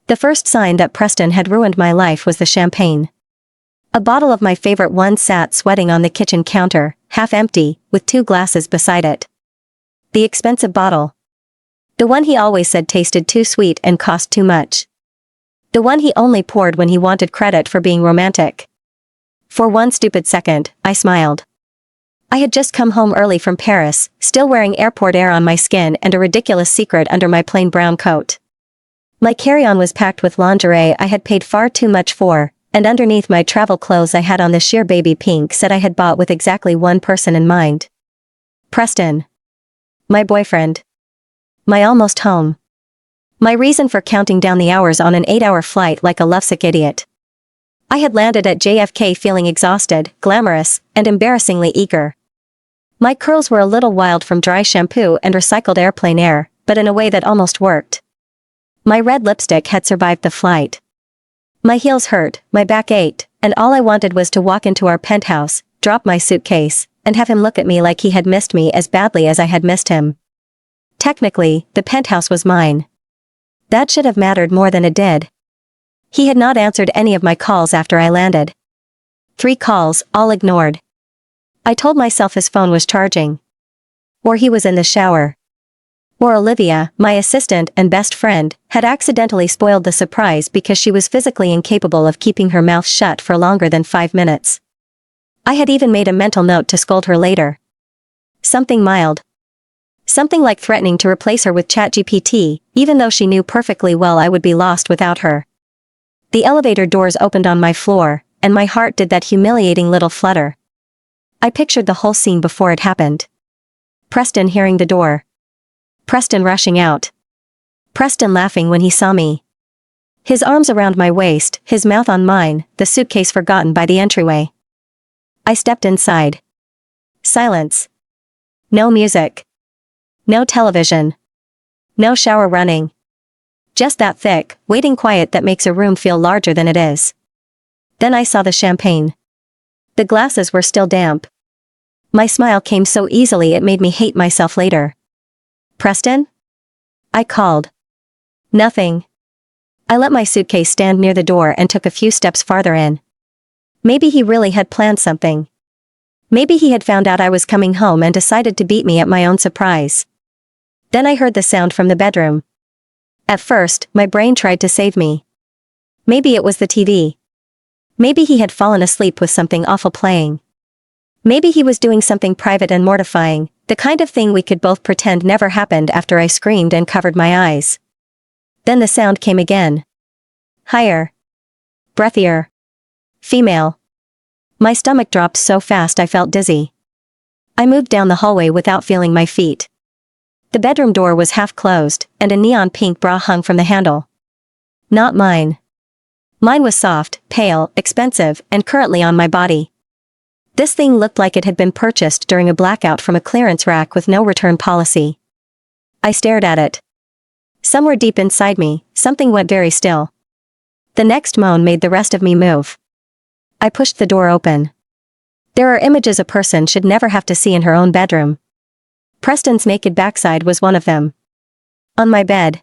The first sign that Preston had ruined my life was the champagne. A bottle of my favorite one sat sweating on the kitchen counter, half empty, with 2 glasses beside it. The expensive bottle. The one he always said tasted too sweet and cost too much. The one he only poured when he wanted credit for being romantic. For one stupid second, I smiled. I had just come home early from Paris, still wearing airport air on my skin and a ridiculous secret under my plain brown coat. My carry-on was packed with lingerie I had paid far too much for, and underneath my travel clothes I had on the sheer baby pink set I had bought with exactly one person in mind. Preston. My boyfriend. My almost home. My reason for counting down the hours on an 8-hour flight like a lovesick idiot. I had landed at JFK feeling exhausted, glamorous, and embarrassingly eager. My curls were a little wild from dry shampoo and recycled airplane air, but in a way that almost worked. My red lipstick had survived the flight. My heels hurt, my back ached, and all I wanted was to walk into our penthouse, drop my suitcase, and have him look at me like he had missed me as badly as I had missed him. Technically, the penthouse was mine. That should have mattered more than it did. He had not answered any of my calls after I landed. 3 calls, all ignored. I told myself his phone was charging. Or he was in the shower. Or Olivia, my assistant and best friend, had accidentally spoiled the surprise because she was physically incapable of keeping her mouth shut for longer than 5 minutes. I had even made a mental note to scold her later. Something mild. Something like threatening to replace her with ChatGPT, even though she knew perfectly well I would be lost without her. The elevator doors opened on my floor, and my heart did that humiliating little flutter. I pictured the whole scene before it happened. Preston hearing the door. Preston rushing out. Preston laughing when he saw me. His arms around my waist, his mouth on mine, the suitcase forgotten by the entryway. I stepped inside. Silence. No music. No television. No shower running. Just that thick, waiting quiet that makes a room feel larger than it is. Then I saw the champagne. The glasses were still damp. My smile came so easily it made me hate myself later. Preston? I called. Nothing. I let my suitcase stand near the door and took a few steps farther in. Maybe he really had planned something. Maybe he had found out I was coming home and decided to beat me at my own surprise. Then I heard the sound from the bedroom. At first, my brain tried to save me. Maybe it was the TV. Maybe he had fallen asleep with something awful playing. Maybe he was doing something private and mortifying, the kind of thing we could both pretend never happened after I screamed and covered my eyes. Then the sound came again. Higher. Breathier. Female. My stomach dropped so fast I felt dizzy. I moved down the hallway without feeling my feet. The bedroom door was half closed, and a neon pink bra hung from the handle. Not mine. Mine was soft, pale, expensive, and currently on my body. This thing looked like it had been purchased during a blackout from a clearance rack with no return policy. I stared at it. Somewhere deep inside me, something went very still. The next moan made the rest of me move. I pushed the door open. There are images a person should never have to see in her own bedroom. Preston's naked backside was one of them. On my bed.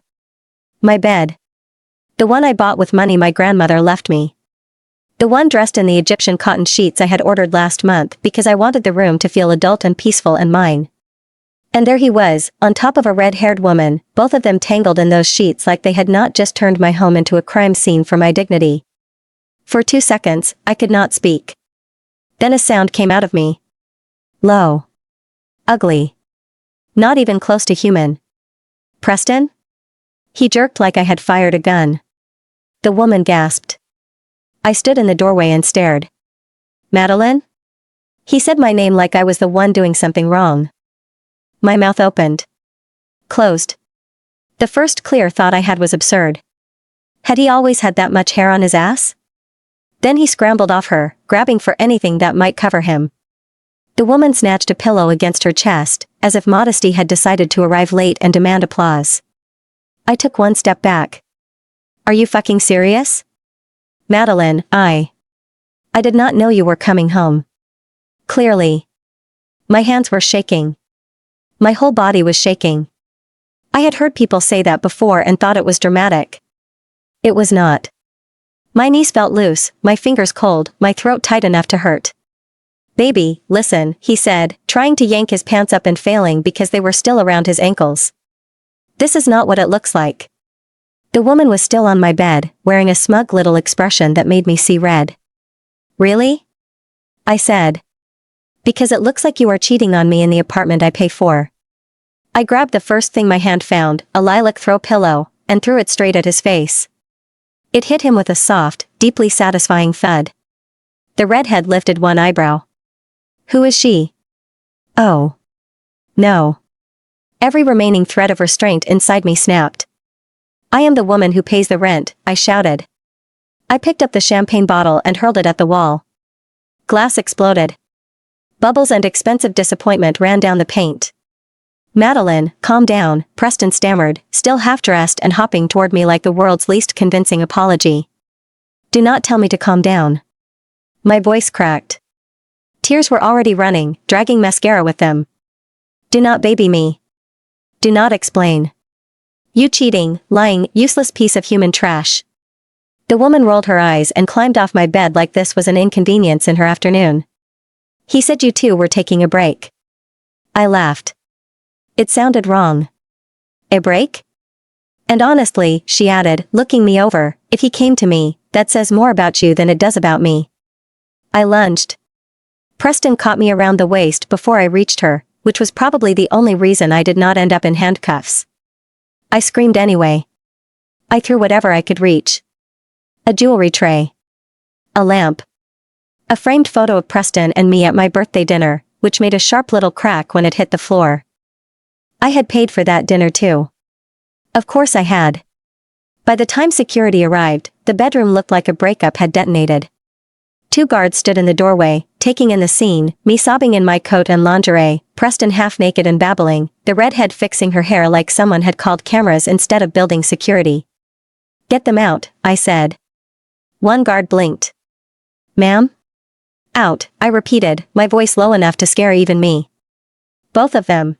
My bed. The one I bought with money my grandmother left me. The one dressed in the Egyptian cotton sheets I had ordered last month because I wanted the room to feel adult and peaceful and mine. And there he was, on top of a red-haired woman, both of them tangled in those sheets like they had not just turned my home into a crime scene for my dignity. For 2 seconds, I could not speak. Then a sound came out of me. Low. Ugly. Not even close to human. Preston? He jerked like I had fired a gun. The woman gasped. I stood in the doorway and stared. Madeline? He said my name like I was the one doing something wrong. My mouth opened. Closed. The first clear thought I had was absurd. Had he always had that much hair on his ass? Then he scrambled off her, grabbing for anything that might cover him. The woman snatched a pillow against her chest, as if modesty had decided to arrive late and demand applause. I took one step back. Are you fucking serious? Madeline, I did not know you were coming home. Clearly. My hands were shaking. My whole body was shaking. I had heard people say that before and thought it was dramatic. It was not. My knees felt loose, my fingers cold, my throat tight enough to hurt. Baby, listen, he said, trying to yank his pants up and failing because they were still around his ankles. This is not what it looks like. The woman was still on my bed, wearing a smug little expression that made me see red. Really? I said. Because it looks like you are cheating on me in the apartment I pay for. I grabbed the first thing my hand found, a lilac throw pillow, and threw it straight at his face. It hit him with a soft, deeply satisfying thud. The redhead lifted one eyebrow. Who is she? Oh. No. Every remaining thread of restraint inside me snapped. I am the woman who pays the rent, I shouted. I picked up the champagne bottle and hurled it at the wall. Glass exploded. Bubbles and expensive disappointment ran down the paint. Madeline, calm down, Preston stammered, still half-dressed and hopping toward me like the world's least convincing apology. Do not tell me to calm down. My voice cracked. Tears were already running, dragging mascara with them. Do not baby me. Do not explain. You cheating, lying, useless piece of human trash. The woman rolled her eyes and climbed off my bed like this was an inconvenience in her afternoon. He said you two were taking a break. I laughed. It sounded wrong. A break? And honestly, she added, looking me over, if he came to me, that says more about you than it does about me. I lunged. Preston caught me around the waist before I reached her, which was probably the only reason I did not end up in handcuffs. I screamed anyway. I threw whatever I could reach. A jewelry tray. A lamp. A framed photo of Preston and me at my birthday dinner, which made a sharp little crack when it hit the floor. I had paid for that dinner too. Of course I had. By the time security arrived, the bedroom looked like a breakup had detonated. 2 guards stood in the doorway, taking in the scene, me sobbing in my coat and lingerie, Preston half naked and babbling, the redhead fixing her hair like someone had called cameras instead of building security. Get them out, I said. 1 guard blinked. Ma'am? Out, I repeated, my voice low enough to scare even me. Both of them.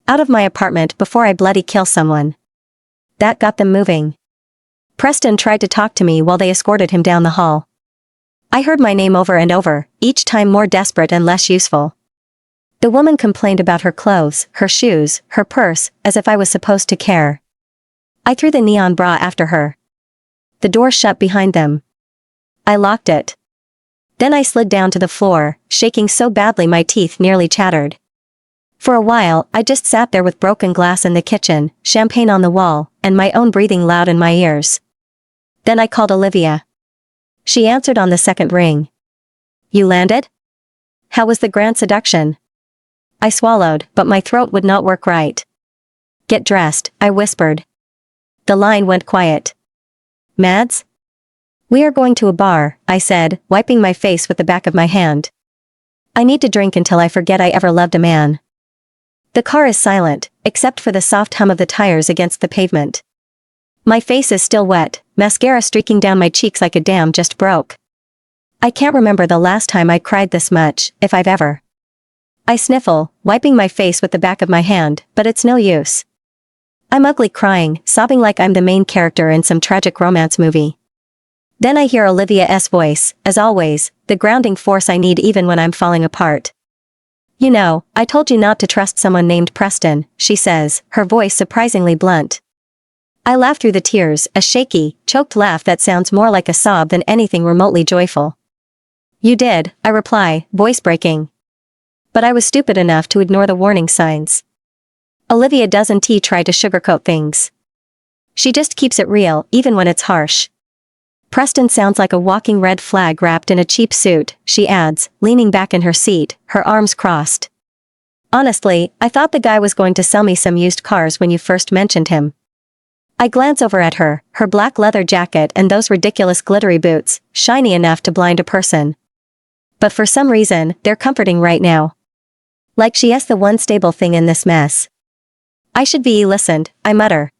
Out of my apartment before I bloody kill someone. That got them moving. Preston tried to talk to me while they escorted him down the hall. I heard my name over and over, each time more desperate and less useful. The woman complained about her clothes, her shoes, her purse, as if I was supposed to care. I threw the neon bra after her. The door shut behind them. I locked it. Then I slid down to the floor, shaking so badly my teeth nearly chattered. For a while, I just sat there with broken glass in the kitchen, champagne on the wall, and my own breathing loud in my ears. Then I called Olivia. She answered on the second ring. You landed? How was the grand seduction? I swallowed, but my throat would not work right. Get dressed, I whispered. The line went quiet. Mads? We are going to a bar, I said, wiping my face with the back of my hand. I need to drink until I forget I ever loved a man. The car is silent, except for the soft hum of the tires against the pavement. My face is still wet, mascara streaking down my cheeks like a dam just broke. I can't remember the last time I cried this much, if I've ever. I sniffle, wiping my face with the back of my hand, but it's no use. I'm ugly crying, sobbing like I'm the main character in some tragic romance movie. Then I hear Olivia's voice, as always, the grounding force I need even when I'm falling apart. You know, I told you not to trust someone named Preston, she says, her voice surprisingly blunt. I laugh through the tears, a shaky, choked laugh that sounds more like a sob than anything remotely joyful. You did, I reply, voice breaking. But I was stupid enough to ignore the warning signs. Olivia doesn't try to sugarcoat things. She just keeps it real, even when it's harsh. Preston sounds like a walking red flag wrapped in a cheap suit, she adds, leaning back in her seat, her arms crossed. Honestly, I thought the guy was going to sell me some used cars when you first mentioned him. I glance over at her, her black leather jacket and those ridiculous glittery boots, shiny enough to blind a person. But for some reason, they're comforting right now. Like she is the one stable thing in this mess. I should be listened, I mutter.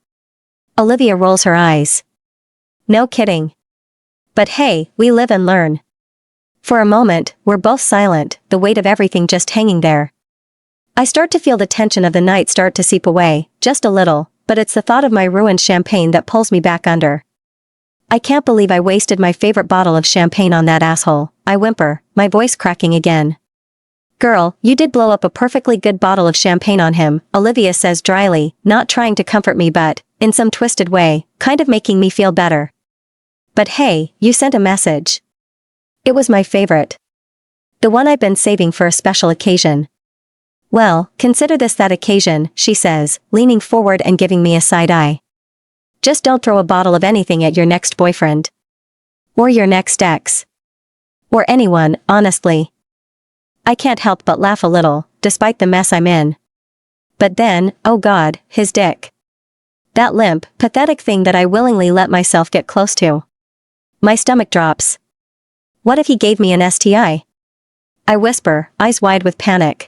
Olivia rolls her eyes. No kidding. But hey, we live and learn. For a moment, we're both silent, the weight of everything just hanging there. I start to feel the tension of the night start to seep away, just a little, but it's the thought of my ruined champagne that pulls me back under. I can't believe I wasted my favorite bottle of champagne on that asshole, I whimper, my voice cracking again. Girl, you did blow up a perfectly good bottle of champagne on him, Olivia says dryly, not trying to comfort me but, in some twisted way, kind of making me feel better. But hey, you sent a message. It was my favorite. The one I've been saving for a special occasion. Well, consider this that occasion, she says, leaning forward and giving me a side eye. Just don't throw a bottle of anything at your next boyfriend. Or your next ex. Or anyone, honestly. I can't help but laugh a little, despite the mess I'm in. But then, oh God, his dick. That limp, pathetic thing that I willingly let myself get close to. My stomach drops. What if he gave me an STI? I whisper, eyes wide with panic.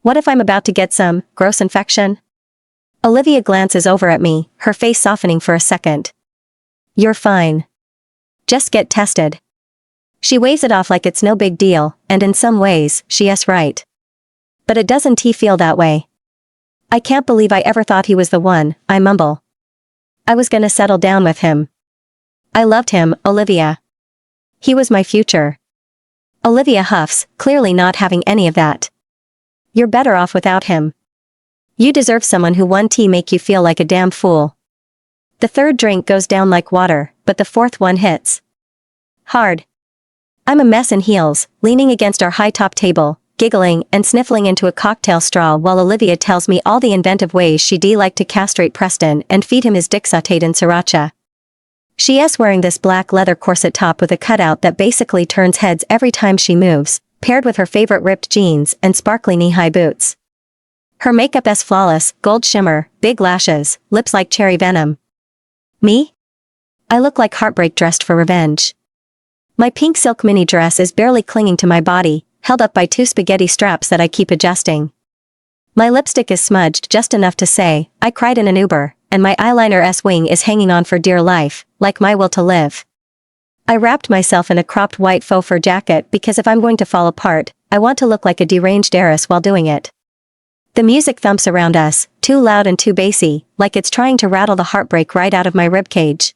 What if I'm about to get some gross infection? Olivia glances over at me, her face softening for a second. You're fine. Just get tested. She waves it off like it's no big deal, and in some ways, she's right. But it doesn't feel that way. I can't believe I ever thought he was the one, I mumble. I was gonna settle down with him. I loved him, Olivia. He was my future. Olivia huffs, clearly not having any of that. You're better off without him. You deserve someone who won't make you feel like a damn fool. The third drink goes down like water, but the fourth one hits. Hard. I'm a mess in heels, leaning against our high-top table, giggling and sniffling into a cocktail straw while Olivia tells me all the inventive ways she'd like to castrate Preston and feed him his dick sautéed in sriracha. She is wearing this black leather corset top with a cutout that basically turns heads every time she moves, paired with her favorite ripped jeans and sparkly knee-high boots. Her makeup is flawless, gold shimmer, big lashes, lips like cherry venom. Me? I look like heartbreak dressed for revenge. My pink silk mini dress is barely clinging to my body, held up by two spaghetti straps that I keep adjusting. My lipstick is smudged just enough to say, I cried in an Uber, and my eyeliner S-wing is hanging on for dear life, like my will to live. I wrapped myself in a cropped white faux fur jacket because if I'm going to fall apart, I want to look like a deranged heiress while doing it. The music thumps around us, too loud and too bassy, like it's trying to rattle the heartbreak right out of my ribcage.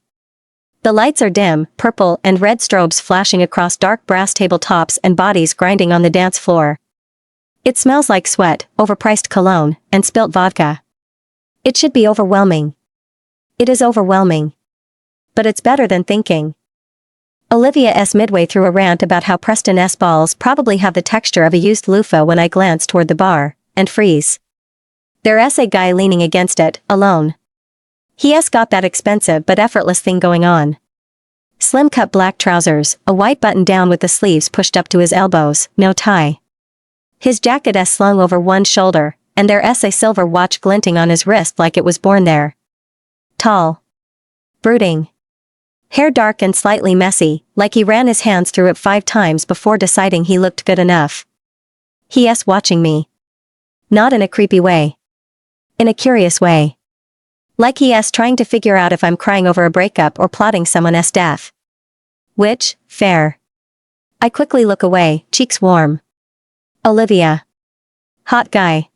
The lights are dim, purple and red strobes flashing across dark brass tabletops and bodies grinding on the dance floor. It smells like sweat, overpriced cologne, and spilt vodka. It should be overwhelming. It is overwhelming. But it's better than thinking. Olivia S. midway through a rant about how Preston S. balls probably have the texture of a used loofah when I glance toward the bar, and freeze. There's a guy leaning against it, alone. He has got that expensive but effortless thing going on. Slim-cut black trousers, a white button-down with the sleeves pushed up to his elbows, no tie. His jacket is slung over one shoulder, and there's a silver watch glinting on his wrist like it was born there. Tall. Brooding. Hair dark and slightly messy, like he ran his hands through it 5 times before deciding he looked good enough. He is watching me. Not in a creepy way. In a curious way. Like he is trying to figure out if I'm crying over a breakup or plotting someone's death. Which, fair. I quickly look away, cheeks warm. Olivia. Hot guy.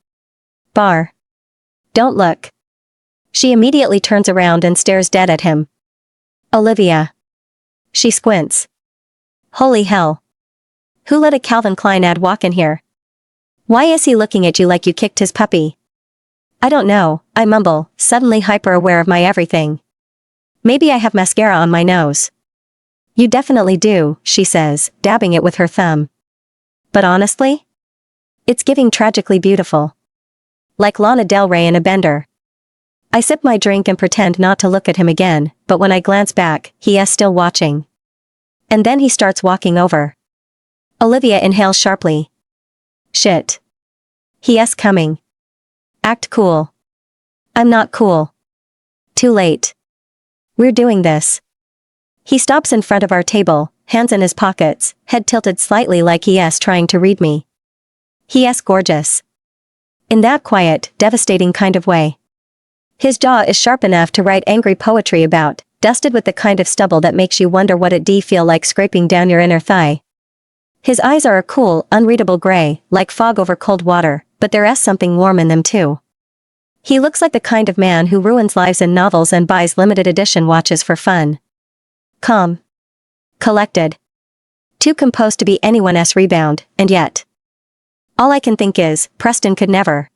Bar. Don't look. She immediately turns around and stares dead at him. Olivia. She squints. Holy hell. Who let a Calvin Klein ad walk in here? Why is he looking at you like you kicked his puppy? I don't know, I mumble, suddenly hyper-aware of my everything. Maybe I have mascara on my nose. You definitely do, she says, dabbing it with her thumb. But honestly? It's giving tragically beautiful. Like Lana Del Rey in a bender. I sip my drink and pretend not to look at him again, but when I glance back, he is still watching. And then he starts walking over. Olivia inhales sharply. Shit. He is coming. Act cool. I'm not cool. Too late. We're doing this. He stops in front of our table, hands in his pockets, head tilted slightly like he is trying to read me. He is gorgeous. In that quiet, devastating kind of way. His jaw is sharp enough to write angry poetry about, dusted with the kind of stubble that makes you wonder what it'd feel like scraping down your inner thigh. His eyes are a cool, unreadable gray, like fog over cold water, but there is something warm in them too. He looks like the kind of man who ruins lives in novels and buys limited edition watches for fun. calm. Collected. Too composed to be anyone's rebound, and yet. All I can think is, Preston could never.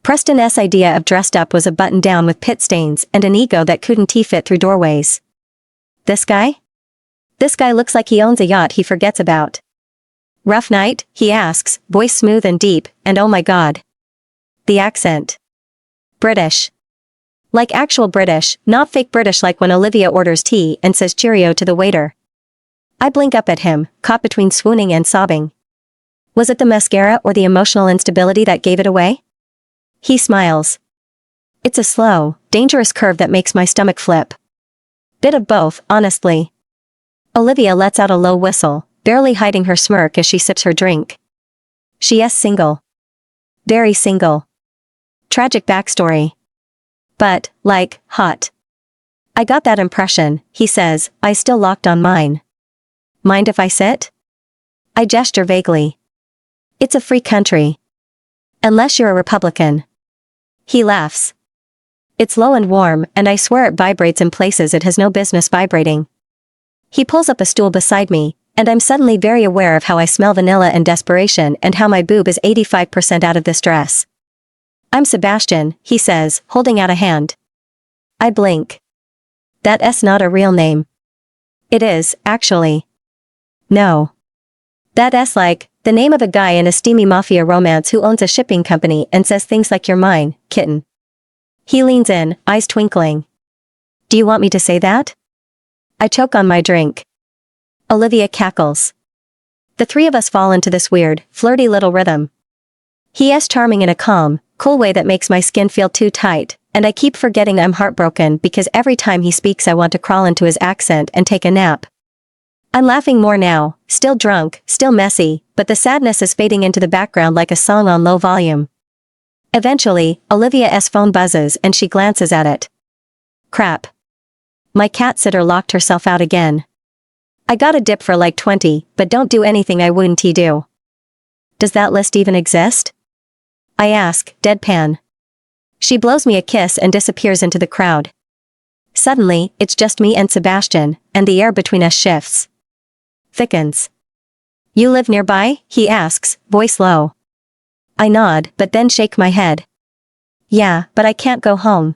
Preston's idea of dressed up was a button-down with pit stains and an ego that couldn't fit through doorways. This guy? This guy looks like he owns a yacht he forgets about. Rough night? He asks, voice smooth and deep, and oh my god. The accent. British. Like actual British, not fake British like when Olivia orders tea and says cheerio to the waiter. I blink up at him, caught between swooning and sobbing. Was it the mascara or the emotional instability that gave it away? He smiles. It's a slow, dangerous curve that makes my stomach flip. Bit of both, honestly. Olivia lets out a low whistle, barely hiding her smirk as she sips her drink. She's single. Very single. Tragic backstory. But, like, hot. I got that impression, he says, eyes still locked on mine. Mind if I sit? I gesture vaguely. It's a free country. Unless you're a Republican. He laughs. It's low and warm, and I swear it vibrates in places it has no business vibrating. He pulls up a stool beside me, and I'm suddenly very aware of how I smell vanilla and desperation and how my boob is 85% out of this dress. I'm Sebastian, he says, holding out a hand. I blink. That's not a real name. It is, actually. No. That's like, the name of a guy in a steamy mafia romance who owns a shipping company and says things like you're mine, kitten. He leans in, eyes twinkling. Do you want me to say that? I choke on my drink. Olivia cackles. The three of us fall into this weird, flirty little rhythm. He is charming in a calm, cool way that makes my skin feel too tight, and I keep forgetting I'm heartbroken because every time he speaks I want to crawl into his accent and take a nap. I'm laughing more now, still drunk, still messy, but the sadness is fading into the background like a song on low volume. Eventually, Olivia's phone buzzes and she glances at it. Crap. My cat sitter locked herself out again. I got a dip for like 20, but don't do anything I wouldn't do. Does that list even exist? I ask, deadpan. She blows me a kiss and disappears into the crowd. Suddenly, it's just me and Sebastian, and the air between us shifts. Thickens. You live nearby? He asks, voice low. I nod, but then shake my head. Yeah, but I can't go home.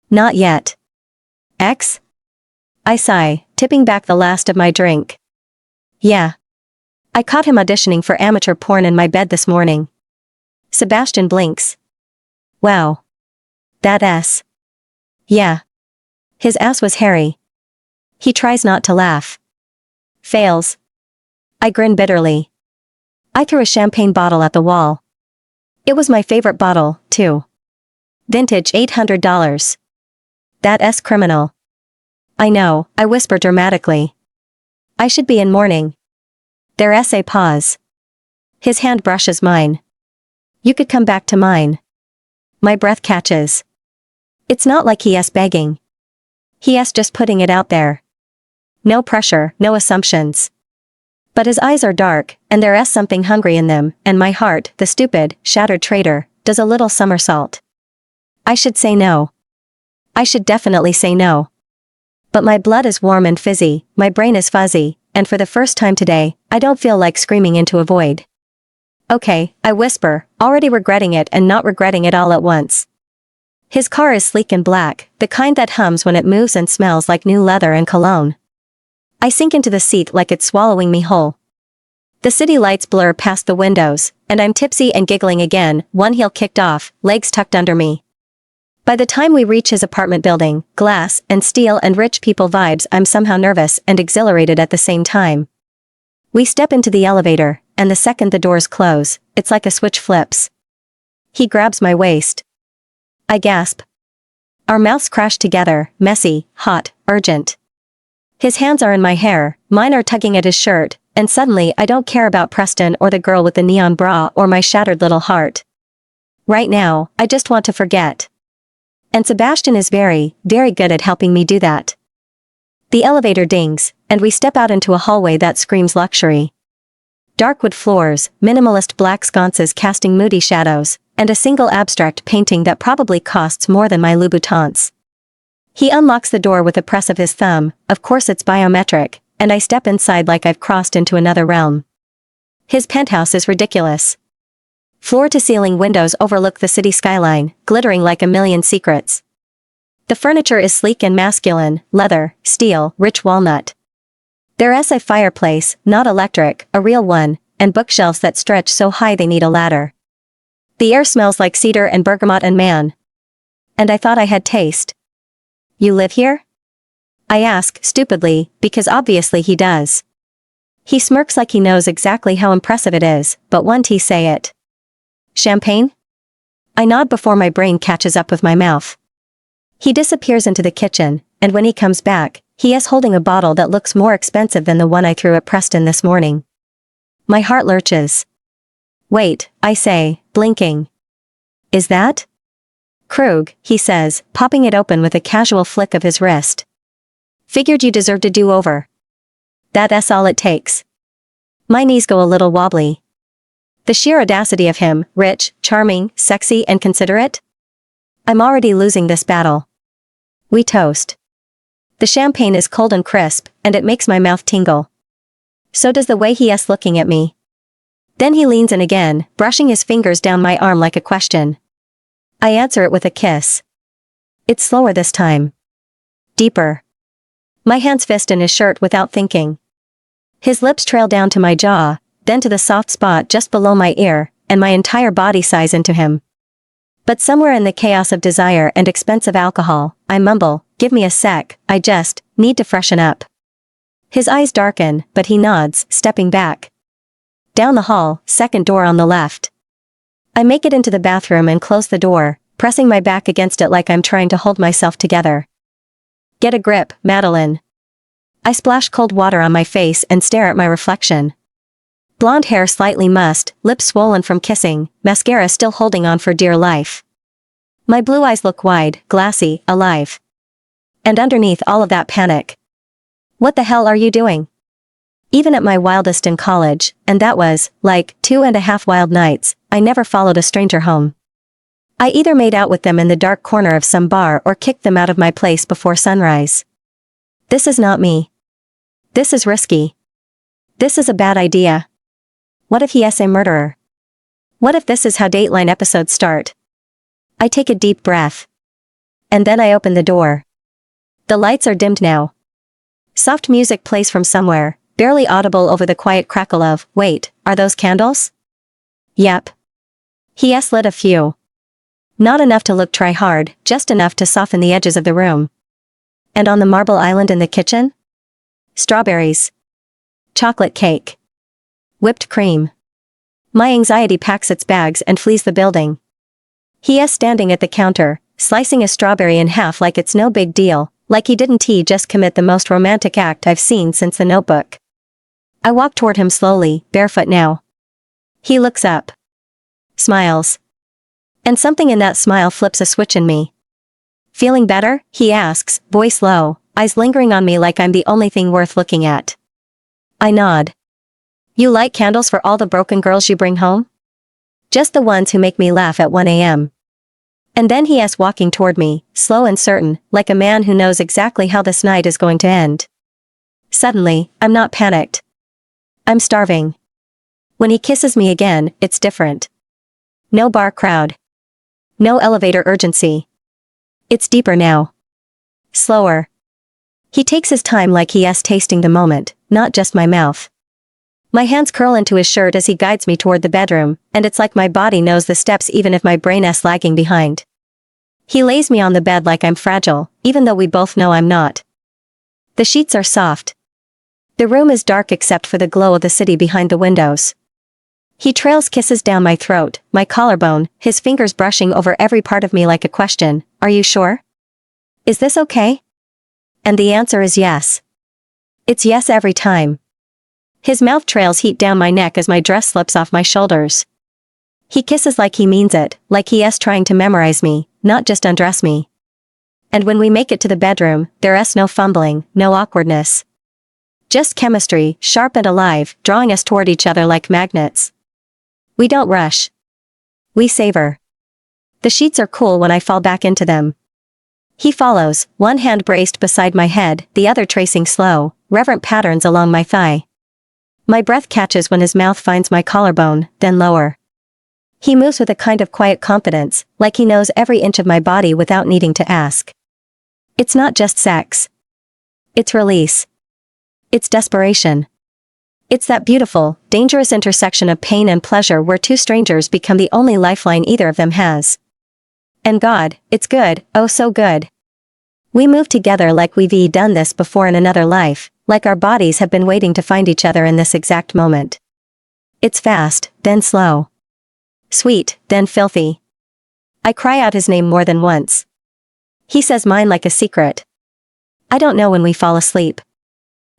Not yet. Ex? I sigh, tipping back the last of my drink. Yeah. I caught him auditioning for amateur porn in my bed this morning. Sebastian blinks. Wow. That ass. Yeah. His ass was hairy. He tries not to laugh. Fails. I grin bitterly. I threw a champagne bottle at the wall. It was my favorite bottle, too. Vintage $800. That's criminal. I know, I whisper dramatically. I should be in mourning. There's a pause. His hand brushes mine. You could come back to mine. My breath catches. It's not like he is begging. He is just putting it out there. No pressure, no assumptions. But his eyes are dark, and there is something hungry in them, and my heart, the stupid, shattered traitor, does a little somersault. I should say no. I should definitely say no. But my blood is warm and fizzy, my brain is fuzzy, and for the first time today, I don't feel like screaming into a void. Okay, I whisper, already regretting it and not regretting it all at once. His car is sleek and black, the kind that hums when it moves and smells like new leather and cologne. I sink into the seat like it's swallowing me whole. The city lights blur past the windows, and I'm tipsy and giggling again, one heel kicked off, legs tucked under me. By the time we reach his apartment building, glass and steel and rich people vibes, I'm somehow nervous and exhilarated at the same time. We step into the elevator, and the second the doors close, it's like a switch flips. He grabs my waist. I gasp. Our mouths crash together, messy, hot, urgent. His hands are in my hair, mine are tugging at his shirt, and suddenly I don't care about Preston or the girl with the neon bra or my shattered little heart. Right now, I just want to forget. And Sebastian is very, very good at helping me do that. The elevator dings, and we step out into a hallway that screams luxury. Dark wood floors, minimalist black sconces casting moody shadows, and a single abstract painting that probably costs more than my Louboutins. He unlocks the door with a press of his thumb, of course it's biometric, and I step inside like I've crossed into another realm. His penthouse is ridiculous. Floor-to-ceiling windows overlook the city skyline, glittering like a million secrets. The furniture is sleek and masculine, leather, steel, rich walnut. There's a fireplace, not electric, a real one, and bookshelves that stretch so high they need a ladder. The air smells like cedar and bergamot and man. And I thought I had taste. You live here? I ask, stupidly, because obviously he does. He smirks like he knows exactly how impressive it is, but won't he say it? Champagne? I nod before my brain catches up with my mouth. He disappears into the kitchen, and when he comes back, he is holding a bottle that looks more expensive than the one I threw at Preston this morning. My heart lurches. Wait, I say, blinking. Is that? Krug, he says, popping it open with a casual flick of his wrist. Figured you deserved a do-over. That's all it takes. My knees go a little wobbly. The sheer audacity of him, rich, charming, sexy and considerate? I'm already losing this battle. We toast. The champagne is cold and crisp, and it makes my mouth tingle. So does the way he is looking at me. Then he leans in again, brushing his fingers down my arm like a question. I answer it with a kiss. It's slower this time. Deeper. My hands fist in his shirt without thinking. His lips trail down to my jaw, then to the soft spot just below my ear, and my entire body sighs into him. But somewhere in the chaos of desire and expensive alcohol, I mumble, give me a sec, I just need to freshen up. His eyes darken, but he nods, stepping back. Down the hall, second door on the left. I make it into the bathroom and close the door, pressing my back against it like I'm trying to hold myself together. Get a grip, Madeline. I splash cold water on my face and stare at my reflection. Blonde hair slightly mussed, lips swollen from kissing, mascara still holding on for dear life. My blue eyes look wide, glassy, alive. And underneath all of that panic. What the hell are you doing? Even at my wildest in college, and that was, like, 2.5 wild nights, I never followed a stranger home. I either made out with them in the dark corner of some bar or kicked them out of my place before sunrise. This is not me. This is risky. This is a bad idea. What if he is a murderer? What if this is how Dateline episodes start? I take a deep breath. And then I open the door. The lights are dimmed now. Soft music plays from somewhere, barely audible over the quiet crackle of, wait, are those candles? Yep. He has lit a few. Not enough to look try hard, just enough to soften the edges of the room. And on the marble island in the kitchen? Strawberries. Chocolate cake. Whipped cream. My anxiety packs its bags and flees the building. He is standing at the counter, slicing a strawberry in half like it's no big deal, like he didn't just commit the most romantic act I've seen since The Notebook. I walk toward him slowly, barefoot now. He looks up. Smiles. And something in that smile flips a switch in me. Feeling better? He asks, voice low, eyes lingering on me like I'm the only thing worth looking at. I nod. You light candles for all the broken girls you bring home? Just the ones who make me laugh at 1 a.m. And then he is walking toward me, slow and certain, like a man who knows exactly how this night is going to end. Suddenly, I'm not panicked. I'm starving. When he kisses me again, it's different. No bar crowd. No elevator urgency. It's deeper now. Slower. He takes his time like he is tasting the moment, not just my mouth. My hands curl into his shirt as he guides me toward the bedroom, and it's like my body knows the steps even if my brain is lagging behind. He lays me on the bed like I'm fragile, even though we both know I'm not. The sheets are soft. The room is dark except for the glow of the city behind the windows. He trails kisses down my throat, my collarbone, his fingers brushing over every part of me like a question, are you sure? Is this okay? And the answer is yes. It's yes every time. His mouth trails heat down my neck as my dress slips off my shoulders. He kisses like he means it, like he is trying to memorize me, not just undress me. And when we make it to the bedroom, there is no fumbling, no awkwardness. Just chemistry, sharp and alive, drawing us toward each other like magnets. We don't rush. We savor. The sheets are cool when I fall back into them. He follows, one hand braced beside my head, the other tracing slow, reverent patterns along my thigh. My breath catches when his mouth finds my collarbone, then lower. He moves with a kind of quiet confidence, like he knows every inch of my body without needing to ask. It's not just sex. It's release. It's desperation. It's that beautiful, dangerous intersection of pain and pleasure where two strangers become the only lifeline either of them has. And God, it's good, oh so good. We move together like we've done this before in another life, like our bodies have been waiting to find each other in this exact moment. It's fast, then slow. Sweet, then filthy. I cry out his name more than once. He says mine like a secret. I don't know when we fall asleep.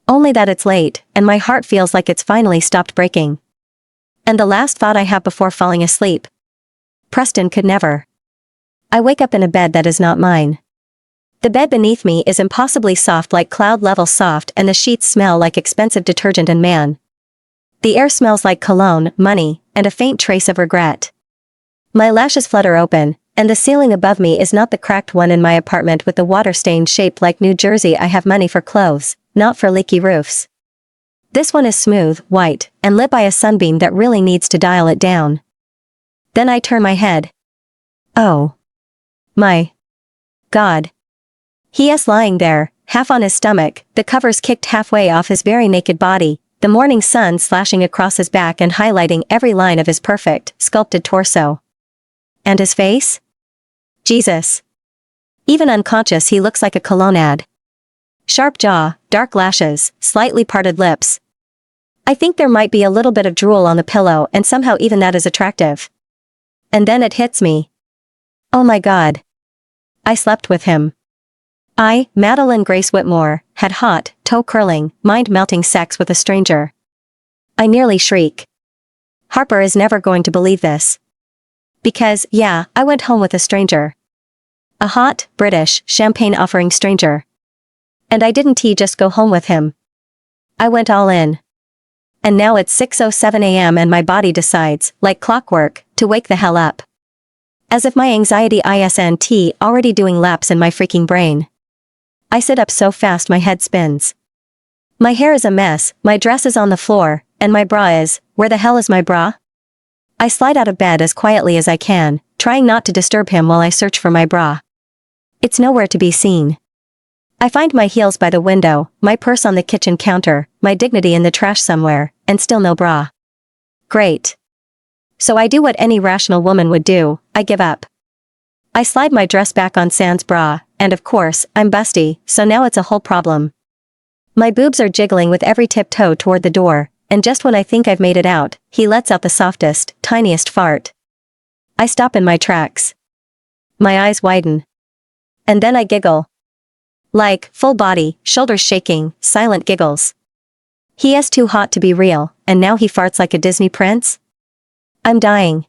Only that it's late, and my heart feels like it's finally stopped breaking. And the last thought I have before falling asleep. Preston could never. I wake up in a bed that is not mine. The bed beneath me is impossibly soft, like cloud-level soft, and the sheets smell like expensive detergent and man. The air smells like cologne, money, and a faint trace of regret. My lashes flutter open, and the ceiling above me is not the cracked one in my apartment with the water-stained shape like New Jersey. I have money for clothes, not for leaky roofs. This one is smooth, white, and lit by a sunbeam that really needs to dial it down. Then I turn my head. Oh. My God. He is lying there, half on his stomach, the covers kicked halfway off his very naked body, the morning sun slashing across his back and highlighting every line of his perfect, sculpted torso. And his face? Jesus. Even unconscious he looks like a cologne ad. Sharp jaw, dark lashes, slightly parted lips. I think there might be a little bit of drool on the pillow, and somehow even that is attractive. And then it hits me. Oh my God. I slept with him. I, Madeline Grace Whitmore, had hot, toe-curling, mind-melting sex with a stranger. I nearly shriek. Harper is never going to believe this. Because, yeah, I went home with a stranger. A hot, British, champagne-offering stranger. And I didn't just go home with him. I went all in. And now it's 6:07 a.m. and my body decides, like clockwork, to wake the hell up. As if my anxiety isn't already doing laps in my freaking brain. I sit up so fast my head spins. My hair is a mess, my dress is on the floor, and my bra is, where the hell is my bra? I slide out of bed as quietly as I can, trying not to disturb him while I search for my bra. It's nowhere to be seen. I find my heels by the window, my purse on the kitchen counter, my dignity in the trash somewhere, and still no bra. Great. So I do what any rational woman would do, I give up. I slide my dress back on sans bra, and of course, I'm busty, so now it's a whole problem. My boobs are jiggling with every tiptoe toward the door, and just when I think I've made it out, he lets out the softest, tiniest fart. I stop in my tracks. My eyes widen. And then I giggle. Like, full body, shoulders shaking, silent giggles. He is too hot to be real, and now he farts like a Disney prince? I'm dying.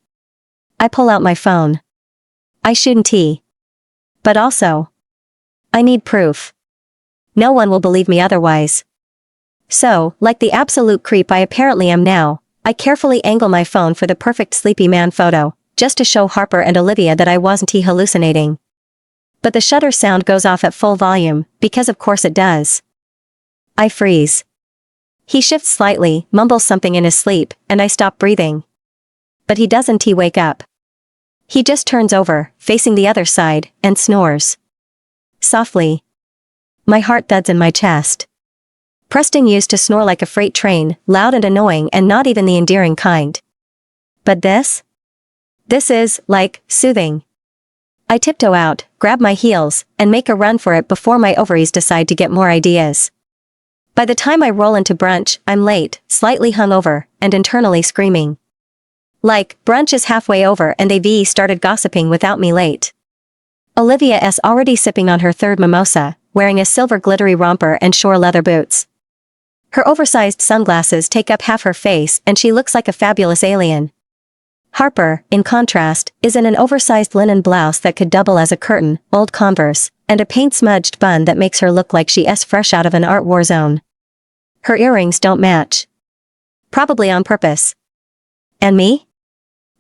I pull out my phone. I shouldn't. But also, I need proof. No one will believe me otherwise. So, like the absolute creep I apparently am now, I carefully angle my phone for the perfect sleepy man photo, just to show Harper and Olivia that I wasn't hallucinating. But the shutter sound goes off at full volume, because of course it does. I freeze. He shifts slightly, mumbles something in his sleep, and I stop breathing. But he doesn't wake up. He just turns over, facing the other side, and snores. Softly. My heart thuds in my chest. Preston used to snore like a freight train, loud and annoying and not even the endearing kind. But this? This is, like, soothing. I tiptoe out, grab my heels, and make a run for it before my ovaries decide to get more ideas. By the time I roll into brunch, I'm late, slightly hungover, and internally screaming. Like, brunch is halfway over and they've started gossiping without me late. Olivia is already sipping on her third mimosa, wearing a silver glittery romper and shore leather boots. Her oversized sunglasses take up half her face and she looks like a fabulous alien. Harper, in contrast, is in an oversized linen blouse that could double as a curtain, old Converse, and a paint-smudged bun that makes her look like she is fresh out of an art war zone. Her earrings don't match. Probably on purpose. And me?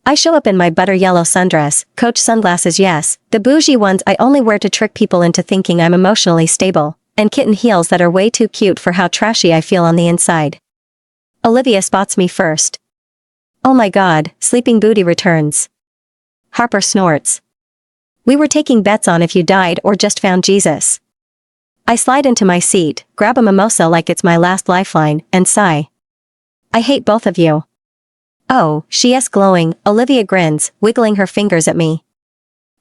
I show up in my butter yellow sundress, Coach sunglasses yes, the bougie ones I only wear to trick people into thinking I'm emotionally stable, and kitten heels that are way too cute for how trashy I feel on the inside. Olivia spots me first. Oh my god, Sleeping Beauty returns. Harper snorts. We were taking bets on if you died or just found Jesus. I slide into my seat, grab a mimosa like it's my last lifeline, and sigh. I hate both of you. Oh, she's glowing, Olivia grins, wiggling her fingers at me.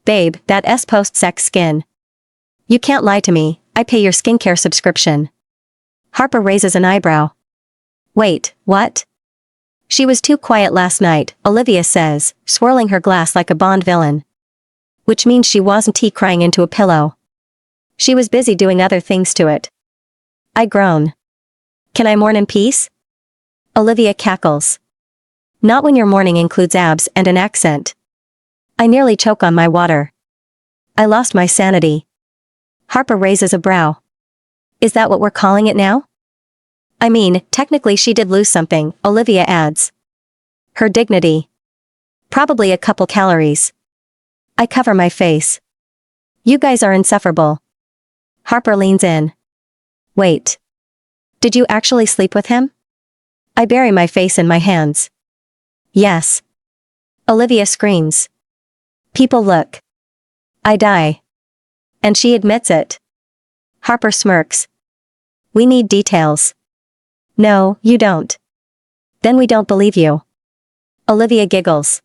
Babe, that S post-sex skin. You can't lie to me, I pay your skincare subscription. Harper raises an eyebrow. Wait, what? She was too quiet last night, Olivia says, swirling her glass like a Bond villain. Which means she wasn't crying into a pillow. She was busy doing other things to it. I groan. Can I mourn in peace? Olivia cackles. Not when your mourning includes abs and an accent. I nearly choke on my water. I lost my sanity. Harper raises a brow. Is that what we're calling it now? I mean, technically she did lose something, Olivia adds. Her dignity. Probably a couple calories. I cover my face. You guys are insufferable. Harper leans in. Wait. Did you actually sleep with him? I bury my face in my hands. Yes. Olivia screams. People look. I die. And she admits it. Harper smirks. We need details. No, you don't. Then we don't believe you. Olivia giggles.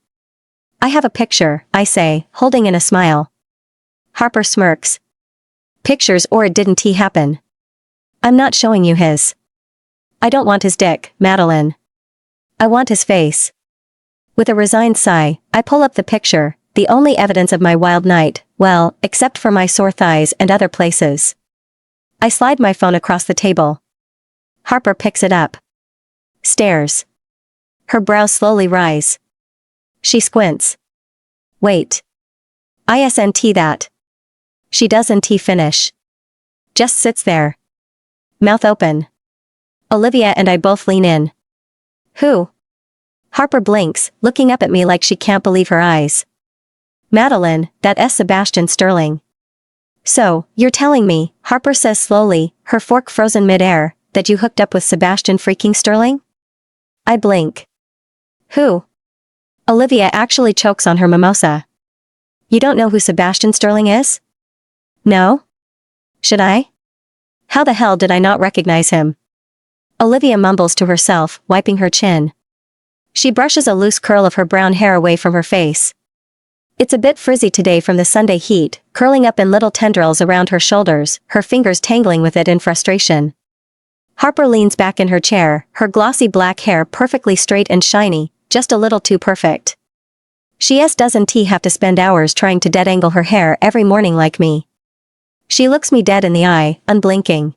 I have a picture, I say, holding in a smile. Harper smirks. Pictures or it didn't happen. I'm not showing you his. I don't want his dick, Madeline. I want his face. With a resigned sigh, I pull up the picture, the only evidence of my wild night, well, except for my sore thighs and other places. I slide my phone across the table. Harper picks it up. Stares. Her brows slowly rise. She squints. Wait. Isn't that? She doesn't finish. Just sits there. Mouth open. Olivia and I both lean in. Who? Harper blinks, looking up at me like she can't believe her eyes. Madeline, that S. Sebastian Sterling. So, you're telling me, Harper says slowly, her fork frozen mid-air, that you hooked up with Sebastian freaking Sterling? I blink. Who? Olivia actually chokes on her mimosa. You don't know who Sebastian Sterling is? No? Should I? How the hell did I not recognize him? Olivia mumbles to herself, wiping her chin. She brushes a loose curl of her brown hair away from her face. It's a bit frizzy today from the Sunday heat, curling up in little tendrils around her shoulders, her fingers tangling with it in frustration. Harper leans back in her chair, her glossy black hair perfectly straight and shiny, just a little too perfect. She doesn't have to spend hours trying to dead-angle her hair every morning like me. She looks me dead in the eye, unblinking.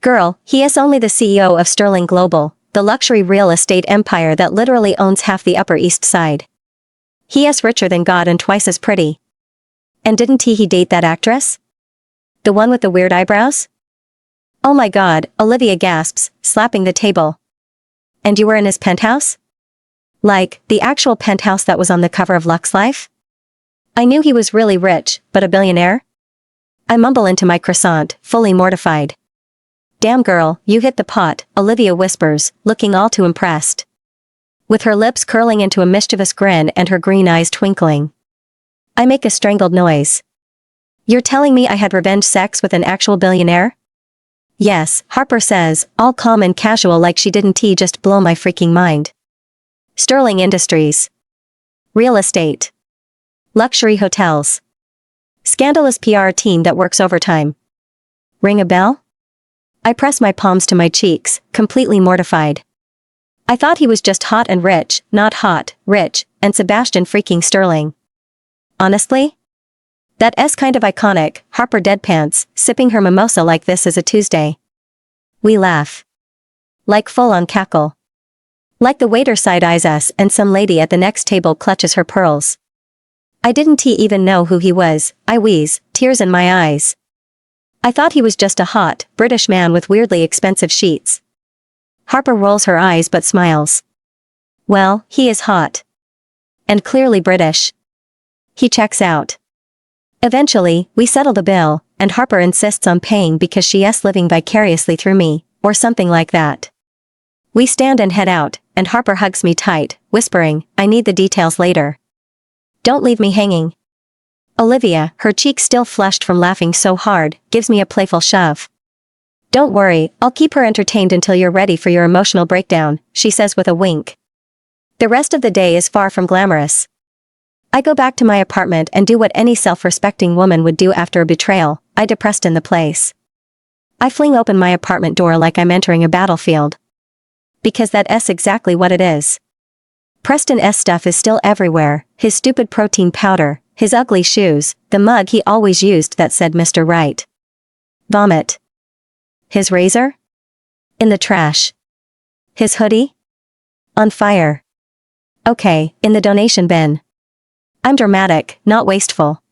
Girl, he is only the CEO of Sterling Global, the luxury real estate empire that literally owns half the Upper East Side. He is richer than God and twice as pretty. And didn't he date that actress? The one with the weird eyebrows? Oh my god, Olivia gasps, slapping the table. And you were in his penthouse? Like, the actual penthouse that was on the cover of Lux Life? I knew he was really rich, but a billionaire? I mumble into my croissant, fully mortified. Damn girl, you hit the pot, Olivia whispers, looking all too impressed. With her lips curling into a mischievous grin and her green eyes twinkling. I make a strangled noise. You're telling me I had revenge sex with an actual billionaire? Yes, Harper says, all calm and casual like she didn't just blow my freaking mind. Sterling Industries. Real estate. Luxury hotels. Scandalous PR team that works overtime. Ring a bell? I press my palms to my cheeks, completely mortified. I thought he was just hot and rich, not hot, rich, and Sebastian freaking Sterling. Honestly? That S kind of iconic, Harper deadpants, sipping her mimosa like this is a Tuesday. We laugh. Like full-on cackle. Like the waiter side-eyes us and some lady at the next table clutches her pearls. I didn't even know who he was, I wheeze, tears in my eyes. I thought he was just a hot, British man with weirdly expensive sheets. Harper rolls her eyes but smiles. Well, he is hot. and clearly British. He checks out. Eventually, we settle the bill, and Harper insists on paying because she's living vicariously through me, or something like that. We stand and head out, and Harper hugs me tight, whispering, "I need the details later. Don't leave me hanging." Olivia, her cheeks still flushed from laughing so hard, gives me a playful shove. "Don't worry, I'll keep her entertained until you're ready for your emotional breakdown," she says with a wink. The rest of the day is far from glamorous. I go back to my apartment and do what any self-respecting woman would do after a betrayal. I depressed in the place. I fling open my apartment door like I'm entering a battlefield. Because that's exactly what it is. Preston's stuff is still everywhere, his stupid protein powder, his ugly shoes, the mug he always used that said Mr. Right. Vomit. His razor? In the trash. His hoodie? On fire. Okay, in the donation bin. I'm dramatic, not wasteful.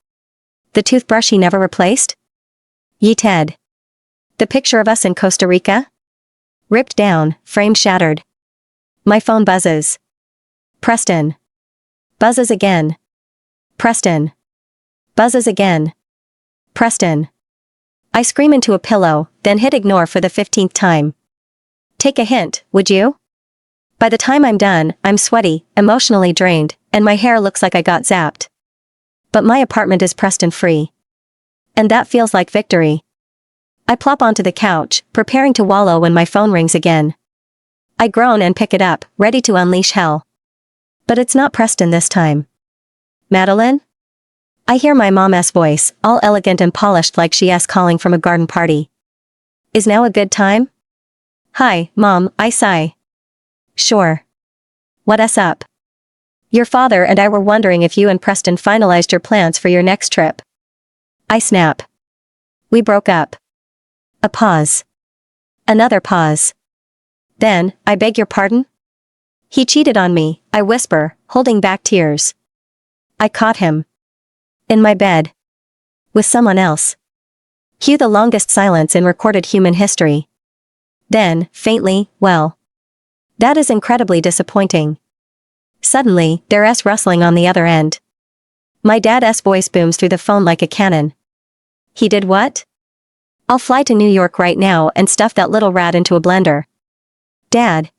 The toothbrush he never replaced? Yeeted. The picture of us in Costa Rica? Ripped down, frame shattered. My phone buzzes. Preston. Buzzes again. Preston. Buzzes again. Preston. I scream into a pillow, then hit ignore for the 15th time. Take a hint, would you? By the time I'm done, I'm sweaty, emotionally drained, and my hair looks like I got zapped. But my apartment is Preston-free. And that feels like victory. I plop onto the couch, preparing to wallow when my phone rings again. I groan and pick it up, ready to unleash hell. But it's not Preston this time. "Madeline?" I hear my mom's voice, all elegant and polished like she's calling from a garden party. "Is now a good time?" "Hi, Mom," I sigh. "Sure. What's up?" "Your father and I were wondering if you and Preston finalized your plans for your next trip." I snap. "We broke up." A pause. Another pause. Then, "I beg your pardon?" "He cheated on me," I whisper, holding back tears. "I caught him. In my bed. With someone else." Cue the longest silence in recorded human history. Then, faintly, "Well. That is incredibly disappointing." Suddenly, there's rustling on the other end. My dad's voice booms through the phone like a cannon. "He did what?" "I'll fly to New York right now and stuff that little rat into a blender." "Dad.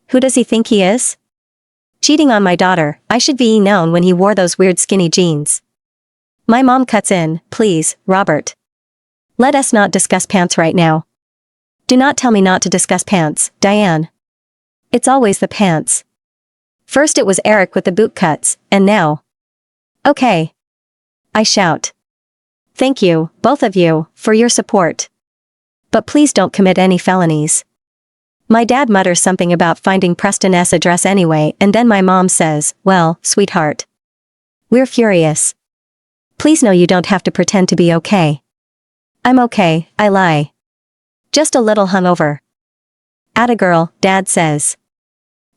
Who does he think he is?" "Cheating on my daughter, I should be known when he wore those weird skinny jeans." My mom cuts in, "Please, Robert. Let us not discuss pants right now." "Do not tell me not to discuss pants, Diane. It's always the pants. First it was Eric with the boot cuts, and now." "Okay." I shout. "Thank you, both of you, for your support. But please don't commit any felonies." My dad mutters something about finding Preston's address anyway, and then my mom says, "Well, sweetheart. We're furious. Please know you don't have to pretend to be okay." "I'm okay," I lie. "Just a little hungover." "Atta girl," Dad says.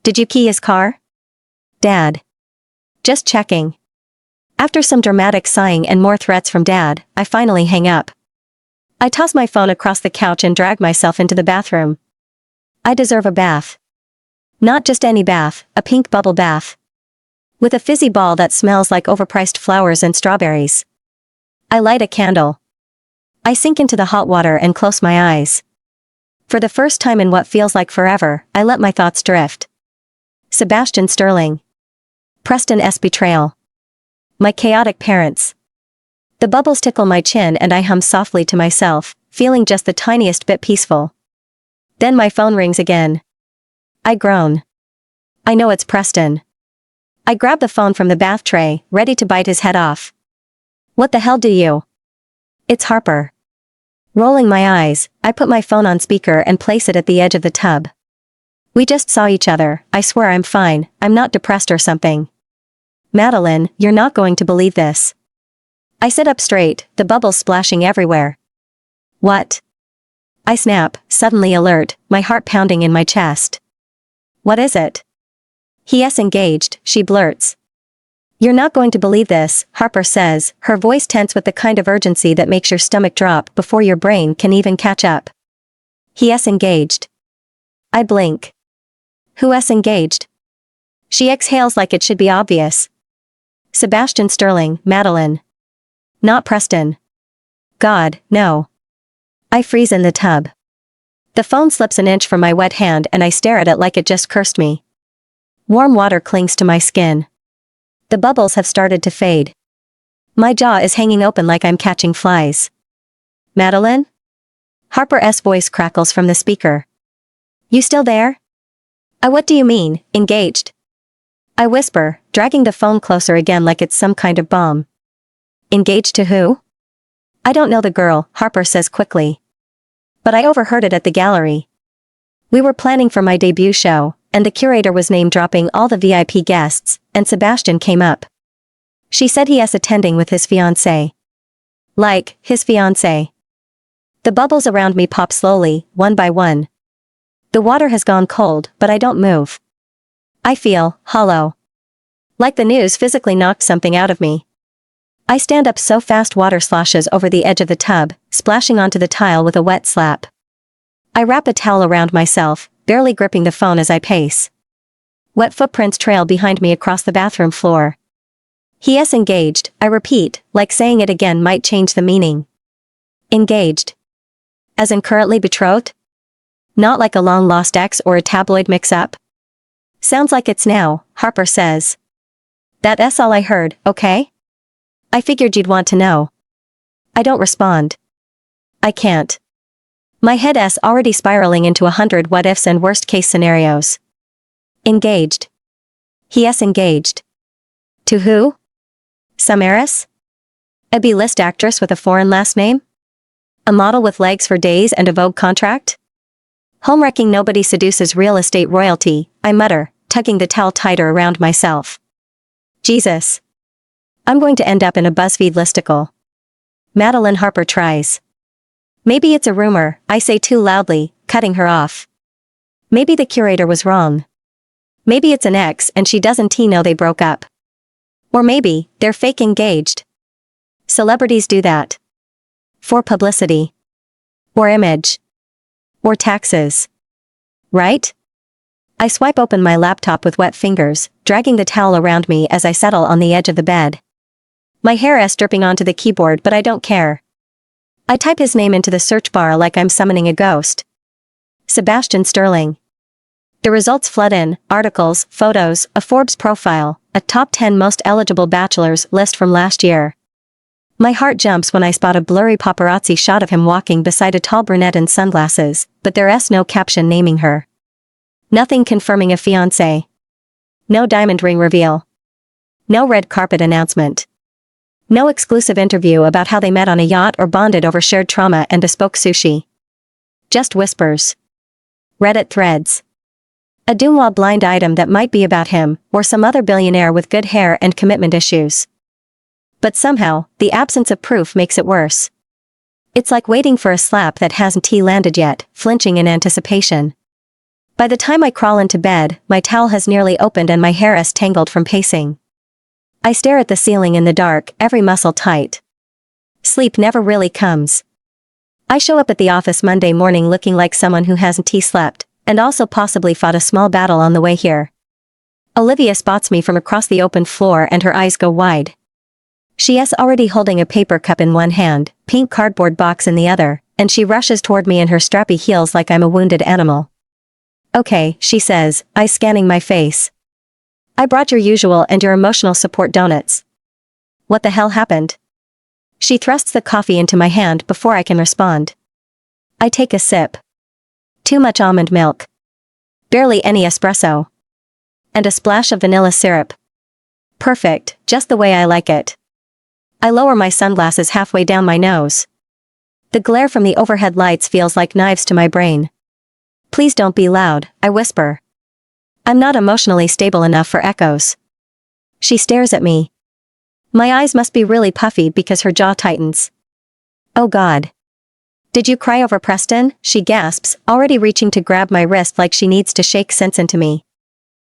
"Did you key his car?" "Dad. Just checking." After some dramatic sighing and more threats from Dad, I finally hang up. I toss my phone across the couch and drag myself into the bathroom. I deserve a bath. Not just any bath, a pink bubble bath. With a fizzy ball that smells like overpriced flowers and strawberries. I light a candle. I sink into the hot water and close my eyes. For the first time in what feels like forever, I let my thoughts drift. Sebastian Sterling. Preston's betrayal. My chaotic parents. The bubbles tickle my chin and I hum softly to myself, feeling just the tiniest bit peaceful. Then my phone rings again. I groan. I know it's Preston. I grab the phone from the bath tray, ready to bite his head off. "What the hell do you?" "It's Harper." Rolling my eyes, I put my phone on speaker and place it at the edge of the tub. "We just saw each other, I swear I'm fine, I'm not depressed or something." "Madeline, you're not going to believe this." I sit up straight, the bubbles splashing everywhere. "What?" I snap, suddenly alert, my heart pounding in my chest. "What is it?" "He's engaged," she blurts. "You're not going to believe this," Harper says, her voice tense with the kind of urgency that makes your stomach drop before your brain can even catch up. "He's engaged." I blink. "Who's engaged?" She exhales like it should be obvious. Sebastian Sterling, Madeline. Not Preston. God, no. I freeze in the tub. The phone slips an inch from my wet hand and I stare at it like it just cursed me. Warm water clings to my skin. The bubbles have started to fade. My jaw is hanging open like I'm catching flies. Madeline? Harper's voice crackles from the speaker. You still there? What do you mean, engaged? I whisper, dragging the phone closer again like it's some kind of bomb. Engaged to who? I don't know the girl, Harper says quickly. But I overheard it at the gallery. We were planning for my debut show, and the curator was name-dropping all the VIP guests, and Sebastian came up. She said he is attending with his fiancé. Like, his fiancé. The bubbles around me pop slowly, one by one. The water has gone cold, but I don't move. I feel hollow. Like the news physically knocked something out of me. I stand up so fast water sloshes over the edge of the tub, splashing onto the tile with a wet slap. I wrap a towel around myself, barely gripping the phone as I pace. Wet footprints trail behind me across the bathroom floor. He is engaged, I repeat, like saying it again might change the meaning. Engaged. As in currently betrothed? Not like a long-lost ex or a tabloid mix-up? Sounds like it's now, Harper says. That's all I heard, okay? I figured you'd want to know. I don't respond. I can't. My head's already spiraling into 100 what-ifs and worst-case scenarios. Engaged. He is engaged. To who? Some heiress? A B-list actress with a foreign last name? A model with legs for days and a Vogue contract? Home-wrecking nobody seduces real estate royalty, I mutter, tugging the towel tighter around myself. Jesus. I'm going to end up in a BuzzFeed listicle. Madeline Harper tries. Maybe it's a rumor, I say too loudly, cutting her off. Maybe the curator was wrong. Maybe it's an ex and she doesn't know they broke up. Or maybe, they're fake engaged. Celebrities do that. For publicity. Or image. Or taxes. Right? I swipe open my laptop with wet fingers, dragging the towel around me as I settle on the edge of the bed. My hair is dripping onto the keyboard but I don't care. I type his name into the search bar like I'm summoning a ghost. Sebastian Sterling. The results flood in, articles, photos, a Forbes profile, a top 10 most eligible bachelors list from last year. My heart jumps when I spot a blurry paparazzi shot of him walking beside a tall brunette in sunglasses, but there's no caption naming her. Nothing confirming a fiancé. No diamond ring reveal. No red carpet announcement. No exclusive interview about how they met on a yacht or bonded over shared trauma and bespoke sushi. Just whispers. Reddit threads. A Doombla blind item that might be about him, or some other billionaire with good hair and commitment issues. But somehow, the absence of proof makes it worse. It's like waiting for a slap that hasn't landed yet, flinching in anticipation. By the time I crawl into bed, my towel has nearly opened and my hair is tangled from pacing. I stare at the ceiling in the dark, every muscle tight. Sleep never really comes. I show up at the office Monday morning looking like someone who hasn't slept, and also possibly fought a small battle on the way here. Olivia spots me from across the open floor and her eyes go wide. She is already holding a paper cup in one hand, pink cardboard box in the other, and she rushes toward me in her strappy heels like I'm a wounded animal. Okay, she says, eyes scanning my face. I brought your usual and your emotional support donuts. What the hell happened? She thrusts the coffee into my hand before I can respond. I take a sip. Too much almond milk. Barely any espresso. And a splash of vanilla syrup. Perfect, just the way I like it. I lower my sunglasses halfway down my nose. The glare from the overhead lights feels like knives to my brain. Please don't be loud, I whisper. I'm not emotionally stable enough for echoes. She stares at me. My eyes must be really puffy because her jaw tightens. Oh God. Did you cry over Preston? She gasps, already reaching to grab my wrist like she needs to shake sense into me.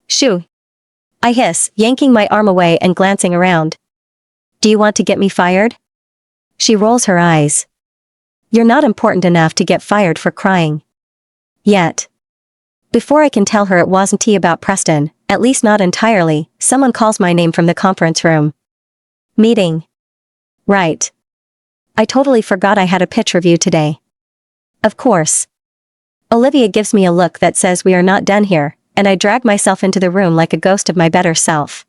Shoo. I hiss, yanking my arm away and glancing around. Do you want to get me fired? She rolls her eyes. You're not important enough to get fired for crying. Yet. Before I can tell her it wasn't about Preston, at least not entirely. Someone calls my name from the conference room. Meeting. Right. I totally forgot I had a pitch review today. Of course. Olivia gives me a look that says we are not done here, and I drag myself into the room like a ghost of my better self.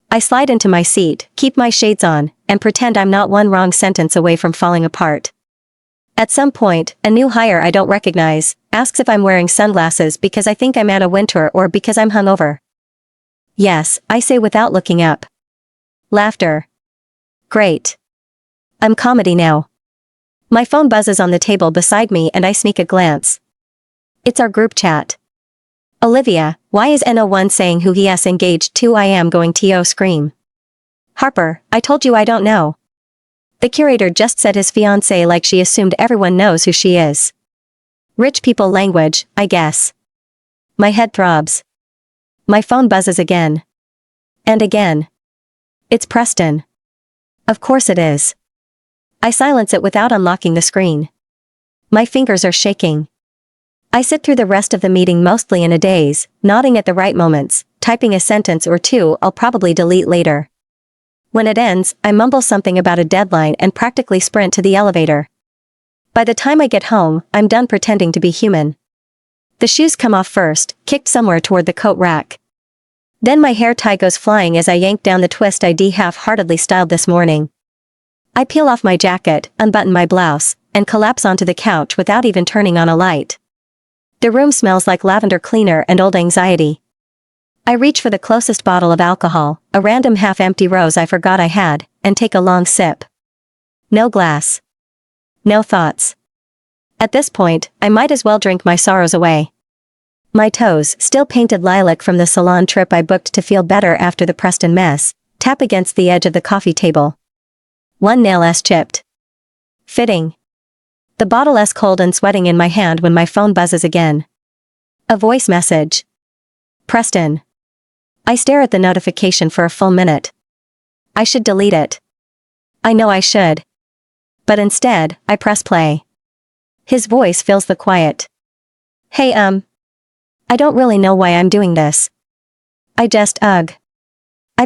I slide into my seat, keep my shades on, and pretend I'm not one wrong sentence away from falling apart. At some point, a new hire I don't recognize asks if I'm wearing sunglasses because I think I'm at a winter or because I'm hungover. Yes, I say without looking up. Laughter. Great. I'm comedy now. My phone buzzes on the table beside me and I sneak a glance. It's our group chat. Olivia, why is NO1 saying who he is engaged to? I am going to scream. Harper, I told you I don't know. The curator just said his fiancé like she assumed everyone knows who she is. Rich people language, I guess. My head throbs. My phone buzzes again. And again. It's Preston. Of course it is. I silence it without unlocking the screen. My fingers are shaking. I sit through the rest of the meeting mostly in a daze, nodding at the right moments, typing a sentence or two I'll probably delete later. When it ends, I mumble something about a deadline and practically sprint to the elevator. By the time I get home, I'm done pretending to be human. The shoes come off first, kicked somewhere toward the coat rack. Then my hair tie goes flying as I yank down the twist I'd half-heartedly styled this morning. I peel off my jacket, unbutton my blouse, and collapse onto the couch without even turning on a light. The room smells like lavender cleaner and old anxiety. I reach for the closest bottle of alcohol, a random half-empty rose I forgot I had, and take a long sip. No glass. No thoughts. At this point, I might as well drink my sorrows away. My toes, still painted lilac from the salon trip I booked to feel better after the Preston mess, tap against the edge of the coffee table. One nail chipped. Fitting. The bottle cold and sweating in my hand when my phone buzzes again. A voice message. Preston. I stare at the notification for a full minute. I should delete it. I know I should. But instead, I press play. His voice fills the quiet. Hey I don't really know why I'm doing this. I just I've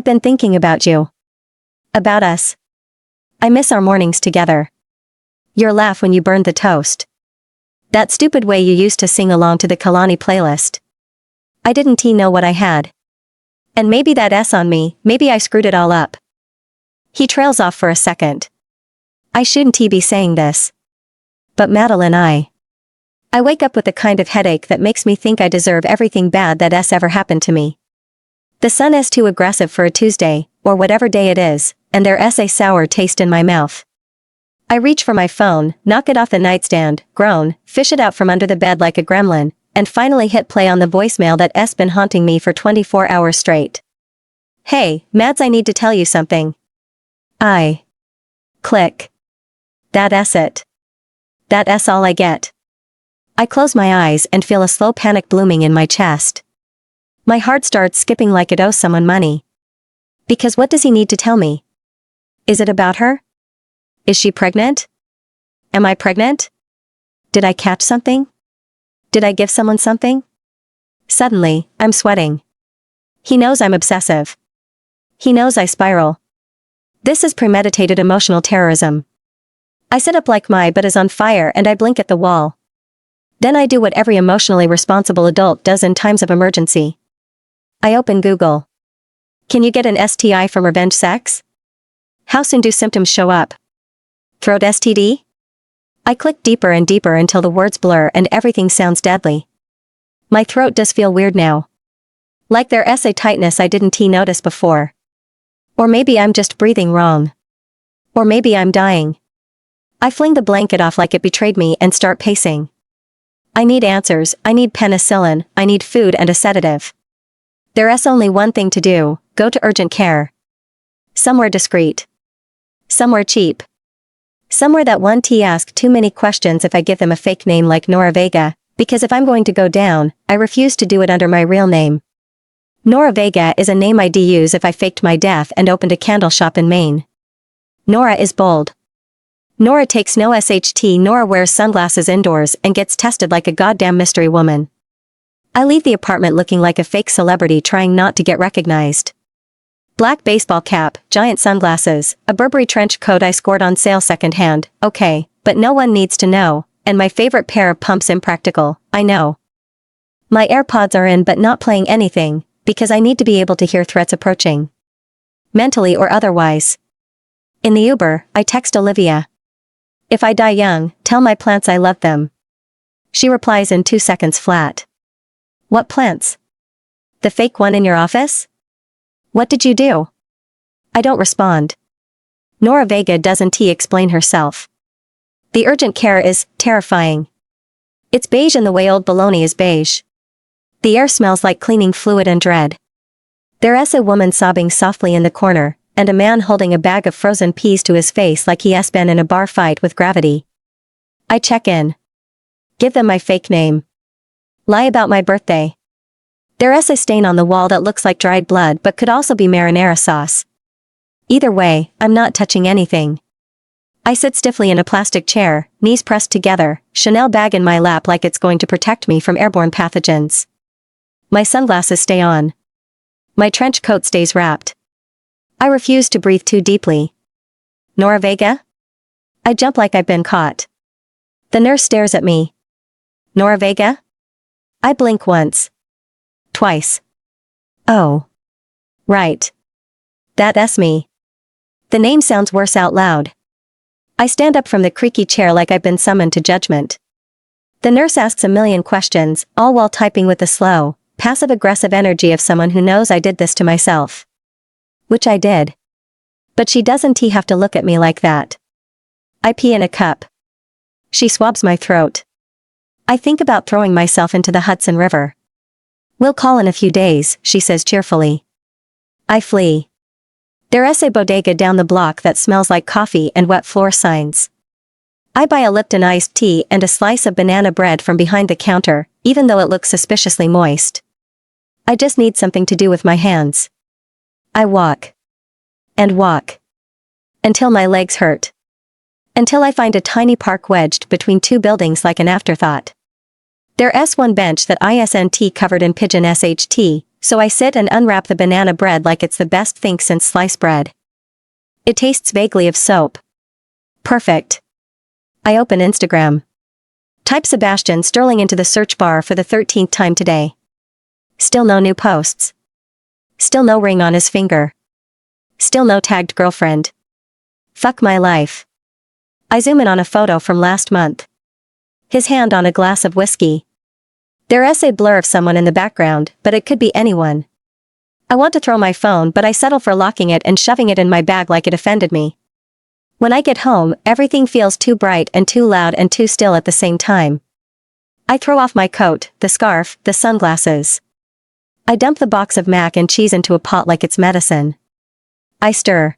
been thinking about you. About us. I miss our mornings together. Your laugh when you burned the toast. That stupid way you used to sing along to the Kalani playlist. I didn't know what I had. And maybe that S on me, maybe I screwed it all up. He trails off for a second. I shouldn't be saying this. But Madeline, I wake up with the kind of headache that makes me think I deserve everything bad that ever happened to me. The sun is too aggressive for a Tuesday, or whatever day it is, and there's a sour taste in my mouth. I reach for my phone, knock it off the nightstand, groan, fish it out from under the bed like a gremlin, and finally hit play on the voicemail that's been haunting me for 24 hours straight. Hey, Mads, I need to tell you something. I click. That's it. That's all I get. I close my eyes and feel a slow panic blooming in my chest. My heart starts skipping like it owes someone money. Because what does he need to tell me? Is it about her? Is she pregnant? Am I pregnant? Did I catch something? Did I give someone something? Suddenly, I'm sweating. He knows I'm obsessive. He knows I spiral. This is premeditated emotional terrorism. I sit up like my butt is on fire and I blink at the wall. Then I do what every emotionally responsible adult does in times of emergency. I open Google. Can you get an STI from revenge sex? How soon do symptoms show up? Throat STD? I click deeper and deeper until the words blur and everything sounds deadly. My throat does feel weird now. Like there's a tightness I didn't notice before. Or maybe I'm just breathing wrong. Or maybe I'm dying. I fling the blanket off like it betrayed me and start pacing. I need answers, I need penicillin, I need food and a sedative. There's only one thing to do, go to urgent care. Somewhere discreet. Somewhere cheap. Somewhere that won't ask too many questions if I give them a fake name like Nora Vega, because if I'm going to go down, I refuse to do it under my real name. Nora Vega is a name I'd use if I faked my death and opened a candle shop in Maine. Nora is bold. Nora takes no SHT. Nora wears sunglasses indoors and gets tested like a goddamn mystery woman. I leave the apartment looking like a fake celebrity trying not to get recognized. Black baseball cap, giant sunglasses, a Burberry trench coat I scored on sale secondhand, okay, but no one needs to know, and my favorite pair of pumps impractical, I know. My AirPods are in but not playing anything, because I need to be able to hear threats approaching. Mentally or otherwise. In the Uber, I text Olivia. If I die young, tell my plants I love them. She replies in 2 seconds flat. What plants? The fake one in your office? What did you do? I don't respond. Nora Vega doesn't explain herself. The urgent care is terrifying. It's beige in the way old bologna is beige. The air smells like cleaning fluid and dread. There's a woman sobbing softly in the corner, and a man holding a bag of frozen peas to his face like he has been in a bar fight with gravity. I check in. Give them my fake name. Lie about my birthday. There's a stain on the wall that looks like dried blood but could also be marinara sauce. Either way, I'm not touching anything. I sit stiffly in a plastic chair, knees pressed together, Chanel bag in my lap like it's going to protect me from airborne pathogens. My sunglasses stay on. My trench coat stays wrapped. I refuse to breathe too deeply. Nora Vega? I jump like I've been caught. The nurse stares at me. Nora Vega? I blink once. Twice. Oh. Right. That's me. The name sounds worse out loud. I stand up from the creaky chair like I've been summoned to judgment. The nurse asks a million questions, all while typing with the slow, passive-aggressive energy of someone who knows I did this to myself. Which I did. But she doesn't have to look at me like that. I pee in a cup. She swabs my throat. I think about throwing myself into the Hudson River. We'll call in a few days, she says cheerfully. I flee. There's a bodega down the block that smells like coffee and wet floor signs. I buy a Lipton iced tea and a slice of banana bread from behind the counter, even though it looks suspiciously moist. I just need something to do with my hands. I walk. And walk. Until my legs hurt. Until I find a tiny park wedged between 2 buildings like an afterthought. There's one bench that isn't covered in pigeon sht, so I sit and unwrap the banana bread like it's the best thing since sliced bread. It tastes vaguely of soap. Perfect. I open Instagram. Type Sebastian Sterling into the search bar for the 13th time today. Still no new posts. Still no ring on his finger. Still no tagged girlfriend. Fuck my life. I zoom in on a photo from last month. His hand on a glass of whiskey. There's a blur of someone in the background, but it could be anyone. I want to throw my phone but I settle for locking it and shoving it in my bag like it offended me. When I get home, everything feels too bright and too loud and too still at the same time. I throw off my coat, the scarf, the sunglasses. I dump the box of mac and cheese into a pot like it's medicine. I stir.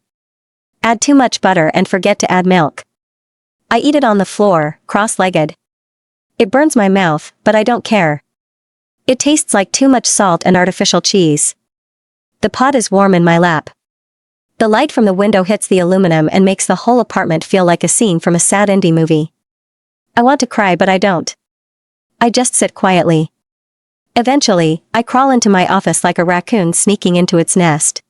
Add too much butter and forget to add milk. I eat it on the floor, cross-legged. It burns my mouth, but I don't care. It tastes like too much salt and artificial cheese. The pot is warm in my lap. The light from the window hits the aluminum and makes the whole apartment feel like a scene from a sad indie movie. I want to cry but I don't. I just sit quietly. Eventually, I crawl into my office like a raccoon sneaking into its nest.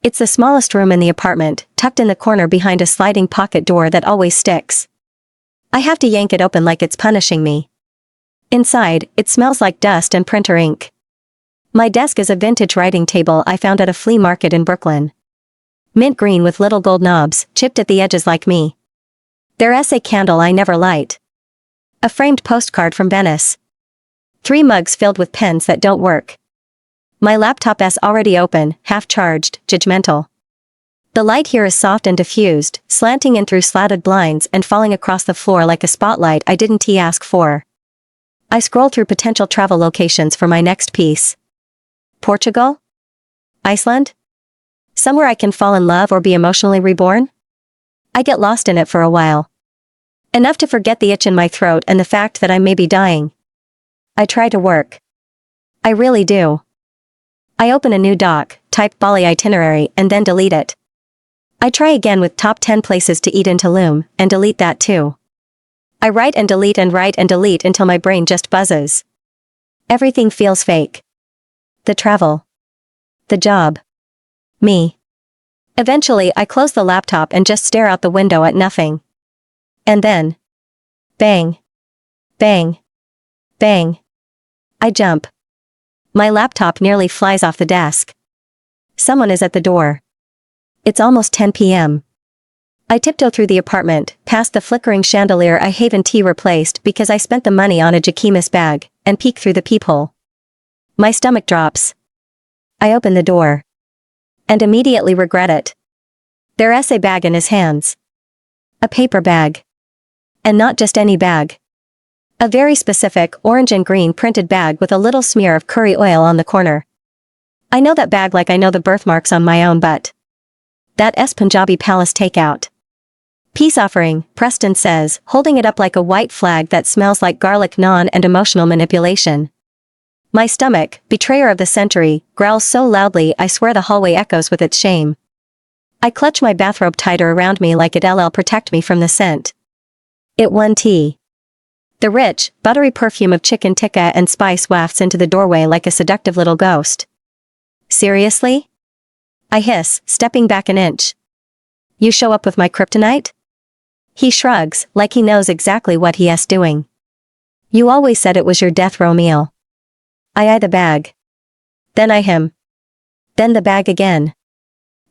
It's the smallest room in the apartment, tucked in the corner behind a sliding pocket door that always sticks. I have to yank it open like it's punishing me. Inside, it smells like dust and printer ink. My desk is a vintage writing table I found at a flea market in Brooklyn. Mint green with little gold knobs, chipped at the edges like me. There's a candle I never light. A framed postcard from Venice. 3 mugs filled with pens that don't work. My laptop's already open, half-charged, judgmental. The light here is soft and diffused, slanting in through slatted blinds and falling across the floor like a spotlight I didn't ask for. I scroll through potential travel locations for my next piece. Portugal? Iceland? Somewhere I can fall in love or be emotionally reborn? I get lost in it for a while. Enough to forget the itch in my throat and the fact that I may be dying. I try to work. I really do. I open a new doc, type Bali itinerary and then delete it. I try again with top 10 places to eat in Tulum, and delete that too. I write and delete until my brain just buzzes. Everything feels fake. The travel. The job. Me. Eventually I close the laptop and just stare out the window at nothing. And then. Bang. Bang. Bang. I jump. My laptop nearly flies off the desk. Someone is at the door. It's almost 10 p.m. I tiptoe through the apartment, past the flickering chandelier I Haven Tea replaced because I spent the money on a Jaquimas bag, and peek through the peephole. My stomach drops. I open the door. And immediately regret it. Their essay bag in his hands. A paper bag. And not just any bag. A very specific orange and green printed bag with a little smear of curry oil on the corner. I know that bag like I know the birthmarks on my own butt. That Punjabi palace takeout. Peace offering, Preston says, holding it up like a white flag that smells like garlic naan and emotional manipulation. My stomach, betrayer of the century, growls so loudly I swear the hallway echoes with its shame. I clutch my bathrobe tighter around me like it'll protect me from the scent. It won tea. The rich, buttery perfume of chicken tikka and spice wafts into the doorway like a seductive little ghost. Seriously? I hiss, stepping back an inch. You show up with my kryptonite? He shrugs, like he knows exactly what he's doing. You always said it was your death row meal. I eye the bag. Then I him. Then the bag again.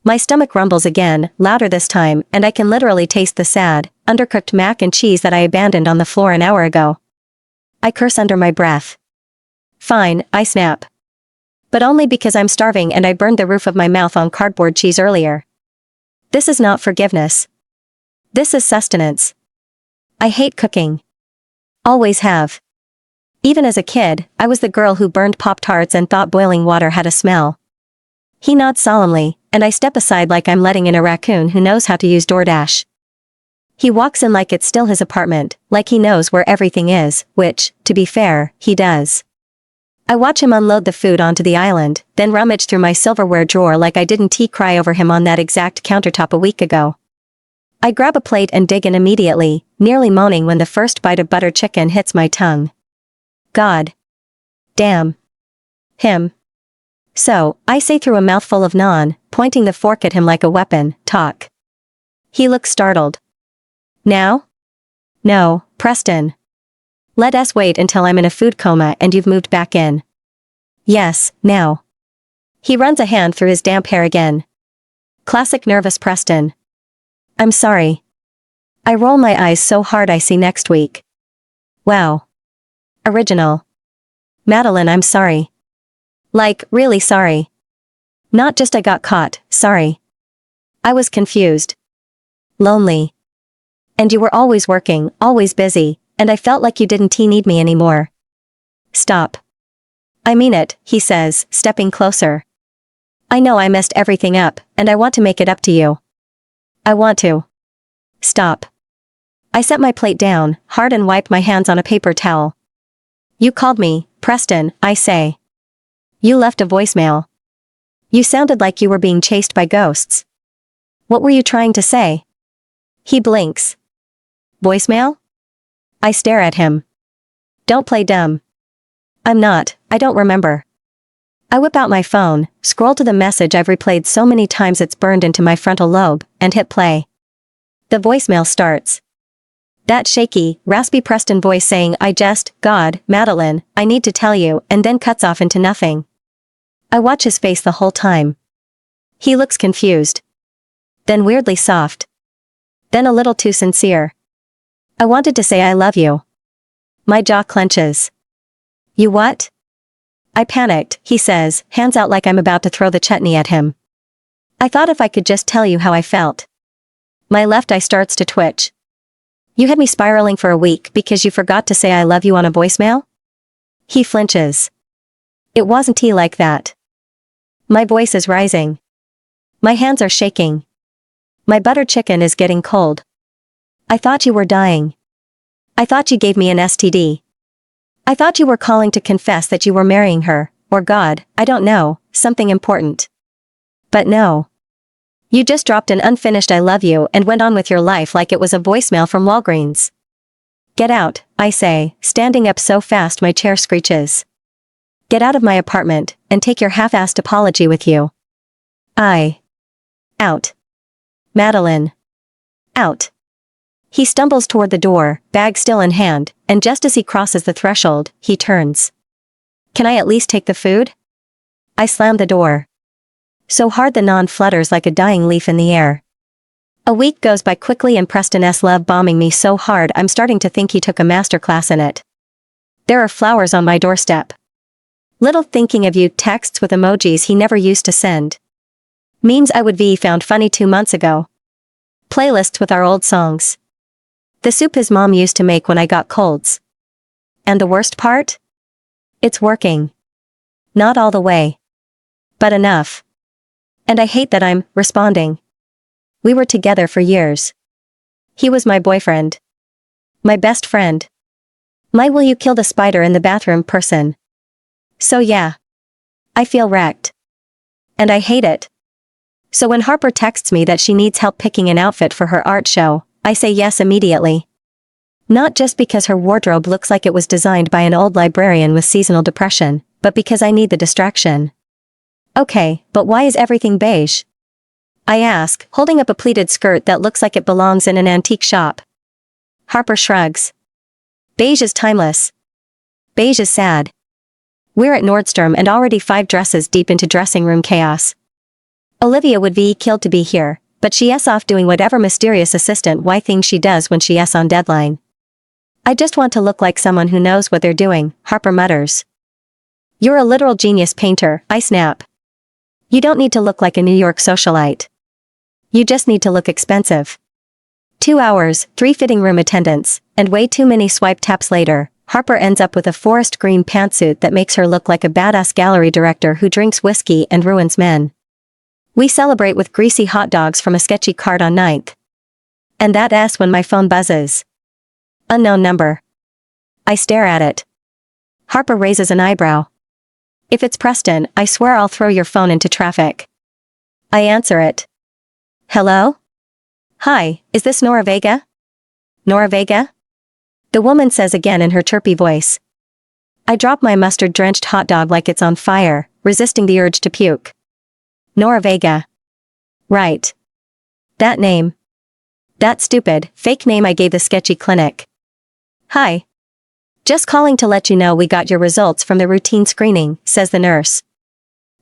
My stomach rumbles again, louder this time, and I can literally taste the sad, undercooked mac and cheese that I abandoned on the floor an hour ago. I curse under my breath. Fine, I snap. But only because I'm starving and I burned the roof of my mouth on cardboard cheese earlier. This is not forgiveness. This is sustenance. I hate cooking. Always have. Even as a kid, I was the girl who burned Pop-Tarts and thought boiling water had a smell. He nods solemnly, and I step aside like I'm letting in a raccoon who knows how to use DoorDash. He walks in like it's still his apartment, like he knows where everything is, which, to be fair, he does. I watch him unload the food onto the island, then rummage through my silverware drawer like I didn't cry over him on that exact countertop a week ago. I grab a plate and dig in immediately, nearly moaning when the first bite of butter chicken hits my tongue. God. Damn. Him. So, I say through a mouthful of naan, pointing the fork at him like a weapon, talk. He looks startled. Now? No, Preston. Let us wait until I'm in a food coma and you've moved back in. Yes, now. He runs a hand through his damp hair again. Classic nervous Preston. I'm sorry. I roll my eyes so hard I see next week. Wow. Original. Madeline, I'm sorry. Like, really sorry. Not just I got caught, sorry. I was confused. Lonely. And you were always working, always busy, and I felt like you didn't need me anymore. Stop. I mean it, he says, stepping closer. I know I messed everything up, and I want to make it up to you. I want to. Stop. I set my plate down, hard and wipe my hands on a paper towel. You called me, Preston, I say. You left a voicemail. You sounded like you were being chased by ghosts. What were you trying to say? He blinks. Voicemail? I stare at him. Don't play dumb. I'm not, I don't remember. I whip out my phone, scroll to the message I've replayed so many times it's burned into my frontal lobe, and hit play. The voicemail starts. That shaky, raspy Preston voice saying God, Madeline, I need to tell you, and then cuts off into nothing. I watch his face the whole time. He looks confused. Then weirdly soft. Then a little too sincere. I wanted to say I love you. My jaw clenches. You what? I panicked, he says, hands out like I'm about to throw the chutney at him. I thought if I could just tell you how I felt. My left eye starts to twitch. You had me spiraling for a week because you forgot to say I love you on a voicemail? He flinches. It wasn't like that. My voice is rising. My hands are shaking. My butter chicken is getting cold. I thought you were dying. I thought you gave me an STD. I thought you were calling to confess that you were marrying her, or God, I don't know, something important. But no. You just dropped an unfinished I love you and went on with your life like it was a voicemail from Walgreens. Get out, I say, standing up so fast my chair screeches. Get out of my apartment, and take your half-assed apology with you. Out. Madeline. Out. He stumbles toward the door, bag still in hand, and just as he crosses the threshold, he turns. Can I at least take the food? I slam the door. So hard the non flutters like a dying leaf in the air. A week goes by quickly and Preston's love bombing me so hard I'm starting to think he took a masterclass in it. There are flowers on my doorstep. Little thinking of you texts with emojis he never used to send. Memes I would be found funny 2 months ago. Playlists with our old songs. The soup his mom used to make when I got colds. And the worst part? It's working. Not all the way. But enough. And I hate that I'm responding. We were together for years. He was my boyfriend. My best friend. My will you kill the spider in the bathroom person. So yeah. I feel wrecked. And I hate it. So when Harper texts me that she needs help picking an outfit for her art show, I say yes immediately. Not just because her wardrobe looks like it was designed by an old librarian with seasonal depression, but because I need the distraction. Okay, but why is everything beige? I ask, holding up a pleated skirt that looks like it belongs in an antique shop. Harper shrugs. Beige is timeless. Beige is sad. We're at Nordstrom and already 5 dresses deep into dressing room chaos. Olivia would be killed to be here, but she's off doing whatever mysterious assistant Y thing she does when she's on deadline. I just want to look like someone who knows what they're doing, Harper mutters. You're a literal genius painter, I snap. You don't need to look like a New York socialite. You just need to look expensive. 2 hours, 3 fitting room attendants, and way too many swipe taps later, Harper ends up with a forest green pantsuit that makes her look like a badass gallery director who drinks whiskey and ruins men. We celebrate with greasy hot dogs from a sketchy cart on 9th. And that's when my phone buzzes. Unknown number. I stare at it. Harper raises an eyebrow. If it's Preston, I swear I'll throw your phone into traffic. I answer it. Hello? Hi, is this Nora Vega? Nora Vega? The woman says again in her chirpy voice. I drop my mustard-drenched hot dog like it's on fire, resisting the urge to puke. Nora Vega. Right. That name. That stupid, fake name I gave the sketchy clinic. Hi. Just calling to let you know we got your results from the routine screening, says the nurse.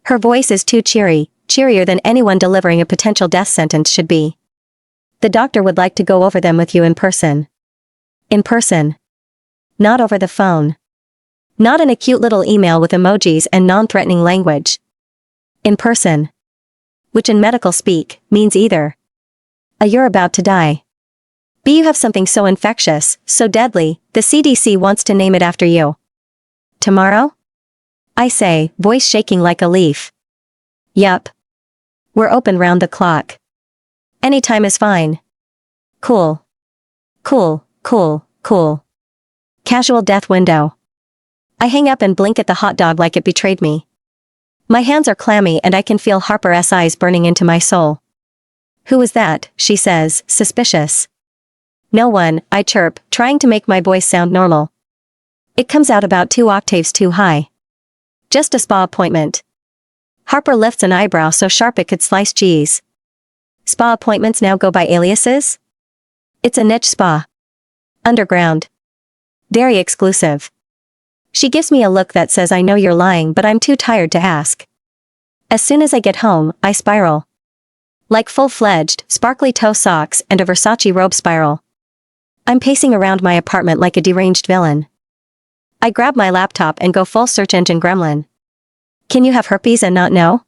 Her voice is too cheery, cheerier than anyone delivering a potential death sentence should be. The doctor would like to go over them with you in person. In person. Not over the phone. Not in a cute little email with emojis and non-threatening language. In person. Which in medical speak, means either A. You're about to die. B. You have something so infectious, so deadly, the CDC wants to name it after you. Tomorrow? I say, voice shaking like a leaf. Yup. We're open round the clock. Any time is fine. Cool. Cool, cool, cool. Casual death window. I hang up and blink at the hot dog like it betrayed me. My hands are clammy and I can feel Harper's eyes burning into my soul. Who was that? She says, suspicious. No one, I chirp, trying to make my voice sound normal. It comes out about 2 octaves too high. Just a spa appointment. Harper lifts an eyebrow so sharp it could slice cheese. Spa appointments now go by aliases? It's a niche spa. Underground. Very exclusive. She gives me a look that says I know you're lying but I'm too tired to ask. As soon as I get home, I spiral. Like full-fledged, sparkly toe socks and a Versace robe spiral. I'm pacing around my apartment like a deranged villain. I grab my laptop and go full search engine gremlin. Can you have herpes and not know?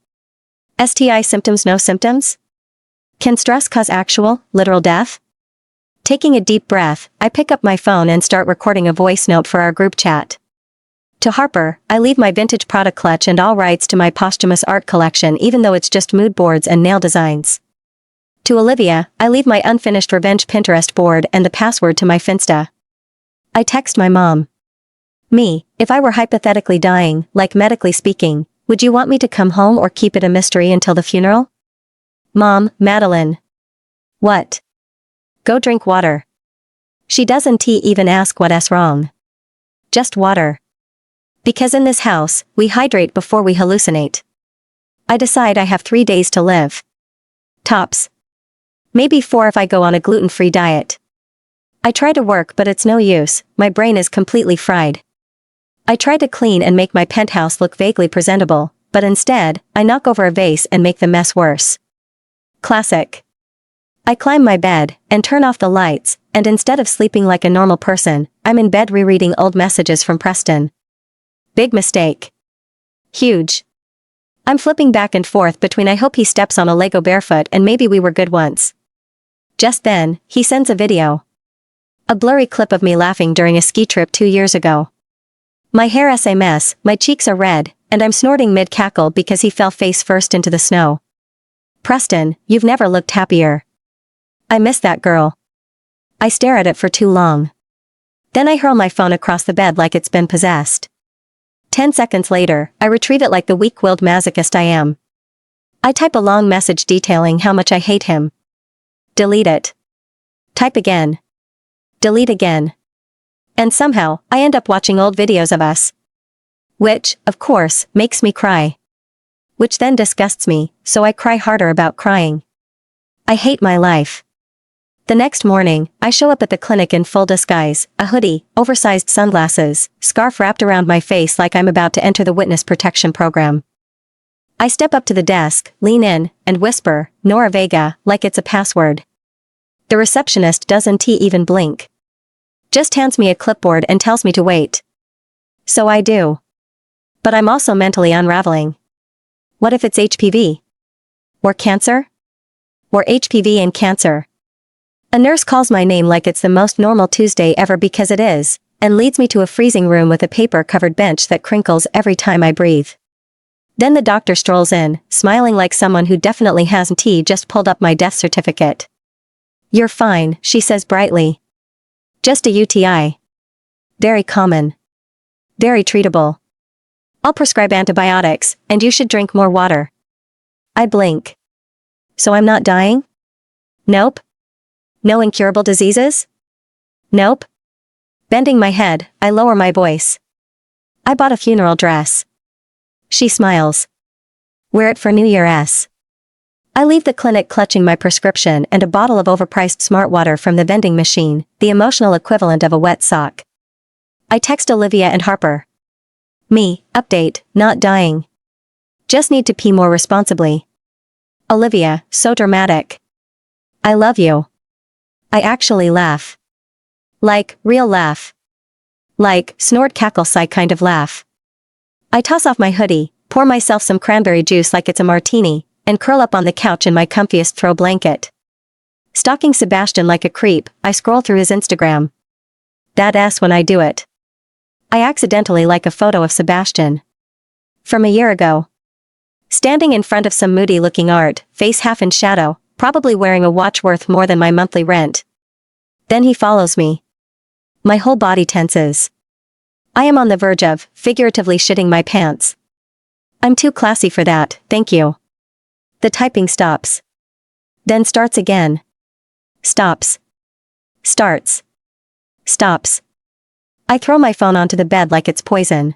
STI symptoms no symptoms? Can stress cause actual, literal death? Taking a deep breath, I pick up my phone and start recording a voice note for our group chat. To Harper, I leave my vintage Prada clutch and all rights to my posthumous art collection even though it's just mood boards and nail designs. To Olivia, I leave my unfinished revenge Pinterest board and the password to my Finsta. I text my mom. Me, if I were hypothetically dying, like medically speaking, would you want me to come home or keep it a mystery until the funeral? Mom, Madeline. What? Go drink water. She doesn't even ask what's wrong. Just water. Because in this house, we hydrate before we hallucinate. I decide I have 3 days to live. Tops. Maybe 4 if I go on a gluten-free diet. I try to work but it's no use, my brain is completely fried. I try to clean and make my penthouse look vaguely presentable, but instead, I knock over a vase and make the mess worse. Classic. I climb my bed, and turn off the lights, and instead of sleeping like a normal person, I'm in bed rereading old messages from Preston. Big mistake. Huge. I'm flipping back and forth between I hope he steps on a Lego barefoot and maybe we were good once. Just then, he sends a video. A blurry clip of me laughing during a ski trip 2 years ago. My hair is a mess, my cheeks are red, and I'm snorting mid-cackle because he fell face first into the snow. Preston, you've never looked happier. I miss that girl. I stare at it for too long. Then I hurl my phone across the bed like it's been possessed. 10 seconds later, I retrieve it like the weak-willed masochist I am. I type a long message detailing how much I hate him. Delete it. Type again. Delete again. And somehow, I end up watching old videos of us. Which, of course, makes me cry. Which then disgusts me, so I cry harder about crying. I hate my life. The next morning, I show up at the clinic in full disguise, a hoodie, oversized sunglasses, scarf wrapped around my face like I'm about to enter the witness protection program. I step up to the desk, lean in, and whisper, Nora Vega, like it's a password. The receptionist doesn't even blink. Just hands me a clipboard and tells me to wait. So I do. But I'm also mentally unraveling. What if it's HPV? Or cancer? Or HPV and cancer? A nurse calls my name like it's the most normal Tuesday ever because it is, and leads me to a freezing room with a paper-covered bench that crinkles every time I breathe. Then the doctor strolls in, smiling like someone who definitely hasn't just pulled up my death certificate. You're fine, she says brightly. Just a UTI. Very common. Very treatable. I'll prescribe antibiotics, and you should drink more water. I blink. So I'm not dying? Nope. No incurable diseases? Nope. Bending my head, I lower my voice. I bought a funeral dress. She smiles. Wear it for New Year's. I leave the clinic clutching my prescription and a bottle of overpriced smart water from the vending machine, the emotional equivalent of a wet sock. I text Olivia and Harper. Me, update, not dying. Just need to pee more responsibly. Olivia, so dramatic. I love you. I actually laugh. Like, real laugh. Like, snort cackle sigh kind of laugh. I toss off my hoodie, pour myself some cranberry juice like it's a martini, and curl up on the couch in my comfiest throw blanket. Stalking Sebastian like a creep, I scroll through his Instagram. That ass when I do it. I accidentally like a photo of Sebastian. From a year ago. Standing in front of some moody-looking art, face half in shadow, probably wearing a watch worth more than my monthly rent. Then he follows me. My whole body tenses. I am on the verge of, figuratively shitting my pants. I'm too classy for that, thank you. The typing stops. Then starts again. Stops. Starts. Stops. I throw my phone onto the bed like it's poison.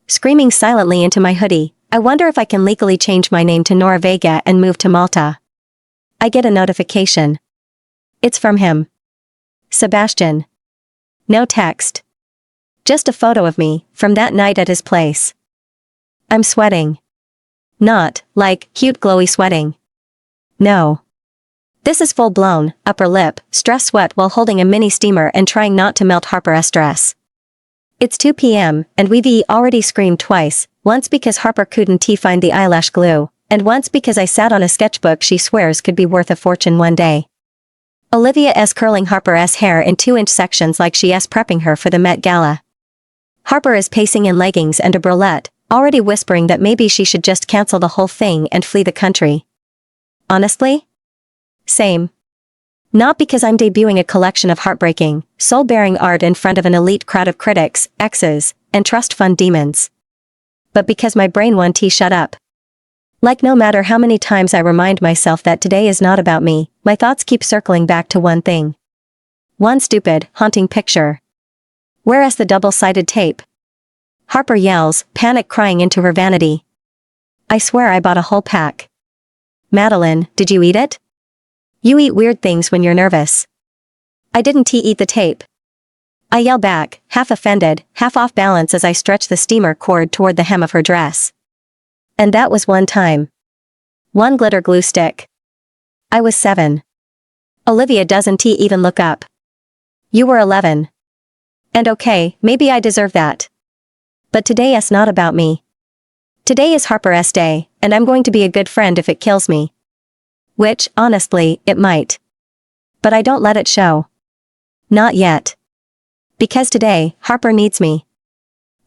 Screaming silently into my hoodie, I wonder if I can legally change my name to Nora Vega and move to Malta. I get a notification. It's from him. Sebastian. No text. Just a photo of me, from that night at his place. I'm sweating. Not, like, cute glowy sweating. No. This is full-blown, upper lip, stress sweat while holding a mini steamer and trying not to melt Harper's dress. It's 2 p.m., and we've already screamed twice, once because Harper couldn't find the eyelash glue, and once because I sat on a sketchbook she swears could be worth a fortune one day. Olivia is curling Harper's hair in 2-inch sections like she is prepping her for the Met Gala. Harper is pacing in leggings and a bralette, already whispering that maybe she should just cancel the whole thing and flee the country. Honestly? Same. Not because I'm debuting a collection of heartbreaking, soul-bearing art in front of an elite crowd of critics, exes, and trust fund demons. But because my brain won't shut up. Like no matter how many times I remind myself that today is not about me, my thoughts keep circling back to one thing. One stupid, haunting picture. Whereas the double-sided tape? Harper yells, panic crying into her vanity. I swear I bought a whole pack. Madeline, did you eat it? You eat weird things when you're nervous. I didn't eat the tape. I yell back, half offended, half off balance as I stretch the steamer cord toward the hem of her dress. And that was one time. One glitter glue stick. I was 7. Olivia doesn't even look up. You were 11. And okay, maybe I deserve that. But today is not about me. Today is Harper's day, and I'm going to be a good friend if it kills me. Which, honestly, it might. But I don't let it show. Not yet. Because today, Harper needs me.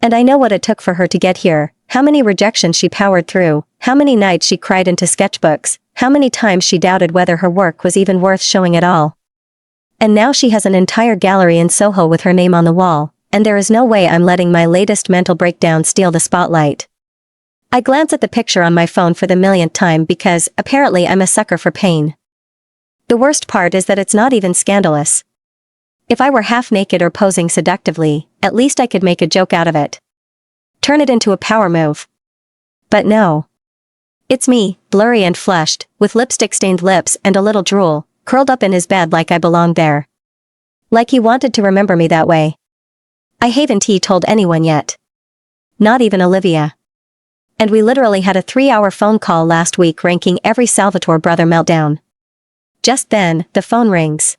And I know what it took for her to get here, how many rejections she powered through, how many nights she cried into sketchbooks, how many times she doubted whether her work was even worth showing at all. And now she has an entire gallery in Soho with her name on the wall, and there is no way I'm letting my latest mental breakdown steal the spotlight. I glance at the picture on my phone for the millionth time because, apparently I'm a sucker for pain. The worst part is that it's not even scandalous. If I were half naked or posing seductively, at least I could make a joke out of it. Turn it into a power move. But no. It's me, blurry and flushed, with lipstick-stained lips and a little drool, curled up in his bed like I belonged there. Like he wanted to remember me that way. I haven't told anyone yet. Not even Olivia. And we literally had a 3-hour phone call last week ranking every Salvatore brother meltdown. Just then, the phone rings.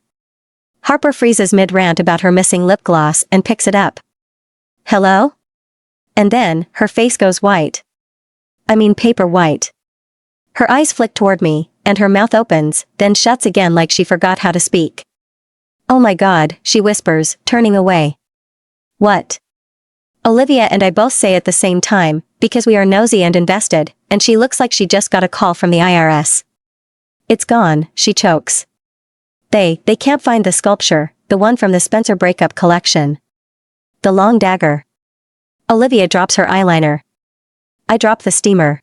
Harper freezes mid-rant about her missing lip gloss and picks it up. Hello? And then, her face goes white. I mean paper white. Her eyes flick toward me, and her mouth opens, then shuts again like she forgot how to speak. Oh my God, she whispers, turning away. What? Olivia and I both say at the same time, because we are nosy and invested, and she looks like she just got a call from the IRS. It's gone, she chokes. They can't find the sculpture, the one from the Spencer breakup collection. The long dagger. Olivia drops her eyeliner. I drop the steamer.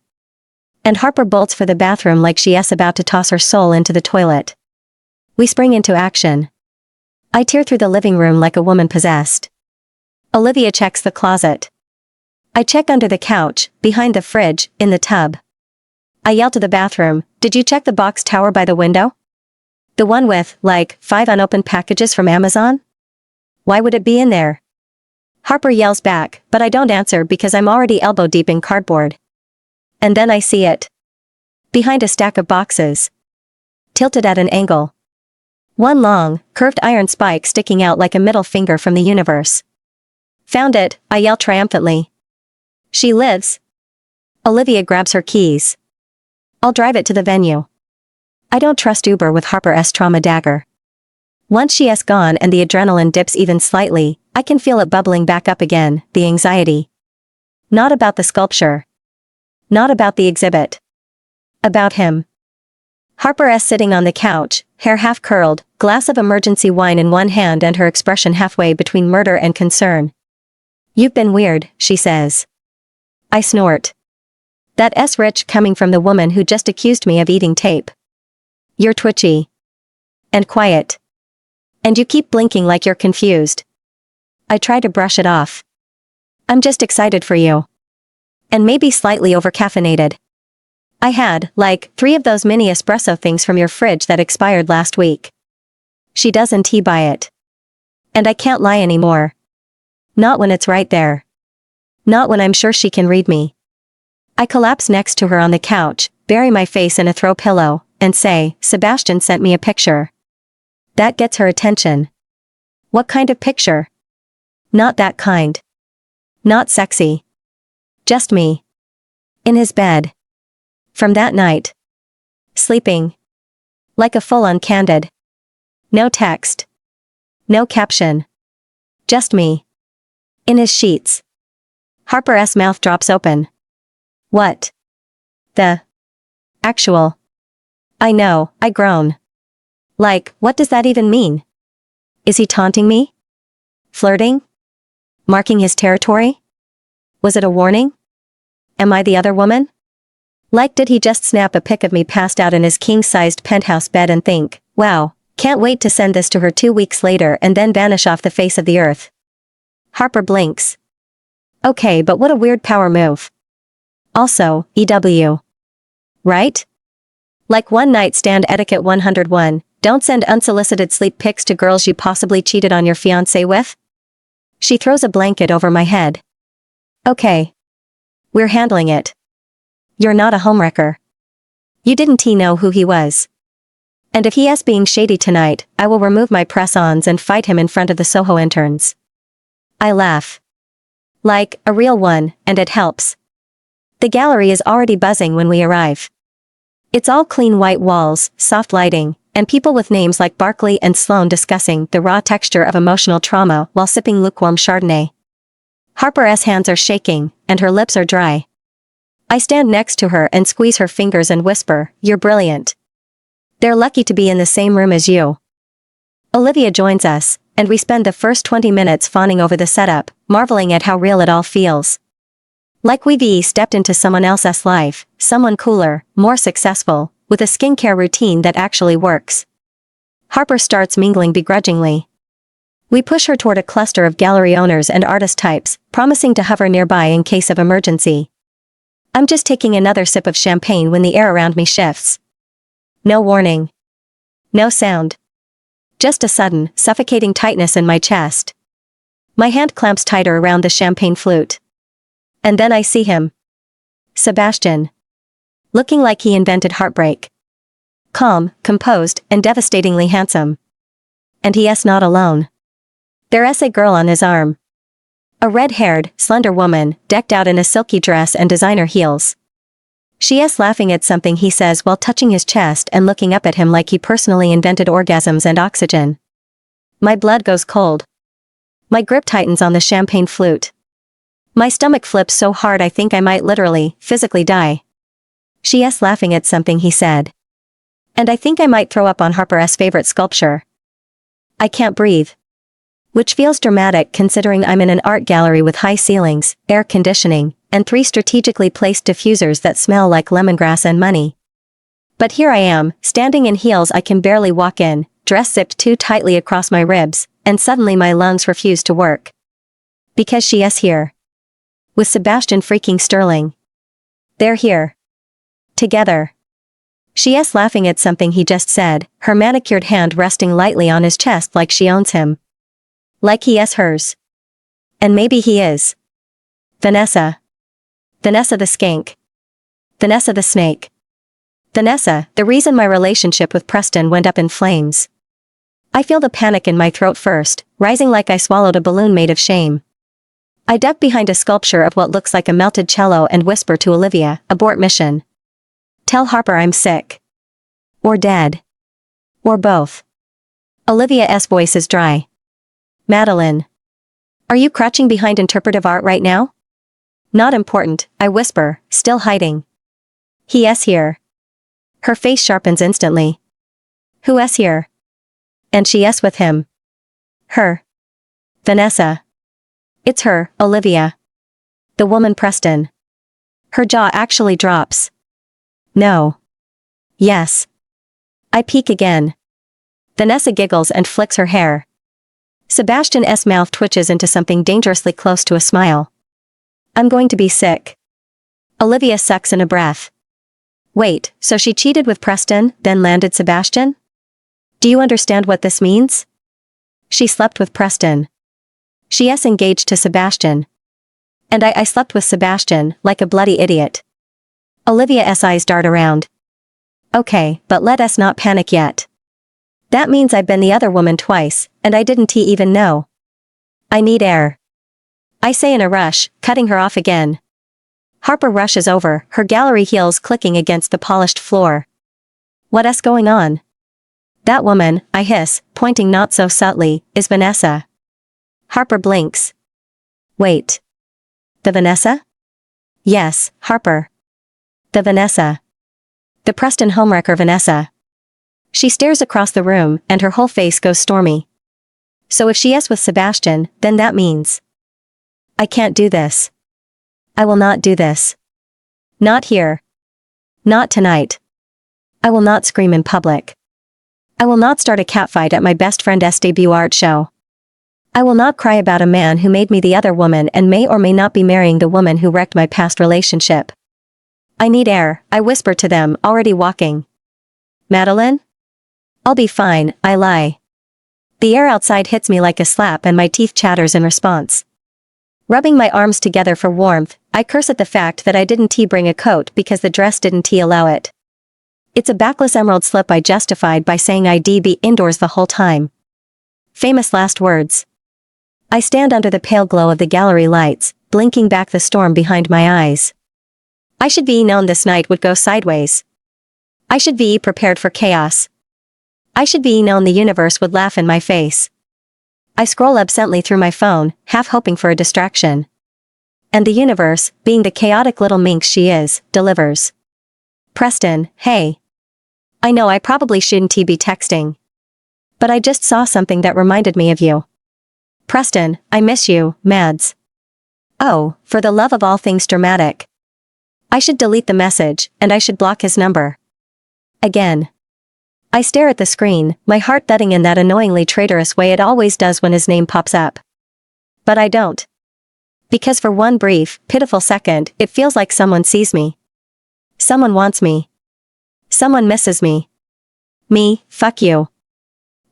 And Harper bolts for the bathroom like she is about to toss her soul into the toilet. We spring into action. I tear through the living room like a woman possessed. Olivia checks the closet. I check under the couch, behind the fridge, in the tub. I yell to the bathroom, did you check the box tower by the window? The one with, like, 5 unopened packages from Amazon? Why would it be in there? Harper yells back, but I don't answer because I'm already elbow deep in cardboard. And then I see it. Behind a stack of boxes. Tilted at an angle. One long, curved iron spike sticking out like a middle finger from the universe. Found it, I yell triumphantly. She lives. Olivia grabs her keys. I'll drive it to the venue. I don't trust Uber with Harper's trauma dagger. Once she is gone and the adrenaline dips even slightly, I can feel it bubbling back up again, the anxiety. Not about the sculpture. Not about the exhibit. About him. Harper is sitting on the couch, hair half curled, glass of emergency wine in one hand and her expression halfway between murder and concern. You've been weird, she says. I snort. That's rich coming from the woman who just accused me of eating tape. You're twitchy. And quiet. And you keep blinking like you're confused. I try to brush it off. I'm just excited for you. And maybe slightly overcaffeinated. I had, like, 3 of those mini espresso things from your fridge that expired last week. She doesn't buy it. And I can't lie anymore. Not when it's right there. Not when I'm sure she can read me. I collapse next to her on the couch, bury my face in a throw pillow, and say, Sebastian sent me a picture. That gets her attention. What kind of picture? Not that kind. Not sexy. Just me. In his bed. From that night. Sleeping. Like a full-on candid. No text. No caption. Just me. In his sheets. Harper's mouth drops open. What? The actual. I know, I groan. Like, what does that even mean? Is he taunting me? Flirting? Marking his territory? Was it a warning? Am I the other woman? Like, did he just snap a pic of me passed out in his king-sized penthouse bed and think, wow, can't wait to send this to her 2 weeks later and then vanish off the face of the earth? Harper blinks. Okay, but what a weird power move. Also, EW. Right? Like one night stand etiquette 101, don't send unsolicited sleep pics to girls you possibly cheated on your fiancé with? She throws a blanket over my head. Okay. We're handling it. You're not a homewrecker. You didn't know who he was. And if he is being shady tonight, I will remove my press-ons and fight him in front of the Soho interns. I laugh. Like, a real one, and it helps. The gallery is already buzzing when we arrive. It's all clean white walls, soft lighting, and people with names like Barkley and Sloane discussing the raw texture of emotional trauma while sipping lukewarm Chardonnay. Harper's hands are shaking, and her lips are dry. I stand next to her and squeeze her fingers and whisper, "You're brilliant. They're lucky to be in the same room as you." Olivia joins us, and we spend the first 20 minutes fawning over the setup, marveling at how real it all feels. Like we've stepped into someone else's life, someone cooler, more successful, with a skincare routine that actually works. Harper starts mingling begrudgingly. We push her toward a cluster of gallery owners and artist types, promising to hover nearby in case of emergency. I'm just taking another sip of champagne when the air around me shifts. No warning. No sound. Just a sudden, suffocating tightness in my chest. My hand clamps tighter around the champagne flute. And then I see him. Sebastian. Looking like he invented heartbreak. Calm, composed, and devastatingly handsome. And he is not alone. There's a girl on his arm. A red-haired, slender woman, decked out in a silky dress and designer heels. She is laughing at something he says while touching his chest and looking up at him like he personally invented orgasms and oxygen. My blood goes cold. My grip tightens on the champagne flute. My stomach flips so hard I think I might literally, physically die. She is laughing at something he said. And I think I might throw up on Harper's favorite sculpture. I can't breathe. Which feels dramatic considering I'm in an art gallery with high ceilings, air conditioning, and 3 strategically placed diffusers that smell like lemongrass and money. But here I am, standing in heels I can barely walk in, dress zipped too tightly across my ribs, and suddenly my lungs refuse to work. Because she is here. With Sebastian freaking Sterling. They're here. Together. She is laughing at something he just said, her manicured hand resting lightly on his chest like she owns him. Like he is hers. And maybe he is. Vanessa. Vanessa the skank. Vanessa the snake. Vanessa, the reason my relationship with Preston went up in flames. I feel the panic in my throat first, rising like I swallowed a balloon made of shame. I duck behind a sculpture of what looks like a melted cello and whisper to Olivia, "Abort mission. Tell Harper I'm sick. Or dead. Or both." Olivia's voice is dry. "Madeline. Are you crouching behind interpretive art right now?" "Not important," I whisper, still hiding. "He is here." Her face sharpens instantly. "Who is here?" "And she is with him." "Her." "Vanessa." "It's her, Olivia." "The woman Preston." Her jaw actually drops. "No." "Yes." I peek again. Vanessa giggles and flicks her hair. Sebastian's mouth twitches into something dangerously close to a smile. "I'm going to be sick." Olivia sucks in a breath. "Wait, so she cheated with Preston, then landed Sebastian? Do you understand what this means?" "She slept with Preston. She is engaged to Sebastian. And I slept with Sebastian, like a bloody idiot." Olivia's eyes dart around. "Okay, but let us not panic yet. That means I've been the other woman twice, and I didn't even know. I need air." I say in a rush, cutting her off again. Harper rushes over, her gallery heels clicking against the polished floor. "What is going on?" "That woman," I hiss, pointing not so subtly, "is Vanessa." Harper blinks. "Wait. The Vanessa?" "Yes, Harper. The Vanessa. The Preston homewrecker Vanessa." She stares across the room, and her whole face goes stormy. "So if she is with Sebastian, then that means..." "I can't do this. I will not do this. Not here. Not tonight. I will not scream in public. I will not start a catfight at my best friend's debut art show. I will not cry about a man who made me the other woman and may or may not be marrying the woman who wrecked my past relationship. I need air, I whisper to them, already walking. Madeline? I'll be fine, I lie. The air outside hits me like a slap and my teeth chatters in response. Rubbing my arms together for warmth, I curse at the fact that I didn't bring a coat because the dress didn't allow it. It's a backless emerald slip I justified by saying I'd be indoors the whole time. Famous last words. I stand under the pale glow of the gallery lights, blinking back the storm behind my eyes. I should be known this night would go sideways. I should be prepared for chaos. I should be known the universe would laugh in my face. I scroll absently through my phone, half hoping for a distraction. And the universe, being the chaotic little minx she is, delivers. Preston, hey. I know I probably shouldn't be texting. But I just saw something that reminded me of you. Preston, I miss you, Mads. Oh, for the love of all things dramatic. I should delete the message, and I should block his number. Again. I stare at the screen, my heart thudding in that annoyingly traitorous way it always does when his name pops up. But I don't. Because for one brief, pitiful second, it feels like someone sees me. Someone wants me. Someone misses me. Me, fuck you.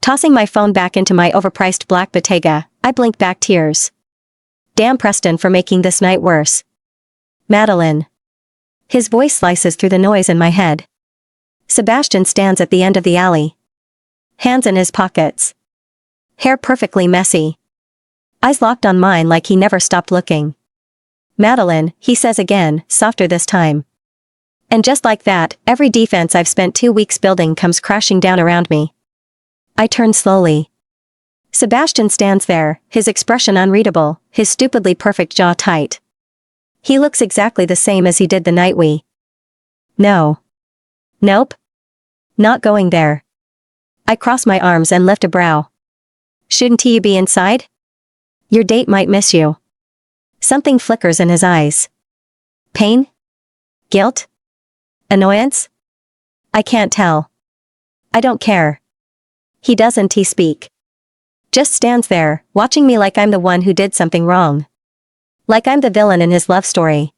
Tossing my phone back into my overpriced black Bottega, I blink back tears. Damn Preston for making this night worse. Madeline. His voice slices through the noise in my head. Sebastian stands at the end of the alley. Hands in his pockets. Hair perfectly messy. Eyes locked on mine like he never stopped looking. Madeline, he says again, softer this time. And just like that, every defense I've spent 2 weeks building comes crashing down around me. I turn slowly. Sebastian stands there, his expression unreadable, his stupidly perfect jaw tight. He looks exactly the same as he did the night we. No. Nope. Not going there. I cross my arms and lift a brow. Shouldn't you be inside? Your date might miss you. Something flickers in his eyes. Pain? Guilt? Annoyance? I can't tell. I don't care. He doesn't speak. Just stands there, watching me like I'm the one who did something wrong. Like I'm the villain in his love story.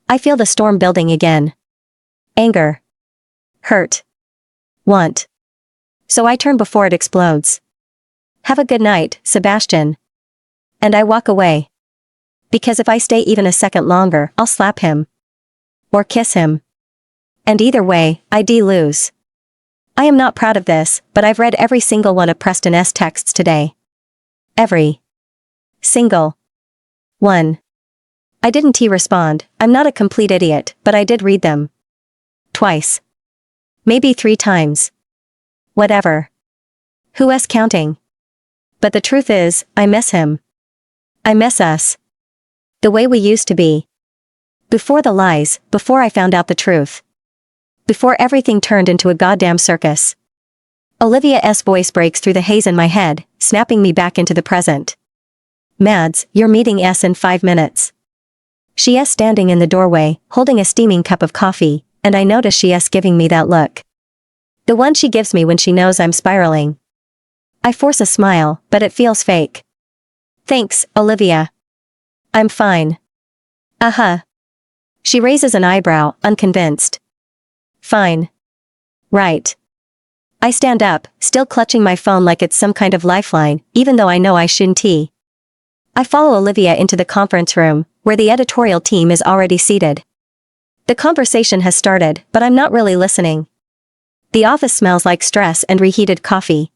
I feel the storm building again. Anger. Hurt. Want. So I turn before it explodes. Have a good night, Sebastian. And I walk away. Because if I stay even a second longer, I'll slap him. Or kiss him. And either way, I lose. I am not proud of this, but I've read every single one of Preston's texts today. Every single one. I didn't respond, I'm not a complete idiot, but I did read them. Twice. Maybe 3 times. Whatever. Who's counting? But the truth is, I miss him. I miss us. The way we used to be. Before the lies, before I found out the truth. Before everything turned into a goddamn circus. Olivia's voice breaks through the haze in my head, snapping me back into the present. Mads, you're meeting S in 5 minutes. She is standing in the doorway, holding a steaming cup of coffee, and I notice she is giving me that look. The one she gives me when she knows I'm spiraling. I force a smile, but it feels fake. Thanks, Olivia. I'm fine. Uh-huh. She raises an eyebrow, unconvinced. Fine. Right. I stand up, still clutching my phone like it's some kind of lifeline, even though I know I shouldn't. I follow Olivia into the conference room, where the editorial team is already seated. The conversation has started, but I'm not really listening. The office smells like stress and reheated coffee.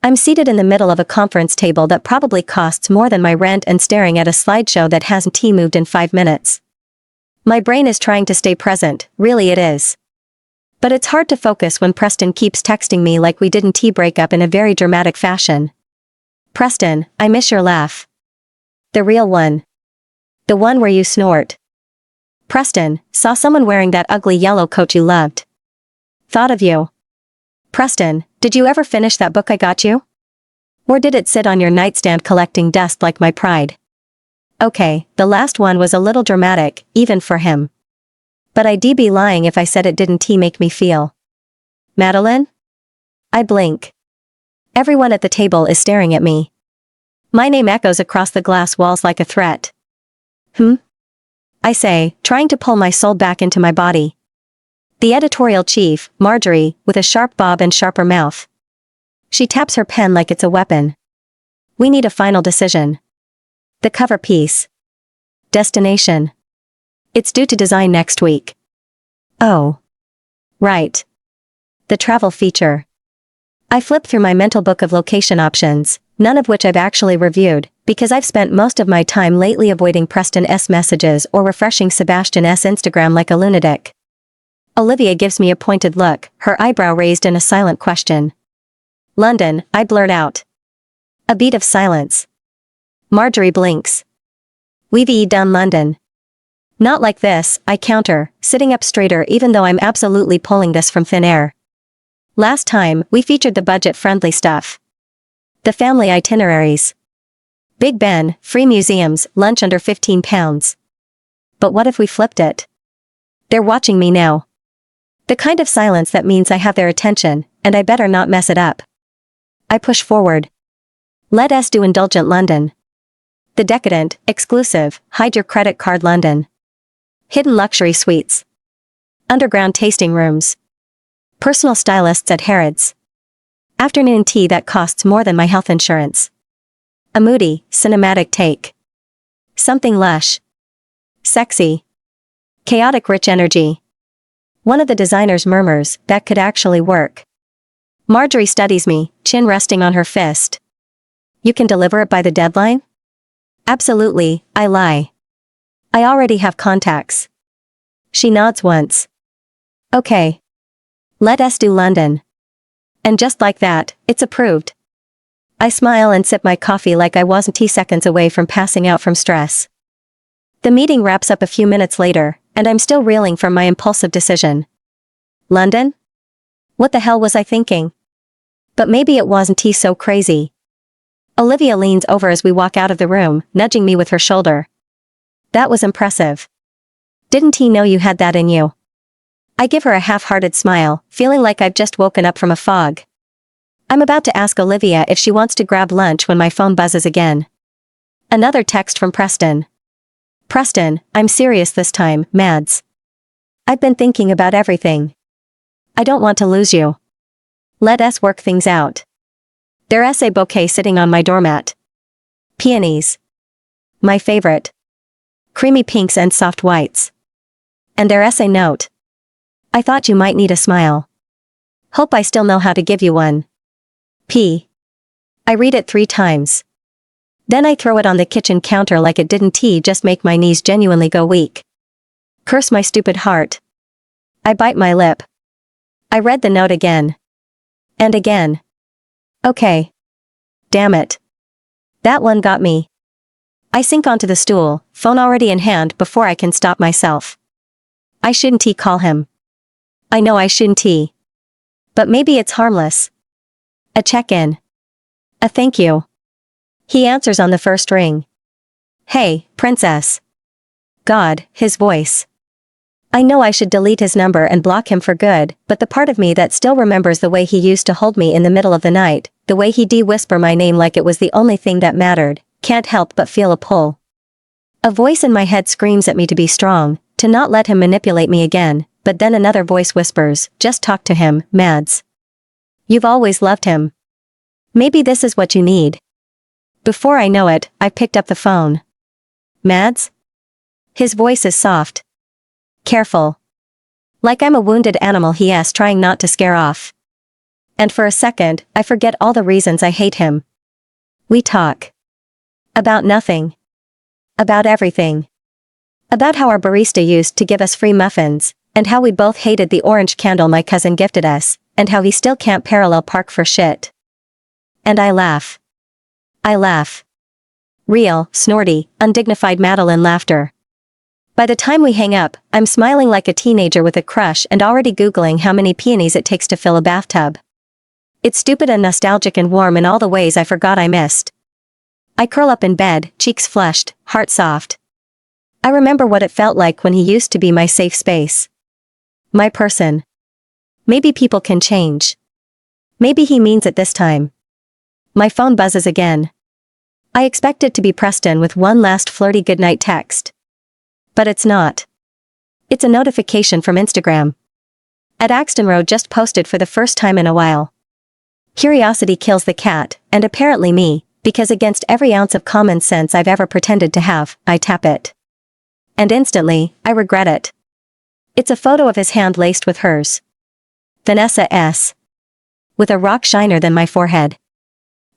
I'm seated in the middle of a conference table that probably costs more than my rent and staring at a slideshow that hasn't moved in 5 minutes. My brain is trying to stay present, really it is. But it's hard to focus when Preston keeps texting me like we didn't break up in a very dramatic fashion. Preston, I miss your laugh. The real one. The one where you snort. Preston, saw someone wearing that ugly yellow coat you loved. Thought of you. Preston, did you ever finish that book I got you? Or did it sit on your nightstand collecting dust like my pride? Okay, the last one was a little dramatic, even for him. But I'd be lying if I said it didn't make me feel. Madeline? I blink. Everyone at the table is staring at me. My name echoes across the glass walls like a threat. Hmm? I say, trying to pull my soul back into my body. The editorial chief, Marjorie, with a sharp bob and sharper mouth. She taps her pen like it's a weapon. We need a final decision. The cover piece. Destination. It's due to design next week. Oh. Right. The travel feature. I flip through my mental book of location options, none of which I've actually reviewed, because I've spent most of my time lately avoiding Preston's messages or refreshing Sebastian's Instagram like a lunatic. Olivia gives me a pointed look, her eyebrow raised in a silent question. London, I blurt out. A beat of silence. Marjorie blinks. We've done London. Not like this, I counter, sitting up straighter even though I'm absolutely pulling this from thin air. Last time, we featured the budget-friendly stuff. The family itineraries. Big Ben, free museums, lunch under £15. But what if we flipped it? They're watching me now. The kind of silence that means I have their attention, and I better not mess it up. I push forward. Let us do indulgent London. The decadent, exclusive, hide your credit card London. Hidden luxury suites. Underground tasting rooms. Personal stylists at Harrods. Afternoon tea that costs more than my health insurance. A moody, cinematic take. Something lush. Sexy. Chaotic rich energy. One of the designers murmurs, that could actually work. Marjorie studies me, chin resting on her fist. You can deliver it by the deadline? Absolutely, I lie. I already have contacts. She nods once. Okay. Let us do London. And just like that, it's approved. I smile and sip my coffee like I wasn't 2 seconds away from passing out from stress. The meeting wraps up a few minutes later, and I'm still reeling from my impulsive decision. London? What the hell was I thinking? But maybe it wasn't so crazy. Olivia leans over as we walk out of the room, nudging me with her shoulder. That was impressive. Didn't he know you had that in you? I give her a half-hearted smile, feeling like I've just woken up from a fog. I'm about to ask Olivia if she wants to grab lunch when my phone buzzes again. Another text from Preston. Preston, I'm serious this time, Mads. I've been thinking about everything. I don't want to lose you. Let us work things out. Their essay bouquet sitting on my doormat. Peonies. My favorite. Creamy pinks and soft whites. And their essay note. I thought you might need a smile. Hope I still know how to give you one. P. I read it 3 times. Then I throw it on the kitchen counter like it didn't just make my knees genuinely go weak. Curse my stupid heart. I bite my lip. I read the note again. And again. Okay. Damn it. That one got me. I sink onto the stool, phone already in hand before I can stop myself. I shouldn't call him. I know I shouldn't. But maybe it's harmless. A check-in. A thank you. He answers on the first ring. Hey, princess. God, his voice. I know I should delete his number and block him for good, but the part of me that still remembers the way he used to hold me in the middle of the night, the way he whisper my name like it was the only thing that mattered, can't help but feel a pull. A voice in my head screams at me to be strong, to not let him manipulate me again, but then another voice whispers, just talk to him, Mads. You've always loved him. Maybe this is what you need. Before I know it, I picked up the phone. Mads? His voice is soft. Careful. Like I'm a wounded animal he's trying not to scare off. And for a second, I forget all the reasons I hate him. We talk. About nothing. About everything. About how our barista used to give us free muffins, and how we both hated the orange candle my cousin gifted us, and how he still can't parallel park for shit. And I laugh. I laugh. Real, snorty, undignified Madeline laughter. By the time we hang up, I'm smiling like a teenager with a crush and already Googling how many peonies it takes to fill a bathtub. It's stupid and nostalgic and warm in all the ways I forgot I missed. I curl up in bed, cheeks flushed, heart soft. I remember what it felt like when he used to be my safe space. My person. Maybe people can change. Maybe he means it this time. My phone buzzes again. I expect it to be Preston with one last flirty goodnight text. But it's not. It's a notification from Instagram. Ed Axtonrow just posted for the first time in a while. Curiosity kills the cat, and apparently me, because against every ounce of common sense I've ever pretended to have, I tap it. And instantly, I regret it. It's a photo of his hand laced with hers. Vanessa S. With a rock shiner than my forehead.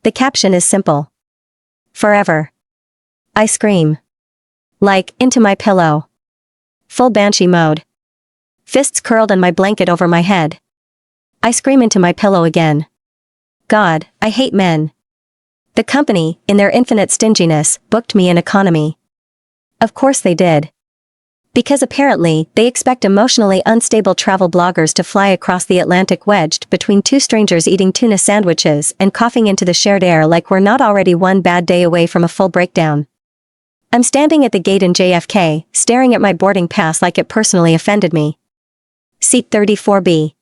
The caption is simple. Forever. I scream. Like, into my pillow. Full banshee mode. Fists curled and my blanket over my head. I scream into my pillow again. God, I hate men. The company, in their infinite stinginess, booked me in economy. Of course they did. Because apparently, they expect emotionally unstable travel bloggers to fly across the Atlantic wedged between two strangers eating tuna sandwiches and coughing into the shared air like we're not already one bad day away from a full breakdown. I'm standing at the gate in JFK, staring at my boarding pass like it personally offended me. Seat 34B.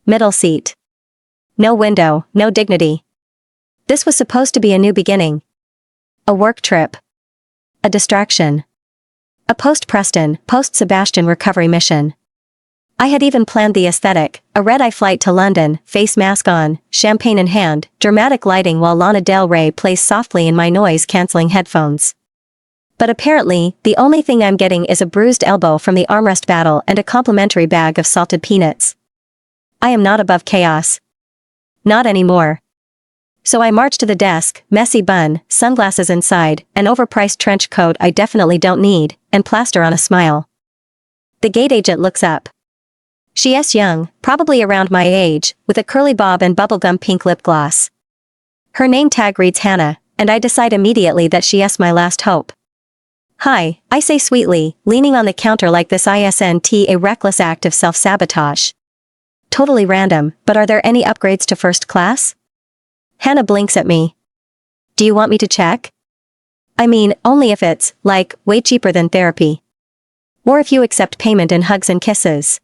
Middle seat. No window, no dignity. This was supposed to be a new beginning. A work trip. A distraction. A post-Preston, post-Sebastian recovery mission. I had even planned the aesthetic, a red-eye flight to London, face mask on, champagne in hand, dramatic lighting while Lana Del Rey plays softly in my noise-canceling headphones. But apparently, the only thing I'm getting is a bruised elbow from the armrest battle and a complimentary bag of salted peanuts. I am not above chaos. Not anymore. So I march to the desk, messy bun, sunglasses inside, an overpriced trench coat I definitely don't need, and plaster on a smile. The gate agent looks up. She's young, probably around my age, with a curly bob and bubblegum pink lip gloss. Her name tag reads Hannah, and I decide immediately that she's my last hope. Hi, I say sweetly, leaning on the counter like this isn't a reckless act of self-sabotage. Totally random, but are there any upgrades to first class? Hannah blinks at me. Do you want me to check? I mean, only if it's, like, way cheaper than therapy. Or if you accept payment in hugs and kisses.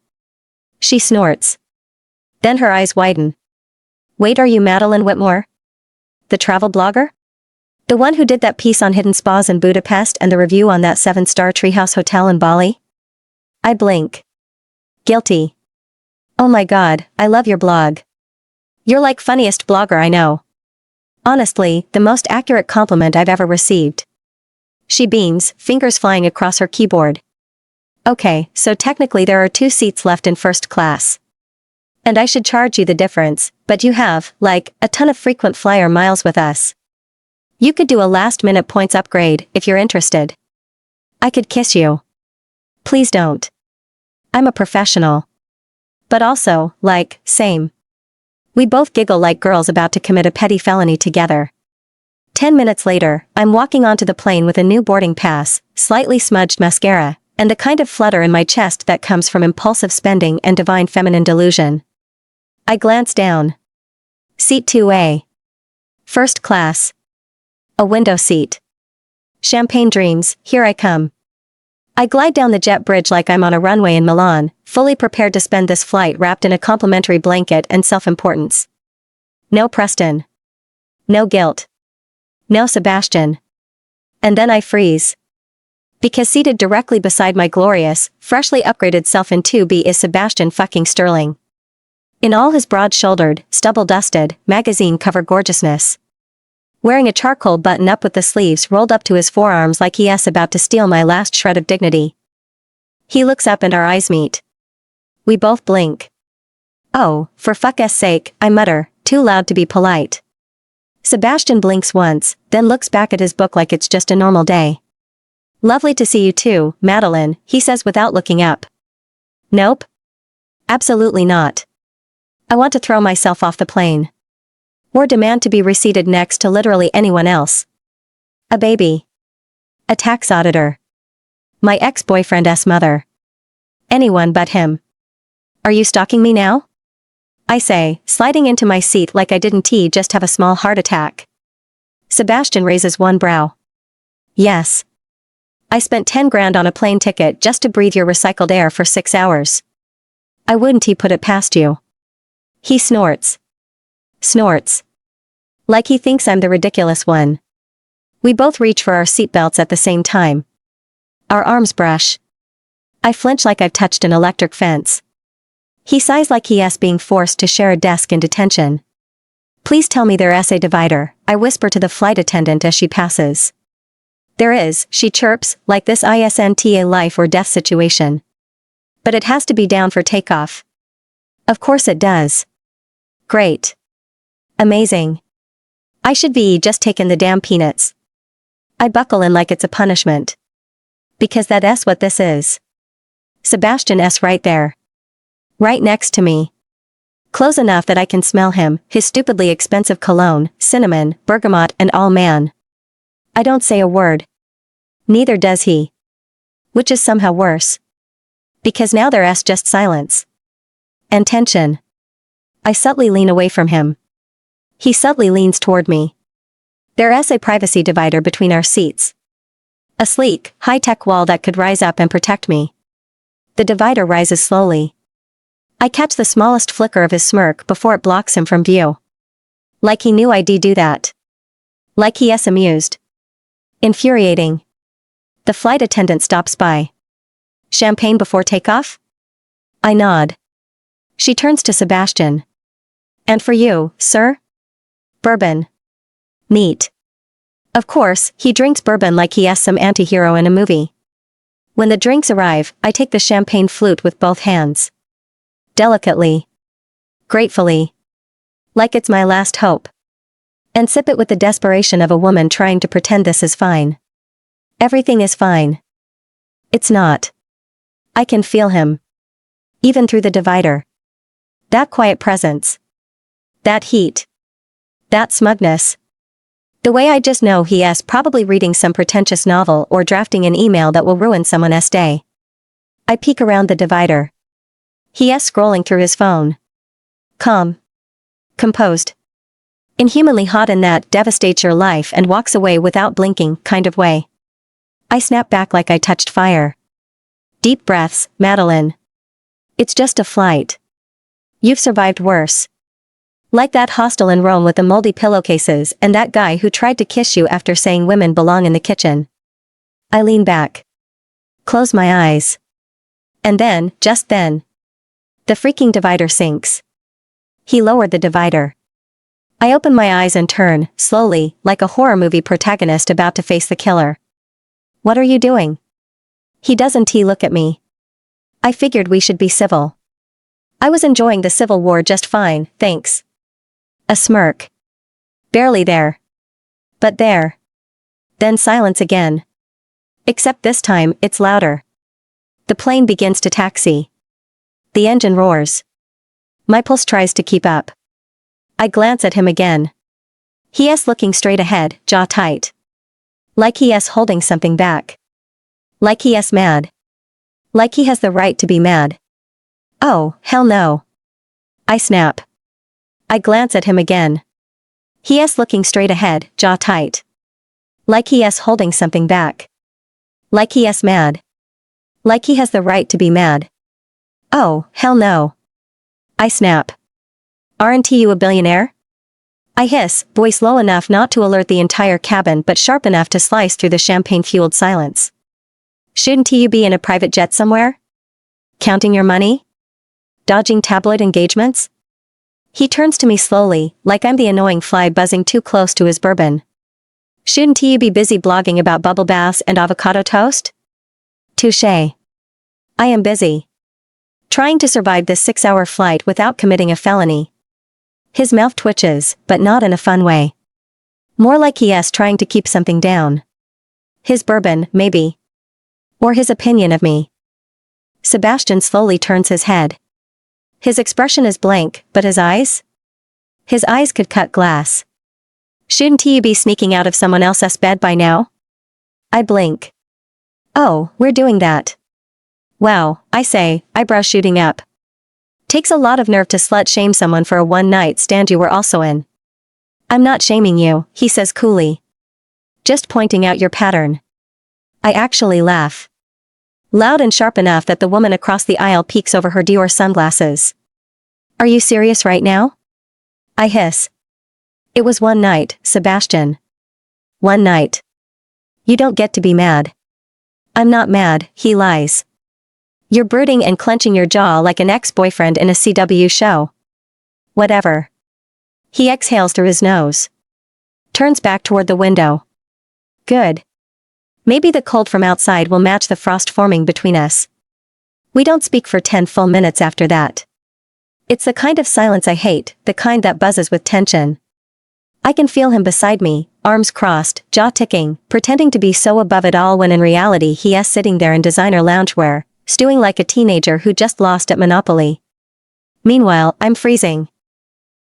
She snorts. Then her eyes widen. Wait, are you Madeline Whitmore? The travel blogger? The one who did that piece on hidden spas in Budapest and the review on that 7-star treehouse hotel in Bali? I blink. Guilty. Oh my god, I love your blog. You're like funniest blogger I know. Honestly, the most accurate compliment I've ever received. She beams, fingers flying across her keyboard. Okay, so technically there are 2 seats left in first class. And I should charge you the difference, but you have, like, a ton of frequent flyer miles with us. You could do a last-minute points upgrade, if you're interested. I could kiss you. Please don't. I'm a professional. But also, like, same. We both giggle like girls about to commit a petty felony together. 10 minutes later, I'm walking onto the plane with a new boarding pass, slightly smudged mascara, and the kind of flutter in my chest that comes from impulsive spending and divine feminine delusion. I glance down. Seat 2A. First class. A window seat. Champagne dreams, here I come. I glide down the jet bridge like I'm on a runway in Milan, fully prepared to spend this flight wrapped in a complimentary blanket and self-importance. No Preston. No guilt. No Sebastian. And then I freeze. Because seated directly beside my glorious, freshly upgraded self in 2B is Sebastian fucking Sterling. In all his broad-shouldered, stubble-dusted, magazine-cover gorgeousness. Wearing a charcoal button-up with the sleeves rolled up to his forearms like he's about to steal my last shred of dignity. He looks up and our eyes meet. We both blink. Oh, for fuck's sake, I mutter, too loud to be polite. Sebastian blinks once, then looks back at his book like it's just a normal day. Lovely to see you too, Madeline, he says without looking up. Nope. Absolutely not. I want to throw myself off the plane. Or demand to be reseated next to literally anyone else. A baby. A tax auditor. My ex-boyfriend's mother. Anyone but him. Are you stalking me now? I say, sliding into my seat like I didn't just have a small heart attack. Sebastian raises one brow. Yes. I spent 10 grand on a plane ticket just to breathe your recycled air for 6 hours. I wouldn't put it past you. He snorts. Snorts. Like he thinks I'm the ridiculous one. We both reach for our seatbelts at the same time. Our arms brush. I flinch like I've touched an electric fence. He sighs like he is being forced to share a desk in detention. Please tell me there's a divider, I whisper to the flight attendant as she passes. There is, she chirps, like this isn't a life or death situation. But it has to be down for takeoff. Of course it does. Great. Amazing. I should be just taking the damn peanuts. I buckle in like it's a punishment. Because that's what this is. Sebastian's right there. Right next to me. Close enough that I can smell him, his stupidly expensive cologne, cinnamon, bergamot and all man. I don't say a word. Neither does he. Which is somehow worse. Because now there's just silence. And tension. I subtly lean away from him. He subtly leans toward me. There's a privacy divider between our seats. A sleek, high-tech wall that could rise up and protect me. The divider rises slowly. I catch the smallest flicker of his smirk before it blocks him from view. Like he knew I'd do that. Like he is amused. Infuriating. The flight attendant stops by. Champagne before takeoff? I nod. She turns to Sebastian. And for you, sir? Bourbon. Neat. Of course, he drinks bourbon like he is some anti-hero in a movie. When the drinks arrive, I take the champagne flute with both hands. Delicately. Gratefully. Like it's my last hope. And sip it with the desperation of a woman trying to pretend this is fine. Everything is fine. It's not. I can feel him. Even through the divider. That quiet presence. That heat. That smugness. The way I just know he is probably reading some pretentious novel or drafting an email that will ruin someone's day. I peek around the divider. He is scrolling through his phone. Calm. Composed. Inhumanly hot in that devastates your life and walks away without blinking kind of way. I snap back like I touched fire. Deep breaths, Madeline. It's just a flight. You've survived worse. Like that hostel in Rome with the moldy pillowcases and that guy who tried to kiss you after saying women belong in the kitchen. I lean back. Close my eyes. And then, just then, the freaking divider sinks. He lowered the divider. I open my eyes and turn, slowly, like a horror movie protagonist about to face the killer. What are you doing? He doesn't look at me. I figured we should be civil. I was enjoying the Civil War just fine, thanks. A smirk. Barely there. But there. Then silence again. Except this time, it's louder. The plane begins to taxi. The engine roars. My pulse tries to keep up. I glance at him again. He is looking straight ahead, jaw tight. Like he is holding something back. Like he is mad. Like he has the right to be mad. Oh, hell no. I snap. I glance at him again. He is looking straight ahead, jaw tight. Like he is holding something back. Like he is mad. Like he has the right to be mad. Oh, hell no. I snap. Aren't you a billionaire? I hiss, voice low enough not to alert the entire cabin but sharp enough to slice through the champagne-fueled silence. Shouldn't you be in a private jet somewhere? Counting your money? Dodging tabloid engagements? He turns to me slowly, like I'm the annoying fly buzzing too close to his bourbon. Shouldn't you be busy blogging about bubble baths and avocado toast? Touché. I am busy. Trying to survive this 6-hour flight without committing a felony. His mouth twitches, but not in a fun way. More like he is trying to keep something down. His bourbon, maybe. Or his opinion of me. Sebastian slowly turns his head. His expression is blank, but his eyes? His eyes could cut glass. Shouldn't you be sneaking out of someone else's bed by now? I blink. Oh, we're doing that. Wow, I say, eyebrow shooting up. Takes a lot of nerve to slut-shame someone for a one-night stand you were also in. I'm not shaming you, he says coolly. Just pointing out your pattern. I actually laugh. Loud and sharp enough that the woman across the aisle peeks over her Dior sunglasses. Are you serious right now? I hiss. It was one night, Sebastian. One night. You don't get to be mad. I'm not mad, he lies. You're brooding and clenching your jaw like an ex-boyfriend in a CW show. Whatever. He exhales through his nose. Turns back toward the window. Good. Maybe the cold from outside will match the frost forming between us. We don't speak for 10 full minutes after that. It's the kind of silence I hate, the kind that buzzes with tension. I can feel him beside me, arms crossed, jaw ticking, pretending to be so above it all when in reality he is sitting there in designer loungewear, stewing like a teenager who just lost at Monopoly. Meanwhile, I'm freezing.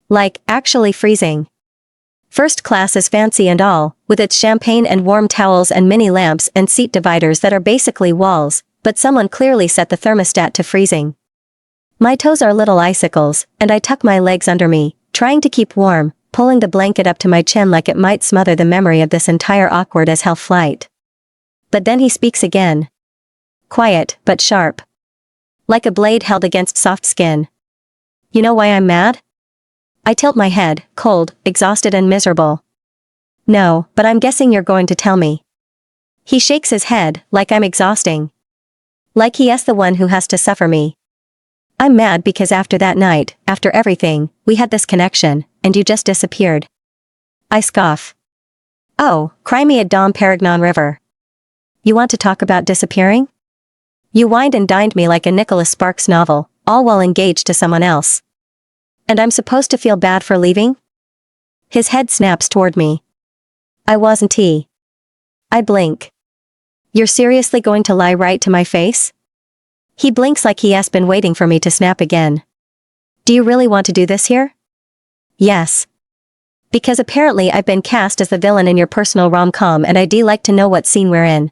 Like, actually freezing. First class is fancy and all, with its champagne and warm towels and mini lamps and seat dividers that are basically walls, but someone clearly set the thermostat to freezing. My toes are little icicles, and I tuck my legs under me, trying to keep warm, pulling the blanket up to my chin like it might smother the memory of this entire awkward as hell flight. But then he speaks again. Quiet, but sharp. Like a blade held against soft skin. You know why I'm mad? I tilt my head, cold, exhausted and miserable. No, but I'm guessing you're going to tell me. He shakes his head, like I'm exhausting. Like he is the one who has to suffer me. I'm mad because after that night, after everything, we had this connection, and you just disappeared. I scoff. Oh, cry me a Dom Perignon river. You want to talk about disappearing? You wined and dined me like a Nicholas Sparks novel, all while engaged to someone else. And I'm supposed to feel bad for leaving? His head snaps toward me. I wasn't he. I blink. You're seriously going to lie right to my face? He blinks like he has been waiting for me to snap again. Do you really want to do this here? Yes. Because apparently I've been cast as the villain in your personal rom-com and I'd like to know what scene we're in.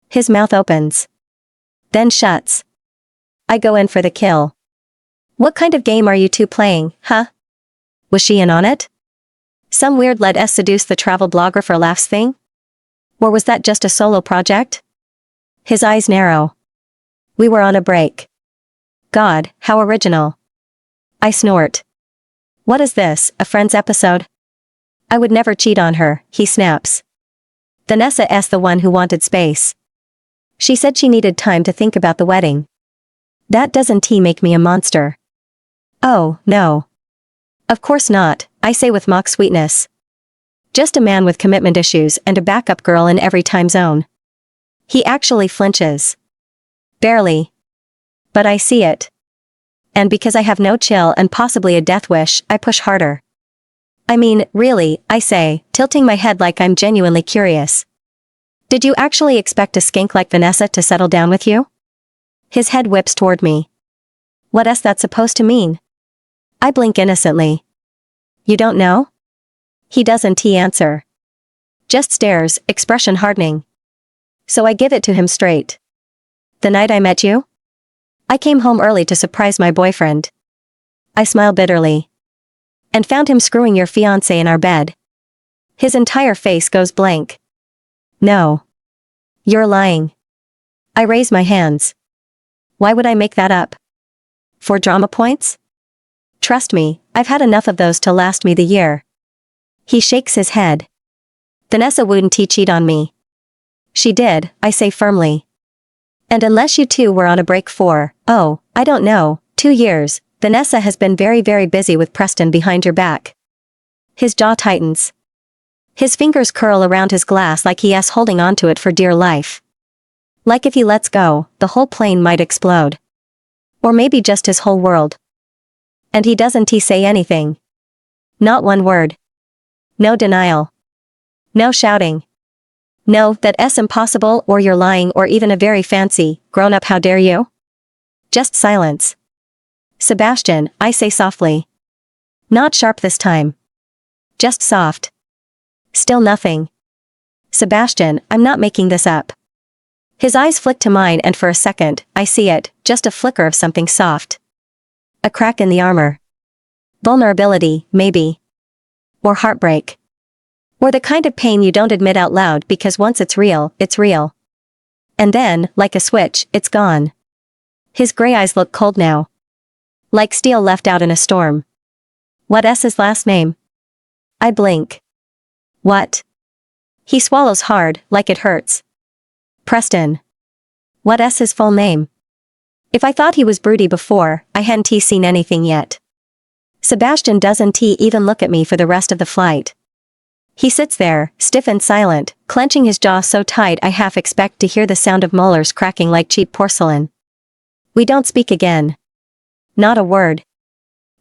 His mouth opens. Then shuts. I go in for the kill. What kind of game are you two playing, huh? Was she in on it? Some weird let us seduce the travel blogger for laughs thing? Or was that just a solo project? His eyes narrow. We were on a break. God, how original. I snort. What is this, a Friends episode? I would never cheat on her, he snaps. Vanessa is the one who wanted space. She said she needed time to think about the wedding. That doesn't make me a monster. Oh, no. Of course not, I say with mock sweetness. Just a man with commitment issues and a backup girl in every time zone. He actually flinches. Barely. But I see it. And because I have no chill and possibly a death wish, I push harder. I mean, really, I say, tilting my head like I'm genuinely curious. Did you actually expect a skank like Vanessa to settle down with you? His head whips toward me. What is that supposed to mean? I blink innocently. You don't know? He doesn't answer. Just stares, expression hardening. So I give it to him straight. The night I met you? I came home early to surprise my boyfriend. I smile bitterly. And found him screwing your fiancé in our bed. His entire face goes blank. No. You're lying. I raise my hands. Why would I make that up? For drama points? Trust me, I've had enough of those to last me the year. He shakes his head. Vanessa wouldn't cheat on me. She did, I say firmly. And unless you two were on a break for, I don't know, 2 years, Vanessa has been very busy with Preston behind your back. His jaw tightens. His fingers curl around his glass like he is holding onto it for dear life. Like if he lets go, the whole plane might explode. Or maybe just his whole world. And he doesn't say anything. Not one word. No denial. No shouting. No, that's impossible or you're lying or even a very fancy, grown-up how dare you? Just silence. Sebastian, I say softly. Not sharp this time. Just soft. Still nothing. Sebastian, I'm not making this up. His eyes flick to mine and for a second, I see it, just a flicker of something soft. A crack in the armor. Vulnerability, maybe. Or heartbreak. Or the kind of pain you don't admit out loud because once it's real, it's real. And then, like a switch, it's gone. His gray eyes look cold now. Like steel left out in a storm. What is his last name? I blink. What? He swallows hard, like it hurts. Preston. What's his full name? If I thought he was broody before, I hadn't seen anything yet. Sebastian doesn't even look at me for the rest of the flight. He sits there, stiff and silent, clenching his jaw so tight I half expect to hear the sound of molars cracking like cheap porcelain. We don't speak again. Not a word.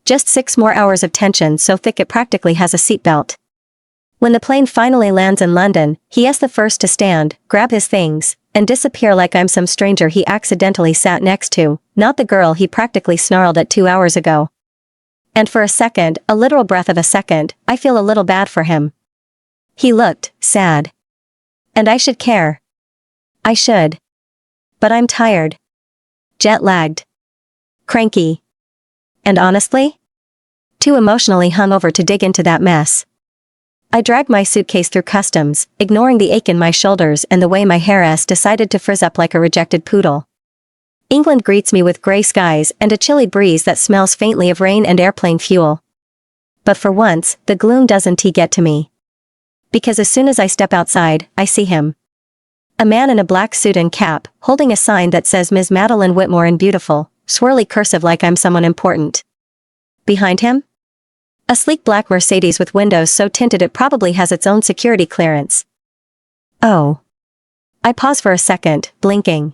Just 6 more hours of tension so thick it practically has a seatbelt. When the plane finally lands in London, he is the first to stand, grab his things, and disappear like I'm some stranger he accidentally sat next to, not the girl he practically snarled at 2 hours ago. And for a second, a literal breath of a second, I feel a little bad for him. He looked sad. And I should care. I should. But I'm tired. Jet-lagged. Cranky. And honestly? Too emotionally hungover to dig into that mess. I dragged my suitcase through customs, ignoring the ache in my shoulders and the way my heiresses decided to frizz up like a rejected poodle. England greets me with grey skies and a chilly breeze that smells faintly of rain and airplane fuel. But for once, the gloom doesn't get to me. Because as soon as I step outside, I see him. A man in a black suit and cap, holding a sign that says Ms. Madeline Whitmore in beautiful, swirly cursive like I'm someone important. Behind him? A sleek black Mercedes with windows so tinted it probably has its own security clearance. Oh. I pause for a second, blinking.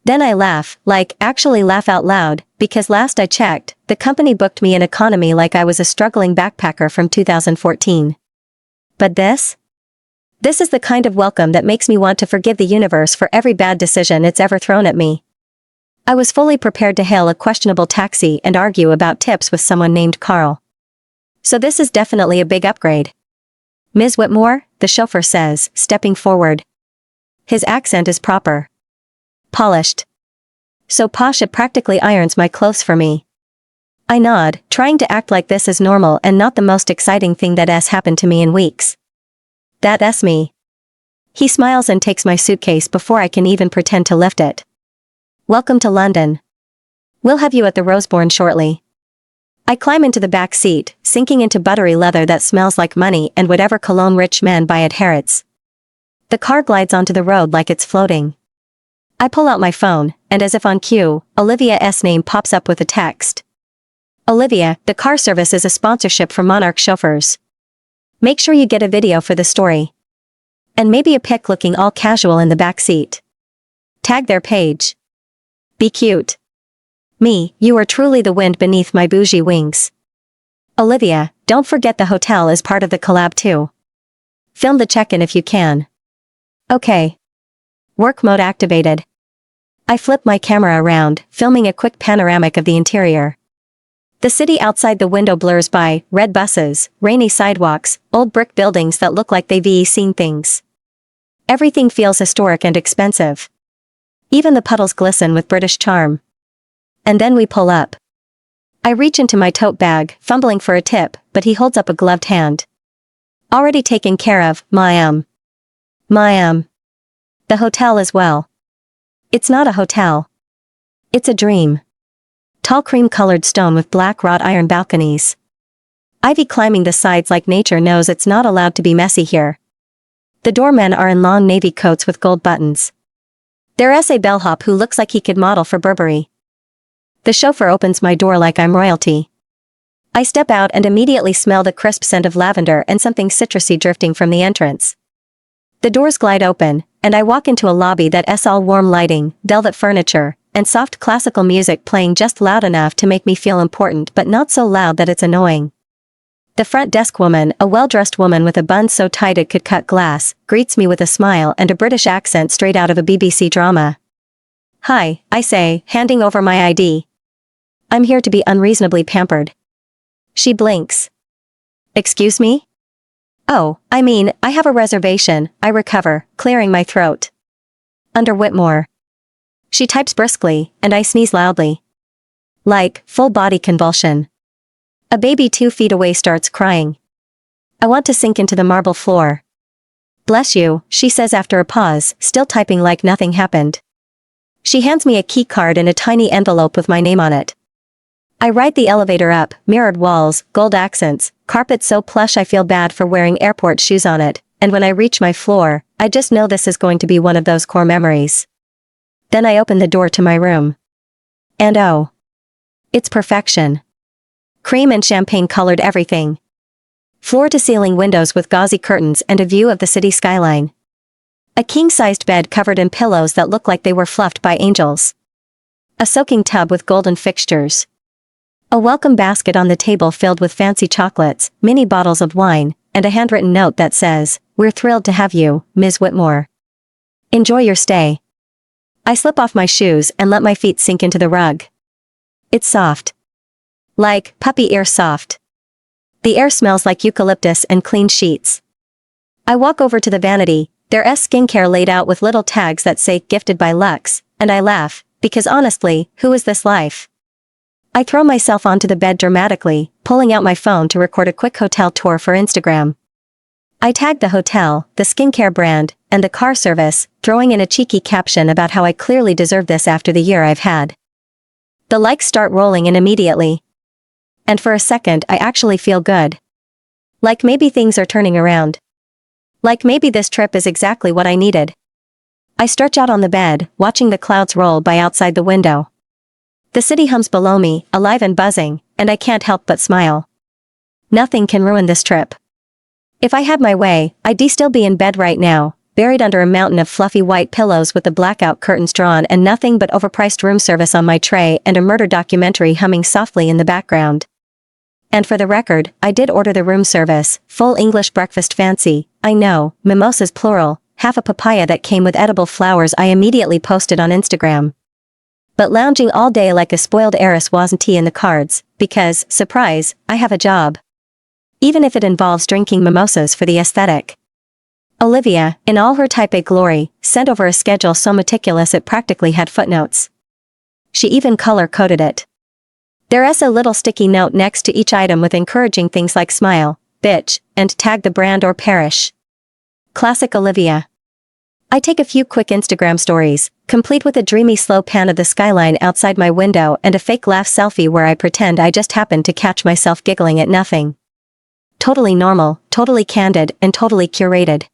Then I laugh, actually laugh out loud, because last I checked, the company booked me in economy like I was a struggling backpacker from 2014. But this? This is the kind of welcome that makes me want to forgive the universe for every bad decision it's ever thrown at me. I was fully prepared to hail a questionable taxi and argue about tips with someone named Carl. So this is definitely a big upgrade. Ms. Whitmore, the chauffeur says, stepping forward. His accent is proper. Polished. So posh it practically irons my clothes for me. I nod, trying to act like this is normal and not the most exciting thing that's happened to me in weeks. That's me. He smiles and takes my suitcase before I can even pretend to lift it. Welcome to London. We'll have you at the Rosebourne shortly. I climb into the back seat, sinking into buttery leather that smells like money and whatever cologne rich men buy at Harrods. The car glides onto the road like it's floating. I pull out my phone, and as if on cue, Olivia's name pops up with a text. Olivia, the car service is a sponsorship for Monarch chauffeurs. Make sure you get a video for the story. And maybe a pic looking all casual in the back seat. Tag their page. Be cute. Me, you are truly the wind beneath my bougie wings. Olivia, don't forget the hotel is part of the collab too. Film the check-in if you can. Okay. Work mode activated. I flip my camera around, filming a quick panoramic of the interior. The city outside the window blurs by, red buses, rainy sidewalks, old brick buildings that look like they've seen things. Everything feels historic and expensive. Even the puddles glisten with British charm. And then we pull up. I reach into my tote bag, fumbling for a tip, but he holds up a gloved hand. Already taken care of, ma'am. The hotel as well. It's not a hotel. It's a dream. Tall cream-colored stone with black wrought iron balconies. Ivy climbing the sides like nature knows it's not allowed to be messy here. The doormen are in long navy coats with gold buttons. There's a bellhop who looks like he could model for Burberry. The chauffeur opens my door like I'm royalty. I step out and immediately smell the crisp scent of lavender and something citrusy drifting from the entrance. The doors glide open, and I walk into a lobby that's all warm lighting, velvet furniture, and soft classical music playing just loud enough to make me feel important but not so loud that it's annoying. The front desk woman, a well-dressed woman with a bun so tight it could cut glass, greets me with a smile and a British accent straight out of a BBC drama. Hi, I say, handing over my ID. I'm here to be unreasonably pampered. She blinks. Excuse me? Oh, I mean, I have a reservation, I recover, clearing my throat. Under Whitmore. She types briskly, and I sneeze loudly. Like, full body convulsion. A baby 2 feet away starts crying. I want to sink into the marble floor. Bless you, she says after a pause, still typing like nothing happened. She hands me a key card in a tiny envelope with my name on it. I ride the elevator up, mirrored walls, gold accents, carpet so plush I feel bad for wearing airport shoes on it, and when I reach my floor, I just know this is going to be one of those core memories. Then I open the door to my room. And oh, it's perfection. Cream and champagne-colored everything. Floor-to-ceiling windows with gauzy curtains and a view of the city skyline. A king-sized bed covered in pillows that look like they were fluffed by angels. A soaking tub with golden fixtures. A welcome basket on the table filled with fancy chocolates, mini bottles of wine, and a handwritten note that says, "We're thrilled to have you, Ms. Whitmore. Enjoy your stay." I slip off my shoes and let my feet sink into the rug. It's soft. Like puppy ear soft. The air smells like eucalyptus and clean sheets. I walk over to the vanity, there's skincare laid out with little tags that say gifted by Lux, and I laugh, because honestly, who is this life? I throw myself onto the bed dramatically, pulling out my phone to record a quick hotel tour for Instagram. I tag the hotel, the skincare brand, and the car service, throwing in a cheeky caption about how I clearly deserve this after the year I've had. The likes start rolling in immediately. And for a second I actually feel good. Like maybe things are turning around. Like maybe this trip is exactly what I needed. I stretch out on the bed, watching the clouds roll by outside the window. The city hums below me, alive and buzzing, and I can't help but smile. Nothing can ruin this trip. If I had my way, I'd still be in bed right now, buried under a mountain of fluffy white pillows with the blackout curtains drawn and nothing but overpriced room service on my tray and a murder documentary humming softly in the background. And for the record, I did order the room service, full English breakfast fancy, I know, mimosas plural, half a papaya that came with edible flowers I immediately posted on Instagram. But lounging all day like a spoiled heiress wasn't in the cards, because, surprise, I have a job. Even if it involves drinking mimosas for the aesthetic. Olivia, in all her type A glory, sent over a schedule so meticulous it practically had footnotes. She even color-coded it. There's a little sticky note next to each item with encouraging things like smile, bitch, and tag the brand or perish. Classic Olivia. I take a few quick Instagram stories, complete with a dreamy slow pan of the skyline outside my window and a fake laugh selfie where I pretend I just happened to catch myself giggling at nothing. Totally normal, totally candid, and totally curated.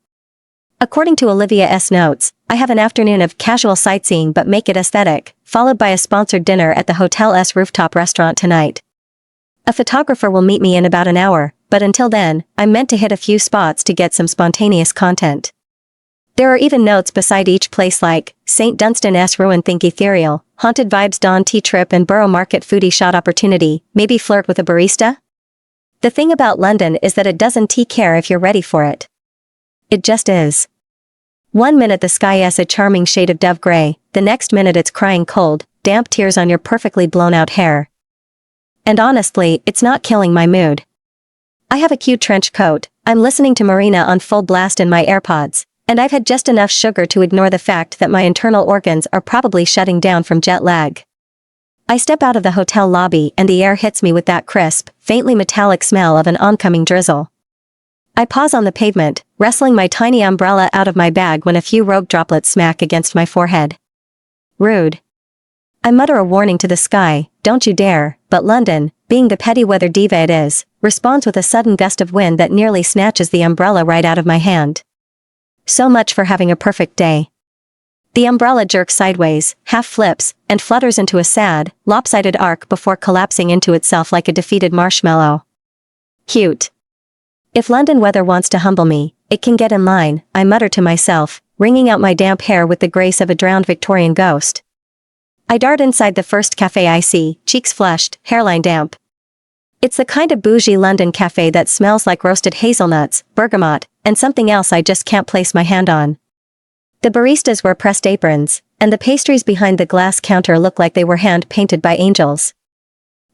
According to Olivia's notes, I have an afternoon of casual sightseeing but make it aesthetic, followed by a sponsored dinner at the hotel's rooftop restaurant tonight. A photographer will meet me in about an hour, but until then, I'm meant to hit a few spots to get some spontaneous content. There are even notes beside each place like, St. Dunstan's ruin think ethereal, haunted vibes dawn tea trip and Borough Market foodie shot opportunity, maybe flirt with a barista? The thing about London is that it doesn't care if you're ready for it. It just is. 1 minute the sky is a charming shade of dove gray, the next minute it's crying cold, damp tears on your perfectly blown out hair. And honestly, it's not killing my mood. I have a cute trench coat, I'm listening to Marina on full blast in my AirPods, and I've had just enough sugar to ignore the fact that my internal organs are probably shutting down from jet lag. I step out of the hotel lobby and the air hits me with that crisp, faintly metallic smell of an oncoming drizzle. I pause on the pavement, wrestling my tiny umbrella out of my bag when a few rogue droplets smack against my forehead. Rude. I mutter a warning to the sky, don't you dare, but London, being the petty weather diva it is, responds with a sudden gust of wind that nearly snatches the umbrella right out of my hand. So much for having a perfect day. The umbrella jerks sideways, half flips, and flutters into a sad, lopsided arc before collapsing into itself like a defeated marshmallow. Cute. If London weather wants to humble me, it can get in line, I mutter to myself, wringing out my damp hair with the grace of a drowned Victorian ghost. I dart inside the first cafe I see, cheeks flushed, hairline damp. It's the kind of bougie London cafe that smells like roasted hazelnuts, bergamot, and something else I just can't place my hand on. The baristas wear pressed aprons, and the pastries behind the glass counter look like they were hand-painted by angels.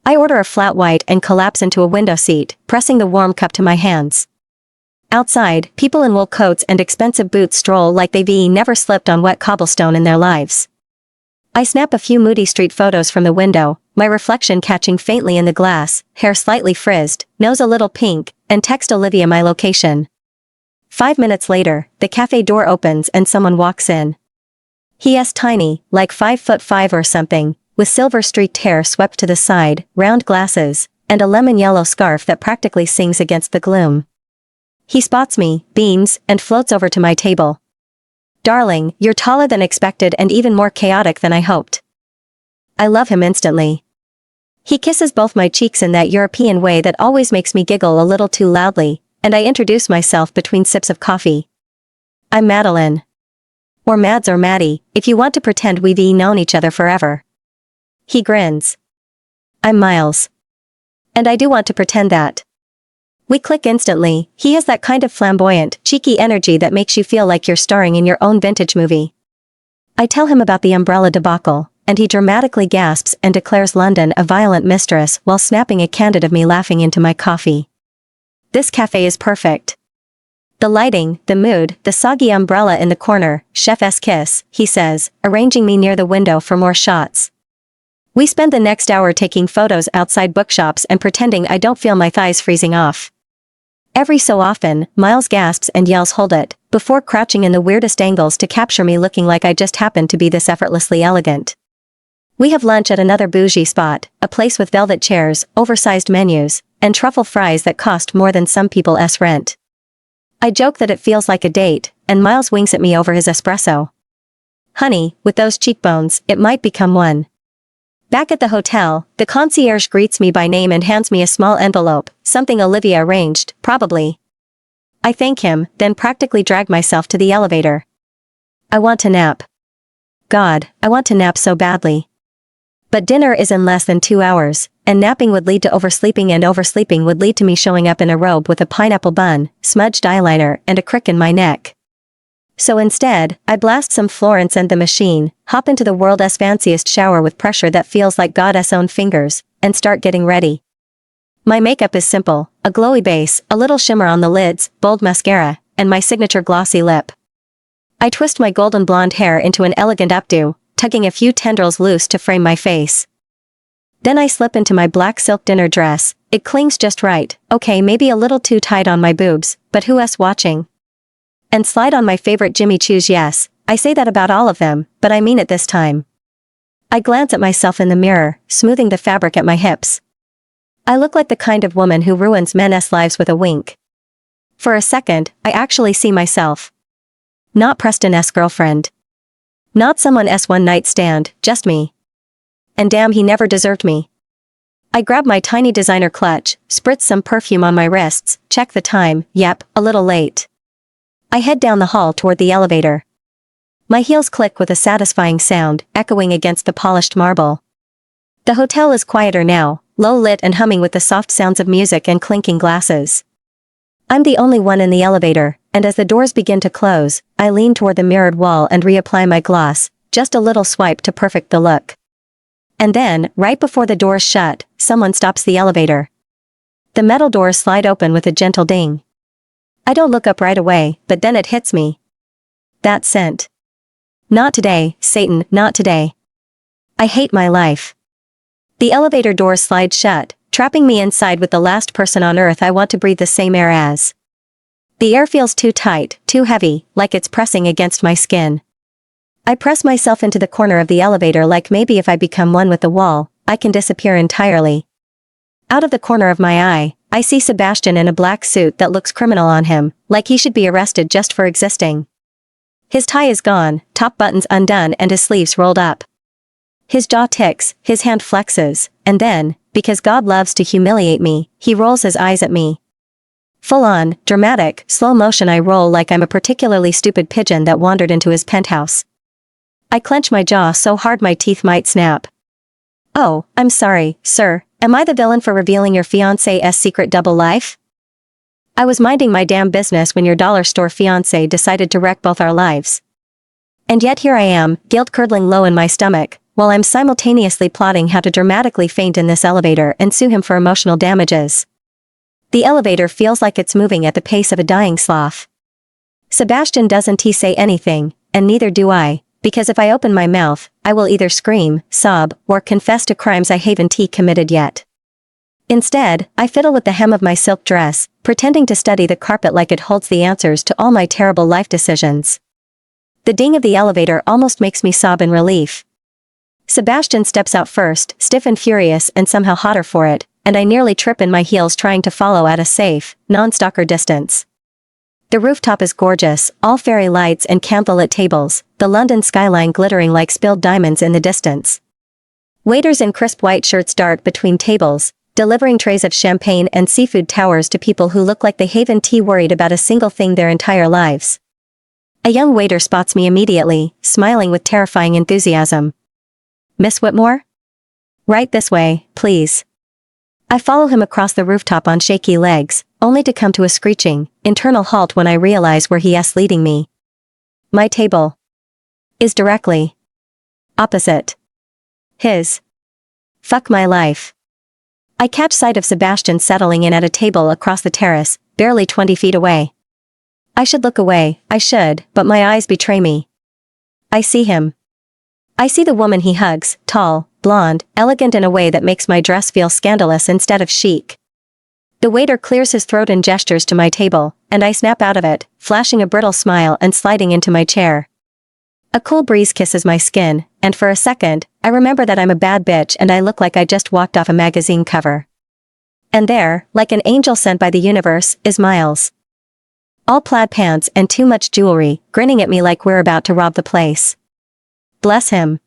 I order a flat white and collapse into a window seat, pressing the warm cup to my hands. Outside, people in wool coats and expensive boots stroll like they've never slipped on wet cobblestone in their lives. I snap a few moody street photos from the window, my reflection catching faintly in the glass, hair slightly frizzed, nose a little pink, and text Olivia my location. 5 minutes later, the cafe door opens and someone walks in. He is tiny, like 5'5" or something, with silver-streaked hair swept to the side, round glasses, and a lemon-yellow scarf that practically sings against the gloom. He spots me, beams, and floats over to my table. Darling, you're taller than expected and even more chaotic than I hoped. I love him instantly. He kisses both my cheeks in that European way that always makes me giggle a little too loudly, and I introduce myself between sips of coffee. I'm Madeline. Or Mads or Maddie, if you want to pretend we've known each other forever. He grins. I'm Miles. And I do want to pretend that. We click instantly. He has that kind of flamboyant, cheeky energy that makes you feel like you're starring in your own vintage movie. I tell him about the umbrella debacle, and he dramatically gasps and declares London a violent mistress while snapping a candid of me laughing into my coffee. This cafe is perfect. The lighting, the mood, the soggy umbrella in the corner, chef's kiss, he says, arranging me near the window for more shots. We spend the next hour taking photos outside bookshops and pretending I don't feel my thighs freezing off. Every so often, Miles gasps and yells hold it, before crouching in the weirdest angles to capture me looking like I just happened to be this effortlessly elegant. We have lunch at another bougie spot, a place with velvet chairs, oversized menus, and truffle fries that cost more than some people's rent. I joke that it feels like a date, and Miles winks at me over his espresso. Honey, with those cheekbones, it might become one. Back at the hotel, the concierge greets me by name and hands me a small envelope, something Olivia arranged, probably. I thank him, then practically drag myself to the elevator. I want to nap. God, I want to nap so badly. But dinner is in less than 2 hours, and napping would lead to oversleeping and oversleeping would lead to me showing up in a robe with a pineapple bun, smudged eyeliner, and a crick in my neck. So instead, I blast some Florence and the Machine, hop into the world's fanciest shower with pressure that feels like God's own fingers, and start getting ready. My makeup is simple, a glowy base, a little shimmer on the lids, bold mascara, and my signature glossy lip. I twist my golden blonde hair into an elegant updo, tugging a few tendrils loose to frame my face. Then I slip into my black silk dinner dress. It clings just right, okay, maybe a little too tight on my boobs, but who else watching? And slide on my favorite Jimmy Choos. Yes, I say that about all of them, but I mean it this time. I glance at myself in the mirror, smoothing the fabric at my hips. I look like the kind of woman who ruins men's lives with a wink. For a second, I actually see myself. Not Preston's girlfriend. Not someone's one-night stand, just me. And damn, he never deserved me. I grab my tiny designer clutch, spritz some perfume on my wrists, check the time, yep, a little late. I head down the hall toward the elevator. My heels click with a satisfying sound, echoing against the polished marble. The hotel is quieter now, low-lit and humming with the soft sounds of music and clinking glasses. I'm the only one in the elevator, and as the doors begin to close, I lean toward the mirrored wall and reapply my gloss, just a little swipe to perfect the look. And then, right before the doors shut, someone stops the elevator. The metal doors slide open with a gentle ding. I don't look up right away, but then it hits me. That scent. Not today, Satan, not today. I hate my life. The elevator doors slide shut, trapping me inside with the last person on earth I want to breathe the same air as. The air feels too tight, too heavy, like it's pressing against my skin. I press myself into the corner of the elevator like maybe if I become one with the wall, I can disappear entirely. Out of the corner of my eye, I see Sebastian in a black suit that looks criminal on him, like he should be arrested just for existing. His tie is gone, top buttons undone and his sleeves rolled up. His jaw ticks, his hand flexes, and then, because God loves to humiliate me, he rolls his eyes at me. Full on, dramatic, slow motion I roll like I'm a particularly stupid pigeon that wandered into his penthouse. I clench my jaw so hard my teeth might snap. Oh, I'm sorry, sir, am I the villain for revealing your fiancé's secret double life? I was minding my damn business when your dollar store fiancé decided to wreck both our lives. And yet here I am, guilt curdling low in my stomach, while I'm simultaneously plotting how to dramatically faint in this elevator and sue him for emotional damages. The elevator feels like it's moving at the pace of a dying sloth. Sebastian doesn't say anything, and neither do I, because if I open my mouth, I will either scream, sob, or confess to crimes I haven't committed yet. Instead, I fiddle with the hem of my silk dress, pretending to study the carpet like it holds the answers to all my terrible life decisions. The ding of the elevator almost makes me sob in relief. Sebastian steps out first, stiff and furious and somehow hotter for it, and I nearly trip in my heels trying to follow at a safe, non-stalker distance. The rooftop is gorgeous, all fairy lights and candlelit tables, the London skyline glittering like spilled diamonds in the distance. Waiters in crisp white shirts dart between tables, delivering trays of champagne and seafood towers to people who look like they haven't worried about a single thing their entire lives. A young waiter spots me immediately, smiling with terrifying enthusiasm. "Miss Whitmore? Right this way, please." I follow him across the rooftop on shaky legs, only to come to a screeching, internal halt when I realize where he's leading me. My table is directly opposite his. Fuck my life. I catch sight of Sebastian settling in at a table across the terrace, barely 20 feet away. I should look away, I should, but my eyes betray me. I see him. I see the woman he hugs, tall, blonde, elegant in a way that makes my dress feel scandalous instead of chic. The waiter clears his throat and gestures to my table, and I snap out of it, flashing a brittle smile and sliding into my chair. A cool breeze kisses my skin, and for a second, I remember that I'm a bad bitch and I look like I just walked off a magazine cover. And there, like an angel sent by the universe, is Miles. All plaid pants and too much jewelry, grinning at me like we're about to rob the place. Bless him.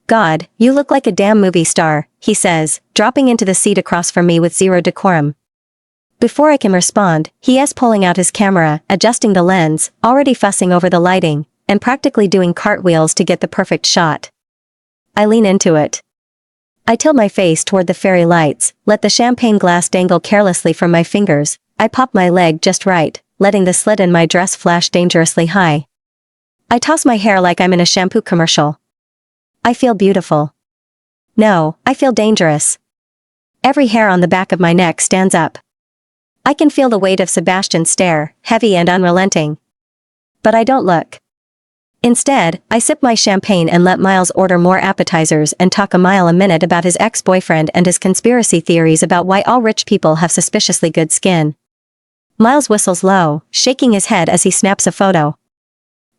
"God, you look like a damn movie star," he says, dropping into the seat across from me with zero decorum. Before I can respond, he is pulling out his camera, adjusting the lens, already fussing over the lighting, and practically doing cartwheels to get the perfect shot. I lean into it. I tilt my face toward the fairy lights, let the champagne glass dangle carelessly from my fingers. I pop my leg just right, letting the slit in my dress flash dangerously high. I toss my hair like I'm in a shampoo commercial. I feel beautiful. No, I feel dangerous. Every hair on the back of my neck stands up. I can feel the weight of Sebastian's stare, heavy and unrelenting. But I don't look. Instead, I sip my champagne and let Miles order more appetizers and talk a mile a minute about his ex-boyfriend and his conspiracy theories about why all rich people have suspiciously good skin. Miles whistles low, shaking his head as he snaps a photo.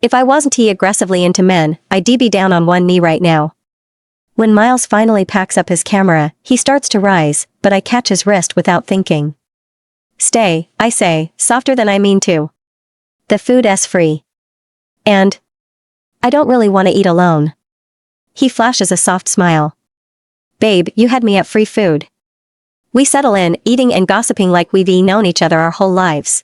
If I wasn't aggressively into men, I'd be down on one knee right now. When Miles finally packs up his camera, he starts to rise, but I catch his wrist without thinking. "Stay," I say, softer than I mean to. "The food's free. And I don't really want to eat alone." He flashes a soft smile. "Babe, you had me at free food." We settle in, eating and gossiping like we've known each other our whole lives.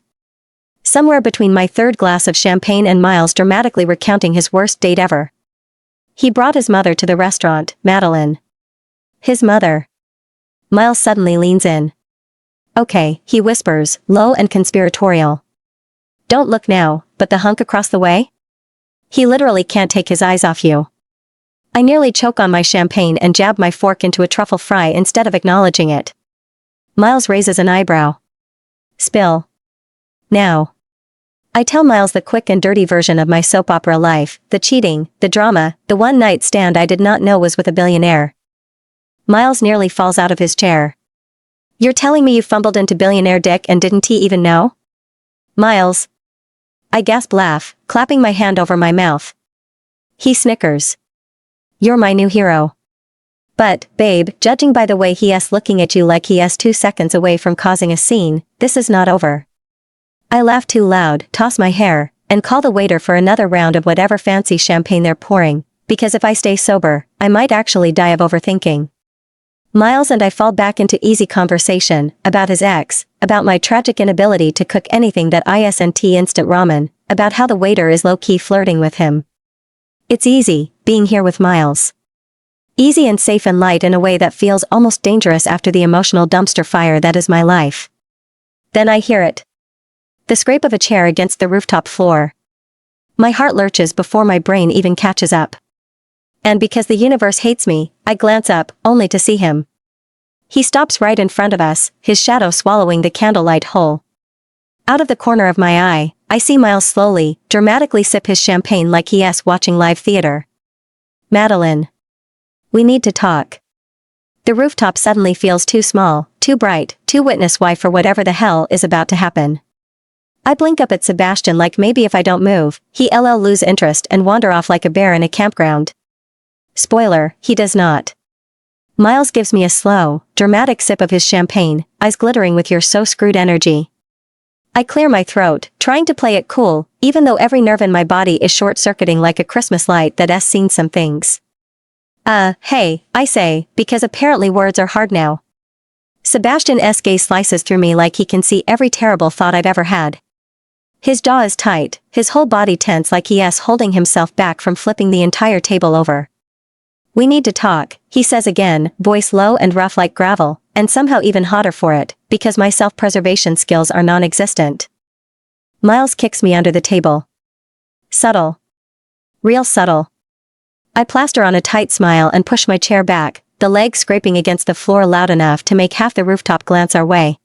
Somewhere between my third glass of champagne and Miles dramatically recounting his worst date ever. He brought his mother to the restaurant, Madeline. His mother. Miles suddenly leans in. "Okay," he whispers, low and conspiratorial. "Don't look now, but the hunk across the way? He literally can't take his eyes off you." I nearly choke on my champagne and jab my fork into a truffle fry instead of acknowledging it. Miles raises an eyebrow. "Spill. Now." I tell Miles the quick and dirty version of my soap opera life, the cheating, the drama, the one-night stand I did not know was with a billionaire. Miles nearly falls out of his chair. "You're telling me you fumbled into billionaire dick and didn't he even know?" "Miles." I gasp laugh, clapping my hand over my mouth. He snickers. "You're my new hero." "But, babe, judging by the way he's looking at you like he's 2 seconds away from causing a scene, this is not over." I laugh too loud, toss my hair, and call the waiter for another round of whatever fancy champagne they're pouring, because if I stay sober, I might actually die of overthinking. Miles and I fall back into easy conversation, about his ex, about my tragic inability to cook anything that isn't instant ramen, about how the waiter is low-key flirting with him. It's easy, being here with Miles. Easy and safe and light in a way that feels almost dangerous after the emotional dumpster fire that is my life. Then I hear it. The scrape of a chair against the rooftop floor. My heart lurches before my brain even catches up. And because the universe hates me, I glance up, only to see him. He stops right in front of us, his shadow swallowing the candlelight whole. Out of the corner of my eye, I see Miles slowly, dramatically sip his champagne like he's watching live theater. "Madeline. We need to talk." The rooftop suddenly feels too small, too bright, too witness why for whatever the hell is about to happen. I blink up at Sebastian like maybe if I don't move, he'll lose interest and wander off like a bear in a campground. Spoiler, he does not. Miles gives me a slow, dramatic sip of his champagne, eyes glittering with "you're so screwed" energy. I clear my throat, trying to play it cool, even though every nerve in my body is short-circuiting like a Christmas light that has seen some things. Hey, I say, because apparently words are hard now. Sebastian's gaze slices through me like he can see every terrible thought I've ever had. His jaw is tight, his whole body tense like he is holding himself back from flipping the entire table over. We need to talk, he says again, voice low and rough like gravel, and somehow even hotter for it, because my self-preservation skills are non-existent. Miles kicks me under the table. Subtle. Real subtle. I plaster on a tight smile and push my chair back, the leg scraping against the floor loud enough to make half the rooftop glance our way.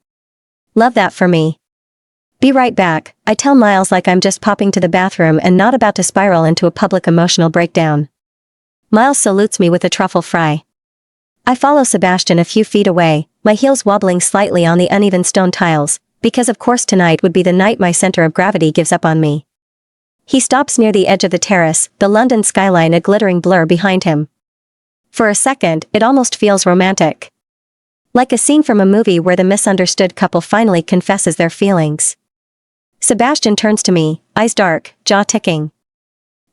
Love that for me. Be right back, I tell Miles like I'm just popping to the bathroom and not about to spiral into a public emotional breakdown. Miles salutes me with a truffle fry. I follow Sebastian a few feet away, my heels wobbling slightly on the uneven stone tiles, because of course tonight would be the night my center of gravity gives up on me. He stops near the edge of the terrace, the London skyline a glittering blur behind him. For a second, it almost feels romantic. Like a scene from a movie where the misunderstood couple finally confesses their feelings. Sebastian turns to me, eyes dark, jaw ticking.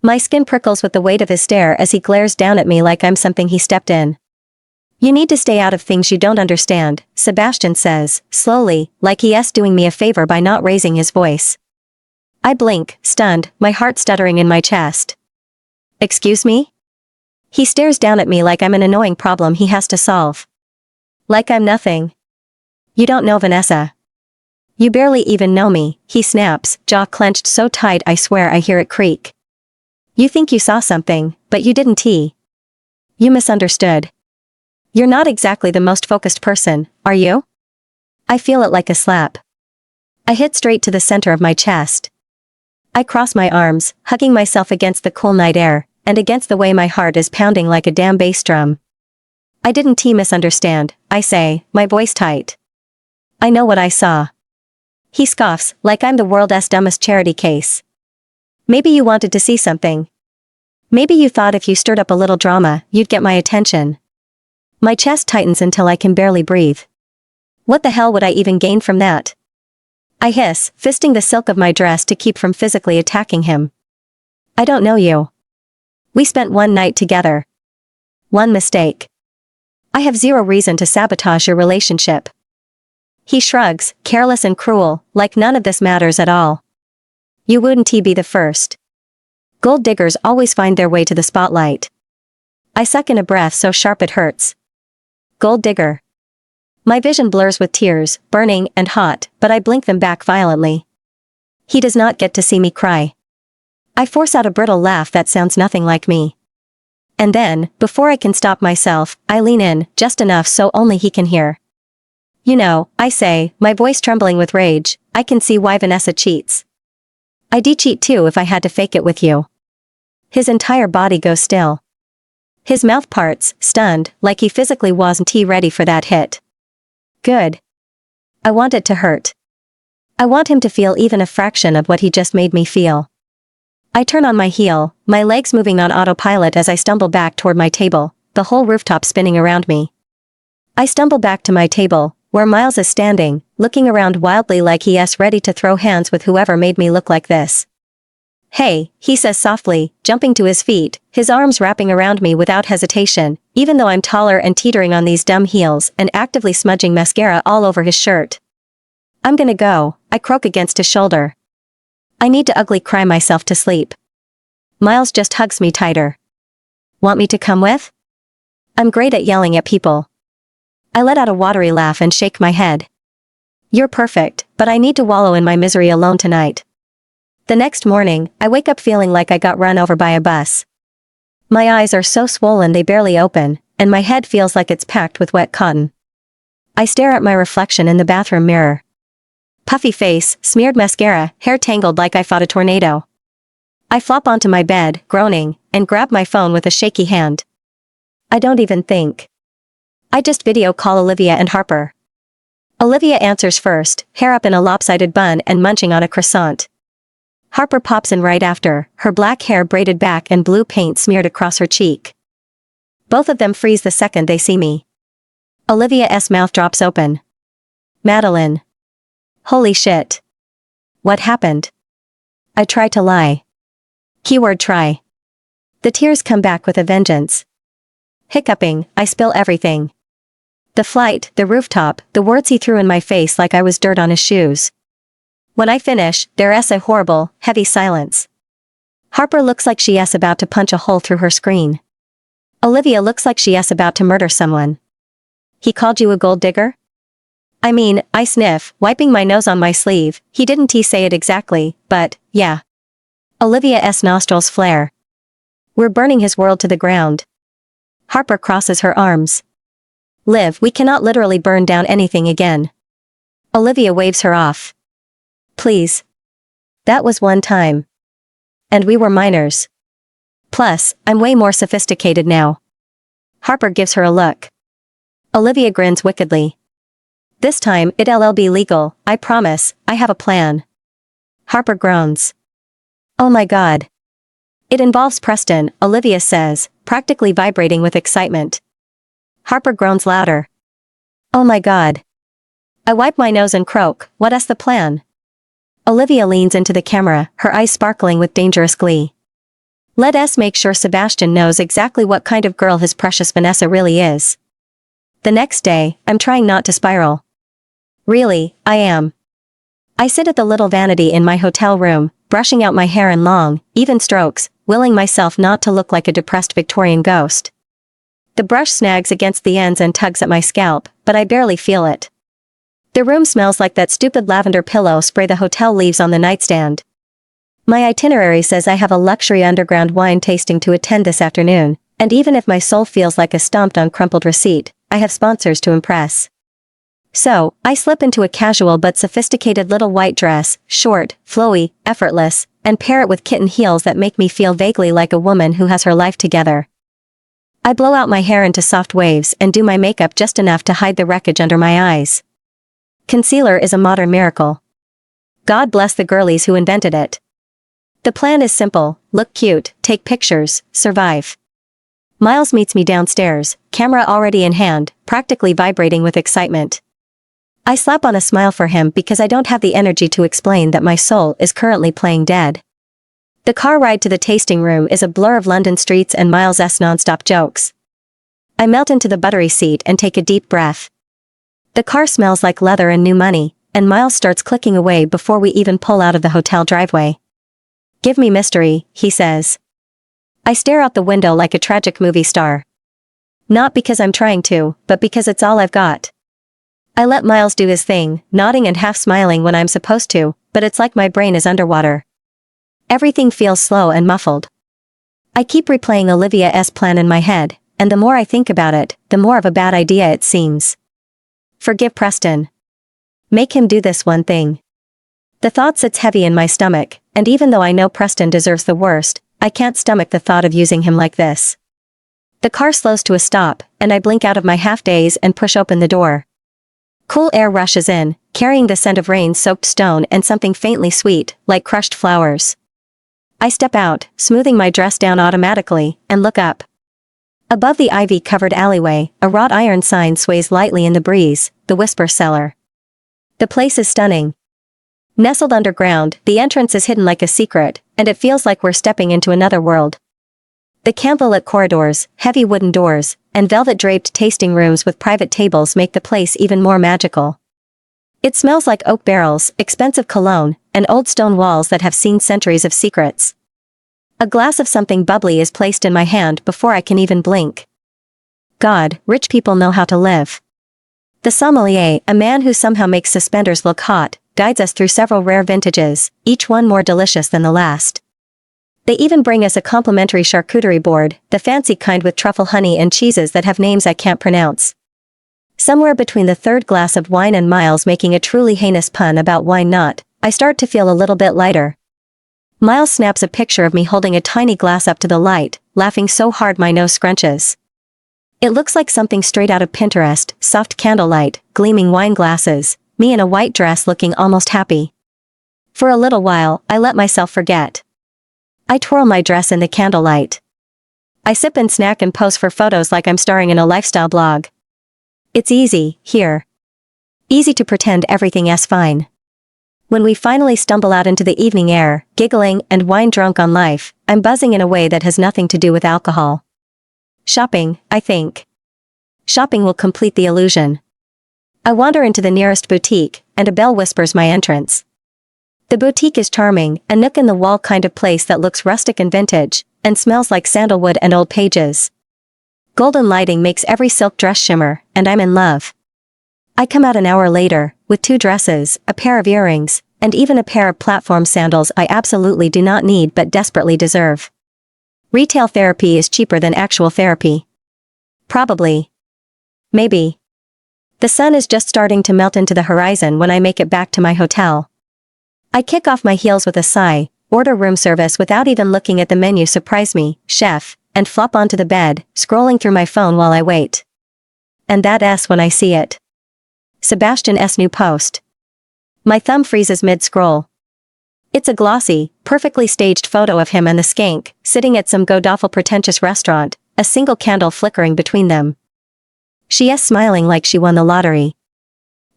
My skin prickles with the weight of his stare as he glares down at me like I'm something he stepped in. You need to stay out of things you don't understand, Sebastian says, slowly, like he is doing me a favor by not raising his voice. I blink, stunned, my heart stuttering in my chest. Excuse me? He stares down at me like I'm an annoying problem he has to solve. Like I'm nothing. You don't know Vanessa. You barely even know me, he snaps, jaw clenched so tight I swear I hear it creak. You think you saw something, but you didn't. You misunderstood. You're not exactly the most focused person, are you? I feel it like a slap. I hit straight to the center of my chest. I cross my arms, hugging myself against the cool night air, and against the way my heart is pounding like a damn bass drum. I didn't misunderstand, I say, my voice tight. I know what I saw. He scoffs, like I'm the world's dumbest charity case. Maybe you wanted to see something. Maybe you thought if you stirred up a little drama, you'd get my attention. My chest tightens until I can barely breathe. What the hell would I even gain from that? I hiss, fisting the silk of my dress to keep from physically attacking him. I don't know you. We spent one night together. One mistake. I have zero reason to sabotage your relationship. He shrugs, careless and cruel, like none of this matters at all. You wouldn't be the first. Gold diggers always find their way to the spotlight. I suck in a breath so sharp it hurts. Gold digger. My vision blurs with tears, burning and hot, but I blink them back violently. He does not get to see me cry. I force out a brittle laugh that sounds nothing like me. And then, before I can stop myself, I lean in, just enough so only he can hear. You know, I say, my voice trembling with rage, I can see why Vanessa cheats. I'd cheat too if I had to fake it with you. His entire body goes still. His mouth parts, stunned, like he physically wasn't ready for that hit. Good. I want it to hurt. I want him to feel even a fraction of what he just made me feel. I turn on my heel, my legs moving on autopilot as I stumble back toward my table, the whole rooftop spinning around me. I stumble back to my table, where Miles is standing, looking around wildly like he is ready to throw hands with whoever made me look like this. Hey, he says softly, jumping to his feet, his arms wrapping around me without hesitation, even though I'm taller and teetering on these dumb heels and actively smudging mascara all over his shirt. I'm gonna go, I croak against his shoulder. I need to ugly cry myself to sleep. Miles just hugs me tighter. Want me to come with? I'm great at yelling at people. I let out a watery laugh and shake my head. You're perfect, but I need to wallow in my misery alone tonight. The next morning, I wake up feeling like I got run over by a bus. My eyes are so swollen they barely open, and my head feels like it's packed with wet cotton. I stare at my reflection in the bathroom mirror. Puffy face, smeared mascara, hair tangled like I fought a tornado. I flop onto my bed, groaning, and grab my phone with a shaky hand. I don't even think. I just video call Olivia and Harper. Olivia answers first, hair up in a lopsided bun and munching on a croissant. Harper pops in right after, her black hair braided back and blue paint smeared across her cheek. Both of them freeze the second they see me. Olivia's mouth drops open. Madeline. Holy shit. What happened? I try to lie. Keyword try. The tears come back with a vengeance. Hiccuping, I spill everything. The flight, the rooftop, the words he threw in my face like I was dirt on his shoes. When I finish, there's a horrible, heavy silence. Harper looks like she's about to punch a hole through her screen. Olivia looks like she's about to murder someone. He called you a gold digger? I mean, I sniff, wiping my nose on my sleeve. He didn't say it exactly, but, yeah. Olivia's nostrils flare. We're burning his world to the ground. Harper crosses her arms. Liv, we cannot literally burn down anything again. Olivia waves her off. Please. That was one time. And we were minors. Plus, I'm way more sophisticated now. Harper gives her a look. Olivia grins wickedly. This time, it'll be legal, I promise, I have a plan. Harper groans. Oh my god. It involves Preston, Olivia says, practically vibrating with excitement. Harper groans louder. Oh my god. I wipe my nose and croak, what's the plan? Olivia leans into the camera, her eyes sparkling with dangerous glee. Let us make sure Sebastian knows exactly what kind of girl his precious Vanessa really is. The next day, I'm trying not to spiral. Really, I am. I sit at the little vanity in my hotel room, brushing out my hair in long, even strokes, willing myself not to look like a depressed Victorian ghost. The brush snags against the ends and tugs at my scalp, but I barely feel it. The room smells like that stupid lavender pillow spray the hotel leaves on the nightstand. My itinerary says I have a luxury underground wine tasting to attend this afternoon, and even if my soul feels like a stomped on crumpled receipt, I have sponsors to impress. So, I slip into a casual but sophisticated little white dress, short, flowy, effortless, and pair it with kitten heels that make me feel vaguely like a woman who has her life together. I blow out my hair into soft waves and do my makeup just enough to hide the wreckage under my eyes. Concealer is a modern miracle. God bless the girlies who invented it. The plan is simple, look cute, take pictures, survive. Miles meets me downstairs, camera already in hand, practically vibrating with excitement. I slap on a smile for him because I don't have the energy to explain that my soul is currently playing dead. The car ride to the tasting room is a blur of London streets and Miles' non-stop jokes. I melt into the buttery seat and take a deep breath. The car smells like leather and new money, and Miles starts clicking away before we even pull out of the hotel driveway. Give me mystery, he says. I stare out the window like a tragic movie star. Not because I'm trying to, but because it's all I've got. I let Miles do his thing, nodding and half smiling when I'm supposed to, but it's like my brain is underwater. Everything feels slow and muffled. I keep replaying Olivia's plan in my head, and the more I think about it, the more of a bad idea it seems. Forgive Preston. Make him do this one thing. The thought sits heavy in my stomach, and even though I know Preston deserves the worst, I can't stomach the thought of using him like this. The car slows to a stop, and I blink out of my half-daze and push open the door. Cool air rushes in, carrying the scent of rain-soaked stone and something faintly sweet, like crushed flowers. I step out, smoothing my dress down automatically, and look up. Above the ivy-covered alleyway, a wrought iron sign sways lightly in the breeze, the Whisper Cellar. The place is stunning. Nestled underground, the entrance is hidden like a secret, and it feels like we're stepping into another world. The candlelit corridors, heavy wooden doors, and velvet-draped tasting rooms with private tables make the place even more magical. It smells like oak barrels, expensive cologne, and old stone walls that have seen centuries of secrets. A glass of something bubbly is placed in my hand before I can even blink. God, rich people know how to live. The sommelier, a man who somehow makes suspenders look hot, guides us through several rare vintages, each one more delicious than the last. They even bring us a complimentary charcuterie board, the fancy kind with truffle honey and cheeses that have names I can't pronounce. Somewhere between the third glass of wine and Miles making a truly heinous pun about wine not, I start to feel a little bit lighter. Miles snaps a picture of me holding a tiny glass up to the light, laughing so hard my nose scrunches. It looks like something straight out of Pinterest, soft candlelight, gleaming wine glasses, me in a white dress looking almost happy. For a little while, I let myself forget. I twirl my dress in the candlelight. I sip and snack and pose for photos like I'm starring in a lifestyle blog. It's easy, here. Easy to pretend everything is fine. When we finally stumble out into the evening air, giggling and wine-drunk on life, I'm buzzing in a way that has nothing to do with alcohol. Shopping, I think. Shopping will complete the illusion. I wander into the nearest boutique, and a bell whispers my entrance. The boutique is charming, a nook-in-the-wall kind of place that looks rustic and vintage, and smells like sandalwood and old pages. Golden lighting makes every silk dress shimmer, and I'm in love. I come out an hour later, with 2 dresses, a pair of earrings, and even a pair of platform sandals I absolutely do not need but desperately deserve. Retail therapy is cheaper than actual therapy. Probably. Maybe. The sun is just starting to melt into the horizon when I make it back to my hotel. I kick off my heels with a sigh, order room service without even looking at the menu. Surprise me, chef, and flop onto the bed, scrolling through my phone while I wait. And that S when I see it. Sebastian's new post. My thumb freezes mid-scroll. It's a glossy, perfectly staged photo of him and the skank, sitting at some god-awful pretentious restaurant, a single candle flickering between them. She is smiling like she won the lottery.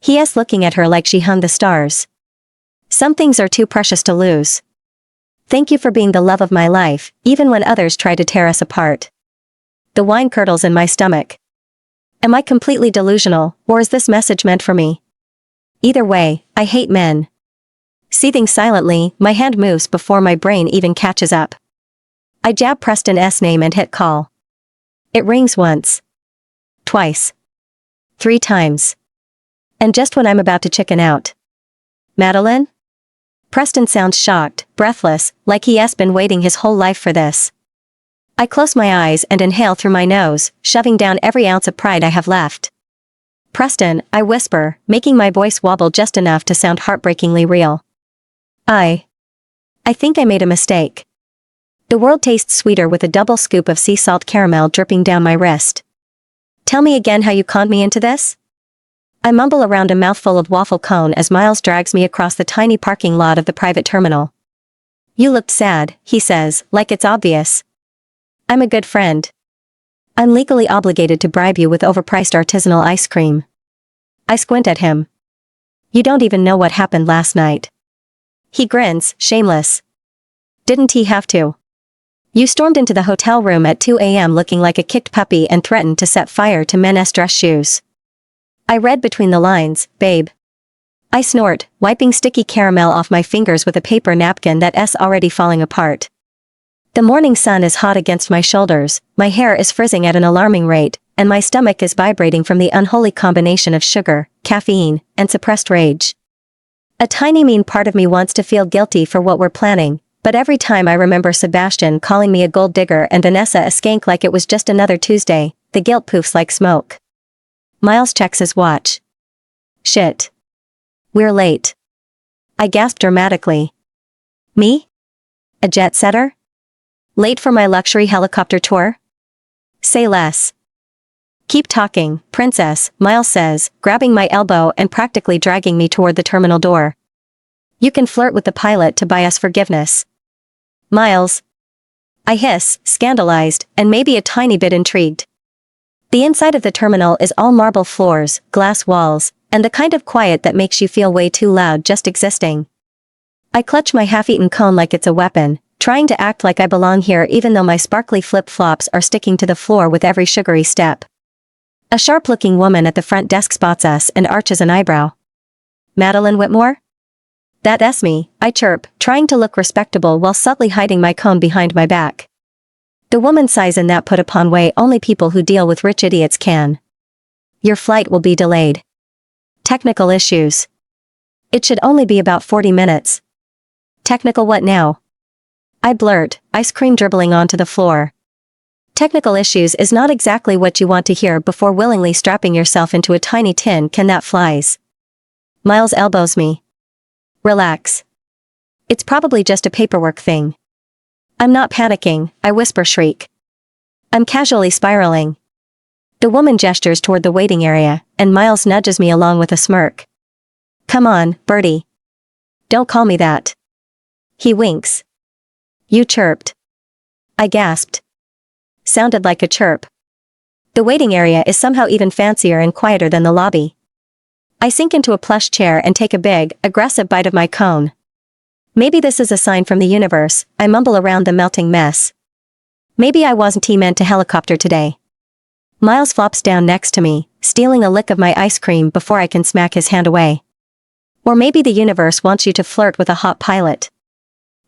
He is looking at her like she hung the stars. Some things are too precious to lose. Thank you for being the love of my life, even when others try to tear us apart. The wine curdles in my stomach. Am I completely delusional, or is this message meant for me? Either way, I hate men. Seething silently, my hand moves before my brain even catches up. I jab Preston's name and hit call. It rings once. Twice. 3 times. And just when I'm about to chicken out. Madeline? Preston sounds shocked, breathless, like he has been waiting his whole life for this. I close my eyes and inhale through my nose, shoving down every ounce of pride I have left. Preston, I whisper, making my voice wobble just enough to sound heartbreakingly real. I think I made a mistake. The world tastes sweeter with a double scoop of sea salt caramel dripping down my wrist. Tell me again how you conned me into this? I mumble around a mouthful of waffle cone as Miles drags me across the tiny parking lot of the private terminal. You looked sad, he says, like it's obvious. I'm a good friend. I'm legally obligated to bribe you with overpriced artisanal ice cream. I squint at him. You don't even know what happened last night. He grins, shameless. Didn't he have to? You stormed into the hotel room at 2 a.m. looking like a kicked puppy and threatened to set fire to men's dress shoes. I read between the lines, babe. I snort, wiping sticky caramel off my fingers with a paper napkin that's already falling apart. The morning sun is hot against my shoulders, my hair is frizzing at an alarming rate, and my stomach is vibrating from the unholy combination of sugar, caffeine, and suppressed rage. A tiny mean part of me wants to feel guilty for what we're planning, but every time I remember Sebastian calling me a gold digger and Vanessa a skank like it was just another Tuesday, the guilt poofs like smoke. Miles checks his watch. Shit. We're late. I gasp dramatically. Me? A jet setter? Late for my luxury helicopter tour? Say less. Keep talking, princess, Miles says, grabbing my elbow and practically dragging me toward the terminal door. You can flirt with the pilot to buy us forgiveness. Miles. I hiss, scandalized, and maybe a tiny bit intrigued. The inside of the terminal is all marble floors, glass walls, and the kind of quiet that makes you feel way too loud just existing. I clutch my half-eaten cone like it's a weapon, trying to act like I belong here even though my sparkly flip-flops are sticking to the floor with every sugary step. A sharp-looking woman at the front desk spots us and arches an eyebrow. Madeline Whitmore? That's me, I chirp, trying to look respectable while subtly hiding my cone behind my back. The woman sighs in that put-upon way only people who deal with rich idiots can. Your flight will be delayed. Technical issues. It should only be about 40 minutes. Technical what now? I blurt, ice cream dribbling onto the floor. Technical issues is not exactly what you want to hear before willingly strapping yourself into a tiny tin can that flies. Miles elbows me. Relax. It's probably just a paperwork thing. I'm not panicking, I whisper shriek. I'm casually spiraling. The woman gestures toward the waiting area, and Miles nudges me along with a smirk. Come on, Bertie. Don't call me that. He winks. You chirped. I gasped. Sounded like a chirp. The waiting area is somehow even fancier and quieter than the lobby. I sink into a plush chair and take a big, aggressive bite of my cone. Maybe this is a sign from the universe, I mumble around the melting mess. Maybe I wasn't meant to helicopter today. Miles flops down next to me, stealing a lick of my ice cream before I can smack his hand away. Or maybe the universe wants you to flirt with a hot pilot.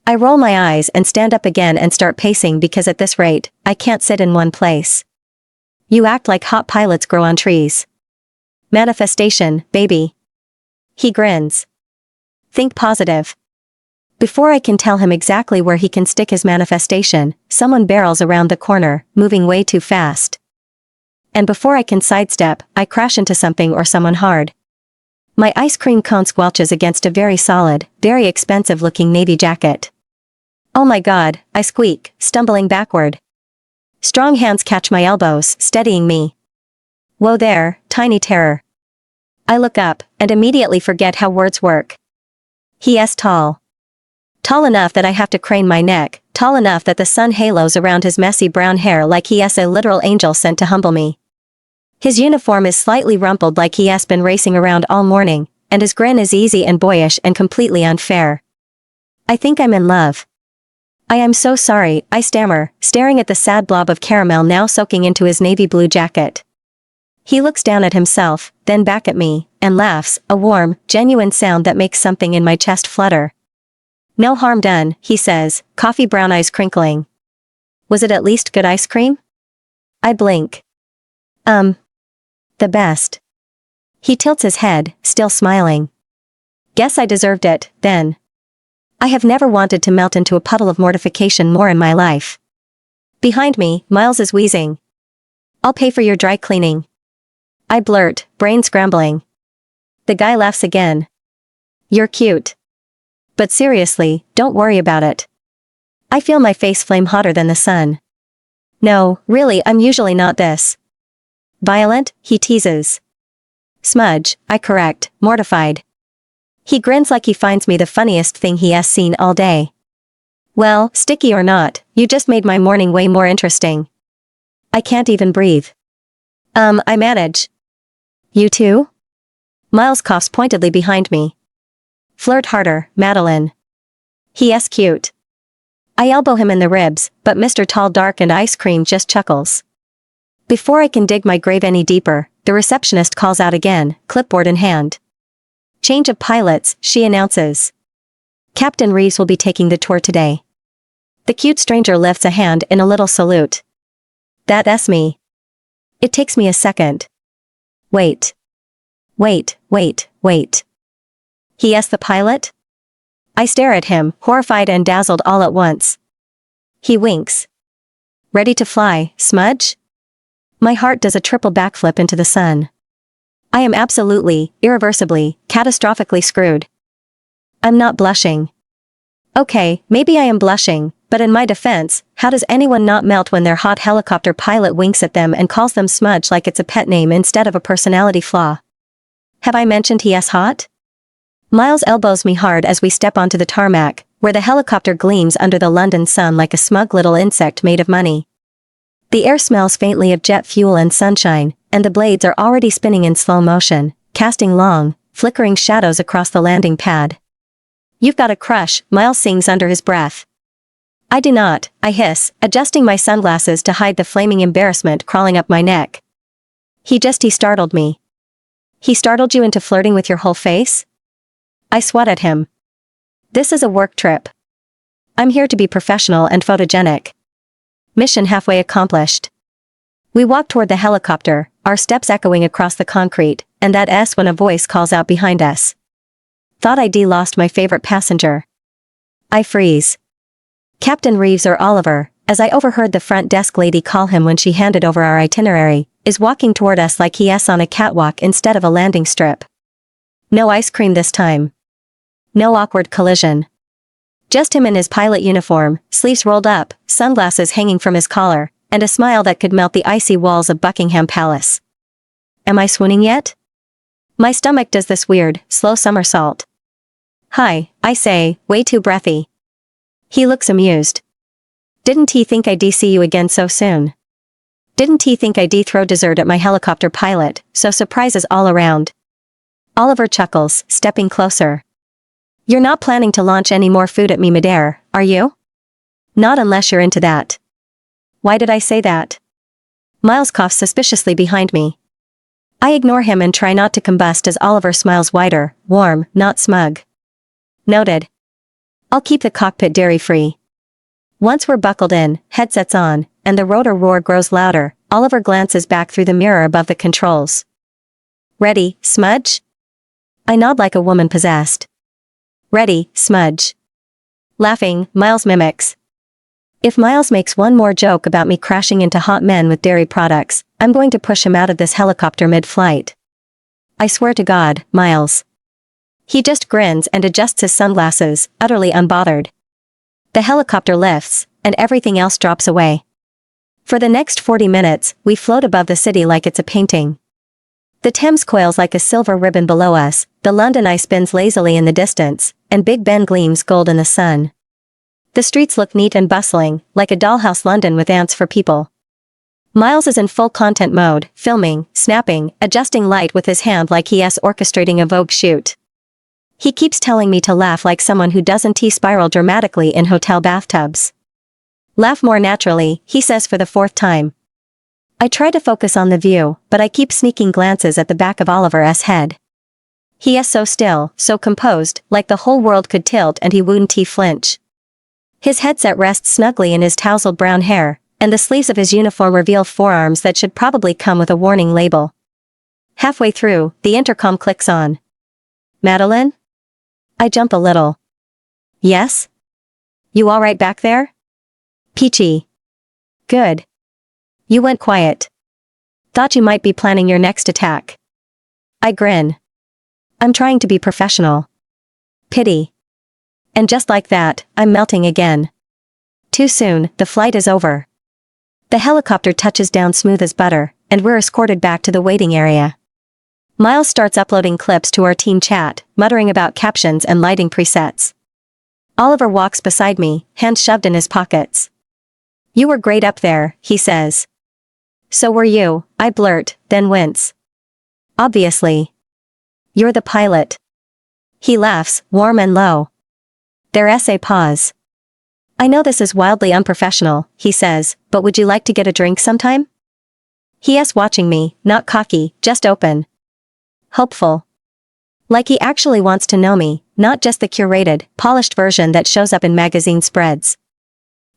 I roll my eyes and stand up again and start pacing because at this rate, I can't sit in one place. You act like hot pilots grow on trees. Manifestation, baby. He grins. Think positive. Before I can tell him exactly where he can stick his manifestation, someone barrels around the corner, moving way too fast. And before I can sidestep, I crash into something or someone hard. My ice cream cone squelches against a very solid, very expensive-looking navy jacket. Oh my god, I squeak, stumbling backward. Strong hands catch my elbows, steadying me. Whoa there, tiny terror. I look up, and immediately forget how words work. He is tall. Tall enough that I have to crane my neck, tall enough that the sun halos around his messy brown hair like he is a literal angel sent to humble me. His uniform is slightly rumpled like he has been racing around all morning, and his grin is easy and boyish and completely unfair. I think I'm in love. I am so sorry, I stammer, staring at the sad blob of caramel now soaking into his navy blue jacket. He looks down at himself, then back at me, and laughs, a warm, genuine sound that makes something in my chest flutter. No harm done, he says, coffee brown eyes crinkling. Was it at least good ice cream? I blink. The best. He tilts his head, still smiling. Guess I deserved it, then. I have never wanted to melt into a puddle of mortification more in my life. Behind me, Miles is wheezing. I'll pay for your dry cleaning. I blurt, brain scrambling. The guy laughs again. You're cute. But seriously, don't worry about it. I feel my face flame hotter than the sun. No, really, I'm usually not this violent, he teases. Smudge, I correct, mortified. He grins like he finds me the funniest thing he has seen all day. Well, sticky or not, you just made my morning way more interesting. I can't even breathe. I manage. You too? Miles coughs pointedly behind me. Flirt harder, Madeline. He is cute. I elbow him in the ribs, but Mr. Tall Dark and Ice Cream just chuckles. Before I can dig my grave any deeper, the receptionist calls out again, clipboard in hand. Change of pilots, she announces. Captain Reeves will be taking the tour today. The cute stranger lifts a hand in a little salute. That's me. It takes me a second. Wait. He is the pilot? I stare at him, horrified and dazzled all at once. He winks. Ready to fly, Smudge? My heart does a triple backflip into the sun. I am absolutely, irreversibly, catastrophically screwed. I'm not blushing. Okay, maybe I am blushing, but in my defense, how does anyone not melt when their hot helicopter pilot winks at them and calls them Smudge like it's a pet name instead of a personality flaw? Have I mentioned he is hot? Miles elbows me hard as we step onto the tarmac, where the helicopter gleams under the London sun like a smug little insect made of money. The air smells faintly of jet fuel and sunshine, and the blades are already spinning in slow motion, casting long, flickering shadows across the landing pad. You've got a crush, Miles sings under his breath. I do not, I hiss, adjusting my sunglasses to hide the flaming embarrassment crawling up my neck. He startled me. He startled you into flirting with your whole face? I swat at him. This is a work trip. I'm here to be professional and photogenic. Mission halfway accomplished. We walk toward the helicopter, our steps echoing across the concrete, and that S when a voice calls out behind us. Thought I'd lost my favorite passenger. I freeze. Captain Reeves or Oliver, as I overheard the front desk lady call him when she handed over our itinerary, is walking toward us like he is on a catwalk instead of a landing strip. No ice cream this time. No awkward collision. Just him in his pilot uniform, sleeves rolled up, sunglasses hanging from his collar, and a smile that could melt the icy walls of Buckingham Palace. Am I swooning yet? My stomach does this weird, slow somersault. Hi, I say, way too breathy. He looks amused. Didn't he think I'd see you again so soon? Didn't he think I'd throw dessert at my helicopter pilot, so surprises all around? Oliver chuckles, stepping closer. You're not planning to launch any more food at me midair, are you? Not unless you're into that. Why did I say that? Miles coughs suspiciously behind me. I ignore him and try not to combust as Oliver smiles wider, warm, not smug. Noted. I'll keep the cockpit dairy-free. Once we're buckled in, headsets on, and the rotor roar grows louder, Oliver glances back through the mirror above the controls. Ready, Smudge? I nod like a woman possessed. Ready, Smudge. Laughing, Miles mimics. If Miles makes one more joke about me crashing into hot men with dairy products, I'm going to push him out of this helicopter mid-flight. I swear to God, Miles. He just grins and adjusts his sunglasses, utterly unbothered. The helicopter lifts, and everything else drops away. For the next 40 minutes, we float above the city like it's a painting. The Thames coils like a silver ribbon below us, the London Eye spins lazily in the distance, and Big Ben gleams gold in the sun. The streets look neat and bustling, like a dollhouse London with ants for people. Miles is in full content mode, filming, snapping, adjusting light with his hand like he's orchestrating a Vogue shoot. He keeps telling me to laugh like someone who doesn't T-spiral dramatically in hotel bathtubs. Laugh more naturally, he says for the 4th time. I try to focus on the view, but I keep sneaking glances at the back of Oliver's head. He is so still, so composed, like the whole world could tilt and he wouldn't flinch. His headset rests snugly in his tousled brown hair, and the sleeves of his uniform reveal forearms that should probably come with a warning label. Halfway through, the intercom clicks on. Madeline? I jump a little. Yes? You all right back there? Peachy. Good. You went quiet. Thought you might be planning your next attack. I grin. I'm trying to be professional. Pity. And just like that, I'm melting again. Too soon, the flight is over. The helicopter touches down smooth as butter, and we're escorted back to the waiting area. Miles starts uploading clips to our team chat, muttering about captions and lighting presets. Oliver walks beside me, hands shoved in his pockets. You were great up there, he says. So were you, I blurt, then wince. Obviously. You're the pilot. He laughs, warm and low. There's a pause. I know this is wildly unprofessional, he says, but would you like to get a drink sometime? He is watching me, not cocky, just open. Hopeful. Like he actually wants to know me, not just the curated, polished version that shows up in magazine spreads.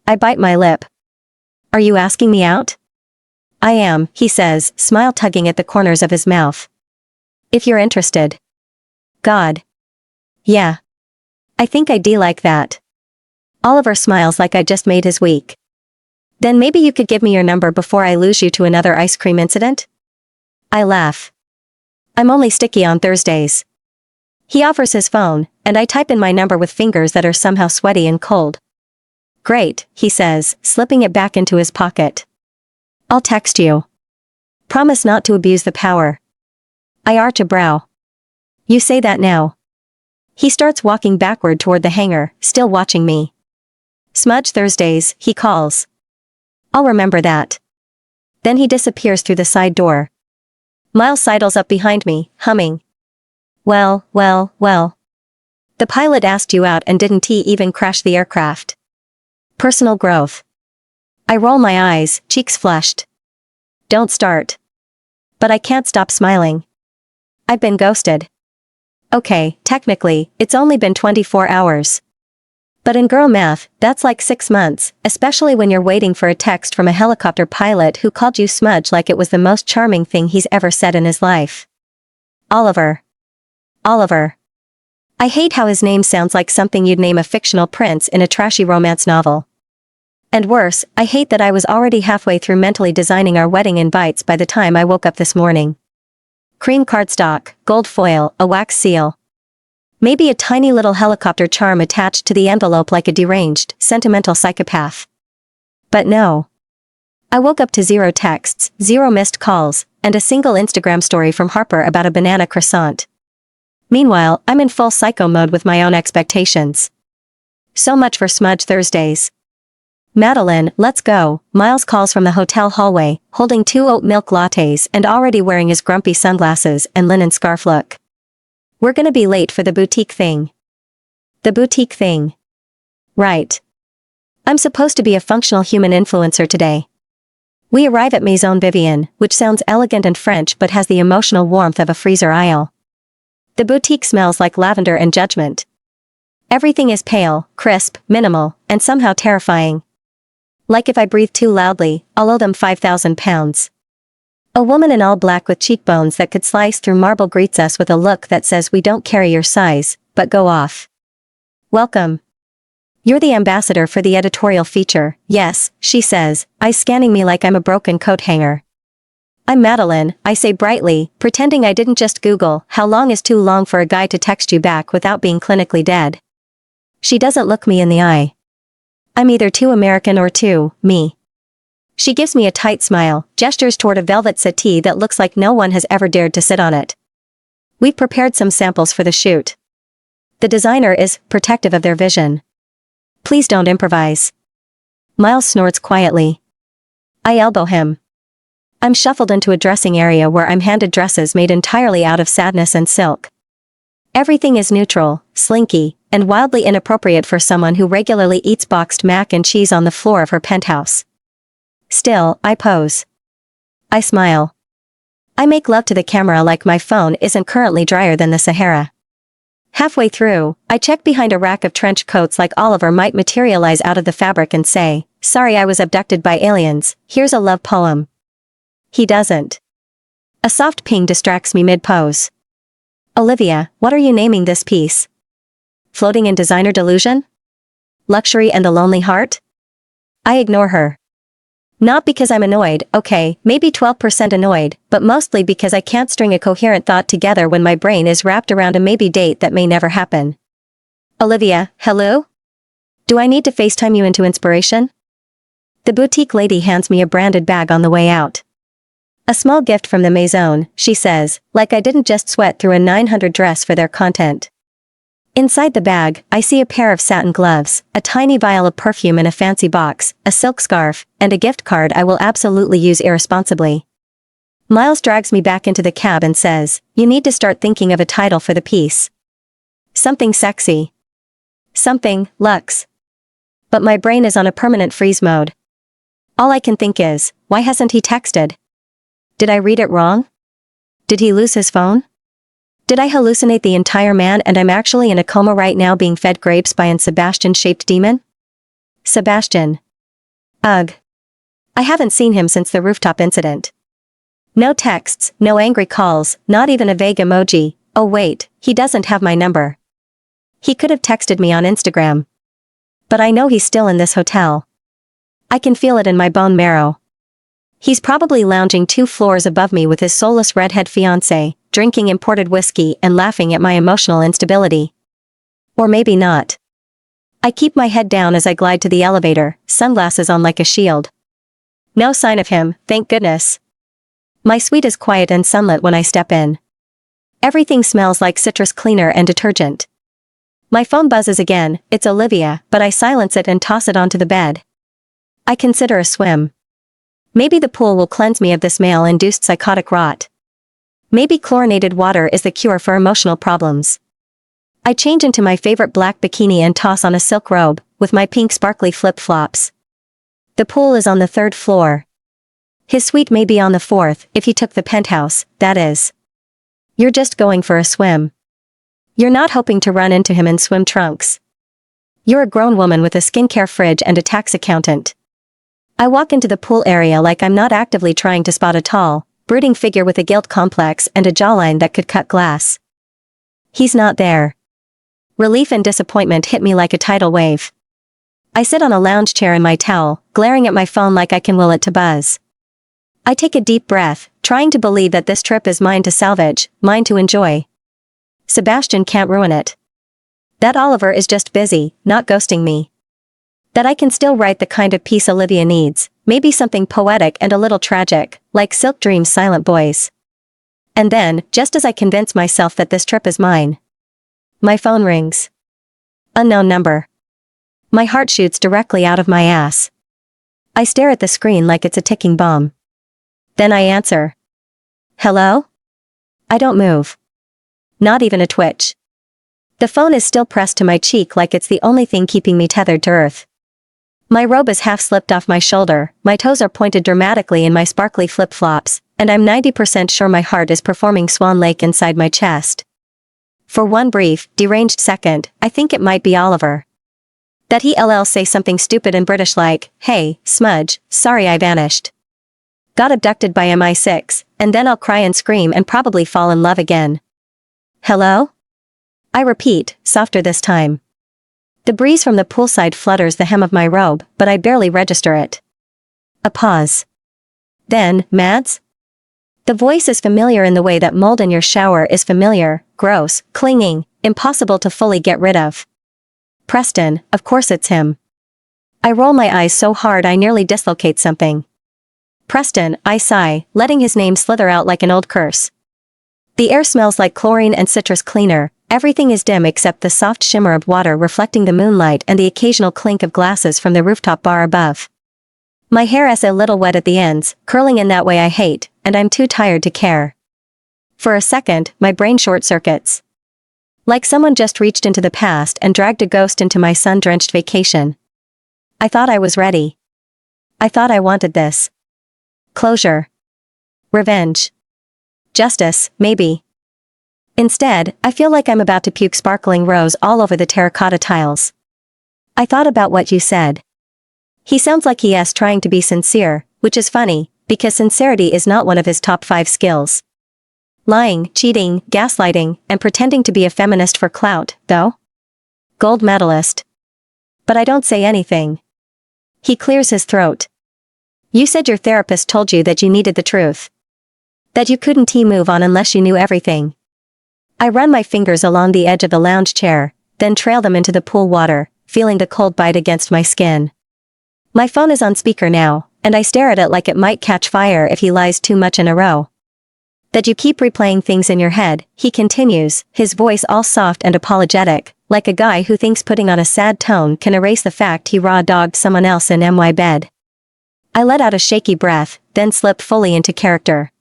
I bite my lip. Are you asking me out? I am, he says, smile tugging at the corners of his mouth. If you're interested. God. Yeah. I think I'd like that. Oliver smiles like I just made his week. Then maybe you could give me your number before I lose you to another ice cream incident? I laugh. I'm only sticky on Thursdays. He offers his phone, and I type in my number with fingers that are somehow sweaty and cold. Great, he says, slipping it back into his pocket. I'll text you. Promise not to abuse the power. I arch a brow. You say that now. He starts walking backward toward the hangar, still watching me. Smudge Thursdays, he calls. I'll remember that. Then he disappears through the side door. Miles sidles up behind me, humming. Well. The pilot asked you out and didn't he even crash the aircraft? Personal growth. I roll my eyes, cheeks flushed. Don't start. But I can't stop smiling. I've been ghosted. Okay, technically, it's only been 24 hours. But in girl math, that's like 6 months, especially when you're waiting for a text from a helicopter pilot who called you Smudge like it was the most charming thing he's ever said in his life. Oliver. Oliver. I hate how his name sounds like something you'd name a fictional prince in a trashy romance novel. And worse, I hate that I was already halfway through mentally designing our wedding invites by the time I woke up this morning. Cream cardstock, gold foil, a wax seal. Maybe a tiny little helicopter charm attached to the envelope like a deranged, sentimental psychopath. But no. I woke up to 0 texts, 0 missed calls, and a single Instagram story from Harper about a banana croissant. Meanwhile, I'm in full psycho mode with my own expectations. So much for Smudge Thursdays. Madeline, let's go, Miles calls from the hotel hallway, holding 2 oat milk lattes and already wearing his grumpy sunglasses and linen scarf look. We're gonna be late for the boutique thing. The boutique thing. Right. I'm supposed to be a functional human influencer today. We arrive at Maison Vivienne, which sounds elegant and French but has the emotional warmth of a freezer aisle. The boutique smells like lavender and judgment. Everything is pale, crisp, minimal, and somehow terrifying. Like if I breathe too loudly, I'll owe them 5,000 pounds. A woman in all black with cheekbones that could slice through marble greets us with a look that says we don't carry your size, but go off. Welcome. You're the ambassador for the editorial feature, yes, she says, eyes scanning me like I'm a broken coat hanger. I'm Madeline, I say brightly, pretending I didn't just Google how long is too long for a guy to text you back without being clinically dead. She doesn't look me in the eye. I'm either too American or too me. She gives me a tight smile, gestures toward a velvet settee that looks like no one has ever dared to sit on it. We've prepared some samples for the shoot. The designer is protective of their vision. Please don't improvise. Miles snorts quietly. I elbow him. I'm shuffled into a dressing area where I'm handed dresses made entirely out of sadness and silk. Everything is neutral, slinky, and wildly inappropriate for someone who regularly eats boxed mac and cheese on the floor of her penthouse. Still, I pose. I smile. I make love to the camera like my phone isn't currently drier than the Sahara. Halfway through, I check behind a rack of trench coats like Oliver might materialize out of the fabric and say, sorry I was abducted by aliens, here's a love poem. He doesn't. A soft ping distracts me mid-pose. Olivia, what are you naming this piece? Floating in designer delusion? Luxury and the lonely heart? I ignore her. Not because I'm annoyed, okay, maybe 12% annoyed, but mostly because I can't string a coherent thought together when my brain is wrapped around a maybe date that may never happen. Olivia, hello? Do I need to FaceTime you into inspiration? The boutique lady hands me a branded bag on the way out. A small gift from the Maison, she says, like I didn't just sweat through a 900 dress for their content. Inside the bag, I see a pair of satin gloves, a tiny vial of perfume in a fancy box, a silk scarf, and a gift card I will absolutely use irresponsibly. Miles drags me back into the cab and says, you need to start thinking of a title for the piece. Something sexy. Something, luxe. But my brain is on a permanent freeze mode. All I can think is, why hasn't he texted? Did I read it wrong? Did he lose his phone? Did I hallucinate the entire man and I'm actually in a coma right now being fed grapes by an Sebastian-shaped demon? Sebastian. Ugh. I haven't seen him since the rooftop incident. No texts, no angry calls, not even a vague emoji. Oh wait, he doesn't have my number. He could have texted me on Instagram. But I know he's still in this hotel. I can feel it in my bone marrow. He's probably lounging 2 floors above me with his soulless redhead fiancé, drinking imported whiskey and laughing at my emotional instability. Or maybe not. I keep my head down as I glide to the elevator, sunglasses on like a shield. No sign of him, thank goodness. My suite is quiet and sunlit when I step in. Everything smells like citrus cleaner and detergent. My phone buzzes again, it's Olivia, but I silence it and toss it onto the bed. I consider a swim. Maybe the pool will cleanse me of this male-induced psychotic rot. Maybe chlorinated water is the cure for emotional problems. I change into my favorite black bikini and toss on a silk robe, with my pink sparkly flip-flops. The pool is on the 3rd floor. His suite may be on the 4th, if he took the penthouse, that is. You're just going for a swim. You're not hoping to run into him in swim trunks. You're a grown woman with a skincare fridge and a tax accountant. I walk into the pool area like I'm not actively trying to spot a tall, brooding figure with a guilt complex and a jawline that could cut glass. He's not there. Relief and disappointment hit me like a tidal wave. I sit on a lounge chair in my towel, glaring at my phone like I can will it to buzz. I take a deep breath, trying to believe that this trip is mine to salvage, mine to enjoy. Sebastian can't ruin it. That Oliver is just busy, not ghosting me. That I can still write the kind of piece Olivia needs, maybe something poetic and a little tragic, like Silk Dream's Silent Boys. And then, just as I convince myself that this trip is mine, my phone rings. Unknown number. My heart shoots directly out of my ass. I stare at the screen like it's a ticking bomb. Then I answer. Hello? I don't move. not even a twitch. The phone is still pressed to my cheek like it's the only thing keeping me tethered to earth. My robe is half slipped off my shoulder, my toes are pointed dramatically in my sparkly flip-flops, and I'm 90% sure my heart is performing Swan Lake inside my chest. For one brief, deranged second, I think it might be Oliver. That he'll say something stupid and British like, "Hey, smudge, sorry I vanished. Got abducted by MI6, and then I'll cry and scream and probably fall in love again." "Hello?" I repeat, softer this time. The breeze from the poolside flutters the hem of my robe, but I barely register it. A pause. Then, Mads? The voice is familiar in the way that mold in your shower is familiar, gross, clinging, impossible to fully get rid of. Preston, of course it's him. I roll my eyes so hard I nearly dislocate something. Preston, I sigh, letting his name slither out like an old curse. The air smells like chlorine and citrus cleaner. Everything is dim except the soft shimmer of water reflecting the moonlight and the occasional clink of glasses from the rooftop bar above. My hair is a little wet at the ends, curling in that way I hate, and I'm too tired to care. For a second, my brain short-circuits. Like someone just reached into the past and dragged a ghost into my sun-drenched vacation. I thought I was ready. I thought I wanted this. Closure. Revenge. Justice, maybe. Instead, I feel like I'm about to puke sparkling rose all over the terracotta tiles. I thought about what you said. He sounds like he is trying to be sincere, which is funny, because sincerity is not one of his top 5 skills. Lying, cheating, gaslighting, and pretending to be a feminist for clout, though? Gold medalist. But I don't say anything. He clears his throat. You said your therapist told you that you needed the truth. That you couldn't move on unless you knew everything. I run my fingers along the edge of the lounge chair, then trail them into the pool water, feeling the cold bite against my skin. My phone is on speaker now, and I stare at it like it might catch fire if he lies too much in a row. That you keep replaying things in your head, he continues, his voice all soft and apologetic, like a guy who thinks putting on a sad tone can erase the fact he raw-dogged someone else in my bed. I let out a shaky breath, then slip fully into character.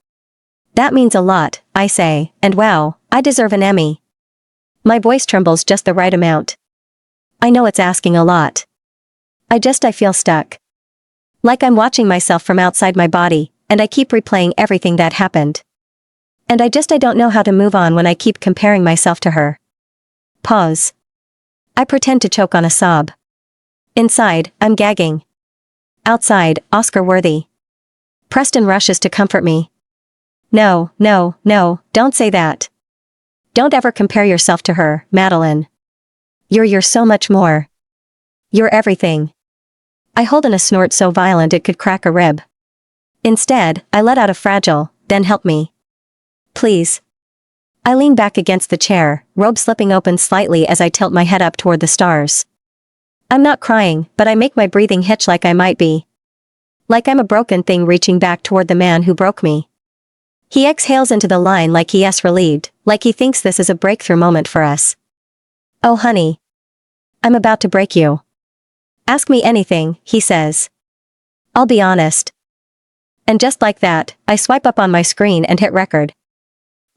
That means a lot, I say, and wow, I deserve an Emmy. My voice trembles just the right amount. I know it's asking a lot. I feel stuck. Like I'm watching myself from outside my body, and I keep replaying everything that happened. And I don't know how to move on when I keep comparing myself to her. Pause. I pretend to choke on a sob. Inside, I'm gagging. Outside, Oscar-worthy. Preston rushes to comfort me. No, no, no, don't say that. Don't ever compare yourself to her, Madeline. You're so much more. You're everything. I hold in a snort so violent it could crack a rib. Instead, I let out a fragile, then help me. Please. I lean back against the chair, robe slipping open slightly as I tilt my head up toward the stars. I'm not crying, but I make my breathing hitch like I might be. Like I'm a broken thing reaching back toward the man who broke me. He exhales into the line like he is relieved, like he thinks this is a breakthrough moment for us. Oh honey. I'm about to break you. Ask me anything, he says. I'll be honest. And just like that, I swipe up on my screen and hit record.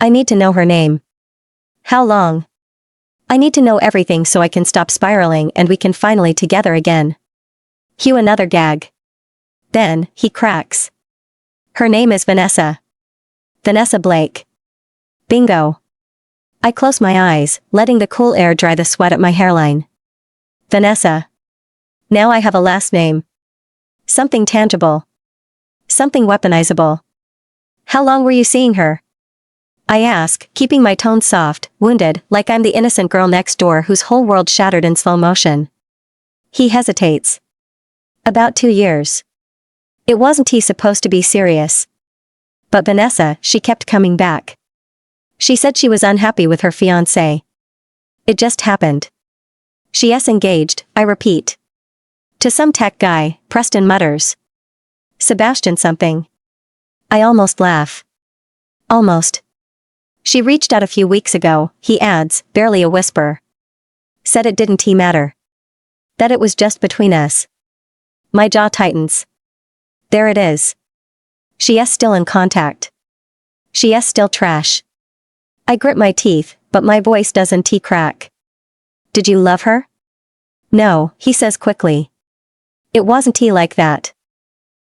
I need to know her name. How long? I need to know everything so I can stop spiraling and we can finally together again. Cue another gag. Then, he cracks. Her name is Vanessa. Vanessa Blake. Bingo. I close my eyes, letting the cool air dry the sweat at my hairline. Vanessa. Now I have a last name. Something tangible. Something weaponizable. How long were you seeing her? I ask, keeping my tone soft, wounded, like I'm the innocent girl next door whose whole world shattered in slow motion. He hesitates. About 2 years. It wasn't supposed to be serious. But Vanessa, she kept coming back. She said she was unhappy with her fiancé. It just happened. She's engaged, I repeat. To some tech guy, Preston mutters. Sebastian something. I almost laugh. Almost. She reached out a few weeks ago, he adds, barely a whisper. Said it didn't matter. That it was just between us. My jaw tightens. There it is. She is still in contact. She is still trash. I grit my teeth, but my voice doesn't crack. Did you love her? No, he says quickly. It wasn't like that.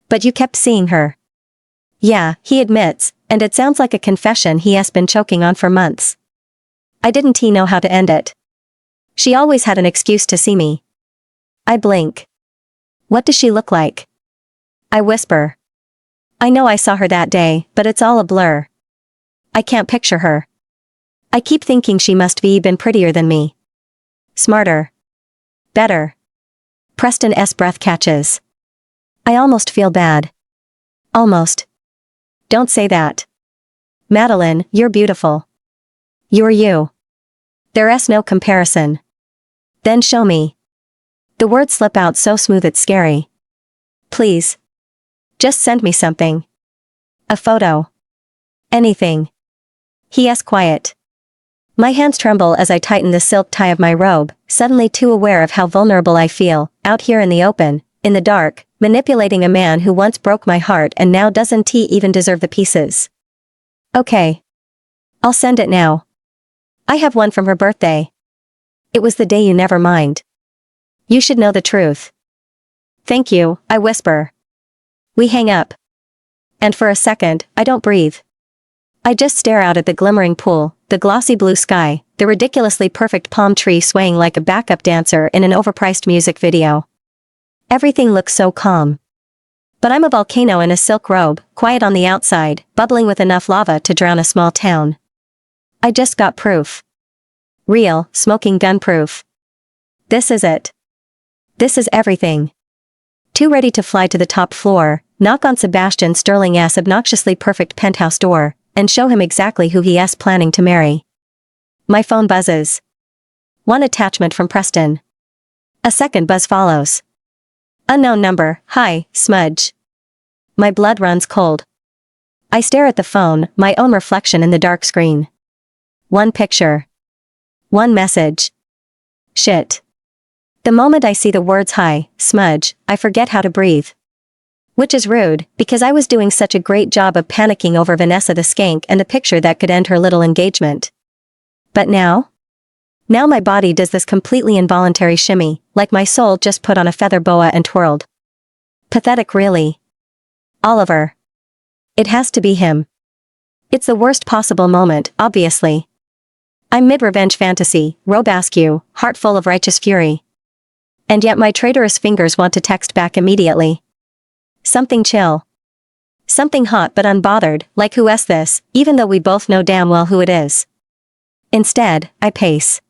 But you kept seeing her. Yeah, he admits, and it sounds like a confession he has been choking on for months. I didn't know how to end it. She always had an excuse to see me. I blink. What does she look like? I whisper. I know I saw her that day, but it's all a blur. I can't picture her. I keep thinking she must be even prettier than me. Smarter. Better. Preston's breath catches. I almost feel bad. Almost. Don't say that. Madeline, you're beautiful. You're you. There's no comparison. Then show me. The words slip out so smooth it's scary. Please. Just send me something. A photo. Anything. He asks quiet. My hands tremble as I tighten the silk tie of my robe, suddenly too aware of how vulnerable I feel, out here in the open, in the dark, manipulating a man who once broke my heart and now doesn't even deserve the pieces. Okay. I'll send it now. I have one from her birthday. It was the day you never mind. You should know the truth. Thank you, I whisper. We hang up. And for a second, I don't breathe. I just stare out at the glimmering pool, the glossy blue sky, the ridiculously perfect palm tree swaying like a backup dancer in an overpriced music video. Everything looks so calm. But I'm a volcano in a silk robe, quiet on the outside, bubbling with enough lava to drown a small town. I just got proof. Real, smoking gun proof. This is it. This is everything. Too ready to fly to the top floor, knock on Sebastian Sterling's obnoxiously perfect penthouse door, and show him exactly who he's planning to marry. My phone buzzes. One attachment from Preston. A second buzz follows. Unknown number, hi, Smudge. My blood runs cold. I stare at the phone, my own reflection in the dark screen. One picture. One message. Shit. The moment I see the words hi, Smudge, I forget how to breathe. Which is rude, because I was doing such a great job of panicking over Vanessa the skank and the picture that could end her little engagement. But now? Now my body does this completely involuntary shimmy, like my soul just put on a feather boa and twirled. Pathetic really. Oliver. It has to be him. It's the worst possible moment, obviously. I'm mid-revenge fantasy, robasque, heart full of righteous fury. And yet my traitorous fingers want to text back immediately. Something chill. Something hot but unbothered, like who's this, even though we both know damn well who it is. Instead, I pace.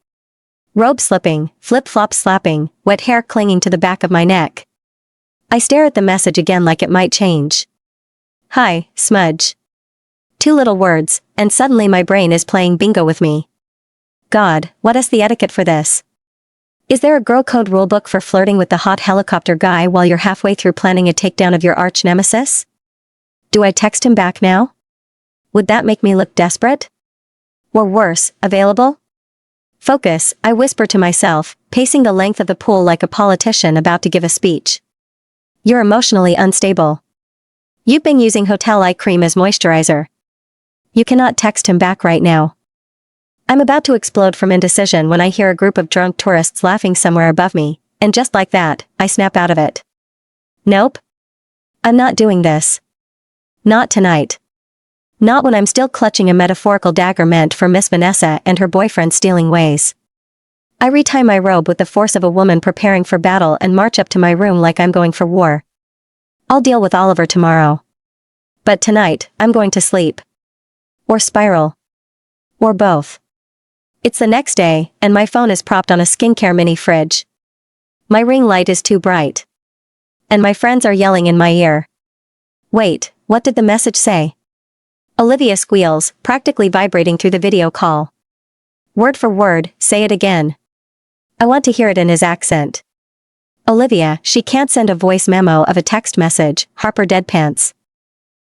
Robe slipping, flip-flops slapping, wet hair clinging to the back of my neck. I stare at the message again like it might change. Hi, Smudge. 2 little words, and suddenly my brain is playing bingo with me. God, what is the etiquette for this? Is there a girl code rulebook for flirting with the hot helicopter guy while you're halfway through planning a takedown of your arch nemesis? Do I text him back now? Would that make me look desperate? Or worse, available? Focus, I whisper to myself, pacing the length of the pool like a politician about to give a speech. You're emotionally unstable. You've been using Hotel Eye Cream as moisturizer. You cannot text him back right now. I'm about to explode from indecision when I hear a group of drunk tourists laughing somewhere above me, and just like that, I snap out of it. Nope. I'm not doing this. Not tonight. Not when I'm still clutching a metaphorical dagger meant for Miss Vanessa and her boyfriend's stealing ways. I retie my robe with the force of a woman preparing for battle and march up to my room like I'm going for war. I'll deal with Oliver tomorrow. But tonight, I'm going to sleep. Or spiral. Or both. It's the next day, and my phone is propped on a skincare mini fridge. My ring light is too bright. And my friends are yelling in my ear. Wait, what did the message say? Olivia squeals, practically vibrating through the video call. Word for word, say it again. I want to hear it in his accent. Olivia, she can't send a voice memo of a text message, Harper deadpants.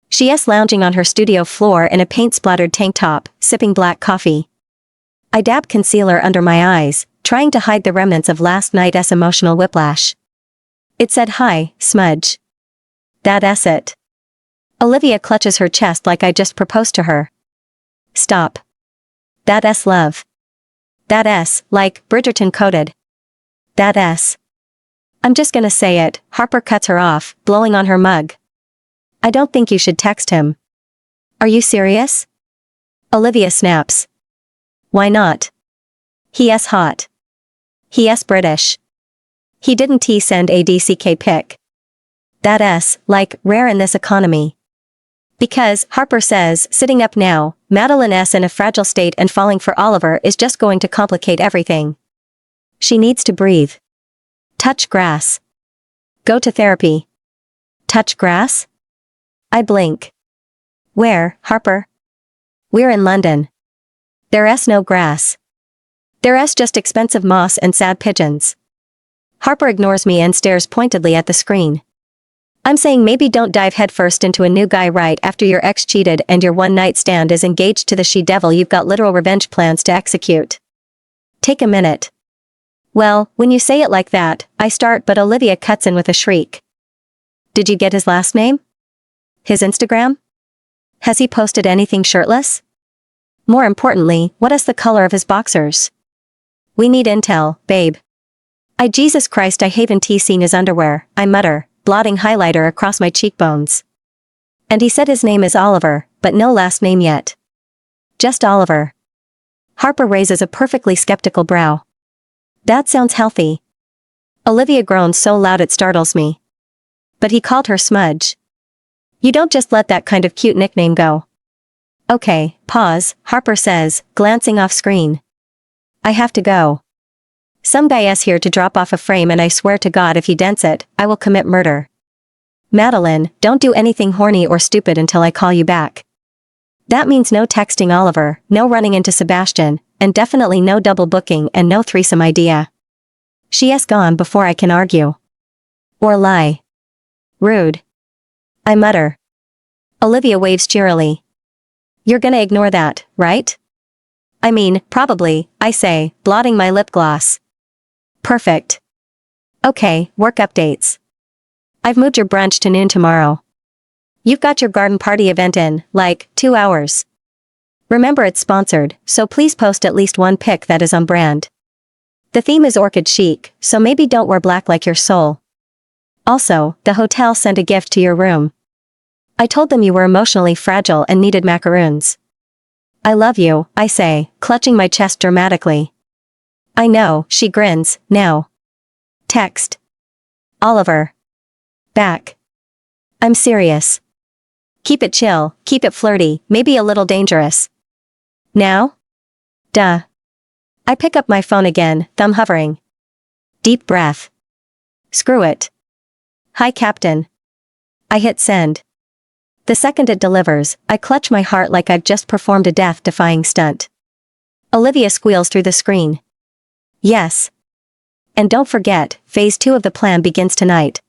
She is lounging on her studio floor in a paint-splattered tank top, sipping black coffee. I dab concealer under my eyes, trying to hide the remnants of last night's emotional whiplash. It said hi, Smudge. That's it. Olivia clutches her chest like I just proposed to her. Stop. That's love. That S, like, Bridgerton coded. That S. I'm just gonna say it, Harper cuts her off, blowing on her mug. I don't think you should text him. Are you serious? Olivia snaps. Why not? He hot. He British. He didn't send a DCK pic. That S, like, rare in this economy. Because, Harper says, sitting up now, Madeline S in a fragile state and falling for Oliver is just going to complicate everything. She needs to breathe. Touch grass. Go to therapy. Touch grass? I blink. Where, Harper? We're in London. There's no grass. There's just expensive moss and sad pigeons. Harper ignores me and stares pointedly at the screen. I'm saying maybe don't dive headfirst into a new guy right after your ex cheated and your one-night stand is engaged to the she-devil you've got literal revenge plans to execute. Take a minute. Well, when you say it like that, I start but Olivia cuts in with a shriek. Did you get his last name? His Instagram? Has he posted anything shirtless? More importantly, what is the color of his boxers? We need intel, babe. Jesus Christ, I haven't seen his underwear, I mutter, blotting highlighter across my cheekbones. And he said his name is Oliver, but no last name yet. Just Oliver. Harper raises a perfectly skeptical brow. That sounds healthy. Olivia groans so loud it startles me. But he called her Smudge. You don't just let that kind of cute nickname go. Okay, pause, Harper says, glancing off screen. I have to go. Some guy's here to drop off a frame and I swear to God if he dents it, I will commit murder. Madeline, don't do anything horny or stupid until I call you back. That means no texting Oliver, no running into Sebastian, and definitely no double booking and no threesome idea. She's gone before I can argue. Or lie. Rude. I mutter. Olivia waves cheerily. You're gonna ignore that, right? I mean, probably, I say, blotting my lip gloss. Perfect. Okay, work updates. I've moved your brunch to noon tomorrow. You've got your garden party event in, like, 2 hours. Remember it's sponsored, so please post at least one pic that is on brand. The theme is orchid chic, so maybe don't wear black like your soul. Also, the hotel sent a gift to your room. I told them you were emotionally fragile and needed macaroons. I love you, I say, clutching my chest dramatically. I know, she grins, now. Text. Oliver. Back. I'm serious. Keep it chill, keep it flirty, maybe a little dangerous. Now? Duh. I pick up my phone again, thumb hovering. Deep breath. Screw it. Hi, Captain. I hit send. The second it delivers, I clutch my heart like I've just performed a death-defying stunt. Olivia squeals through the screen. Yes. And don't forget, phase 2 of the plan begins tonight.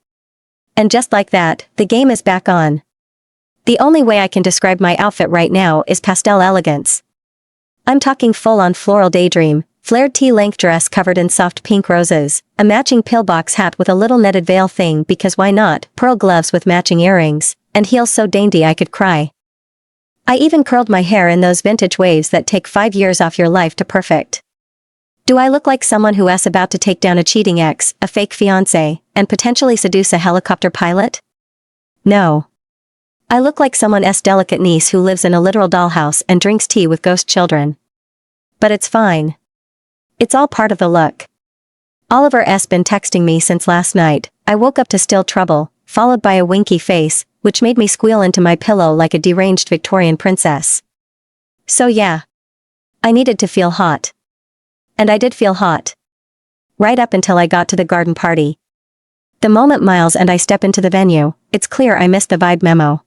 And just like that, the game is back on. The only way I can describe my outfit right now is pastel elegance. I'm talking full-on floral daydream, flared tea-length dress covered in soft pink roses, a matching pillbox hat with a little netted veil thing because why not, pearl gloves with matching earrings, and heels so dainty I could cry. I even curled my hair in those vintage waves that take 5 years off your life to perfect. Do I look like someone who's about to take down a cheating ex, a fake fiancé, and potentially seduce a helicopter pilot? No. I look like someone's delicate niece who lives in a literal dollhouse and drinks tea with ghost children. But it's fine. It's all part of the look. Oliver's been texting me since last night. I woke up to still trouble, followed by a winky face, which made me squeal into my pillow like a deranged Victorian princess. So yeah. I needed to feel hot. And I did feel hot. Right up until I got to the garden party. The moment Miles and I step into the venue, it's clear I missed the vibe memo.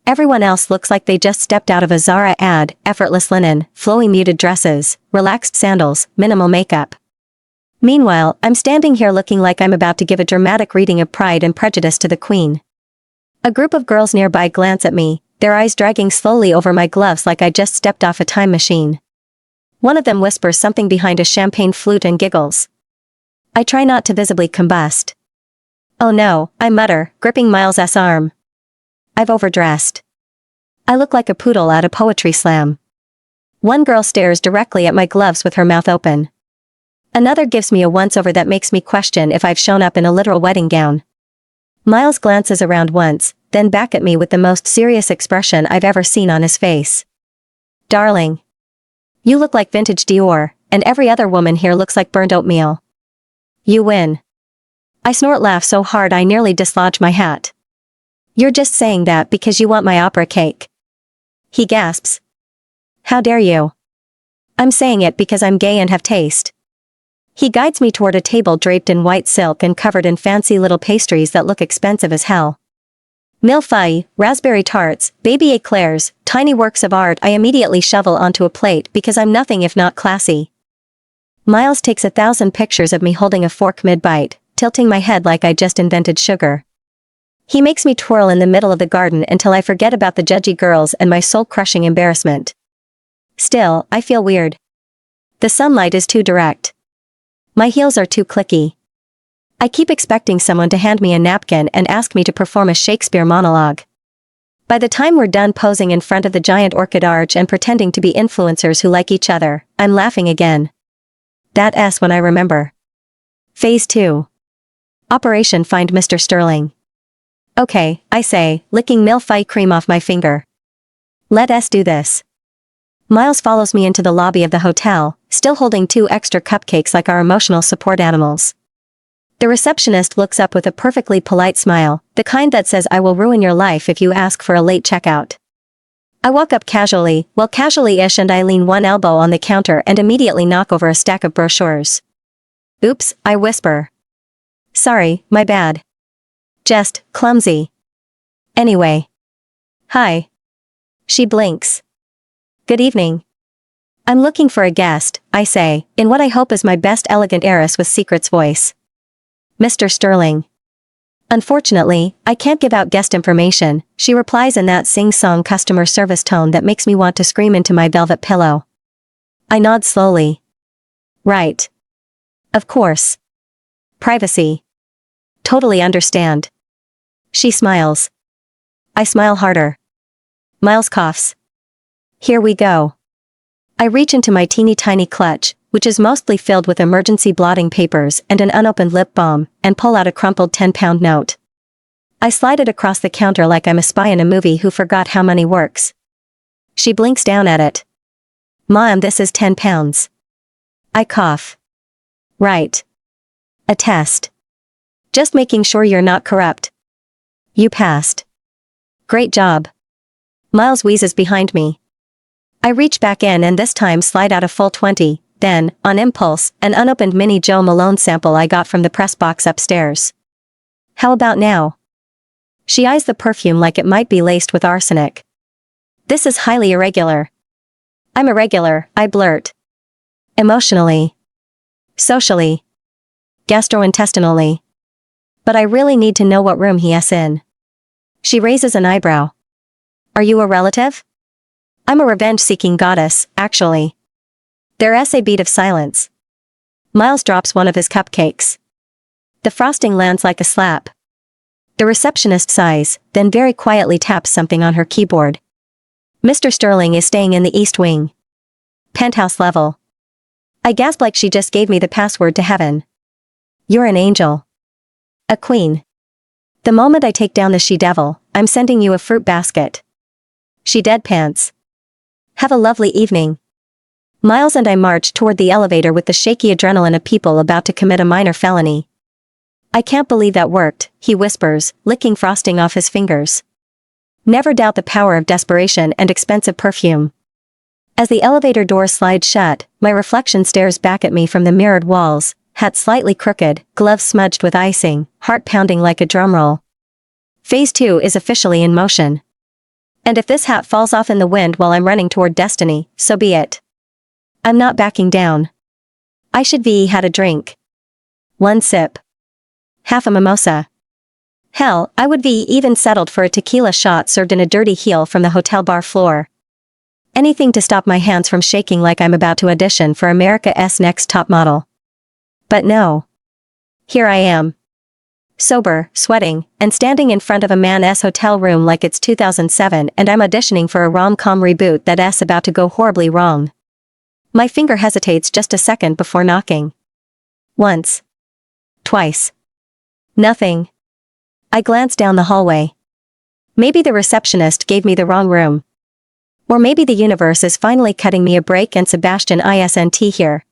Everyone else looks like they just stepped out of a Zara ad, effortless linen, flowy muted dresses, relaxed sandals, minimal makeup. Meanwhile, I'm standing here looking like I'm about to give a dramatic reading of Pride and Prejudice to the Queen. A group of girls nearby glance at me, their eyes dragging slowly over my gloves like I just stepped off a time machine. One of them whispers something behind a champagne flute and giggles. I try not to visibly combust. Oh no, I mutter, gripping Miles' arm. I've overdressed. I look like a poodle at a poetry slam. One girl stares directly at my gloves with her mouth open. Another gives me a once-over that makes me question if I've shown up in a literal wedding gown. Miles glances around once, then back at me with the most serious expression I've ever seen on his face. Darling. You look like vintage Dior, and every other woman here looks like burnt oatmeal. You win. I snort laugh so hard I nearly dislodge my hat. You're just saying that because you want my opera cake. He gasps. How dare you? I'm saying it because I'm gay and have taste. He guides me toward a table draped in white silk and covered in fancy little pastries that look expensive as hell. Millefeuille, raspberry tarts, baby eclairs, tiny works of art I immediately shovel onto a plate because I'm nothing if not classy. Miles takes 1,000 pictures of me holding a fork mid-bite, tilting my head like I just invented sugar. He makes me twirl in the middle of the garden until I forget about the judgy girls and my soul-crushing embarrassment. Still, I feel weird. The sunlight is too direct. My heels are too clicky. I keep expecting someone to hand me a napkin and ask me to perform a Shakespeare monologue. By the time we're done posing in front of the giant orchid arch and pretending to be influencers who like each other, I'm laughing again. That S when I remember. Phase 2. Operation Find Mr. Sterling. Okay, I say, licking millefeuille cream off my finger. Let us do this. Miles follows me into the lobby of the hotel, still holding 2 extra cupcakes like our emotional support animals. The receptionist looks up with a perfectly polite smile, the kind that says I will ruin your life if you ask for a late checkout. I walk up casually, well casually-ish, and I lean one elbow on the counter and immediately knock over a stack of brochures. Oops, I whisper. Sorry, my bad. Just clumsy. Anyway. Hi. She blinks. Good evening. I'm looking for a guest, I say, in what I hope is my best elegant heiress with secrets voice. Mr. Sterling. Unfortunately, I can't give out guest information, she replies in that sing-song customer service tone that makes me want to scream into my velvet pillow. I nod slowly. Right. Of course. Privacy. Totally understand. She smiles. I smile harder. Miles coughs. Here we go. I reach into my teeny tiny clutch, which is mostly filled with emergency blotting papers and an unopened lip balm, and pull out a crumpled 10-pound note. I slide it across the counter like I'm a spy in a movie who forgot how money works. She blinks down at it. Mom, this is 10 pounds. I cough. Right. A test. Just making sure you're not corrupt. You passed. Great job. Miles wheezes behind me. I reach back in and this time slide out a full 20, then, on impulse, an unopened mini Joe Malone sample I got from the press box upstairs. How about now? She eyes the perfume like it might be laced with arsenic. This is highly irregular. I'm irregular, I blurt. Emotionally. Socially. Gastrointestinally. But I really need to know what room he's in. She raises an eyebrow. Are you a relative? I'm a revenge-seeking goddess, actually. There's a beat of silence. Miles drops one of his cupcakes. The frosting lands like a slap. The receptionist sighs, then very quietly taps something on her keyboard. Mr. Sterling is staying in the East Wing. Penthouse level. I gasp like she just gave me the password to heaven. You're an angel. A queen. The moment I take down the she-devil, I'm sending you a fruit basket. She deadpants. Have a lovely evening. Miles and I march toward the elevator with the shaky adrenaline of people about to commit a minor felony. I can't believe that worked, he whispers, licking frosting off his fingers. Never doubt the power of desperation and expensive perfume. As the elevator door slides shut, my reflection stares back at me from the mirrored walls, hat slightly crooked, gloves smudged with icing, heart pounding like a drumroll. Phase 2 is officially in motion. And if this hat falls off in the wind while I'm running toward destiny, so be it. I'm not backing down. I should be had a drink. One sip. Half a mimosa. Hell, I would be even settled for a tequila shot served in a dirty heel from the hotel bar floor. Anything to stop my hands from shaking like I'm about to audition for America's Next Top Model. But no. Here I am. sober, sweating, and standing in front of a man's hotel room like it's 2007 and I'm auditioning for a rom-com reboot that's about to go horribly wrong. My finger hesitates just a second before knocking. Once. Twice. Nothing. I glance down the hallway. Maybe the receptionist gave me the wrong room. Or maybe the universe is finally cutting me a break and Sebastian isn't here.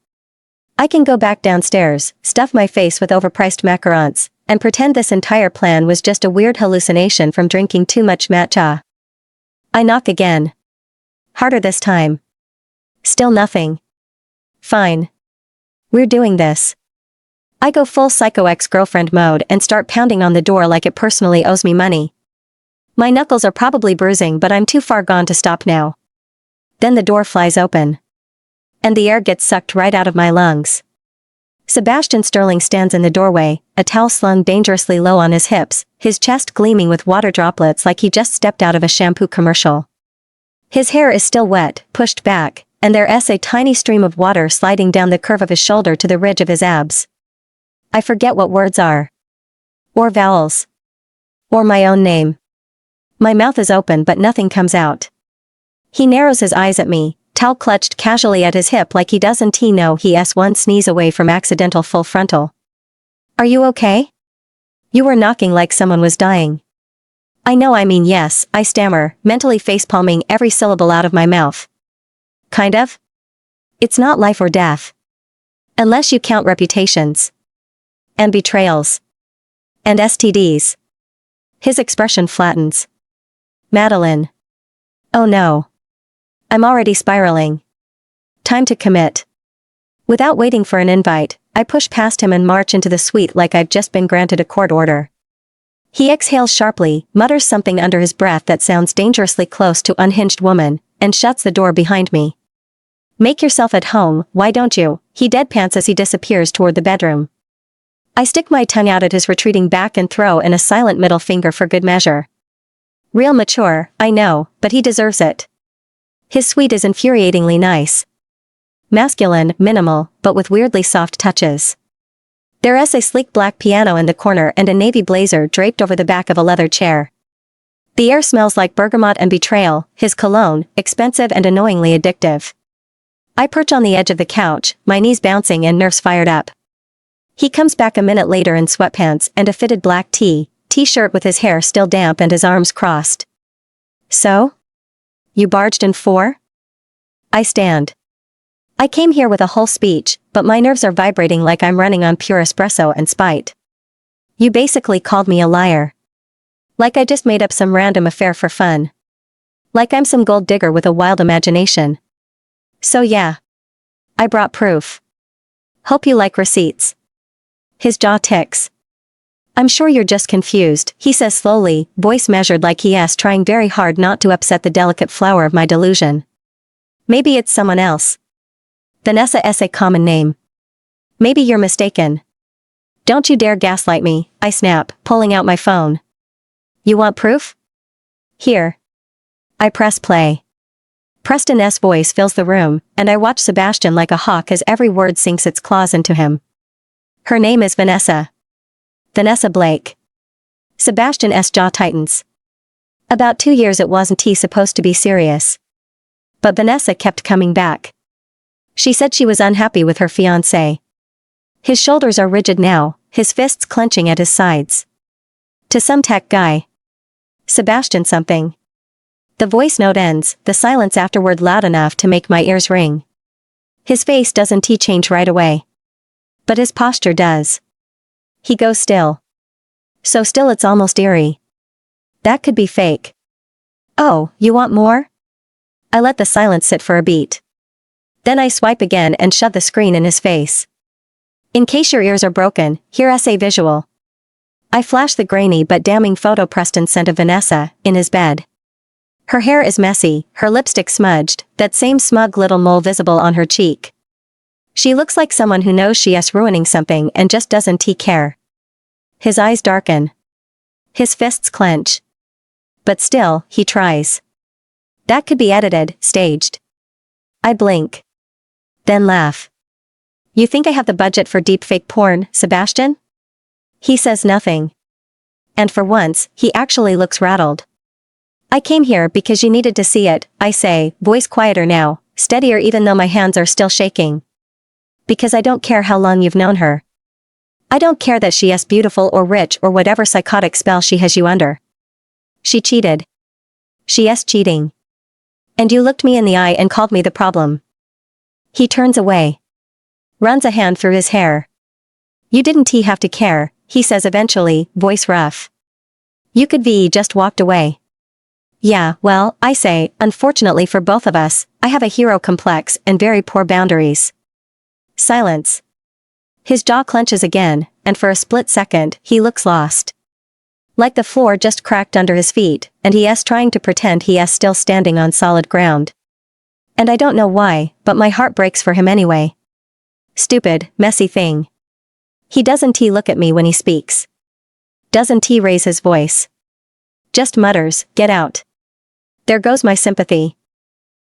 I can go back downstairs, stuff my face with overpriced macarons, and pretend this entire plan was just a weird hallucination from drinking too much matcha. I knock again. Harder this time. Still nothing. Fine. We're doing this. I go full psycho ex-girlfriend mode and start pounding on the door like it personally owes me money. My knuckles are probably bruising but I'm too far gone to stop now. Then the door flies open. And the air gets sucked right out of my lungs. Sebastian Sterling stands in the doorway, a towel slung dangerously low on his hips, his chest gleaming with water droplets like he just stepped out of a shampoo commercial. His hair is still wet, pushed back, and there's a tiny stream of water sliding down the curve of his shoulder to the ridge of his abs. I forget what words are. Or vowels. Or my own name. My mouth is open but nothing comes out. He narrows his eyes at me, towel clutched casually at his hip like he doesn't know he's one sneeze away from accidental full frontal. Are you okay? You were knocking like someone was dying. I mean yes, I stammer, mentally facepalming every syllable out of my mouth. Kind of? It's not life or death. Unless you count reputations. And betrayals. And STDs. His expression flattens. Madeline. Oh no. I'm already spiraling. Time to commit. Without waiting for an invite, I push past him and march into the suite like I've just been granted a court order. He exhales sharply, mutters something under his breath that sounds dangerously close to unhinged woman, and shuts the door behind me. Make yourself at home, why don't you? He deadpants as he disappears toward the bedroom. I stick my tongue out at his retreating back and throw in a silent middle finger for good measure. Real mature, I know, but he deserves it. His suite is infuriatingly nice. Masculine, minimal, but with weirdly soft touches. There is a sleek black piano in the corner and a navy blazer draped over the back of a leather chair. The air smells like bergamot and betrayal, his cologne, expensive and annoyingly addictive. I perch on the edge of the couch, my knees bouncing and nerves fired up. He comes back a minute later in sweatpants and a fitted black t-shirt with his hair still damp and his arms crossed. So? You barged in for? I stand. I came here with a whole speech, but my nerves are vibrating like I'm running on pure espresso and spite. You basically called me a liar. Like I just made up some random affair for fun. Like I'm some gold digger with a wild imagination. So yeah. I brought proof. Hope you like receipts. His jaw ticks. I'm sure you're just confused, he says slowly, voice measured like he's trying very hard not to upset the delicate flower of my delusion. Maybe it's someone else. Vanessa is a common name. Maybe you're mistaken. Don't you dare gaslight me, I snap, pulling out my phone. You want proof? Here. I press play. Preston's voice fills the room, and I watch Sebastian like a hawk as every word sinks its claws into him. Her name is Vanessa. Vanessa Blake. Sebastian's jaw tightens. About 2 years it wasn't supposed to be serious. But Vanessa kept coming back. She said she was unhappy with her fiancé. His shoulders are rigid now, his fists clenching at his sides. To some tech guy. Sebastian something. The voice note ends, the silence afterward loud enough to make my ears ring. His face doesn't change right away. But his posture does. He goes still. So still it's almost eerie. That could be fake. Oh, you want more? I let the silence sit for a beat. Then I swipe again and shove the screen in his face. In case your ears are broken, here's a visual. I flash the grainy but damning photo Preston sent of Vanessa, in his bed. Her hair is messy, her lipstick smudged, that same smug little mole visible on her cheek. She looks like someone who knows she's ruining something and just doesn't care. His eyes darken. His fists clench. But still, he tries. That could be edited, staged. I blink. Then laugh. You think I have the budget for deepfake porn, Sebastian? He says nothing. and for once, he actually looks rattled. I came here because you needed to see it, I say, voice quieter now, steadier even though my hands are still shaking. Because I don't care how long you've known her. I don't care that she is beautiful or rich or whatever psychotic spell she has you under. She cheated. She is cheating. And you looked me in the eye and called me the problem. He turns away. Runs a hand through his hair. You didn't have to care, he says eventually, voice rough. You could just walked away. Yeah, well, I say, unfortunately for both of us, I have a hero complex and very poor boundaries. Silence. His jaw clenches again, and for a split second, he looks lost. Like the floor just cracked under his feet, and he is trying to pretend he is still standing on solid ground. And I don't know why, but my heart breaks for him anyway. Stupid, messy thing. He doesn't look at me when he speaks. Doesn't raise his voice. Just mutters, get out. There goes my sympathy.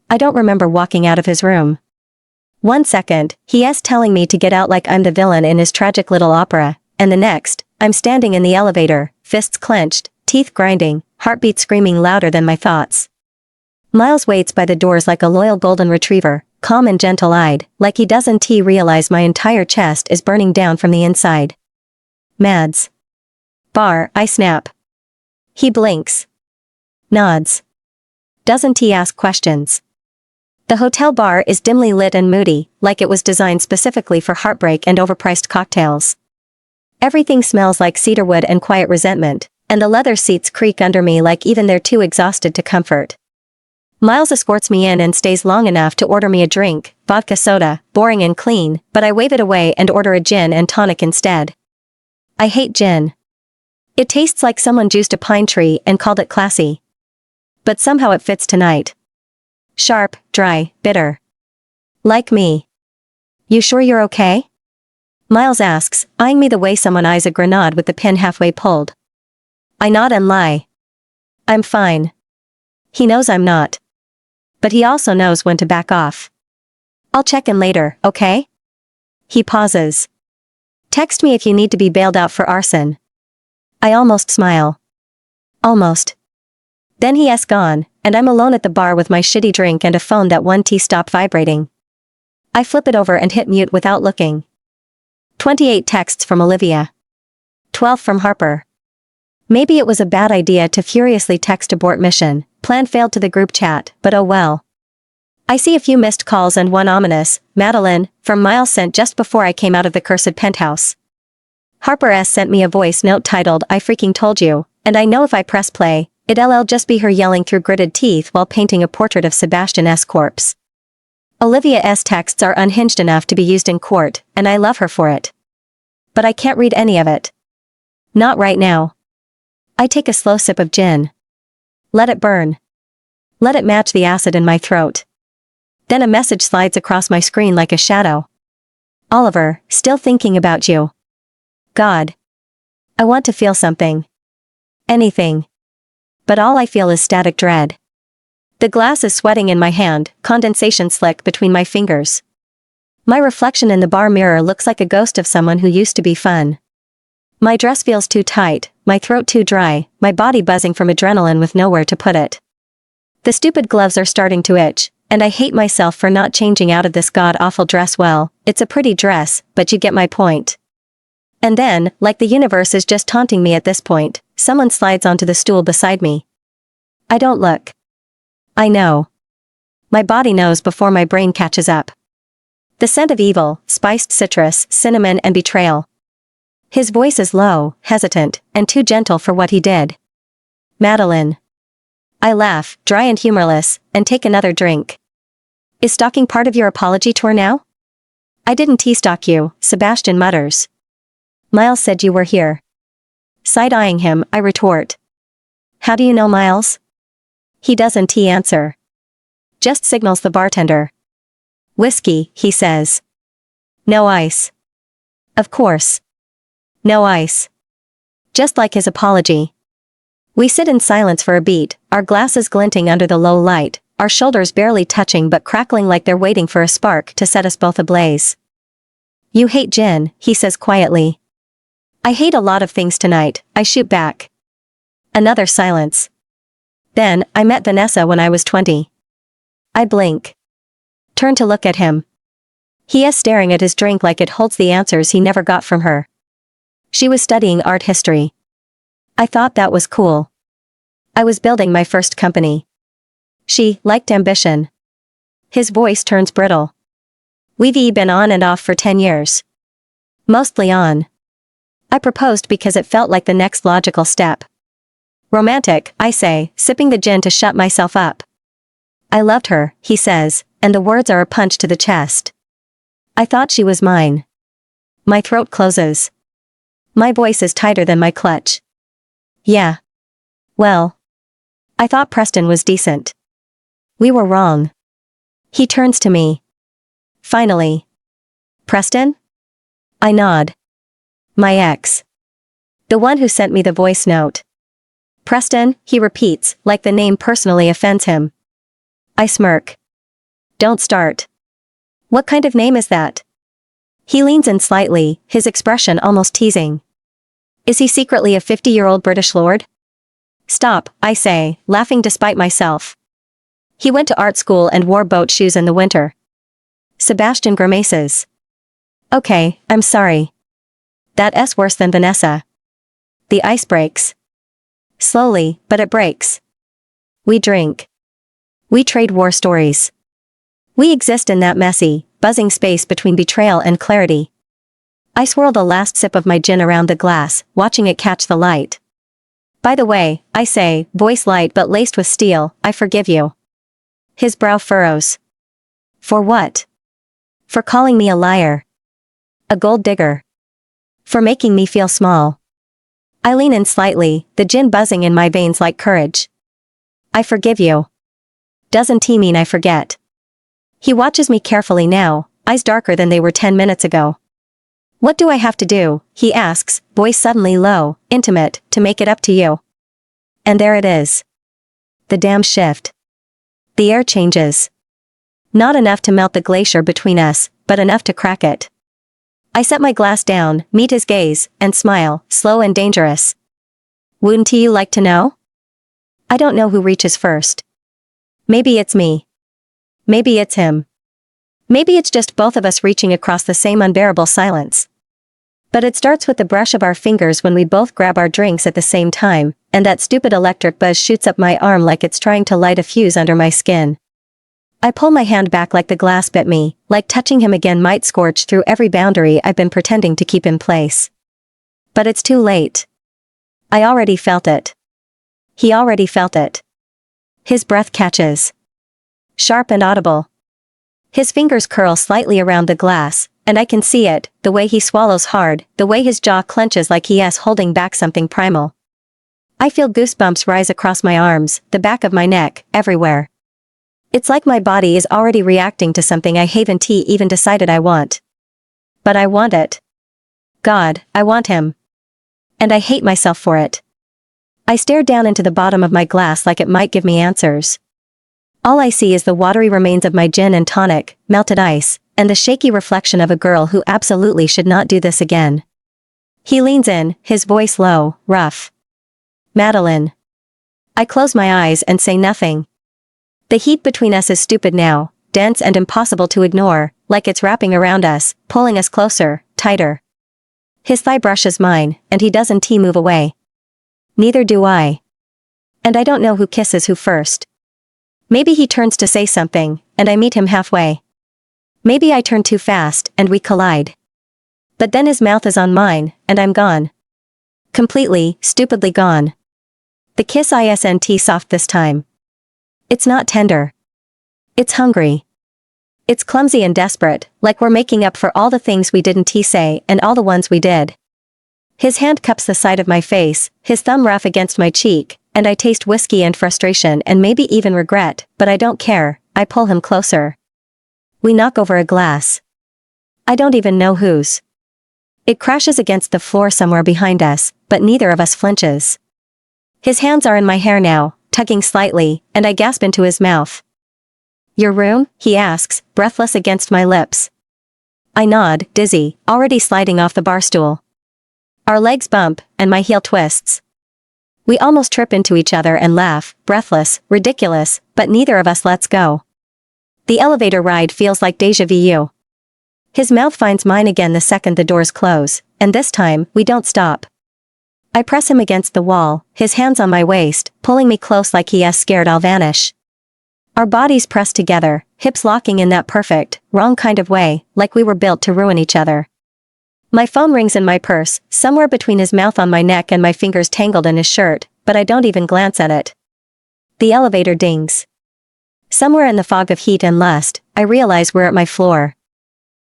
I don't remember walking out of his room. 1 second, he is telling me to get out like I'm the villain in his tragic little opera, and the next, I'm standing in the elevator, fists clenched, teeth grinding, heartbeat screaming louder than my thoughts. Miles waits by the doors like a loyal golden retriever, calm and gentle-eyed, like he doesn't realize my entire chest is burning down from the inside. Mads. Bar, I snap. He blinks. Nods. Doesn't ask questions. The hotel bar is dimly lit and moody, like it was designed specifically for heartbreak and overpriced cocktails. Everything smells like cedarwood and quiet resentment, and the leather seats creak under me like even they're too exhausted to comfort. Miles escorts me in and stays long enough to order me a drink, vodka soda, boring and clean, but I wave it away and order a gin and tonic instead. I hate gin. It tastes like someone juiced a pine tree and called it classy. But somehow it fits tonight. Sharp, dry, bitter. Like me. You sure you're okay? Miles asks, eyeing me the way someone eyes a grenade with the pin halfway pulled. I nod and lie. I'm fine. He knows I'm not. But he also knows when to back off. I'll check in later, okay? He pauses. Text me if you need to be bailed out for arson. I almost smile. Almost. Then he is gone, and I'm alone at the bar with my shitty drink and a phone that won't stop vibrating. I flip it over and hit mute without looking. 28 texts from Olivia. 12 from Harper. Maybe it was a bad idea to furiously text abort mission, plan failed to the group chat, but oh well. I see a few missed calls and one ominous, Madeline, from Miles sent just before I came out of the cursed penthouse. Harper S. sent me a voice note titled I freaking told you, and I know if I press play, it'll just be her yelling through gritted teeth while painting a portrait of Sebastian S. corpse. Olivia S. texts are unhinged enough to be used in court, and I love her for it. But I can't read any of it. Not right now. I take a slow sip of gin. Let it burn. Let it match the acid in my throat. Then a message slides across my screen like a shadow. Oliver, still thinking about you. God. I want to feel something. Anything. But all I feel is static dread. The glass is sweating in my hand, condensation slick between my fingers. My reflection in the bar mirror looks like a ghost of someone who used to be fun. My dress feels too tight, my throat too dry, my body buzzing from adrenaline with nowhere to put it. The stupid gloves are starting to itch, and I hate myself for not changing out of this god-awful dress well. It's a pretty dress, but you get my point. And then, like the universe is just taunting me at this point, someone slides onto the stool beside me. I don't look. I know. My body knows before my brain catches up. The scent of evil, spiced citrus, cinnamon and betrayal. His voice is low, hesitant, and too gentle for what he did. Madeline. I laugh, dry and humorless, and take another drink. Is stalking part of your apology tour now? I didn't stalk you, Sebastian mutters. Miles said you were here. Side-eyeing him, I retort. How do you know Miles? He doesn't answer. Just signals the bartender. Whiskey, he says. No ice. Of course. No ice. Just like his apology. We sit in silence for a beat, our glasses glinting under the low light, our shoulders barely touching but crackling like they're waiting for a spark to set us both ablaze. You hate gin, he says quietly. I hate a lot of things tonight, I shoot back. Another silence. Then, I met Vanessa when I was 20. I blink. Turn to look at him. He is staring at his drink like it holds the answers he never got from her. She was studying art history. I thought that was cool. I was building my first company. She liked ambition. His voice turns brittle. We've been on and off for 10 years. Mostly on. I proposed because it felt like the next logical step. Romantic, I say, sipping the gin to shut myself up. I loved her, he says, and the words are a punch to the chest. I thought she was mine. My throat closes. My voice is tighter than my clutch. Yeah. Well. I thought Preston was decent. We were wrong. He turns to me. Finally. Preston? I nod. My ex. The one who sent me the voice note. Preston, he repeats, like the name personally offends him. I smirk. Don't start. What kind of name is that? He leans in slightly, his expression almost teasing. Is he secretly a 50-year-old British lord? Stop, I say, laughing despite myself. He went to art school and wore boat shoes in the winter. Sebastian grimaces. Okay, I'm sorry. That S worse than Vanessa. The ice breaks. Slowly, but it breaks. We drink. We trade war stories. We exist in that messy, buzzing space between betrayal and clarity. I swirl the last sip of my gin around the glass, watching it catch the light. By the way, I say, voice light but laced with steel, I forgive you. His brow furrows. For what? For calling me a liar. A gold digger. For making me feel small. I lean in slightly, the gin buzzing in my veins like courage. I forgive you. Doesn't he mean I forget? He watches me carefully now, eyes darker than they were 10 minutes ago. What do I have to do, he asks, voice suddenly low, intimate, to make it up to you? And there it is. The damn shift. The air changes. Not enough to melt the glacier between us, but enough to crack it. I set my glass down, meet his gaze, and smile, slow and dangerous. Wouldn't you like to know? I don't know who reaches first. Maybe it's me. Maybe it's him. Maybe it's just both of us reaching across the same unbearable silence. But it starts with the brush of our fingers when we both grab our drinks at the same time, and that stupid electric buzz shoots up my arm like it's trying to light a fuse under my skin. I pull my hand back like the glass bit me, like touching him again might scorch through every boundary I've been pretending to keep in place. But it's too late. I already felt it. He already felt it. His breath catches. Sharp and audible. His fingers curl slightly around the glass, and I can see it, the way he swallows hard, the way his jaw clenches like he is holding back something primal. I feel goosebumps rise across my arms, the back of my neck, everywhere. It's like my body is already reacting to something I haven't even decided I want. But I want it. God, I want him. And I hate myself for it. I stare down into the bottom of my glass like it might give me answers. All I see is the watery remains of my gin and tonic, melted ice, and the shaky reflection of a girl who absolutely should not do this again. He leans in, his voice low, rough. Madeline. I close my eyes and say nothing. The heat between us is stupid now, dense and impossible to ignore, like it's wrapping around us, pulling us closer, tighter. His thigh brushes mine, and he doesn't move away. Neither do I. And I don't know who kisses who first. Maybe he turns to say something, and I meet him halfway. Maybe I turn too fast, and we collide. But then his mouth is on mine, and I'm gone. Completely, stupidly gone. The kiss isn't soft this time. It's not tender. It's hungry. It's clumsy and desperate, like we're making up for all the things we didn't say and all the ones we did. His hand cups the side of my face, his thumb rough against my cheek, and I taste whiskey and frustration and maybe even regret, but I don't care, I pull him closer. We knock over a glass. I don't even know whose. It crashes against the floor somewhere behind us, but neither of us flinches. His hands are in my hair now, tugging slightly, and I gasp into his mouth. Your room? He asks, breathless against my lips. I nod, dizzy, already sliding off the bar stool. Our legs bump, and my heel twists. We almost trip into each other and laugh, breathless, ridiculous, but neither of us lets go. The elevator ride feels like déjà vu. His mouth finds mine again the second the doors close, and this time, we don't stop. I press him against the wall, his hands on my waist, pulling me close like he is scared I'll vanish. Our bodies press together, hips locking in that perfect, wrong kind of way, like we were built to ruin each other. My phone rings in my purse, somewhere between his mouth on my neck and my fingers tangled in his shirt, but I don't even glance at it. The elevator dings. Somewhere in the fog of heat and lust, I realize we're at my floor.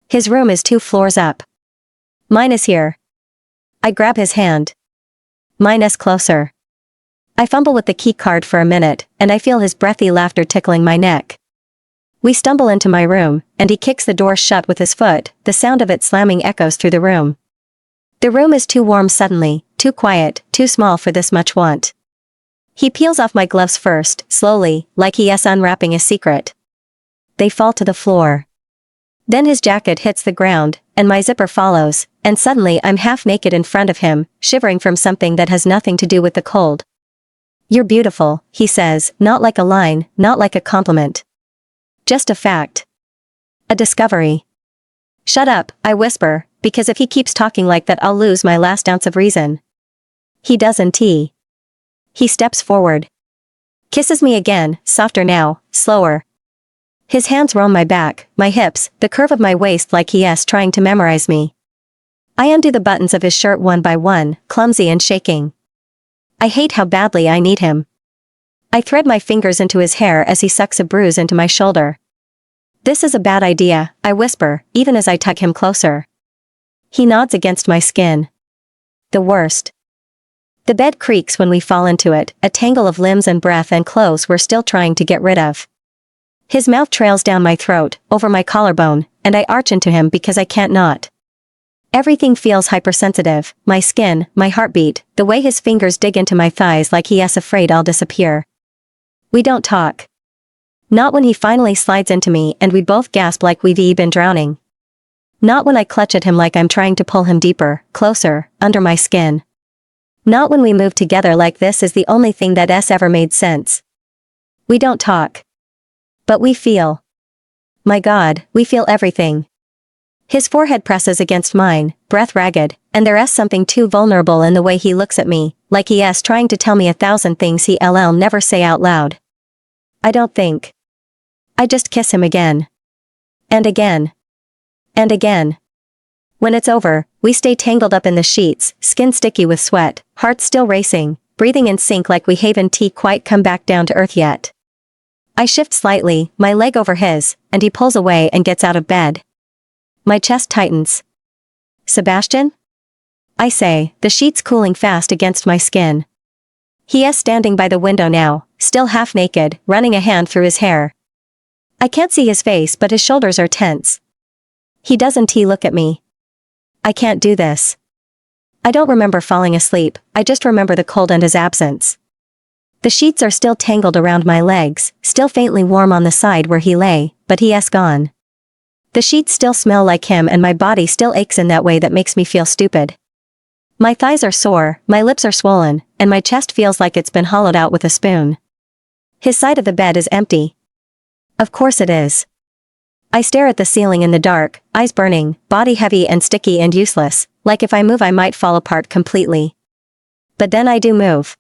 His room is 2 floors up. Mine is here. I grab his hand. Mine is closer. I fumble with the key card for a minute, and I feel his breathy laughter tickling my neck. We stumble into my room, and he kicks the door shut with his foot, the sound of it slamming echoes through the room. The room is too warm suddenly, too quiet, too small for this much want. He peels off my gloves first, slowly, like he is unwrapping a secret. They fall to the floor. Then his jacket hits the ground, and my zipper follows, and suddenly I'm half naked in front of him, shivering from something that has nothing to do with the cold. "You're beautiful," he says, not like a line, not like a compliment. Just a fact. A discovery. "Shut up," I whisper, because if he keeps talking like that I'll lose my last ounce of reason. He doesn't. He steps forward. Kisses me again, softer now, slower. His hands roam my back, my hips, the curve of my waist like he is trying to memorize me. I undo the buttons of his shirt one by one, clumsy and shaking. I hate how badly I need him. I thread my fingers into his hair as he sucks a bruise into my shoulder. "This is a bad idea," I whisper, even as I tug him closer. He nods against my skin. "The worst." The bed creaks when we fall into it, a tangle of limbs and breath and clothes we're still trying to get rid of. His mouth trails down my throat, over my collarbone, and I arch into him because I can't not. Everything feels hypersensitive, my skin, my heartbeat, the way his fingers dig into my thighs like he is afraid I'll disappear. We don't talk. Not when he finally slides into me and we both gasp like we've been drowning. Not when I clutch at him like I'm trying to pull him deeper, closer, under my skin. Not when we move together like this is the only thing that's ever made sense. We don't talk. But we feel. My God, we feel everything. His forehead presses against mine, breath ragged, and there is something too vulnerable in the way he looks at me, like he is trying to tell me 1,000 things he'll never say out loud. I don't think. I just kiss him again. And again. And again. When it's over, we stay tangled up in the sheets, skin sticky with sweat, hearts still racing, breathing in sync like we haven't quite come back down to earth yet. I shift slightly, my leg over his, and he pulls away and gets out of bed. My chest tightens. "Sebastian?" I say, the sheets cooling fast against my skin. He is standing by the window now, still half naked, running a hand through his hair. I can't see his face but his shoulders are tense. He doesn't look at me. I can't do this. I don't remember falling asleep, I just remember the cold and his absence. The sheets are still tangled around my legs, still faintly warm on the side where he lay, but he is gone. The sheets still smell like him and my body still aches in that way that makes me feel stupid. My thighs are sore, my lips are swollen, and my chest feels like it's been hollowed out with a spoon. His side of the bed is empty. Of course it is. I stare at the ceiling in the dark, eyes burning, body heavy and sticky and useless, like if I move I might fall apart completely. But then I do move.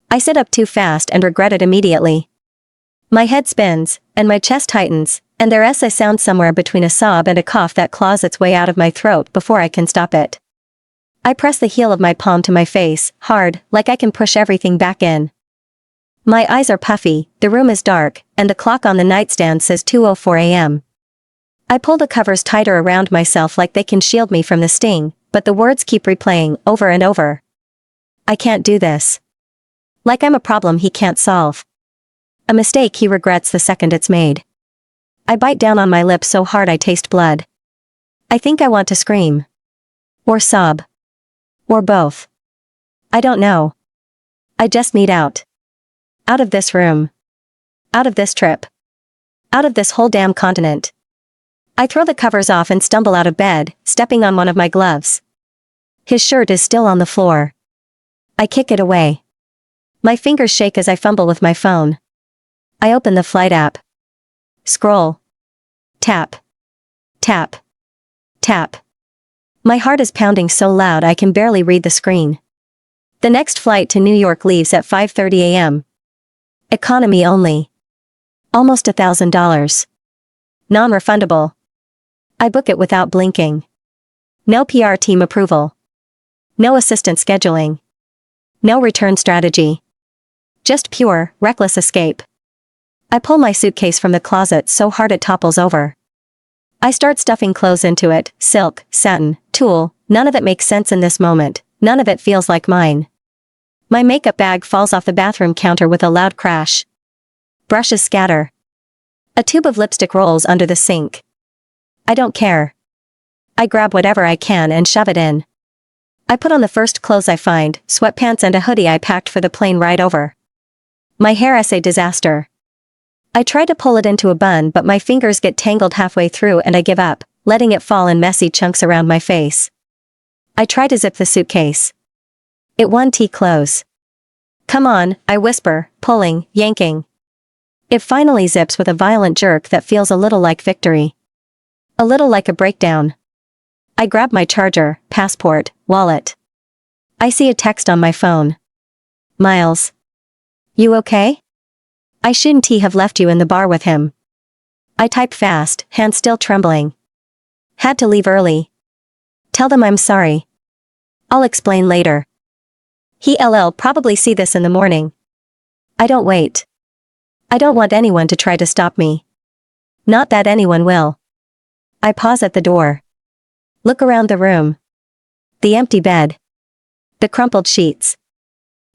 I sit up too fast and regret it immediately. My head spins, and my chest tightens, and there is a sound somewhere between a sob and a cough that claws its way out of my throat before I can stop it. I press the heel of my palm to my face, hard, like I can push everything back in. My eyes are puffy, the room is dark, and the clock on the nightstand says 2:04 a.m. I pull the covers tighter around myself like they can shield me from the sting, but the words keep replaying, over and over. I can't do this. Like I'm a problem he can't solve. A mistake he regrets the second it's made. I bite down on my lips so hard I taste blood. I think I want to scream. Or sob. Or both. I don't know. I just need out. Out of this room. Out of this trip. Out of this whole damn continent. I throw the covers off and stumble out of bed, stepping on one of my gloves. His shirt is still on the floor. I kick it away. My fingers shake as I fumble with my phone. I open the flight app. Scroll. Tap. Tap. Tap. My heart is pounding so loud I can barely read the screen. The next flight to New York leaves at 5:30 a.m. Economy only. Almost $1,000. Non-refundable. I book it without blinking. No PR team approval. No assistant scheduling. No return strategy. Just pure, reckless escape. I pull my suitcase from the closet so hard it topples over. I start stuffing clothes into it, silk, satin, tulle, none of it makes sense in this moment, none of it feels like mine. My makeup bag falls off the bathroom counter with a loud crash. Brushes scatter. A tube of lipstick rolls under the sink. I don't care. I grab whatever I can and shove it in. I put on the first clothes I find, sweatpants and a hoodie I packed for the plane ride over. My hair is a disaster. I try to pull it into a bun but my fingers get tangled halfway through and I give up, letting it fall in messy chunks around my face. I try to zip the suitcase. It won't close. Come on, I whisper, pulling, yanking. It finally zips with a violent jerk that feels a little like victory. A little like a breakdown. I grab my charger, passport, wallet. I see a text on my phone. Miles. You okay? I shouldn't have left you in the bar with him. I type fast, hands still trembling. Had to leave early. Tell them I'm sorry. I'll explain later. He'll probably see this in the morning. I don't wait. I don't want anyone to try to stop me. Not that anyone will. I pause at the door. Look around the room. The empty bed. The crumpled sheets.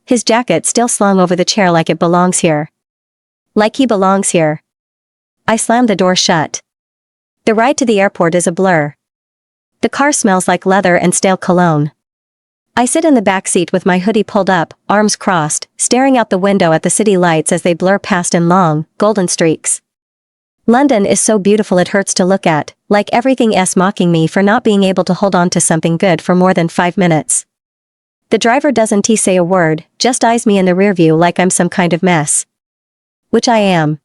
His jacket still slung over the chair like it belongs here. Like he belongs here. I slam the door shut. The ride to the airport is a blur. The car smells like leather and stale cologne. I sit in the back seat with my hoodie pulled up, arms crossed, staring out the window at the city lights as they blur past in long, golden streaks. London is so beautiful it hurts to look at, like everything else mocking me for not being able to hold on to something good for more than 5 minutes. The driver doesn't say a word, just eyes me in the rearview like I'm some kind of mess. Which I am.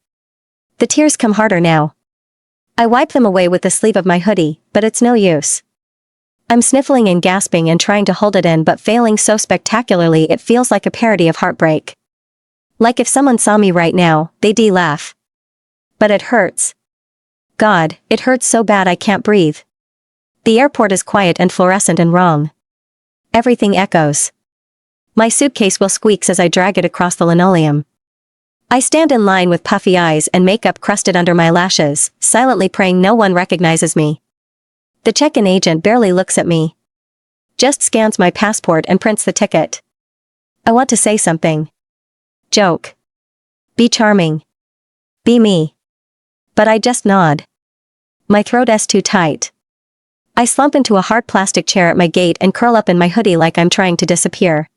The tears come harder now. I wipe them away with the sleeve of my hoodie, but it's no use. I'm sniffling and gasping and trying to hold it in but failing so spectacularly it feels like a parody of heartbreak. Like if someone saw me right now, they'd laugh. But it hurts. God, it hurts so bad I can't breathe. The airport is quiet and fluorescent and wrong. Everything echoes. My suitcase will squeaks as I drag it across the linoleum. I stand in line with puffy eyes and makeup crusted under my lashes, silently praying no one recognizes me. The check-in agent barely looks at me. Just scans my passport and prints the ticket. I want to say something. Joke. Be charming. Be me. But I just nod. My throat is too tight. I slump into a hard plastic chair at my gate and curl up in my hoodie like I'm trying to disappear.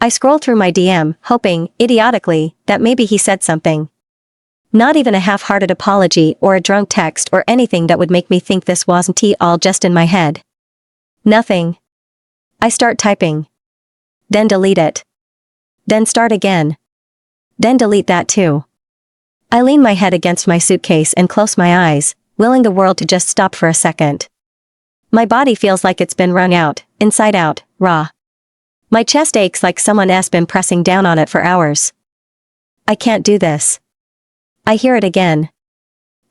I scroll through my DM, hoping, idiotically, that maybe he said something. Not even a half-hearted apology or a drunk text or anything that would make me think this wasn't all just in my head. Nothing. I start typing. Then delete it. Then start again. Then delete that too. I lean my head against my suitcase and close my eyes, willing the world to just stop for a second. My body feels like it's been wrung out, inside out, raw. My chest aches like someone has been pressing down on it for hours. I can't do this. I hear it again.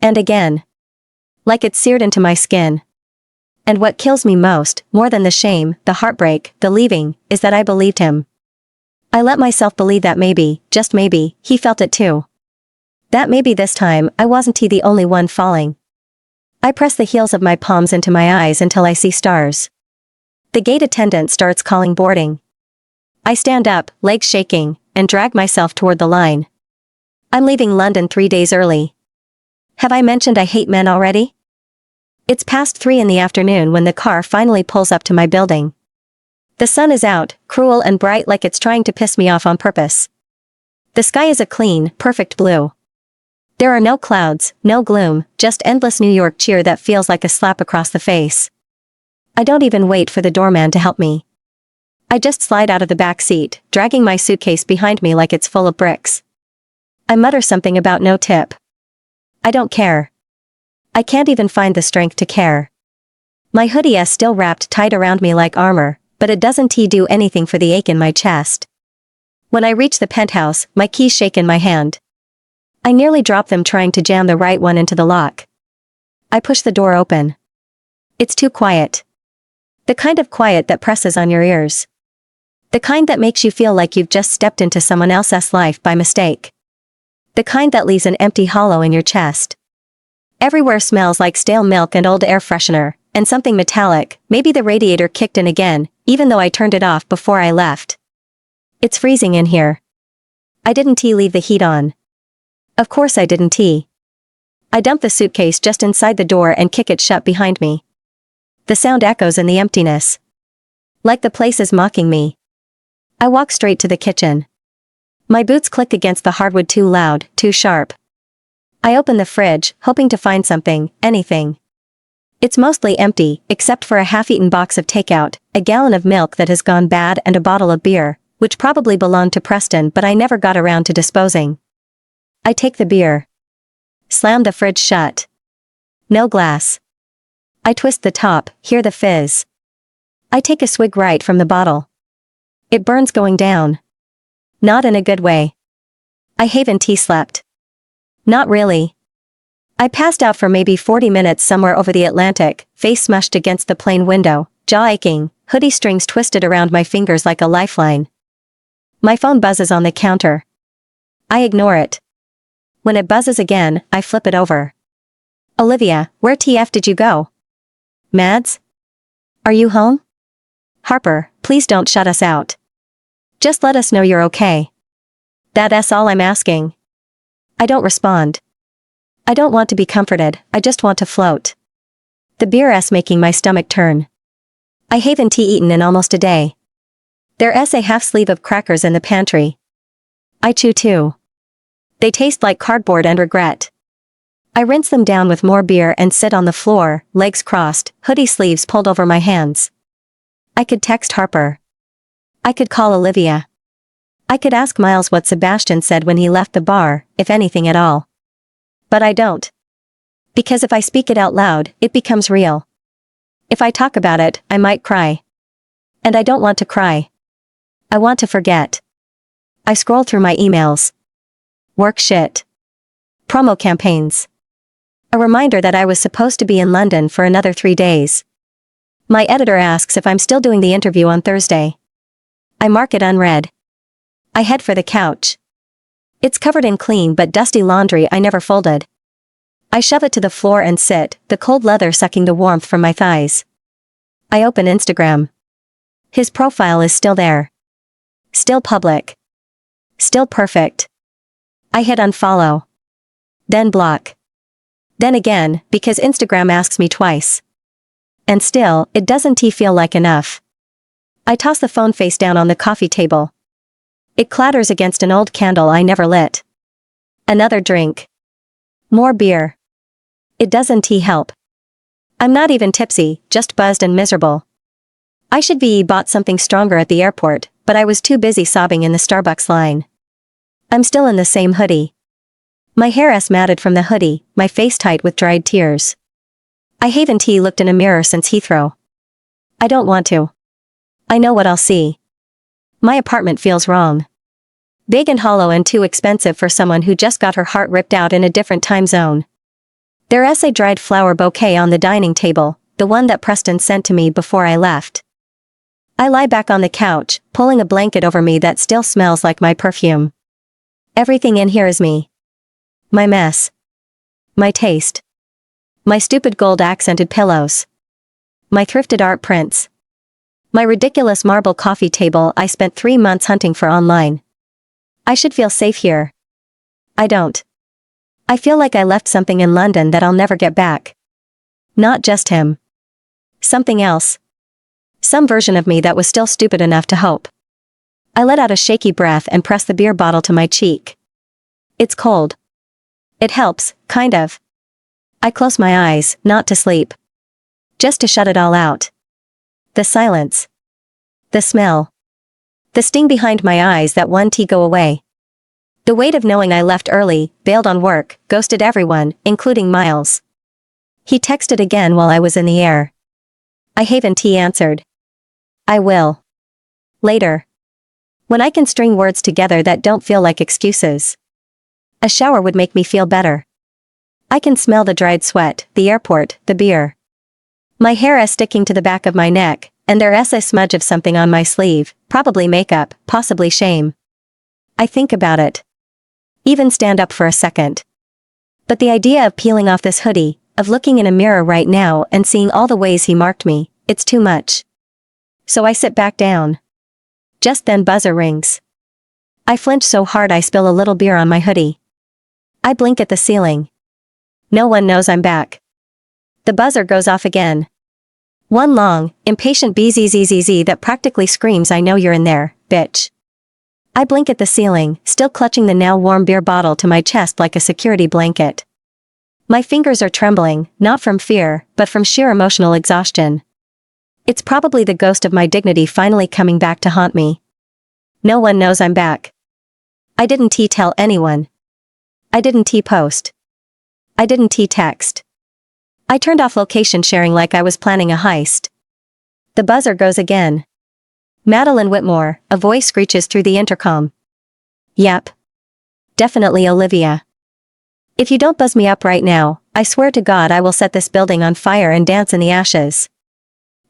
And again. Like it's seared into my skin. And what kills me most, more than the shame, the heartbreak, the leaving, is that I believed him. I let myself believe that maybe, just maybe, he felt it too. That maybe this time, I wasn't the only one falling. I press the heels of my palms into my eyes until I see stars. The gate attendant starts calling boarding. I stand up, legs shaking, and drag myself toward the line. I'm leaving London 3 days early. Have I mentioned I hate men already? It's past 3 in the afternoon when the car finally pulls up to my building. The sun is out, cruel and bright like it's trying to piss me off on purpose. The sky is a clean, perfect blue. There are no clouds, no gloom, just endless New York cheer that feels like a slap across the face. I don't even wait for the doorman to help me. I just slide out of the back seat, dragging my suitcase behind me like it's full of bricks. I mutter something about no tip. I don't care. I can't even find the strength to care. My hoodie is still wrapped tight around me like armor, but it doesn't do anything for the ache in my chest. When I reach the penthouse, my keys shake in my hand. I nearly drop them trying to jam the right one into the lock. I push the door open. It's too quiet. The kind of quiet that presses on your ears. The kind that makes you feel like you've just stepped into someone else's life by mistake. The kind that leaves an empty hollow in your chest. Everywhere smells like stale milk and old air freshener, and something metallic. Maybe the radiator kicked in again, even though I turned it off before I left. It's freezing in here. I didn't leave the heat on. Of course I didn't. I dump the suitcase just inside the door and kick it shut behind me. The sound echoes in the emptiness. Like the place is mocking me. I walk straight to the kitchen. My boots click against the hardwood too loud, too sharp. I open the fridge, hoping to find something, anything. It's mostly empty, except for a half-eaten box of takeout, a gallon of milk that has gone bad and a bottle of beer, which probably belonged to Preston but I never got around to disposing. I take the beer. Slam the fridge shut. No glass. I twist the top, hear the fizz. I take a swig right from the bottle. It burns going down. Not in a good way. I haven't slept. Not really. I passed out for maybe 40 minutes somewhere over the Atlantic, face smushed against the plane window, jaw aching, hoodie strings twisted around my fingers like a lifeline. My phone buzzes on the counter. I ignore it. When it buzzes again, I flip it over. Olivia, where TF did you go? Mads? Are you home? Harper, please don't shut us out. Just let us know you're okay. That's all I'm asking. I don't respond. I don't want to be comforted, I just want to float. The beer's making my stomach turn. I haven't eaten in almost a day. There's a half sleeve of crackers in the pantry. I chew too. They taste like cardboard and regret. I rinse them down with more beer and sit on the floor, legs crossed, hoodie sleeves pulled over my hands. I could text Harper. I could call Olivia. I could ask Miles what Sebastian said when he left the bar, if anything at all. But I don't. Because if I speak it out loud, it becomes real. If I talk about it, I might cry. And I don't want to cry. I want to forget. I scroll through my emails. Work shit. Promo campaigns. A reminder that I was supposed to be in London for another 3 days. My editor asks if I'm still doing the interview on Thursday. I mark it unread. I head for the couch. It's covered in clean but dusty laundry I never folded. I shove it to the floor and sit, the cold leather sucking the warmth from my thighs. I open Instagram. His profile is still there. Still public. Still perfect. I hit unfollow. Then block. Then again, because Instagram asks me twice. And still, it doesn't feel like enough. I toss the phone face down on the coffee table. It clatters against an old candle I never lit. Another drink. More beer. It doesn't help. I'm not even tipsy, just buzzed and miserable. I should be bought something stronger at the airport, but I was too busy sobbing in the Starbucks line. I'm still in the same hoodie. My hair is matted from the hoodie, my face tight with dried tears. I haven't looked in a mirror since Heathrow. I don't want to. I know what I'll see. My apartment feels wrong. Big and hollow and too expensive for someone who just got her heart ripped out in a different time zone. There's a dried flower bouquet on the dining table, the one that Preston sent to me before I left. I lie back on the couch, pulling a blanket over me that still smells like my perfume. Everything in here is me. My mess. My taste. My stupid gold-accented pillows. My thrifted art prints. My ridiculous marble coffee table I spent 3 months hunting for online. I should feel safe here. I don't. I feel like I left something in London that I'll never get back. Not just him. Something else. Some version of me that was still stupid enough to hope. I let out a shaky breath and press the beer bottle to my cheek. It's cold. It helps, kind of. I close my eyes, not to sleep. Just to shut it all out. The silence. The smell. The sting behind my eyes that one tea go away. The weight of knowing I left early, bailed on work, ghosted everyone, including Miles. He texted again while I was in the air. I haven't answered. I will. Later. When I can string words together that don't feel like excuses. A shower would make me feel better. I can smell the dried sweat, the airport, the beer. My hair is sticking to the back of my neck, and there's a smudge of something on my sleeve, probably makeup, possibly shame. I think about it. Even stand up for a second. But the idea of peeling off this hoodie, of looking in a mirror right now and seeing all the ways he marked me, it's too much. So I sit back down. Just then buzzer rings. I flinch so hard I spill a little beer on my hoodie. I blink at the ceiling. No one knows I'm back. The buzzer goes off again. One long, impatient bzzz that practically screams, I know you're in there, bitch. I blink at the ceiling, still clutching the now warm beer bottle to my chest like a security blanket. My fingers are trembling, not from fear, but from sheer emotional exhaustion. It's probably the ghost of my dignity finally coming back to haunt me. No one knows I'm back. I didn't tell anyone. I didn't post. I didn't text. I turned off location sharing like I was planning a heist. The buzzer goes again. Madeline Whitmore, a voice screeches through the intercom. Yep. Definitely Olivia. If you don't buzz me up right now, I swear to God I will set this building on fire and dance in the ashes.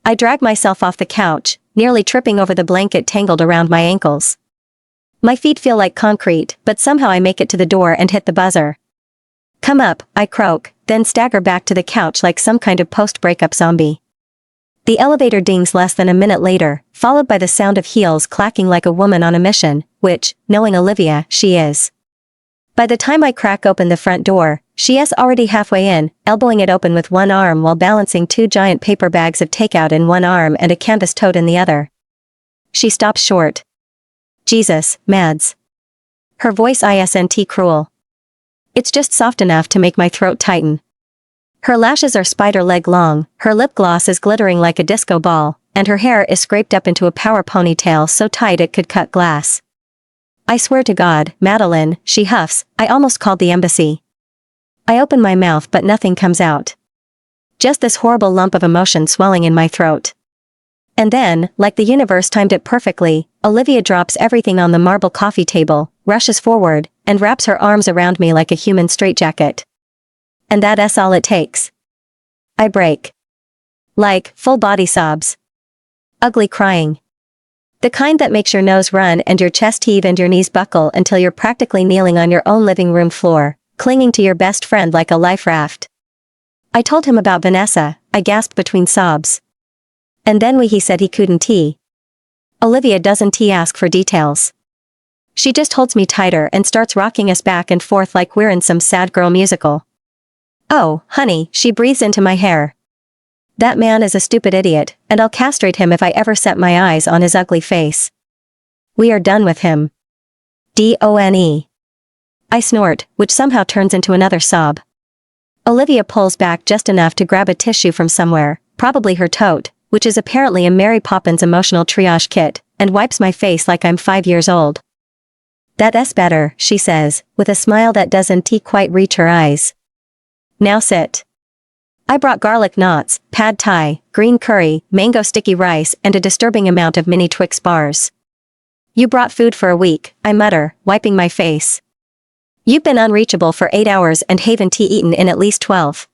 I drag myself off the couch, nearly tripping over the blanket tangled around my ankles. My feet feel like concrete, but somehow I make it to the door and hit the buzzer. Come up, I croak, then stagger back to the couch like some kind of post-breakup zombie. The elevator dings less than a minute later, followed by the sound of heels clacking like a woman on a mission, which, knowing Olivia, she is. By the time I crack open the front door, she is already halfway in, elbowing it open with one arm while balancing two giant paper bags of takeout in one arm and a canvas tote in the other. She stops short. Jesus, Mads. Her voice isn't cruel. It's just soft enough to make my throat tighten. Her lashes are spider leg long, her lip gloss is glittering like a disco ball, and her hair is scraped up into a power ponytail so tight it could cut glass. I swear to God, Madeline, she huffs, I almost called the embassy. I open my mouth but nothing comes out. Just this horrible lump of emotion swelling in my throat. And then, like the universe timed it perfectly, Olivia drops everything on the marble coffee table, rushes forward, and wraps her arms around me like a human straitjacket. And that's all it takes. I break. Like, full body sobs. Ugly crying. The kind that makes your nose run and your chest heave and your knees buckle until you're practically kneeling on your own living room floor, clinging to your best friend like a life raft. I told him about Vanessa, I gasped between sobs. And then he said he couldn't. Olivia doesn't ask for details. She just holds me tighter and starts rocking us back and forth like we're in some sad girl musical. Oh, honey, she breathes into my hair. That man is a stupid idiot, and I'll castrate him if I ever set my eyes on his ugly face. We are done with him. Done. I snort, which somehow turns into another sob. Olivia pulls back just enough to grab a tissue from somewhere, probably her tote, which is apparently a Mary Poppins emotional triage kit, and wipes my face like I'm 5 years old. That's better, she says, with a smile that doesn't quite reach her eyes. Now sit. I brought garlic knots, pad thai, green curry, mango sticky rice and a disturbing amount of mini Twix bars. You brought food for a week, I mutter, wiping my face. You've been unreachable for 8 hours and haven't eaten in at least 12.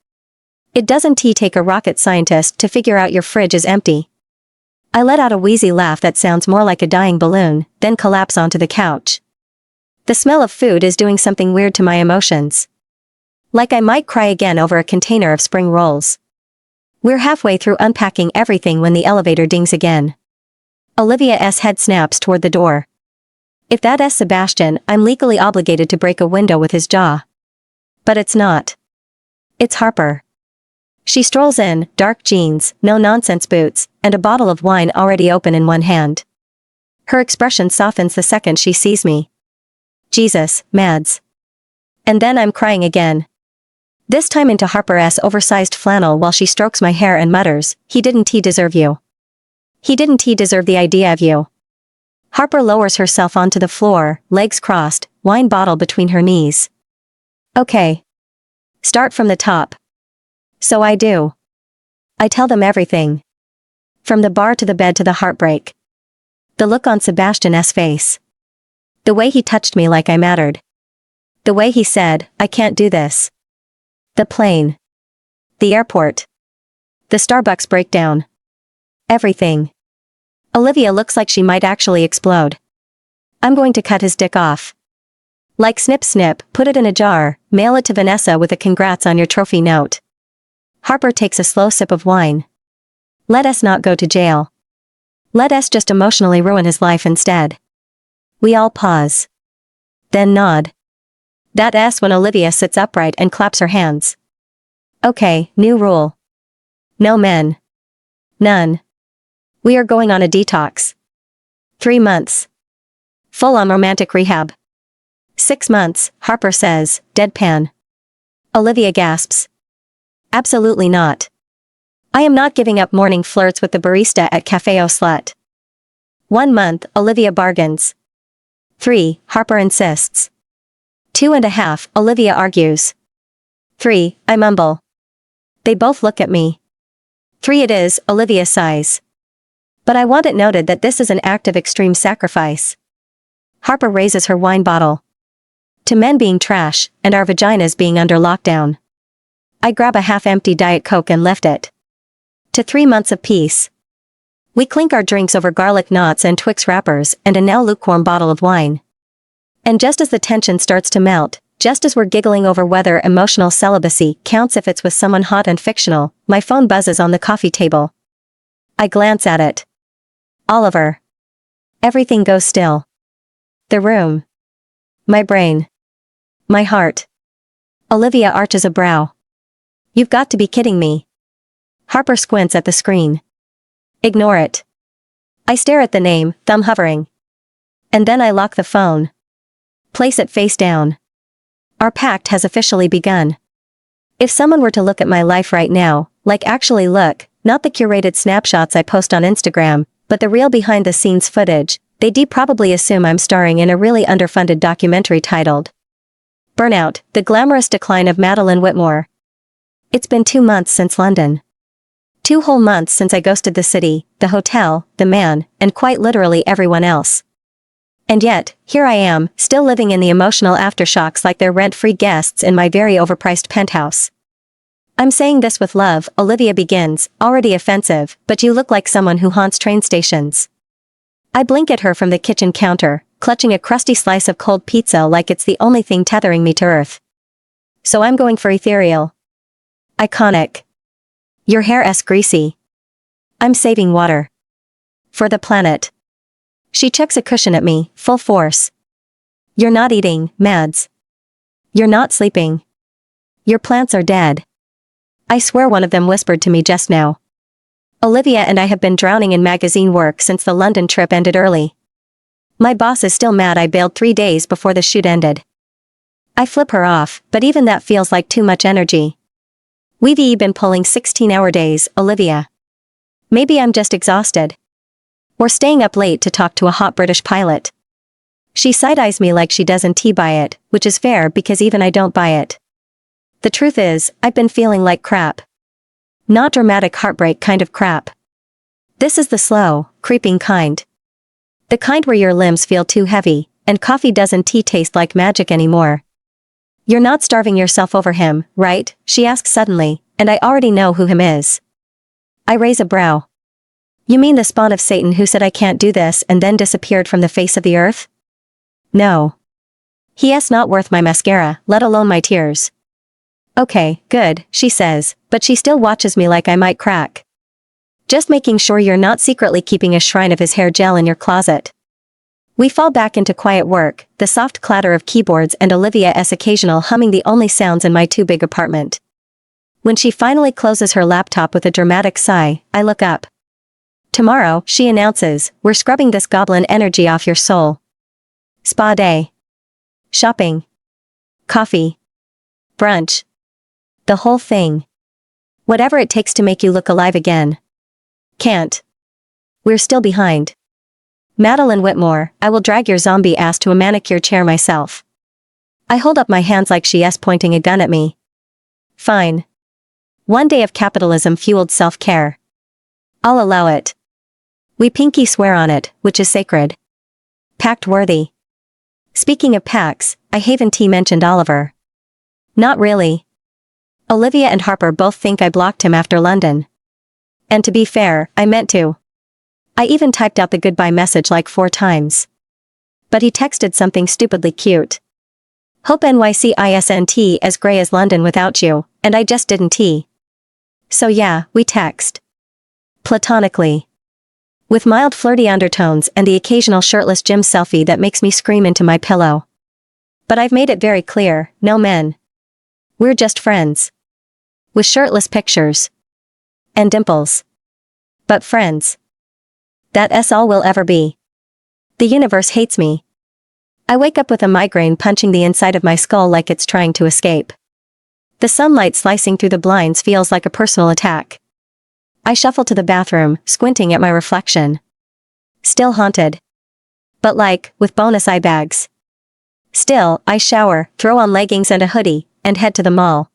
It doesn't take a rocket scientist to figure out your fridge is empty. I let out a wheezy laugh that sounds more like a dying balloon, then collapse onto the couch. The smell of food is doing something weird to my emotions. Like I might cry again over a container of spring rolls. We're halfway through unpacking everything when the elevator dings again. Olivia's head snaps toward the door. If that's Sebastian, I'm legally obligated to break a window with his jaw. But it's not. It's Harper. She strolls in, dark jeans, no-nonsense boots, and a bottle of wine already open in one hand. Her expression softens the second she sees me. Jesus, Mads. And then I'm crying again. This time into Harper's oversized flannel while she strokes my hair and mutters, he didn't deserve you. He didn't deserve the idea of you. Harper lowers herself onto the floor, legs crossed, wine bottle between her knees. Okay. Start from the top. So I do. I tell them everything. From the bar to the bed to the heartbreak. The look on Sebastian's face. The way he touched me like I mattered. The way he said, I can't do this. The plane. The airport. The Starbucks breakdown. Everything. Olivia looks like she might actually explode. I'm going to cut his dick off. Like snip snip, put it in a jar, mail it to Vanessa with a congrats on your trophy note. Harper takes a slow sip of wine. Let us not go to jail. Let us just emotionally ruin his life instead. We all pause. Then nod. That S when Olivia sits upright and claps her hands. Okay, new rule. No men. None. We are going on a detox. 3 months. Full-on romantic rehab. 6 months, Harper says, deadpan. Olivia gasps. Absolutely not. I am not giving up morning flirts with the barista at Café Au Slut. 1 month, Olivia bargains. 3, Harper insists. 2.5, Olivia argues. 3, I mumble. They both look at me. 3 it is, Olivia sighs. But I want it noted that this is an act of extreme sacrifice. Harper raises her wine bottle. To men being trash, and our vaginas being under lockdown. I grab a half-empty Diet Coke and lift it. To 3 months of peace. We clink our drinks over garlic knots and Twix wrappers and a now lukewarm bottle of wine. And just as the tension starts to melt, just as we're giggling over whether emotional celibacy counts if it's with someone hot and fictional, my phone buzzes on the coffee table. I glance at it. Oliver. Everything goes still. The room. My brain. My heart. Olivia arches a brow. You've got to be kidding me. Harper squints at the screen. Ignore it. I stare at the name, thumb hovering. And then I lock the phone. Place it face down. Our pact has officially begun. If someone were to look at my life right now, like actually look, not the curated snapshots I post on Instagram, but the real behind-the-scenes footage, they'd probably assume I'm starring in a really underfunded documentary titled Burnout, The Glamorous Decline of Madeline Whitmore. It's been 2 months since London. 2 whole months since I ghosted the city, the hotel, the man, and quite literally everyone else. And yet, here I am, still living in the emotional aftershocks like they're rent-free guests in my very overpriced penthouse. I'm saying this with love, Olivia begins, already offensive, but you look like someone who haunts train stations. I blink at her from the kitchen counter, clutching a crusty slice of cold pizza like it's the only thing tethering me to earth. So I'm going for ethereal. Iconic. Your hair-esque greasy. I'm saving water. For the planet. She chucks a cushion at me, full force. You're not eating, Mads. You're not sleeping. Your plants are dead. I swear one of them whispered to me just now. Olivia and I have been drowning in magazine work since the London trip ended early. My boss is still mad I bailed 3 days before the shoot ended. I flip her off, but even that feels like too much energy. We've been pulling 16-hour days, Olivia. Maybe I'm just exhausted. Or staying up late to talk to a hot British pilot. She side-eyes me like she doesn't buy it, which is fair because even I don't buy it. The truth is, I've been feeling like crap. Not dramatic heartbreak kind of crap. This is the slow, creeping kind. The kind where your limbs feel too heavy, and coffee doesn't taste like magic anymore. You're not starving yourself over him, right? She asks suddenly, and I already know who him is. I raise a brow. You mean the spawn of Satan who said I can't do this and then disappeared from the face of the earth? No. He's not worth my mascara, let alone my tears. Okay, good, she says, but she still watches me like I might crack. Just making sure you're not secretly keeping a shrine of his hair gel in your closet. We fall back into quiet work, the soft clatter of keyboards and Olivia's occasional humming the only sounds in my too-big apartment. When she finally closes her laptop with a dramatic sigh, I look up. Tomorrow, she announces, we're scrubbing this goblin energy off your soul. Spa day. Shopping. Coffee. Brunch. The whole thing. Whatever it takes to make you look alive again. Can't. We're still behind. Madeline Whitmore, I will drag your zombie ass to a manicure chair myself. I hold up my hands like she's pointing a gun at me. Fine. One day of capitalism-fueled self-care. I'll allow it. We pinky swear on it, which is sacred. Pact worthy. Speaking of pacts, I haven't mentioned Oliver. Not really. Olivia and Harper both think I blocked him after London. And to be fair, I meant to. I even typed out the goodbye message like 4 times. But he texted something stupidly cute. Hope NYC isn't as grey as London without you, and I just didn't tea. So yeah, we text. Platonically. With mild flirty undertones and the occasional shirtless gym selfie that makes me scream into my pillow. But I've made it very clear, no men. We're just friends. With shirtless pictures. And dimples. But friends. That's all we'll ever be. The universe hates me. I wake up with a migraine punching the inside of my skull like it's trying to escape. The sunlight slicing through the blinds feels like a personal attack. I shuffle to the bathroom, squinting at my reflection. Still haunted. But like, with bonus eye bags. Still, I shower, throw on leggings and a hoodie, and head to the mall.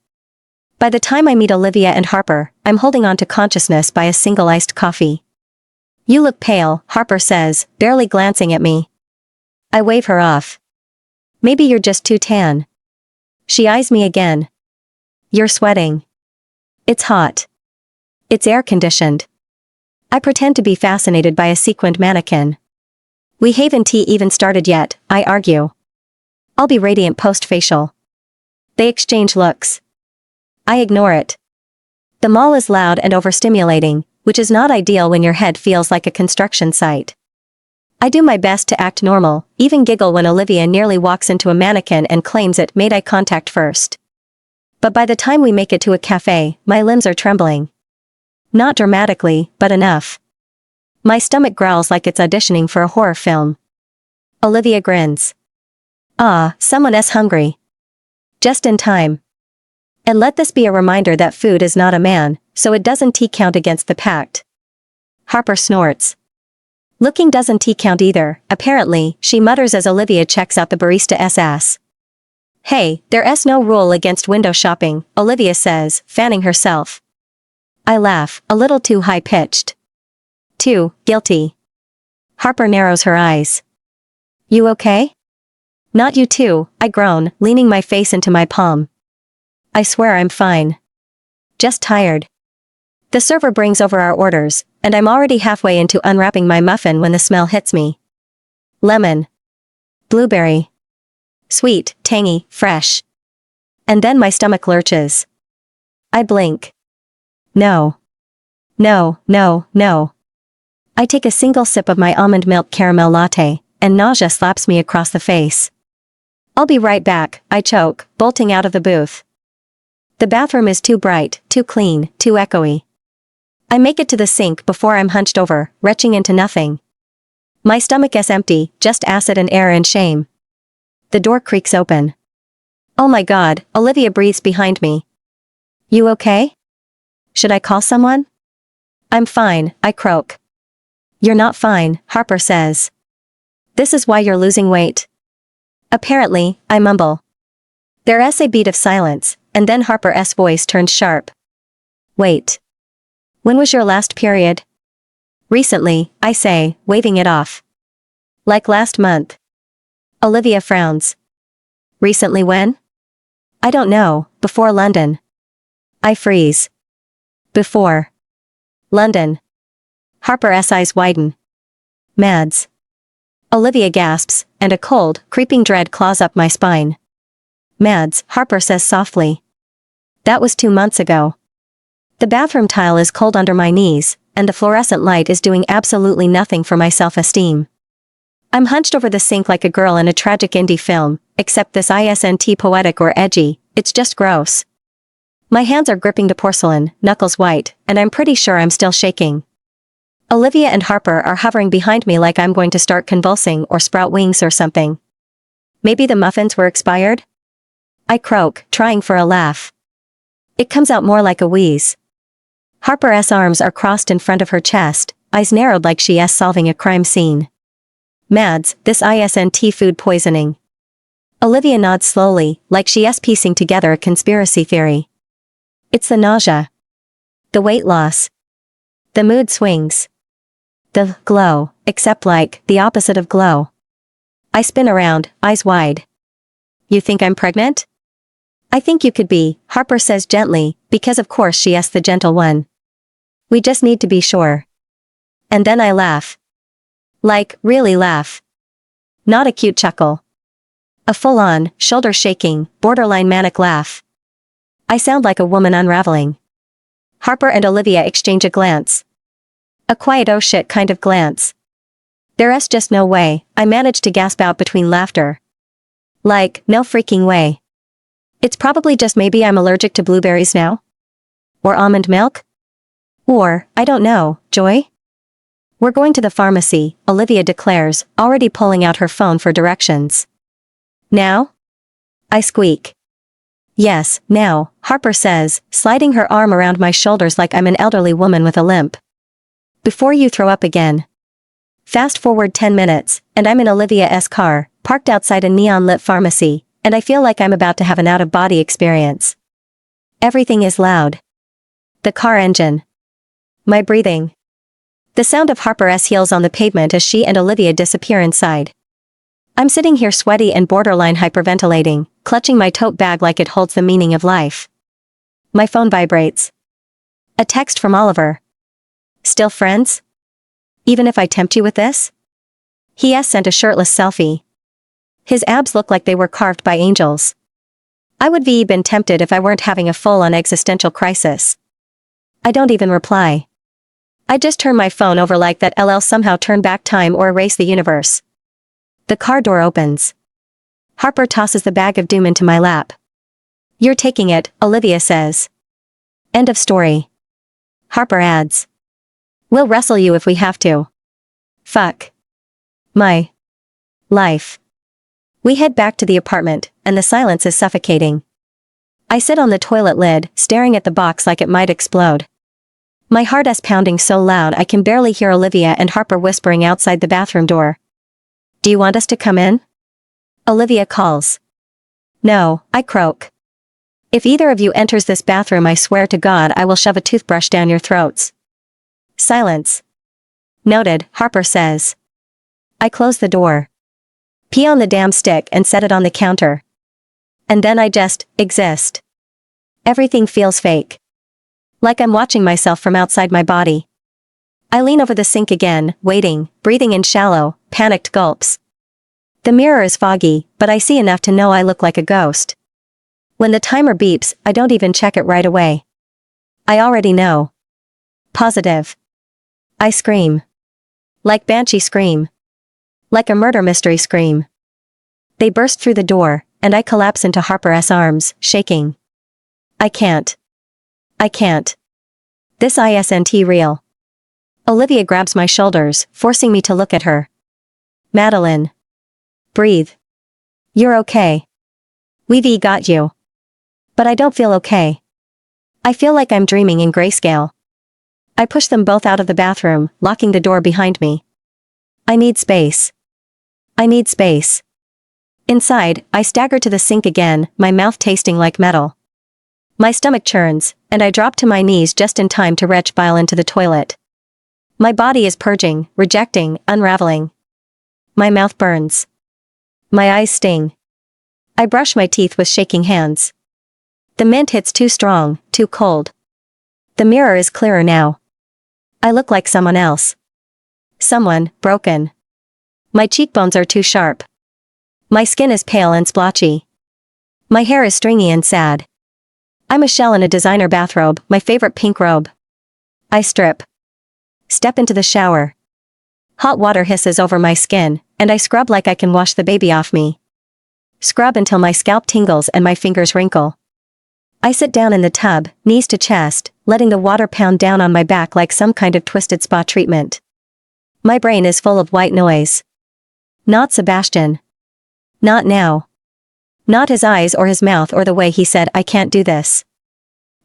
By the time I meet Olivia and Harper, I'm holding on to consciousness by a single iced coffee. You look pale, Harper says, barely glancing at me. I wave her off. Maybe you're just too tan. She eyes me again. You're sweating. It's hot. It's air-conditioned. I pretend to be fascinated by a sequined mannequin. We haven't even started yet, I argue. I'll be radiant post-facial. They exchange looks. I ignore it. The mall is loud and overstimulating, which is not ideal when your head feels like a construction site. I do my best to act normal, even giggle when Olivia nearly walks into a mannequin and claims it made eye contact first. But by the time we make it to a cafe, my limbs are trembling. Not dramatically, but enough. My stomach growls like it's auditioning for a horror film. Olivia grins. Ah, someone's hungry. Just in time. And let this be a reminder that food is not a man, so it doesn't count against the pact. Harper snorts. Looking doesn't count either, apparently, she mutters as Olivia checks out the barista's ass. Hey, there's no rule against window shopping, Olivia says, fanning herself. I laugh, a little too high-pitched. Too guilty. Harper narrows her eyes. You okay? Not you too, I groan, leaning my face into my palm. I swear I'm fine. Just tired. The server brings over our orders, and I'm already halfway into unwrapping my muffin when the smell hits me. Lemon. Blueberry. Sweet, tangy, fresh. And then my stomach lurches. I blink. No. No, no, no. I take a single sip of my almond milk caramel latte, and nausea slaps me across the face. I'll be right back, I choke, bolting out of the booth. The bathroom is too bright, too clean, too echoey. I make it to the sink before I'm hunched over, retching into nothing. My stomach is empty, just acid and air and shame. The door creaks open. Oh my God, Olivia breathes behind me. You okay? Should I call someone? I'm fine, I croak. You're not fine, Harper says. This is why you're losing weight. Apparently, I mumble. There's a beat of silence, and then Harper's voice turns sharp. Wait. When was your last period? Recently, I say, waving it off. Like last month. Olivia frowns. Recently when? I don't know, before London. I freeze. Before. London. Harper's eyes widen. Mads. Olivia gasps, and a cold, creeping dread claws up my spine. Mads, Harper says softly. That was 2 months ago. The bathroom tile is cold under my knees, and the fluorescent light is doing absolutely nothing for my self-esteem. I'm hunched over the sink like a girl in a tragic indie film, except this isn't poetic or edgy, it's just gross. My hands are gripping the porcelain, knuckles white, and I'm pretty sure I'm still shaking. Olivia and Harper are hovering behind me like I'm going to start convulsing or sprout wings or something. Maybe the muffins were expired? I croak, trying for a laugh. It comes out more like a wheeze. Harper's arms are crossed in front of her chest, eyes narrowed like she's solving a crime scene. Mads, this isn't food poisoning. Olivia nods slowly, like she's piecing together a conspiracy theory. It's the nausea. The weight loss. The mood swings. The glow, except like the opposite of glow. I spin around, eyes wide. You think I'm pregnant? I think you could be, Harper says gently, because of course she's the gentle one. We just need to be sure. And then I laugh. Like, really laugh. Not a cute chuckle. A full-on, shoulder-shaking, borderline manic laugh. I sound like a woman unraveling. Harper and Olivia exchange a glance. A quiet oh shit kind of glance. There's just no way, I manage to gasp out between laughter. Like, no freaking way. It's probably just maybe I'm allergic to blueberries now? Or almond milk? Or, I don't know, joy? We're going to the pharmacy, Olivia declares, already pulling out her phone for directions. Now? I squeak. Yes, now, Harper says, sliding her arm around my shoulders like I'm an elderly woman with a limp. Before you throw up again. Fast forward 10 minutes, and I'm in Olivia's car, parked outside a neon-lit pharmacy, and I feel like I'm about to have an out-of-body experience. Everything is loud. The car engine. My breathing. The sound of Harper's heels on the pavement as she and Olivia disappear inside. I'm sitting here sweaty and borderline hyperventilating, clutching my tote bag like it holds the meaning of life. My phone vibrates. A text from Oliver. Still friends? Even if I tempt you with this? He has sent a shirtless selfie. His abs look like they were carved by angels. I would be been tempted if I weren't having a full-on existential crisis. I don't even reply. I just turn my phone over like that LL somehow turn back time or erase the universe. The car door opens. Harper tosses the bag of doom into my lap. You're taking it, Olivia says. End of story. Harper adds. We'll wrestle you if we have to. Fuck. My life. We head back to the apartment, and the silence is suffocating. I sit on the toilet lid, staring at the box like it might explode. My heart is pounding so loud I can barely hear Olivia and Harper whispering outside the bathroom door. Do you want us to come in? Olivia calls. No, I croak. If either of you enters this bathroom, I swear to God I will shove a toothbrush down your throats. Silence. Noted, Harper says. I close the door. Pee on the damn stick and set it on the counter. And then I just exist. Everything feels fake. Like I'm watching myself from outside my body. I lean over the sink again, waiting, breathing in shallow, panicked gulps. The mirror is foggy, but I see enough to know I look like a ghost. When the timer beeps, I don't even check it right away. I already know. Positive. I scream. Like banshee scream. Like a murder mystery scream. They burst through the door, and I collapse into Harper's arms, shaking. I can't. I can't. This isn't real. Olivia grabs my shoulders, forcing me to look at her. Madeline. Breathe. You're okay. We've got you. But I don't feel okay. I feel like I'm dreaming in grayscale. I push them both out of the bathroom, locking the door behind me. I need space. I need space. Inside, I stagger to the sink again, my mouth tasting like metal. My stomach churns, and I drop to my knees just in time to retch bile into the toilet. My body is purging, rejecting, unraveling. My mouth burns. My eyes sting. I brush my teeth with shaking hands. The mint hits too strong, too cold. The mirror is clearer now. I look like someone else. Someone, broken. My cheekbones are too sharp. My skin is pale and splotchy. My hair is stringy and sad. I'm a shell in a designer bathrobe, my favorite pink robe. I strip. Step into the shower. Hot water hisses over my skin, and I scrub like I can wash the baby off me. Scrub until my scalp tingles and my fingers wrinkle. I sit down in the tub, knees to chest, letting the water pound down on my back like some kind of twisted spa treatment. My brain is full of white noise. Not Sebastian. Not now. Not his eyes or his mouth or the way he said I can't do this.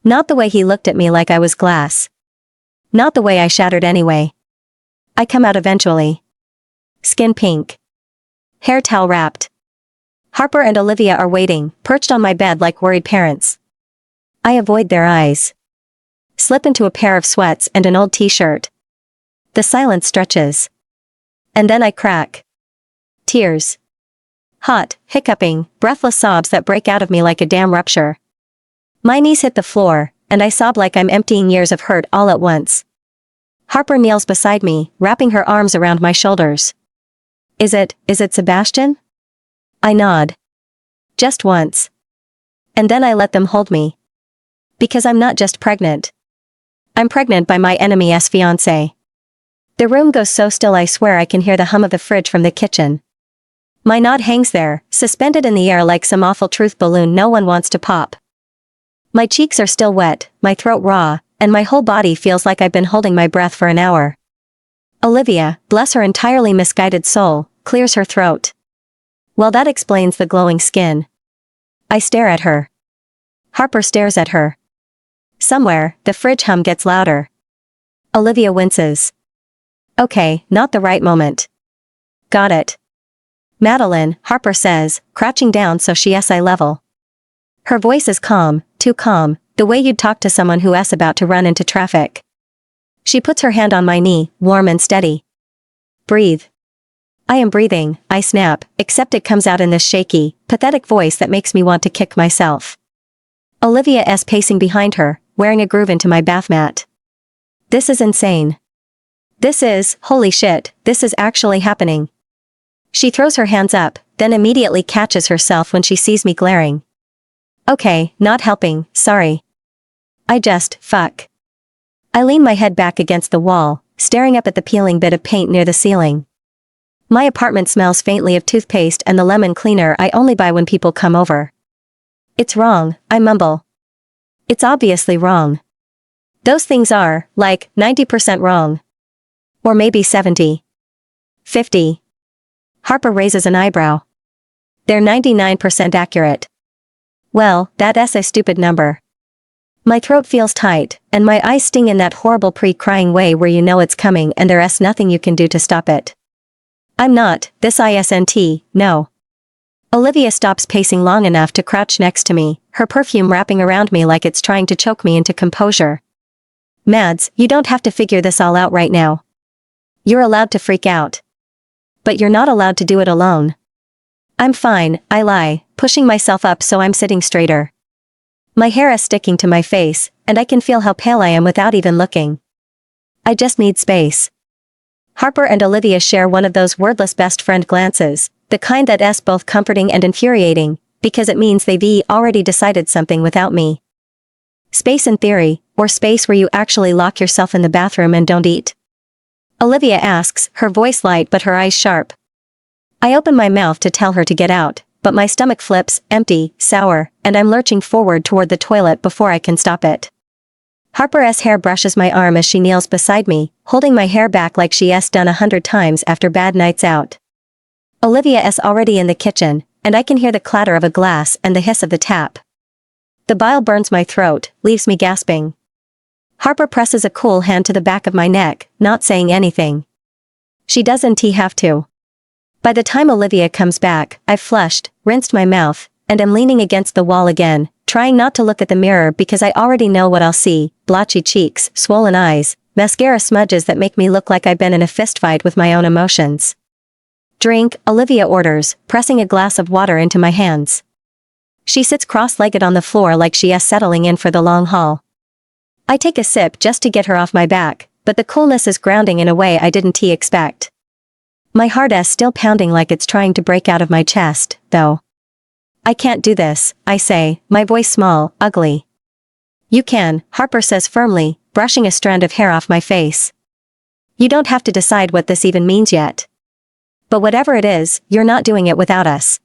Not the way he looked at me like I was glass. Not the way I shattered anyway. I come out eventually. Skin pink. Hair towel wrapped. Harper and Olivia are waiting, perched on my bed like worried parents. I avoid their eyes. Slip into a pair of sweats and an old t-shirt. The silence stretches. And then I crack. Tears. Hot, hiccuping, breathless sobs that break out of me like a dam rupture. My knees hit the floor, and I sob like I'm emptying years of hurt all at once. Harper kneels beside me, wrapping her arms around my shoulders. Is it Sebastian? I nod. Just once. And then I let them hold me. Because I'm not just pregnant. I'm pregnant by my enemy's fiancé. The room goes so still I swear I can hear the hum of the fridge from the kitchen. My nod hangs there, suspended in the air like some awful truth balloon no one wants to pop. My cheeks are still wet, my throat raw, and my whole body feels like I've been holding my breath for an hour. Olivia, bless her entirely misguided soul, clears her throat. Well, that explains the glowing skin. I stare at her. Harper stares at her. Somewhere, the fridge hum gets louder. Olivia winces. Okay, not the right moment. Got it. Madeline, Harper says, crouching down so she's eye level. Her voice is calm, too calm, the way you'd talk to someone who's about to run into traffic. She puts her hand on my knee, warm and steady. Breathe. I am breathing, I snap, except it comes out in this shaky, pathetic voice that makes me want to kick myself. Olivia is pacing behind her, wearing a groove into my bath mat. This is insane. Holy shit, this is actually happening. She throws her hands up, then immediately catches herself when she sees me glaring. Okay, not helping, sorry. Fuck. I lean my head back against the wall, staring up at the peeling bit of paint near the ceiling. My apartment smells faintly of toothpaste and the lemon cleaner I only buy when people come over. It's wrong, I mumble. It's obviously wrong. Those things are, like, 90% wrong. Or maybe 70. 50. Harper raises an eyebrow. They're 99% accurate. Well, that's a stupid number. My throat feels tight, and my eyes sting in that horrible pre-crying way where you know it's coming and there's nothing you can do to stop it. I'm not, this isn't, no. Olivia stops pacing long enough to crouch next to me, her perfume wrapping around me like it's trying to choke me into composure. Mads, you don't have to figure this all out right now. You're allowed to freak out. But you're not allowed to do it alone. I'm fine, I lie, pushing myself up so I'm sitting straighter. My hair is sticking to my face, and I can feel how pale I am without even looking. I just need space. Harper and Olivia share one of those wordless best friend glances, the kind that's both comforting and infuriating, because it means they've already decided something without me. Space in theory, or space where you actually lock yourself in the bathroom and don't eat? Olivia asks, her voice light but her eyes sharp. I open my mouth to tell her to get out, but my stomach flips, empty, sour, and I'm lurching forward toward the toilet before I can stop it. Harper's hair brushes my arm as she kneels beside me, holding my hair back like she's done 100 times after bad nights out. Olivia is already in the kitchen, and I can hear the clatter of a glass and the hiss of the tap. The bile burns my throat, leaves me gasping. Harper presses a cool hand to the back of my neck, not saying anything. She doesn't have to. By the time Olivia comes back, I've flushed, rinsed my mouth, and am leaning against the wall again, trying not to look at the mirror because I already know what I'll see: blotchy cheeks, swollen eyes, mascara smudges that make me look like I've been in a fistfight with my own emotions. Drink, Olivia orders, pressing a glass of water into my hands. She sits cross-legged on the floor like she is settling in for the long haul. I take a sip just to get her off my back, but the coolness is grounding in a way I didn't expect. My heart is still pounding like it's trying to break out of my chest, though. I can't do this, I say, my voice small, ugly. You can, Harper says firmly, brushing a strand of hair off my face. You don't have to decide what this even means yet. But whatever it is, you're not doing it without us.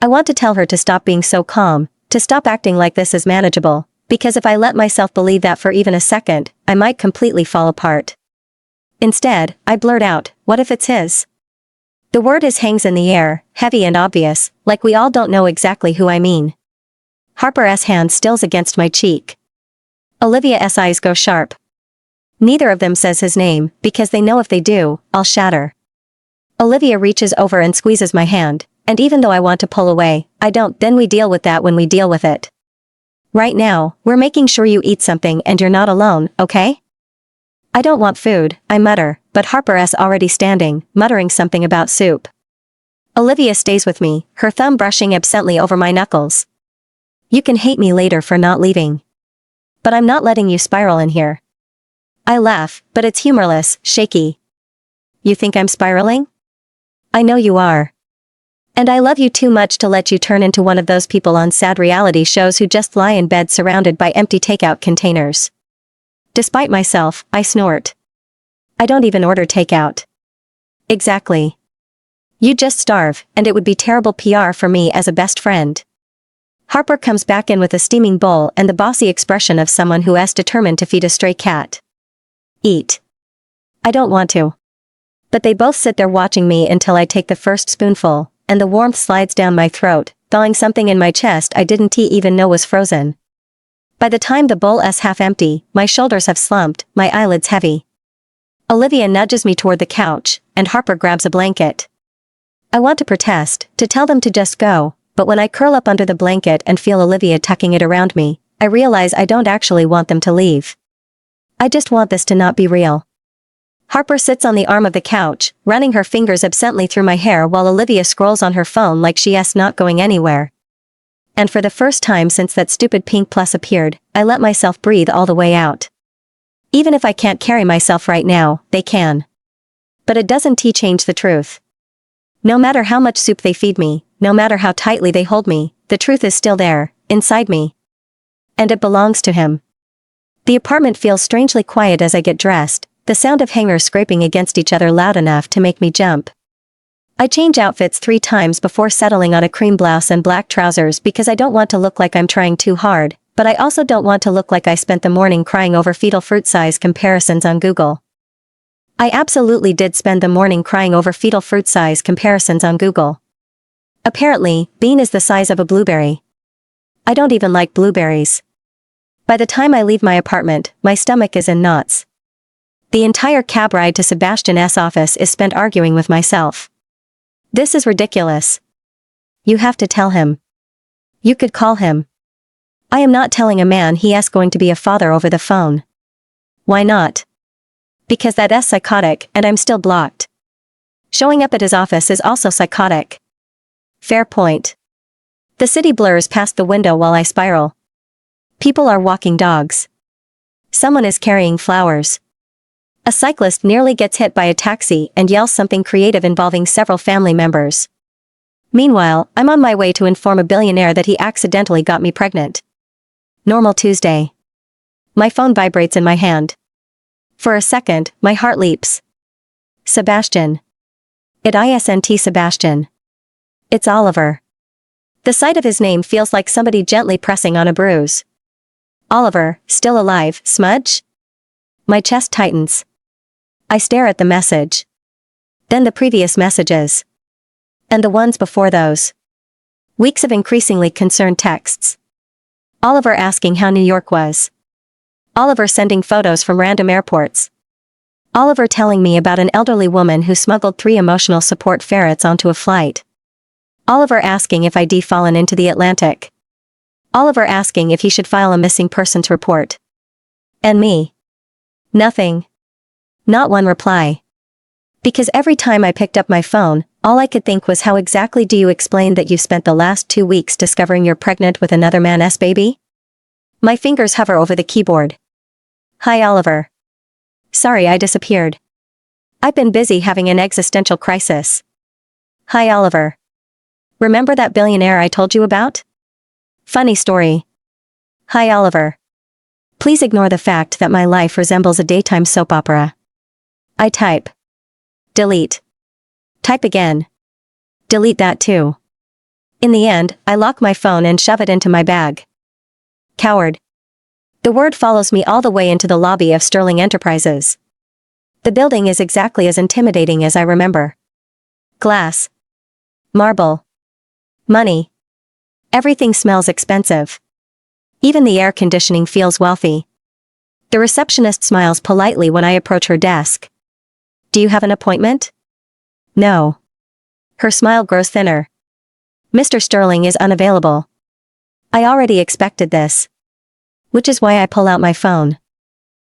I want to tell her to stop being so calm, to stop acting like this is manageable, because if I let myself believe that for even a second, I might completely fall apart. Instead, I blurt out, what if it's his? The word hangs in the air, heavy and obvious, like we all don't know exactly who I mean. Harper's hand stills against my cheek. Olivia's eyes go sharp. Neither of them says his name, because they know if they do, I'll shatter. Olivia reaches over and squeezes my hand, and even though I want to pull away, I don't. Then we deal with that when we deal with it. Right now, we're making sure you eat something and you're not alone, okay? I don't want food, I mutter, but Harper's already standing, muttering something about soup. Olivia stays with me, her thumb brushing absently over my knuckles. You can hate me later for not leaving. But I'm not letting you spiral in here. I laugh, but it's humorless, shaky. You think I'm spiraling? I know you are. And I love you too much to let you turn into one of those people on sad reality shows who just lie in bed surrounded by empty takeout containers. Despite myself, I snort. I don't even order takeout. Exactly. You'd just starve, and it would be terrible PR for me as a best friend. Harper comes back in with a steaming bowl and the bossy expression of someone who is determined to feed a stray cat. Eat. I don't want to. But they both sit there watching me until I take the first spoonful, and the warmth slides down my throat, thawing something in my chest I didn't even know was frozen. By the time the bowl is half empty, my shoulders have slumped, my eyelids heavy. Olivia nudges me toward the couch, and Harper grabs a blanket. I want to protest, to tell them to just go, but when I curl up under the blanket and feel Olivia tucking it around me, I realize I don't actually want them to leave. I just want this to not be real. Harper sits on the arm of the couch, running her fingers absently through my hair while Olivia scrolls on her phone like she is not going anywhere. And for the first time since that stupid Pink Plus appeared, I let myself breathe all the way out. Even if I can't carry myself right now, they can. But it doesn't change the truth. No matter how much soup they feed me, no matter how tightly they hold me, the truth is still there, inside me. And it belongs to him. The apartment feels strangely quiet as I get dressed, the sound of hangers scraping against each other loud enough to make me jump. I change outfits 3 times before settling on a cream blouse and black trousers because I don't want to look like I'm trying too hard, but I also don't want to look like I spent the morning crying over fetal fruit size comparisons on Google. I absolutely did spend the morning crying over fetal fruit size comparisons on Google. Apparently, bean is the size of a blueberry. I don't even like blueberries. By the time I leave my apartment, my stomach is in knots. The entire cab ride to Sebastian's office is spent arguing with myself. This is ridiculous. You have to tell him. You could call him. I am not telling a man he is going to be a father over the phone. Why not? Because that is psychotic and I'm still blocked. Showing up at his office is also psychotic. Fair point. The city blurs past the window while I spiral. People are walking dogs. Someone is carrying flowers. A cyclist nearly gets hit by a taxi and yells something creative involving several family members. Meanwhile, I'm on my way to inform a billionaire that he accidentally got me pregnant. Normal Tuesday. My phone vibrates in my hand. For a second, my heart leaps. Sebastian. It isn't Sebastian. It's Oliver. The sight of his name feels like somebody gently pressing on a bruise. Oliver, still alive, smudge? My chest tightens. I stare at the message. Then the previous messages. And the ones before those. Weeks of increasingly concerned texts. Oliver asking how New York was. Oliver sending photos from random airports. Oliver telling me about an elderly woman who smuggled 3 emotional support ferrets onto a flight. Oliver asking if I'd fallen into the Atlantic. Oliver asking if he should file a missing persons report. And me. Nothing. Not one reply. Because every time I picked up my phone, all I could think was how exactly do you explain that you spent the last 2 weeks discovering you're pregnant with another man's baby? My fingers hover over the keyboard. Hi Oliver. Sorry I disappeared. I've been busy having an existential crisis. Hi Oliver. Remember that billionaire I told you about? Funny story. Hi Oliver. Please ignore the fact that my life resembles a daytime soap opera. I type. Delete. Type again. Delete that too. In the end, I lock my phone and shove it into my bag. Coward. The word follows me all the way into the lobby of Sterling Enterprises. The building is exactly as intimidating as I remember. Glass. Marble. Money. Everything smells expensive. Even the air conditioning feels wealthy. The receptionist smiles politely when I approach her desk. Do you have an appointment? No. Her smile grows thinner. Mr. Sterling is unavailable. I already expected this. Which is why I pull out my phone.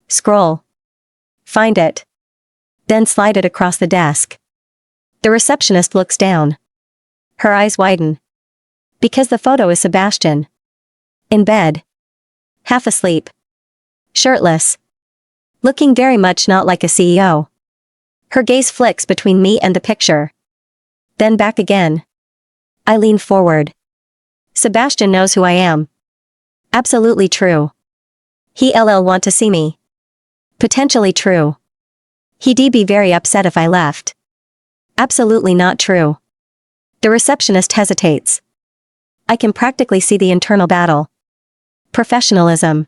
Scroll. Find it. Then slide it across the desk. The receptionist looks down. Her eyes widen. Because the photo is Sebastian. In bed. Half asleep. Shirtless. Looking very much not like a CEO. Her gaze flicks between me and the picture. Then back again. I lean forward. Sebastian knows who I am. Absolutely true. He'll want to see me. Potentially true. He'd be very upset if I left. Absolutely not true. The receptionist hesitates. I can practically see the internal battle. Professionalism.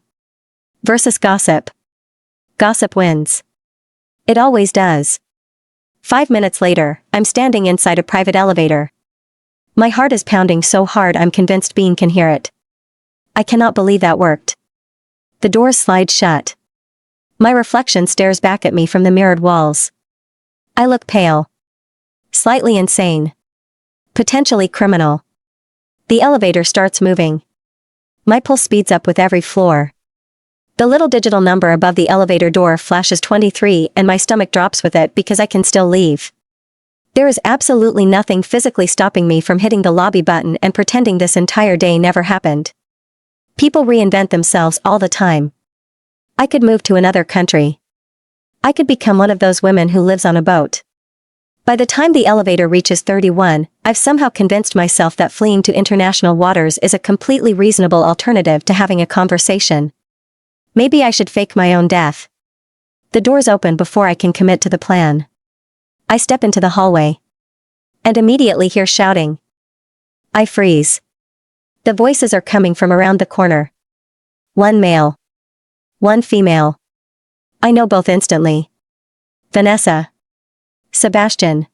Versus gossip. Gossip wins. It always does. 5 minutes later, I'm standing inside a private elevator. My heart is pounding so hard I'm convinced Bean can hear it. I cannot believe that worked. The doors slide shut. My reflection stares back at me from the mirrored walls. I look pale. Slightly insane. Potentially criminal. The elevator starts moving. My pulse speeds up with every floor. The little digital number above the elevator door flashes 23 and my stomach drops with it because I can still leave. There is absolutely nothing physically stopping me from hitting the lobby button and pretending this entire day never happened. People reinvent themselves all the time. I could move to another country. I could become one of those women who lives on a boat. By the time the elevator reaches 31, I've somehow convinced myself that fleeing to international waters is a completely reasonable alternative to having a conversation. Maybe I should fake my own death. The doors open before I can commit to the plan. I step into the hallway. And immediately hear shouting. I freeze. The voices are coming from around the corner. One male. One female. I know both instantly. Vanessa. Sebastian.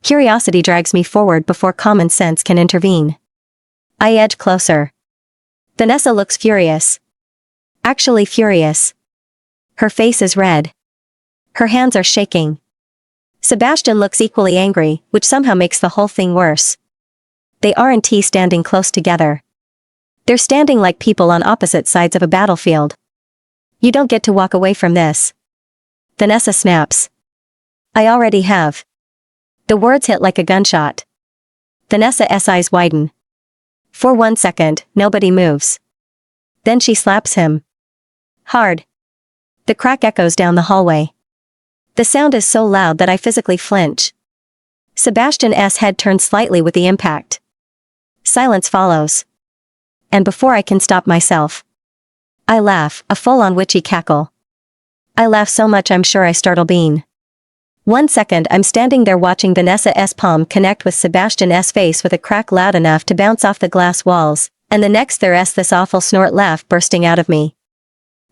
Curiosity drags me forward before common sense can intervene. I edge closer. Vanessa looks furious. Actually furious. Her face is red. Her hands are shaking. Sebastian looks equally angry, which somehow makes the whole thing worse. They aren't standing close together. They're standing like people on opposite sides of a battlefield. You don't get to walk away from this. Vanessa snaps. I already have. The words hit like a gunshot. Vanessa's eyes widen. For 1 second, nobody moves. Then she slaps him. Hard. The crack echoes down the hallway. The sound is so loud that I physically flinch. Sebastian's head turns slightly with the impact. Silence follows. And before I can stop myself, I laugh, a full-on witchy cackle. I laugh so much I'm sure I startle Bean. 1 second I'm standing there watching Vanessa's palm connect with Sebastian's face with a crack loud enough to bounce off the glass walls, and the next there's this awful snort laugh bursting out of me.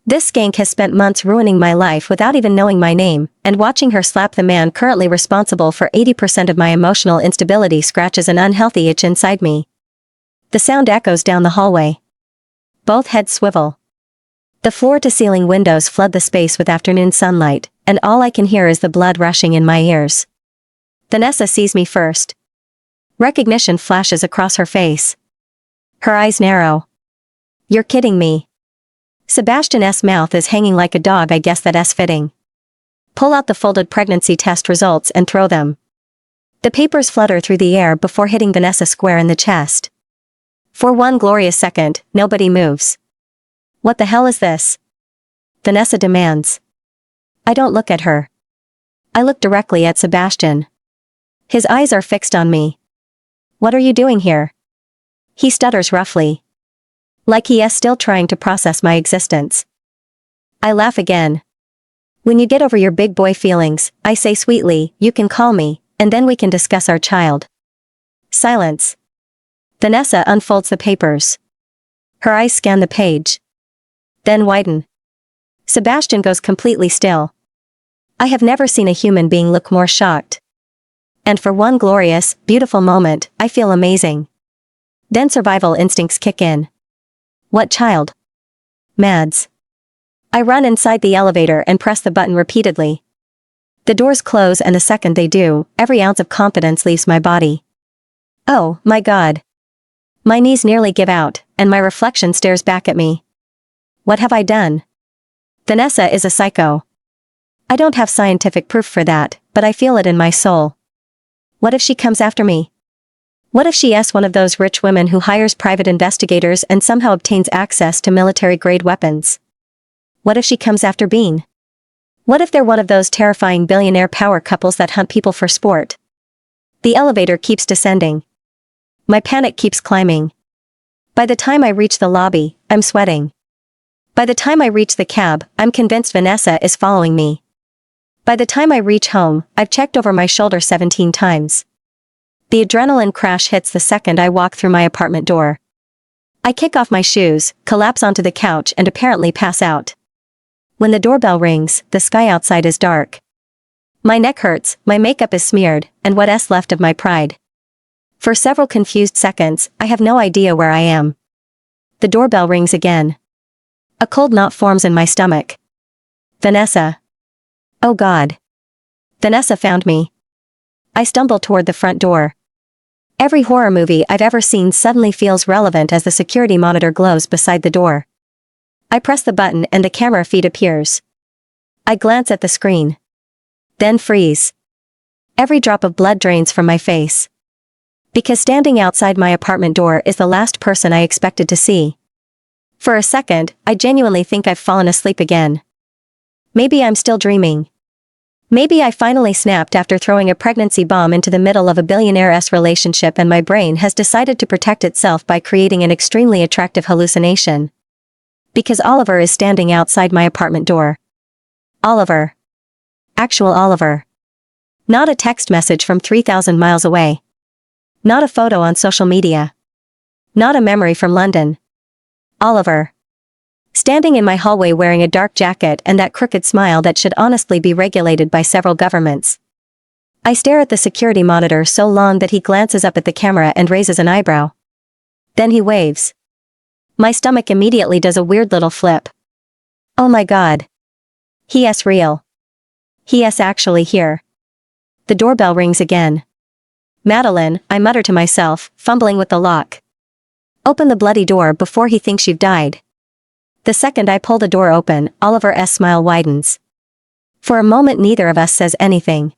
This skank has spent months ruining my life without even knowing my name, and watching her slap the man currently responsible for 80% of my emotional instability scratches an unhealthy itch inside me. The sound echoes down the hallway. Both heads swivel. The floor-to-ceiling windows flood the space with afternoon sunlight, and all I can hear is the blood rushing in my ears. Vanessa sees me first. Recognition flashes across her face. Her eyes narrow. You're kidding me. Sebastian's mouth is hanging like a dog. I guess that's fitting. Pull out the folded pregnancy test results and throw them. The papers flutter through the air before hitting Vanessa square in the chest. For one glorious second, nobody moves. What the hell is this? Vanessa demands. I don't look at her. I look directly at Sebastian. His eyes are fixed on me. What are you doing here? He stutters roughly. Like he is still trying to process my existence. I laugh again. When you get over your big boy feelings, I say sweetly, you can call me, and then we can discuss our child. Silence. Vanessa unfolds the papers. Her eyes scan the page. Then widen. Sebastian goes completely still. I have never seen a human being look more shocked. And for one glorious, beautiful moment, I feel amazing. Then survival instincts kick in. What child? Mads. I run inside the elevator and press the button repeatedly. The doors close and the second they do, every ounce of confidence leaves my body. Oh, my God. My knees nearly give out, and my reflection stares back at me. What have I done? Vanessa is a psycho. I don't have scientific proof for that, but I feel it in my soul. What if she comes after me? What if she is one of those rich women who hires private investigators and somehow obtains access to military-grade weapons? What if she comes after Bean? What if they're one of those terrifying billionaire power couples that hunt people for sport? The elevator keeps descending. My panic keeps climbing. By the time I reach the lobby, I'm sweating. By the time I reach the cab, I'm convinced Vanessa is following me. By the time I reach home, I've checked over my shoulder 17 times. The adrenaline crash hits the second I walk through my apartment door. I kick off my shoes, collapse onto the couch and apparently pass out. When the doorbell rings, the sky outside is dark. My neck hurts, my makeup is smeared, and what's left of my pride. For several confused seconds, I have no idea where I am. The doorbell rings again. A cold knot forms in my stomach. Vanessa. Oh God. Vanessa found me. I stumble toward the front door. Every horror movie I've ever seen suddenly feels relevant as the security monitor glows beside the door. I press the button and the camera feed appears. I glance at the screen. Then freeze. Every drop of blood drains from my face. Because standing outside my apartment door is the last person I expected to see. For a second, I genuinely think I've fallen asleep again. Maybe I'm still dreaming. Maybe I finally snapped after throwing a pregnancy bomb into the middle of a billionaire's relationship and my brain has decided to protect itself by creating an extremely attractive hallucination. Because Oliver is standing outside my apartment door. Oliver. Actual Oliver. Not a text message from 3,000 miles away. Not a photo on social media. Not a memory from London. Oliver. Standing in my hallway wearing a dark jacket and that crooked smile that should honestly be regulated by several governments. I stare at the security monitor so long that he glances up at the camera and raises an eyebrow. Then he waves. My stomach immediately does a weird little flip. Oh my God. He is real. He is actually here. The doorbell rings again. Madeline, I mutter to myself, fumbling with the lock. Open the bloody door before he thinks you've died. The second I pull the door open, Oliver's smile widens. For a moment neither of us says anything.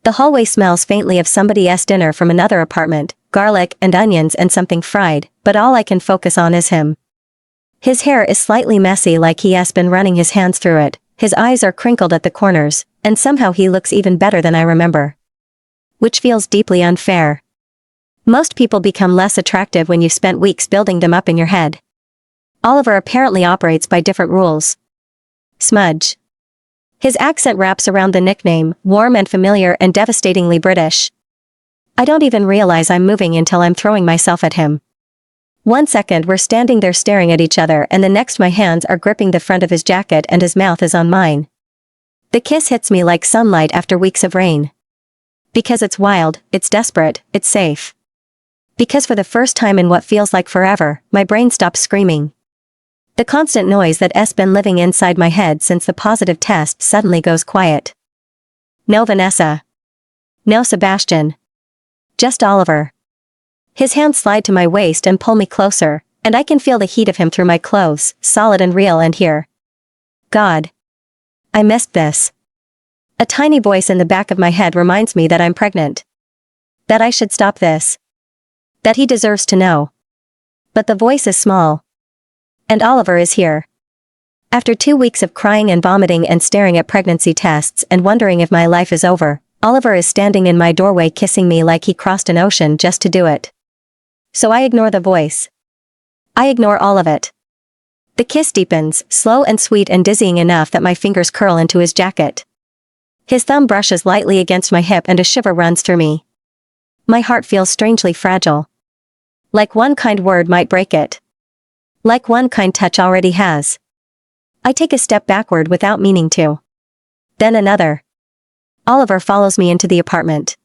The hallway smells faintly of somebody's dinner from another apartment, garlic and onions and something fried, but all I can focus on is him. His hair is slightly messy like he has been running his hands through it, his eyes are crinkled at the corners, and somehow he looks even better than I remember. Which feels deeply unfair. Most people become less attractive when you've spent weeks building them up in your head. Oliver apparently operates by different rules. Smudge. His accent wraps around the nickname, warm and familiar and devastatingly British. I don't even realize I'm moving until I'm throwing myself at him. 1 second we're standing there staring at each other and the next my hands are gripping the front of his jacket and his mouth is on mine. The kiss hits me like sunlight after weeks of rain. Because it's wild, it's desperate, it's safe. Because for the first time in what feels like forever, my brain stops screaming. The constant noise that's been living inside my head since the positive test suddenly goes quiet. No Vanessa. No Sebastian. Just Oliver. His hands slide to my waist and pull me closer, and I can feel the heat of him through my clothes, solid and real and here. God. I missed this. A tiny voice in the back of my head reminds me that I'm pregnant. That I should stop this. That he deserves to know. But the voice is small. And Oliver is here. After 2 weeks of crying and vomiting and staring at pregnancy tests and wondering if my life is over, Oliver is standing in my doorway kissing me like he crossed an ocean just to do it. So I ignore the voice. I ignore all of it. The kiss deepens, slow and sweet and dizzying enough that my fingers curl into his jacket. His thumb brushes lightly against my hip and a shiver runs through me. My heart feels strangely fragile. Like one kind word might break it. Like one kind touch already has. I take a step backward without meaning to. Then another. Oliver follows me into the apartment.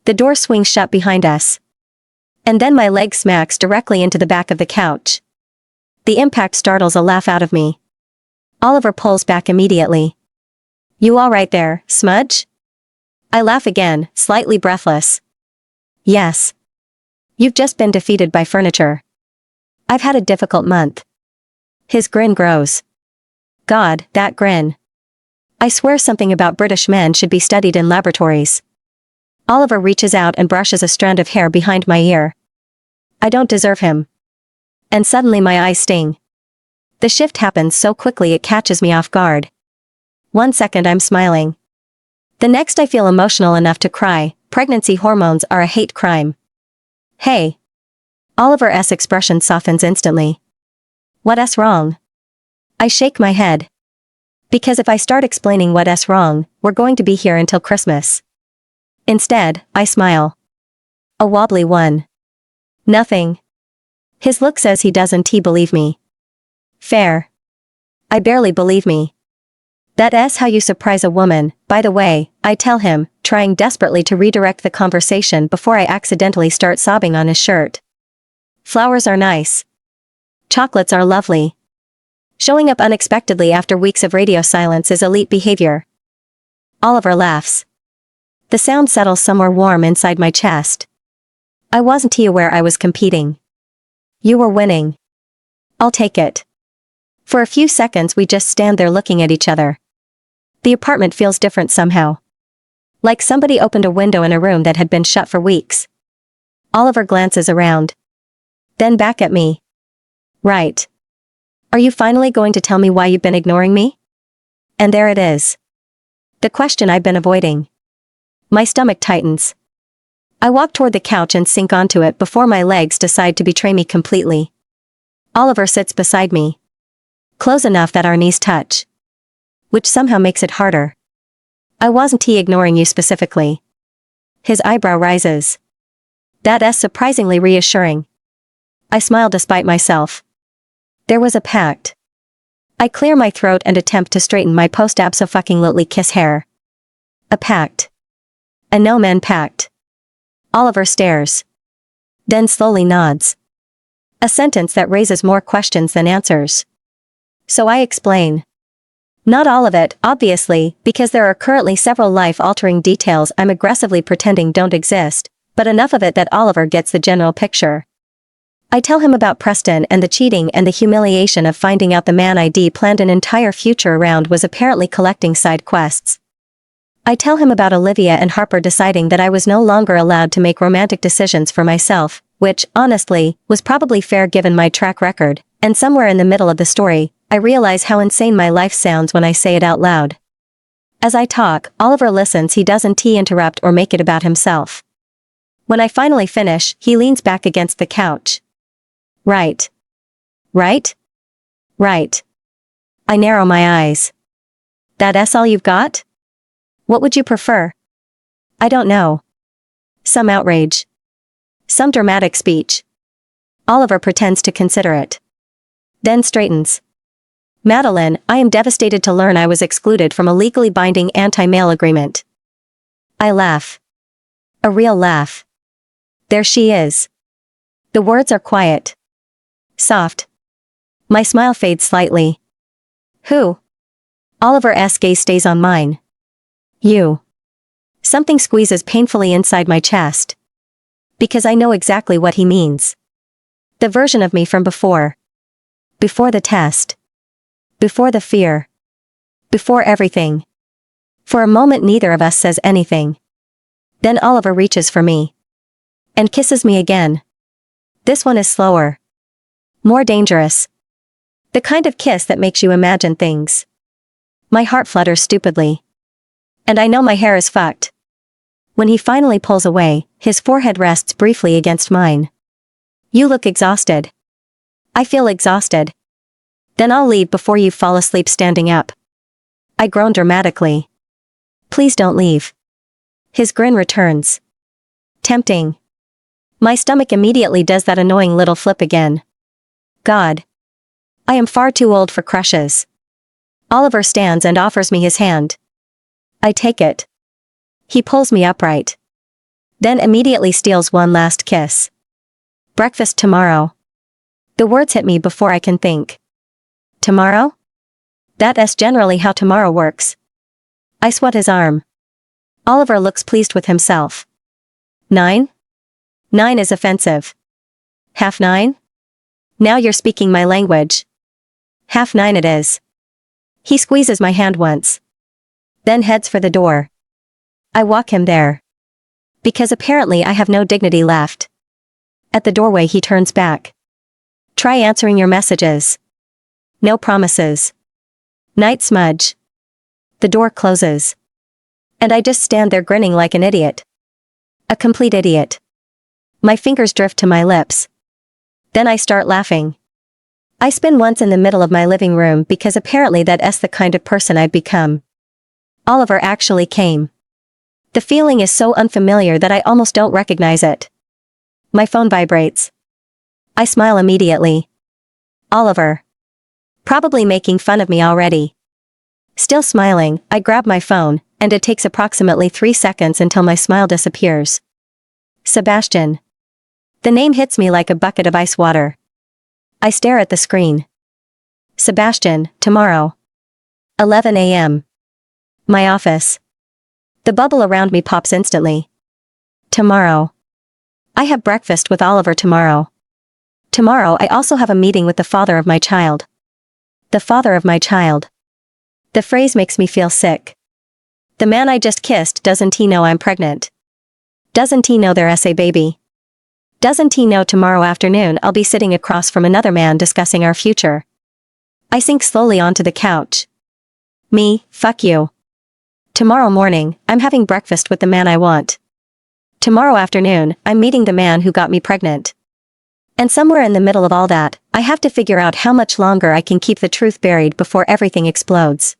The door swings shut behind us. And then my leg smacks directly into the back of the couch. The impact startles a laugh out of me. Oliver pulls back immediately. You all right there, Smudge? I laugh again, slightly breathless. Yes. You've just been defeated by furniture. I've had a difficult month. His grin grows. God, that grin. I swear something about British men should be studied in laboratories. Oliver reaches out and brushes a strand of hair behind my ear. I don't deserve him. And suddenly my eyes sting. The shift happens so quickly it catches me off guard. 1 second I'm smiling. The next I feel emotional enough to cry. Pregnancy hormones are a hate crime. Hey. Oliver's expression softens instantly. What's wrong? I shake my head. Because if I start explaining what's wrong, we're going to be here until Christmas. Instead, I smile. A wobbly one. Nothing. His look says he doesn't believe me. Fair. I barely believe me. That's how you surprise a woman, by the way, I tell him, trying desperately to redirect the conversation before I accidentally start sobbing on his shirt. Flowers are nice. Chocolates are lovely. Showing up unexpectedly after weeks of radio silence is elite behavior. Oliver laughs. The sound settles somewhere warm inside my chest. I wasn't aware I was competing. You were winning. I'll take it. For a few seconds we just stand there looking at each other. The apartment feels different somehow. Like somebody opened a window in a room that had been shut for weeks. Oliver glances around. Then back at me. Right. Are you finally going to tell me why you've been ignoring me? And there it is. The question I've been avoiding. My stomach tightens. I walk toward the couch and sink onto it before my legs decide to betray me completely. Oliver sits beside me. Close enough that our knees touch. Which somehow makes it harder. I wasn't ignoring you specifically. His eyebrow rises. That's surprisingly reassuring. I smile despite myself. There was a pact. I clear my throat and attempt to straighten my post-abso-fucking-lutely kiss hair. A pact. A no-man pact. Oliver stares. Then slowly nods. A sentence that raises more questions than answers. So I explain. Not all of it, obviously, because there are currently several life-altering details I'm aggressively pretending don't exist, but enough of it that Oliver gets the general picture. I tell him about Preston and the cheating and the humiliation of finding out the man I'd planned an entire future around was apparently collecting side quests. I tell him about Olivia and Harper deciding that I was no longer allowed to make romantic decisions for myself, which, honestly, was probably fair given my track record, and somewhere in the middle of the story, I realize how insane my life sounds when I say it out loud. As I talk, Oliver listens. He doesn't interrupt or make it about himself. When I finally finish, he leans back against the couch. Right. Right? Right. I narrow my eyes. That's all you've got? What would you prefer? I don't know. Some outrage. Some dramatic speech. Oliver pretends to consider it. Then straightens. Madeline, I am devastated to learn I was excluded from a legally binding anti-mail agreement. I laugh. A real laugh. There she is. The words are quiet. Soft. My smile fades slightly. Who? Oliver's gaze stays on mine. You. Something squeezes painfully inside my chest. Because I know exactly what he means. The version of me from before. Before the test. Before the fear. Before everything. For a moment neither of us says anything. Then Oliver reaches for me. And kisses me again. This one is slower. More dangerous. The kind of kiss that makes you imagine things. My heart flutters stupidly. And I know my hair is fucked. When he finally pulls away, his forehead rests briefly against mine. You look exhausted. I feel exhausted. Then I'll leave before you fall asleep standing up. I groan dramatically. Please don't leave. His grin returns. Tempting. My stomach immediately does that annoying little flip again. God. I am far too old for crushes. Oliver stands and offers me his hand. I take it. He pulls me upright. Then immediately steals one last kiss. Breakfast tomorrow. The words hit me before I can think. Tomorrow? That's generally how tomorrow works. I swat his arm. Oliver looks pleased with himself. 9? 9 is offensive. 9:30? Now you're speaking my language. 9:30 it is. He squeezes my hand once. Then heads for the door. I walk him there. Because apparently I have no dignity left. At the doorway he turns back. Try answering your messages. No promises. Night smudge. The door closes. And I just stand there grinning like an idiot. A complete idiot. My fingers drift to my lips. Then I start laughing. I spin once in the middle of my living room because apparently that's the kind of person I've become. Oliver actually came. The feeling is so unfamiliar that I almost don't recognize it. My phone vibrates. I smile immediately. Oliver. Probably making fun of me already. Still smiling, I grab my phone, and it takes approximately 3 seconds until my smile disappears. Sebastian. The name hits me like a bucket of ice water. I stare at the screen. Sebastian, tomorrow. 11 a.m. My office. The bubble around me pops instantly. Tomorrow. I have breakfast with Oliver tomorrow. Tomorrow I also have a meeting with the father of my child. The father of my child. The phrase makes me feel sick. The man I just kissed, doesn't he know I'm pregnant? Doesn't he know there's a baby? Doesn't he know tomorrow afternoon I'll be sitting across from another man discussing our future? I sink slowly onto the couch. Me, fuck you. Tomorrow morning, I'm having breakfast with the man I want. Tomorrow afternoon, I'm meeting the man who got me pregnant. And somewhere in the middle of all that, I have to figure out how much longer I can keep the truth buried before everything explodes.